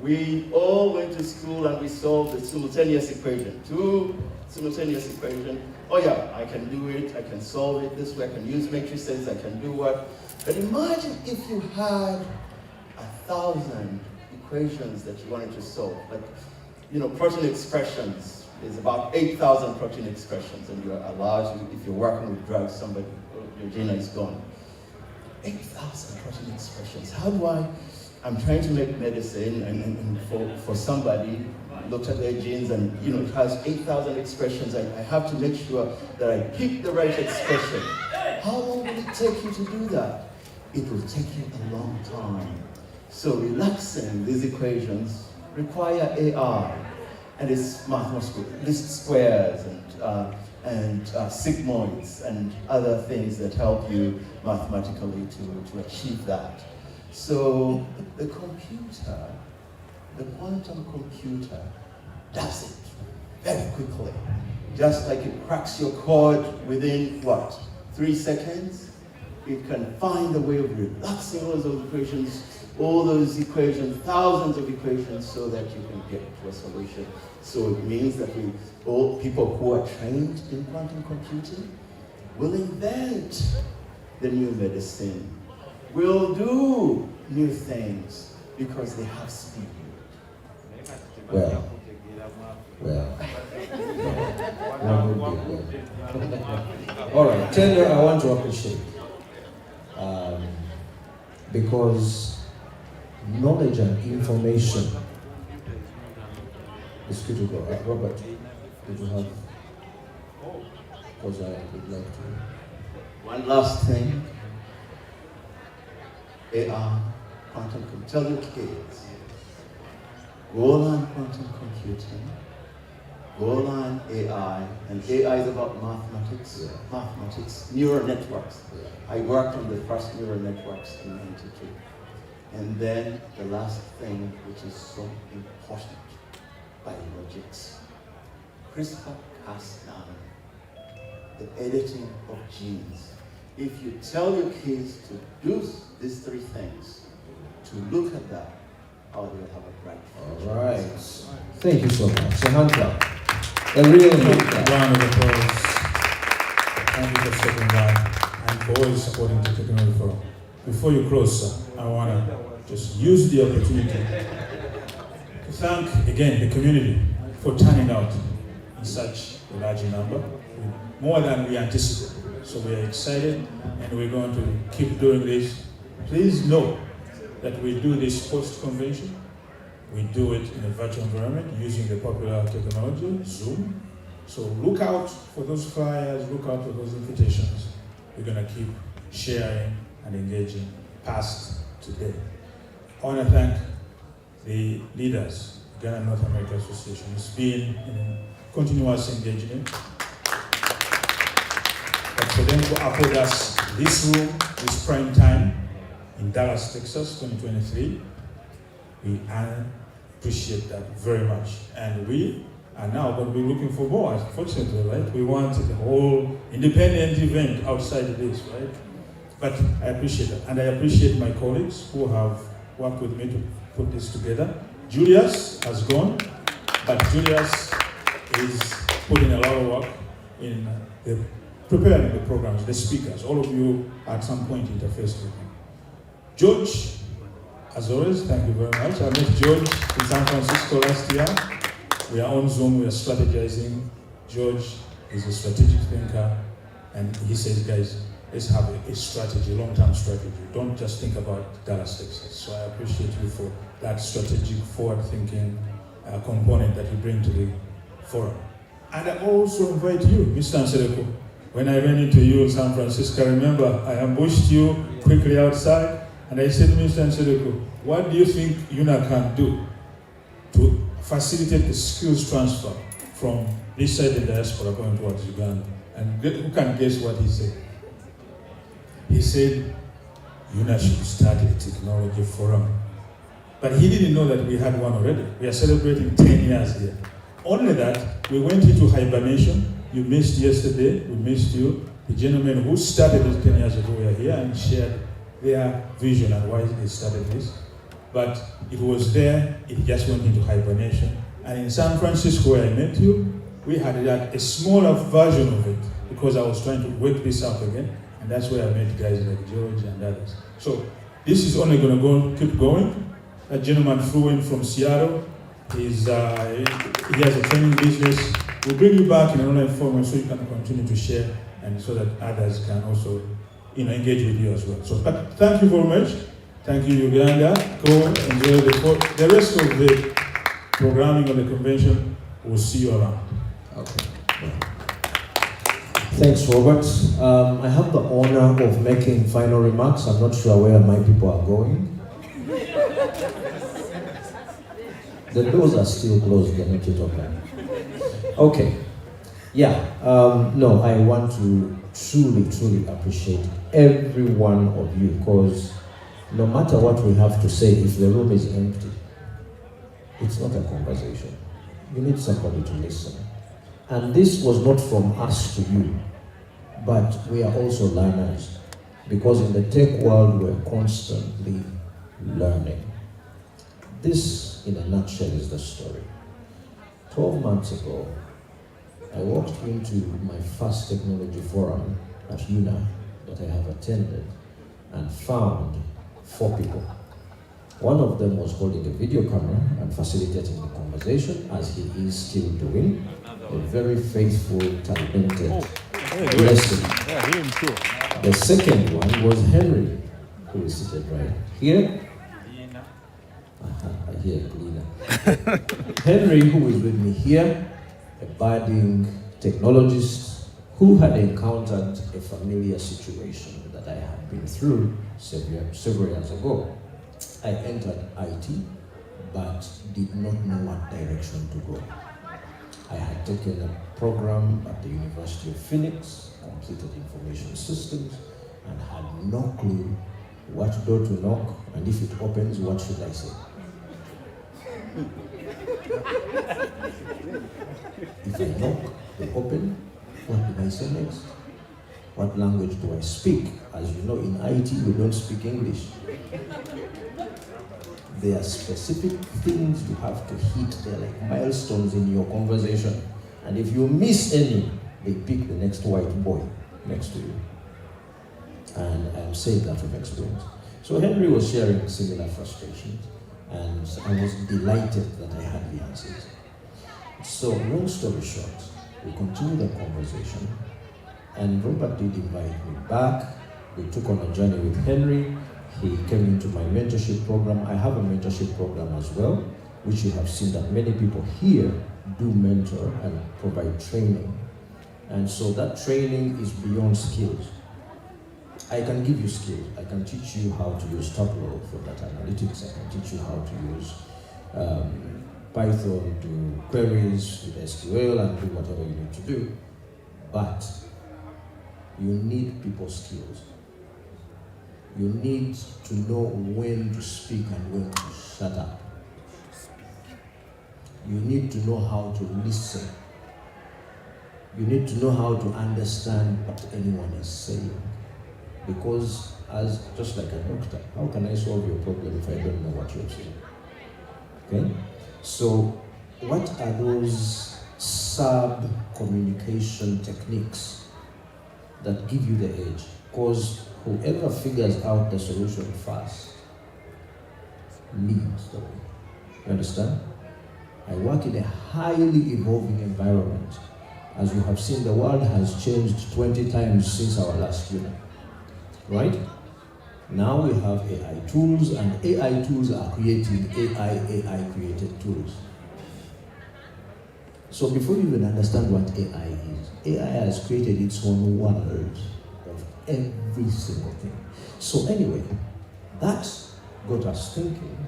We all went to school and we solved the simultaneous equation, 2 simultaneous equations. Oh yeah, I can do it, I can solve it this way, I can use matrices, I can do what. But imagine if you had 1,000 equations that you wanted to solve. Like, protein expressions. There's about 8,000 protein expressions, and you're allowed to, if you're working with drugs, your gene is gone. 8,000 protein expressions. How do I'm trying to make medicine, and for somebody, looked at their genes and, it has 8,000 expressions. I have to make sure that I pick the right expression. How long will it take you to do that? It will take you a long time. So relaxing these equations require AI, and it's mathematical, least squares and sigmoids and other things that help you mathematically to achieve that. So the computer, the quantum computer, does it very quickly. Just like it cracks your code within, 3 seconds? It can find a way of relaxing all those equations, thousands of equations, so that you can get to a solution. So it means that all people who are trained in quantum computing will invent the new medicine, will do new things, because they have speed.
Well. All right, Tender, I want to appreciate, because knowledge and information is critical. Robert, did you have? Because I would like to.
One last thing. AI, quantum computing. Tell your kids, go learn quantum computing, go learn AI, and AI is about mathematics, neural networks. I worked on the first neural networks in '92. And then the last thing, which is so important, biologics. CRISPR Cas9, the editing of genes. If you tell your kids to do these 3 things, to look at that, you'll have a bright future.
All right. Thank you so much. A hand clap. A real hand clap.
Round of applause. Thank you for stepping by and for always supporting the Technology Forum. Before you close, I want to just use the opportunity to thank again the community for turning out in such a large number, more than we anticipated. So we are excited, and we're going to keep doing this. Please know that we do this post-convention. We do it in a virtual environment using the popular technology, Zoom. So look out for those flyers, look out for those invitations. We're going to keep sharing and engaging past today. I want to thank the leaders, Ghana North America Association. It's been in continuous engagement. But for them to afford us this room, this prime time in Dallas, Texas, 2023, we appreciate that very much. And we are now going to be looking for more, unfortunately, right? We want the whole independent event outside of this, right? But I appreciate it. And I appreciate my colleagues who have worked with me to put this together. Julius has gone, but Julius is putting a lot of work in preparing the programs, the speakers. All of you at some point interfaced with him. George, as always, thank you very much. I met George in San Francisco last year. We are on Zoom, we are strategizing. George is a strategic thinker, and he says, guys, let's have a strategy, long-term strategy. Don't just think about Dallas, Texas. So I appreciate you for that strategic, forward-thinking component that you bring to the forum. And I also invite you, Mr. Nsereko. When I ran into you in San Francisco, I remember I ambushed you quickly outside, and I said, Mr. Nsereko, what do you think Unaa can do to facilitate the skills transfer from this side of the diaspora going towards Uganda? And who can guess what he said? He said, Unaa should start a technology forum. But he didn't know that we had one already. We are celebrating 10 years here. Only that, we went into hibernation. You missed yesterday, we missed you. The gentlemen who started it 10 years ago were here and shared their vision and why they started this. But it was there, it just went into hibernation. And in San Francisco where I met you, we had a smaller version of it because I was trying to wake this up again. And that's where I met guys like George and others. So this is only going to keep going. That gentleman flew in from Seattle. He has a training business. We'll bring you back in an online format so you can continue to share and so that others can also engage with you as well. So but thank you very much. Thank you, Uganda. Go enjoy the rest of the programming of the convention. We'll see you around.
Okay. Thanks, Robert. I have the honor of making final remarks. I'm not sure where my people are going. The doors are still closed, they're not yet open. Okay. Yeah, no, I want to truly appreciate every one of you, because no matter what we have to say, if the room is empty, it's not a conversation. You need somebody to listen. And this was not from us to you, but we are also learners, because in the tech world, we're constantly learning. This, in a nutshell, is the story. 12 months ago, I walked into my first technology forum at Unaa that I have attended and found 4 people. One of them was holding a video camera and facilitating the conversation, as he is still doing. A very faithful, talented lesson. The second one was Henry, who is seated right here. I hear Lena. Henry, who is with me here, a budding technologist who had encountered a familiar situation that I had been through several years ago. I entered IT, but did not know what direction to go. I had taken a program at the University of Phoenix, completed information systems, and had no clue what door to knock, and if it opens, what should I say? If I knock, they open, what do I say next? What language do I speak? As you know, in IT, we don't speak English. There are specific things you have to hit. They're like milestones in your conversation. And if you miss any, they pick the next white boy next to you. And I'm saying that from experience. So Henry was sharing similar frustrations, and I was delighted that I had the answers. So long story short, we continued the conversation, and Robert did invite me back. We took on a journey with Henry. He came into my mentorship program. I have a mentorship program as well, which you have seen that many people here do mentor and provide training. And so that training is beyond skills. I can give you skills. I can teach you how to use Tableau for data analytics. I can teach you how to use Python to queries with SQL and do whatever you need to do. But you need people skills. You need to know when to speak and when to shut up. You need to know how to listen. You need to know how to understand what anyone is saying. Because as just like a doctor, how can I solve your problem if I don't know what you're saying? Okay? So what are those sub-communication techniques that give you the edge? Because whoever figures out the solution first leads the way. You understand? I work in a highly evolving environment. As you have seen, the world has changed 20 times since our last unit. Right? Now we have AI tools, and AI tools are creating AI created tools. So before you even understand what AI is, AI has created its own world of every single thing. So anyway, that got us thinking,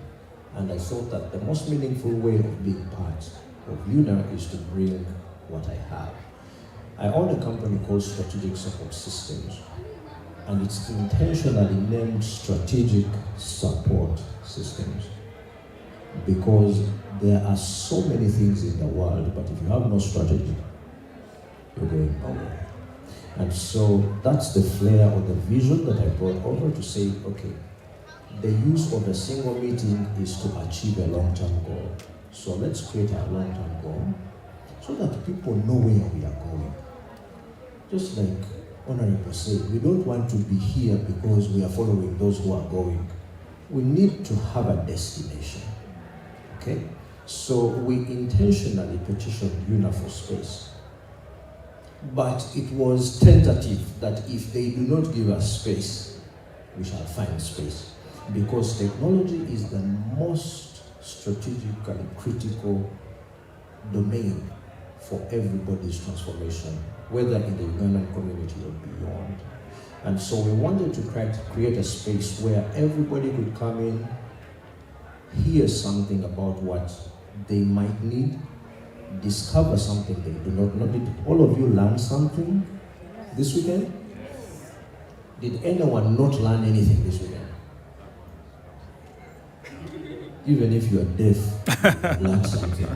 and I thought that the most meaningful way of being part of Unaa is to bring what I have. I own a company called Strategic Support Systems, and it's intentionally named Strategic Support Systems because there are so many things in the world, but if you have no strategy, you're going nowhere. And so that's the flair or the vision that I brought over to say, okay, the use of a single meeting is to achieve a long-term goal. So let's create a long-term goal so that people know where we are going. Just like Honorable said, we don't want to be here because we are following those who are going. We need to have a destination. Okay? So we intentionally petitioned Unaa for space. But it was tentative that if they do not give us space, we shall find space. Because technology is the most strategically critical domain for everybody's transformation, whether in the Ugandan community or beyond. And so we wanted to create a space where everybody could come in, hear something about what they might need, discover something they do not know. Did all of you learn something this weekend? Did anyone not learn anything this weekend? Even if you are deaf, you learn something.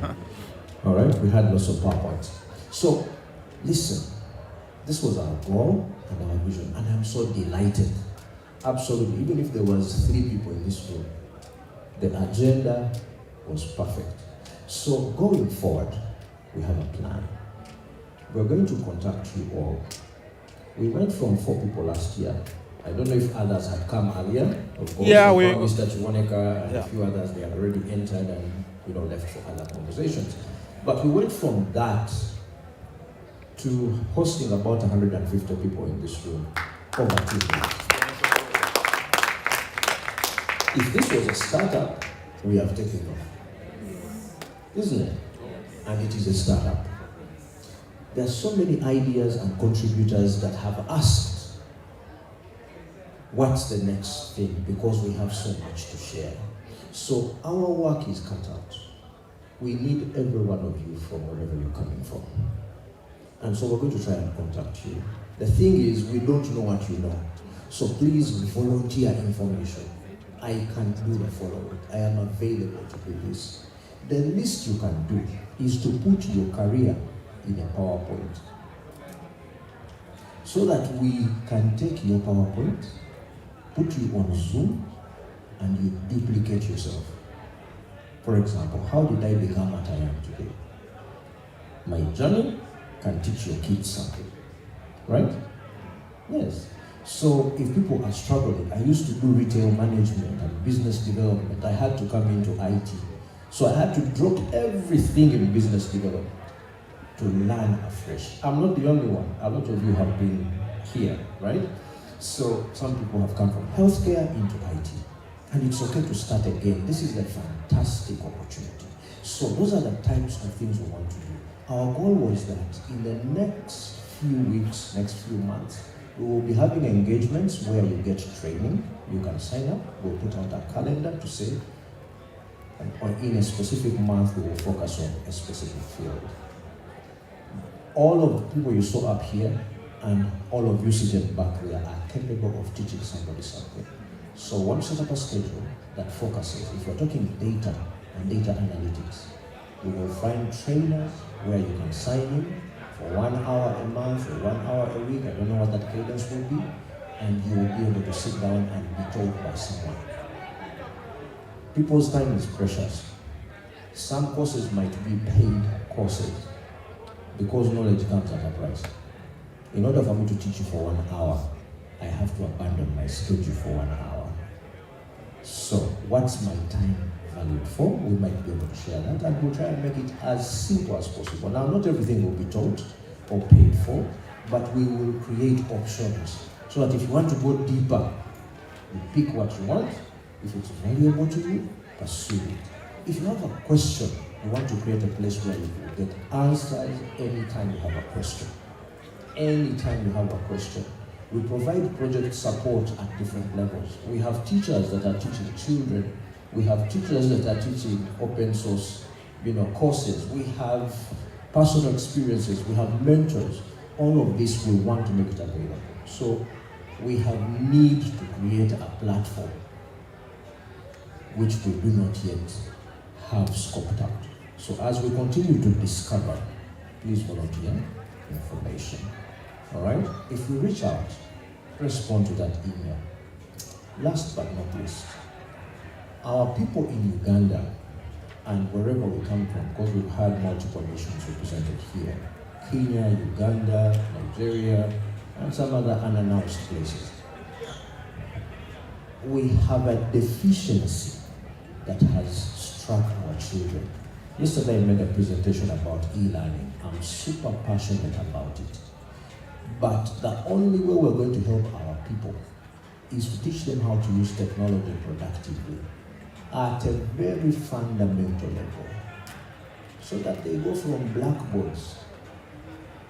All right, we had lots of PowerPoints. So, listen, this was our goal and our vision, and I'm so delighted. Absolutely, even if there was 3 people in this room, the agenda was perfect. So, going forward, we have a plan. We're going to contact you all. We went from 4 people last year. I don't know if others had come earlier. Of course,
yeah,
Mr. Chiwoneka and a few others, they had already entered and left for other conversations. But we went from that to hosting about 150 people in this room over 2 days. If this was a startup, we have taken off. Isn't it? And it is a startup. There are so many ideas and contributors that have asked, what's the next thing? Because we have so much to share. So our work is cut out. We need every one of you from wherever you're coming from. And so we're going to try and contact you. The thing is, we don't know what you know. So please volunteer information. I can do the following. I am available to do this. The least you can do is to put your career in a PowerPoint. So that we can take your PowerPoint, put you on Zoom, and you duplicate yourself. For example, how did I become what I am today? My journey can teach your kids something, right? Yes. So if people are struggling, I used to do retail management and business development. I had to come into IT. So I had to drop everything in business development to learn afresh. I'm not the only one. A lot of you have been here, right? So some people have come from healthcare into IT. And it's okay to start again. This is a fantastic opportunity. So those are the types of things we want to do. Our goal was that in the next few weeks, next few months, We will be having engagements where you get training. You can sign up. We'll put out a calendar to say, or in a specific month, we will focus on a specific field. All of the people you saw up here and all of you sitting back there are capable of teaching somebody something. So once set up a schedule that focuses, if you're talking data and data analytics, we will find trainers where you can sign in for 1 hour a month or 1 hour a week. I don't know what that cadence will be. And you will be able to sit down and be taught by someone. People's time is precious. Some courses might be paid courses because knowledge comes at a price. In order for me to teach you for 1 hour, I have to abandon my schedule for 1 hour. So what's my time valued for? We might be able to share that, and we'll try and make it as simple as possible. Now, not everything will be taught or paid for, but we will create options so that if you want to go deeper, you pick what you want. If it's valuable to you, pursue it. If you have a question, you want to create a place where you will get answers anytime you have a question. Anytime you have a question. We provide project support at different levels. We have teachers that are teaching children. We have teachers that are teaching open source, courses. We have personal experiences. We have mentors. All of this we want to make it available. So we have need to create a platform which we do not yet have scoped out. So as we continue to discover, please volunteer information. All right? If you reach out, respond to that email. Last but not least, our people in Uganda and wherever we come from, because we've had multiple nations represented here, Kenya, Uganda, Nigeria, and some other unannounced places. We have a deficiency that has struck our children. Yesterday I made a presentation about e-learning. I'm super passionate about it. But the only way we're going to help our people is to teach them how to use technology productively at a very fundamental level, so that they go from blackboards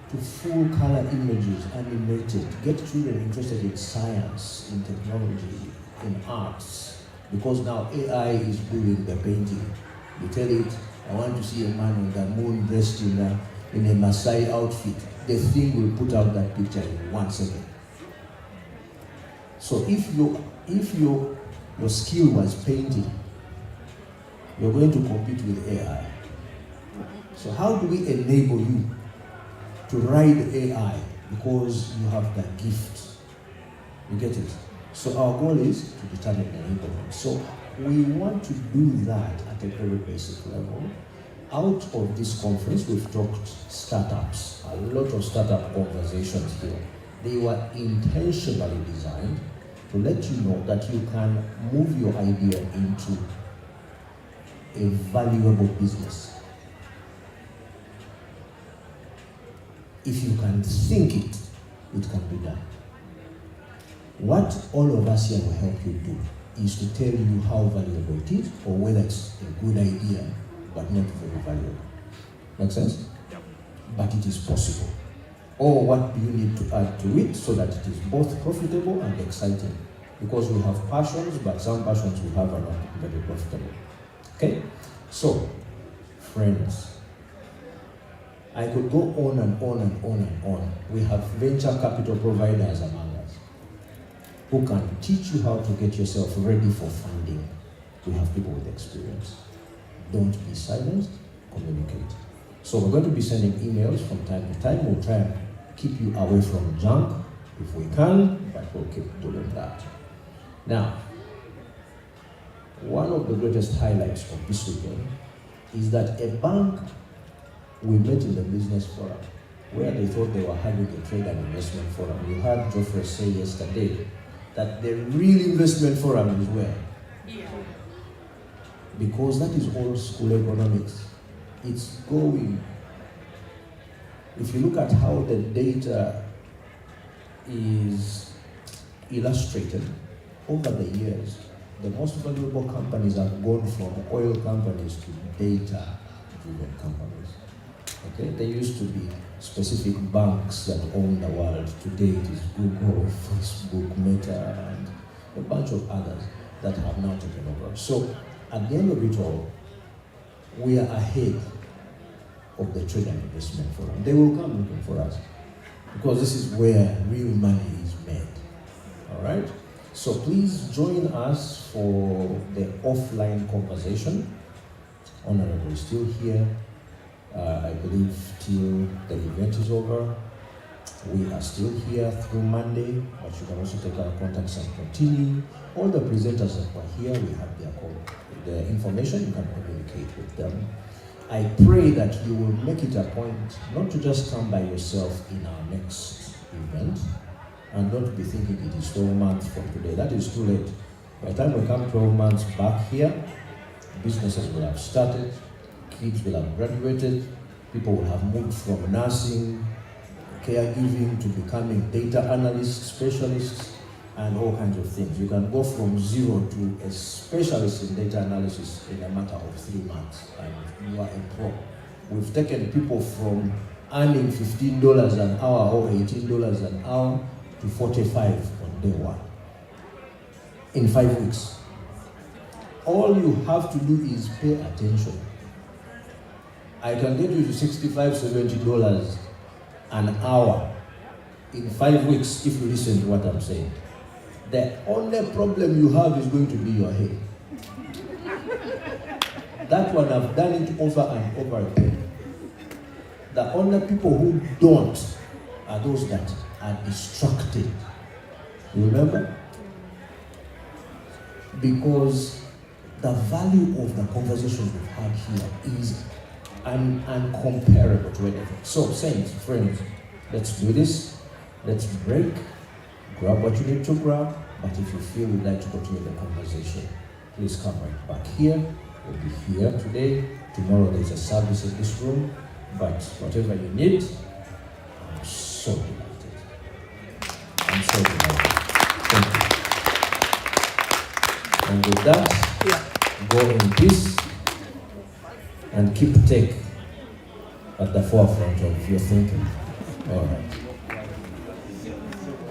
to full color images, animated, get children interested in science, in technology, in arts, because now AI is doing the painting. You tell it, I want to see a man on the moon dressed in a Maasai outfit. The thing will put out that picture in 1 second. So if your skill was painting, you're going to compete with AI. So how do we enable you to ride AI? Because you have that gift. You get it? So our goal is to determine enablement. So we want to do that at a very basic level. Out of this conference, we've talked startups, a lot of startup conversations here. They were intentionally designed to let you know that you can move your idea into a valuable business. If you can think it, it can be done. What all of us here will help you do is to tell you how valuable it is, or whether it's a good idea, but not very valuable. Make sense? Yep. But it is possible. Or what do you need to add to it so that it is both profitable and exciting? Because we have passions, but some passions we have are not very profitable. Okay? So, friends, I could go on and on and on and on. We have venture capital providers among us who can teach you how to get yourself ready for funding. We have people with experience. Don't be silenced, communicate. So we're going to be sending emails from time to time. We'll try and keep you away from junk if we can, but we'll keep doing that. Now, one of the greatest highlights of this weekend is that a bank we met in the business forum, where they thought they were having a trade and investment forum. You heard Geoffrey say yesterday that the real investment forum is where? Yeah. Because that is old school economics. It's going. If you look at how the data is illustrated over the years, the most valuable companies have gone from oil companies to data-driven companies. Okay, there used to be specific banks that own the world. Today it is Google, Facebook, Meta, and a bunch of others that have now taken over. So at the end of it all, we are ahead of the trade and investment forum. They will come looking for us because this is where real money is made. All right? So please join us for the offline conversation. Honorable is still here. I believe till the event is over. We are still here through Monday, but you can also take our contacts and continue. All the presenters that were here, we have their information, you can communicate with them. I pray that you will make it a point not to just come by yourself in our next event and not be thinking it is 12 months from today. That is too late. By the time we come 12 months back here, businesses will have started, kids will have graduated, people will have moved from nursing, caregiving to becoming data analysts, specialists, and all kinds of things. You can go from zero to a specialist in data analysis in a matter of 3 months, and you are a pro. We've taken people from earning $15 an hour or $18 an hour to 45 on day one in 5 weeks. All you have to do is pay attention. I can get you to $65, $70 an hour in 5 weeks if you listen to what I'm saying. The only problem you have is going to be your head. That one, I've done it over and over again. The only people who don't are those that are distracted. You remember? Because the value of the conversations we've had here is uncomparable to anything. So, saints, friends, let's do this. Let's break. Grab what you need to grab. But if you feel you'd like to continue the conversation, please come right back here. We'll be here today. Tomorrow there's a service in this room. But whatever you need, I'm so delighted. I'm so delighted. Thank you. And with that, go in peace and keep tech at the forefront of your thinking. All right.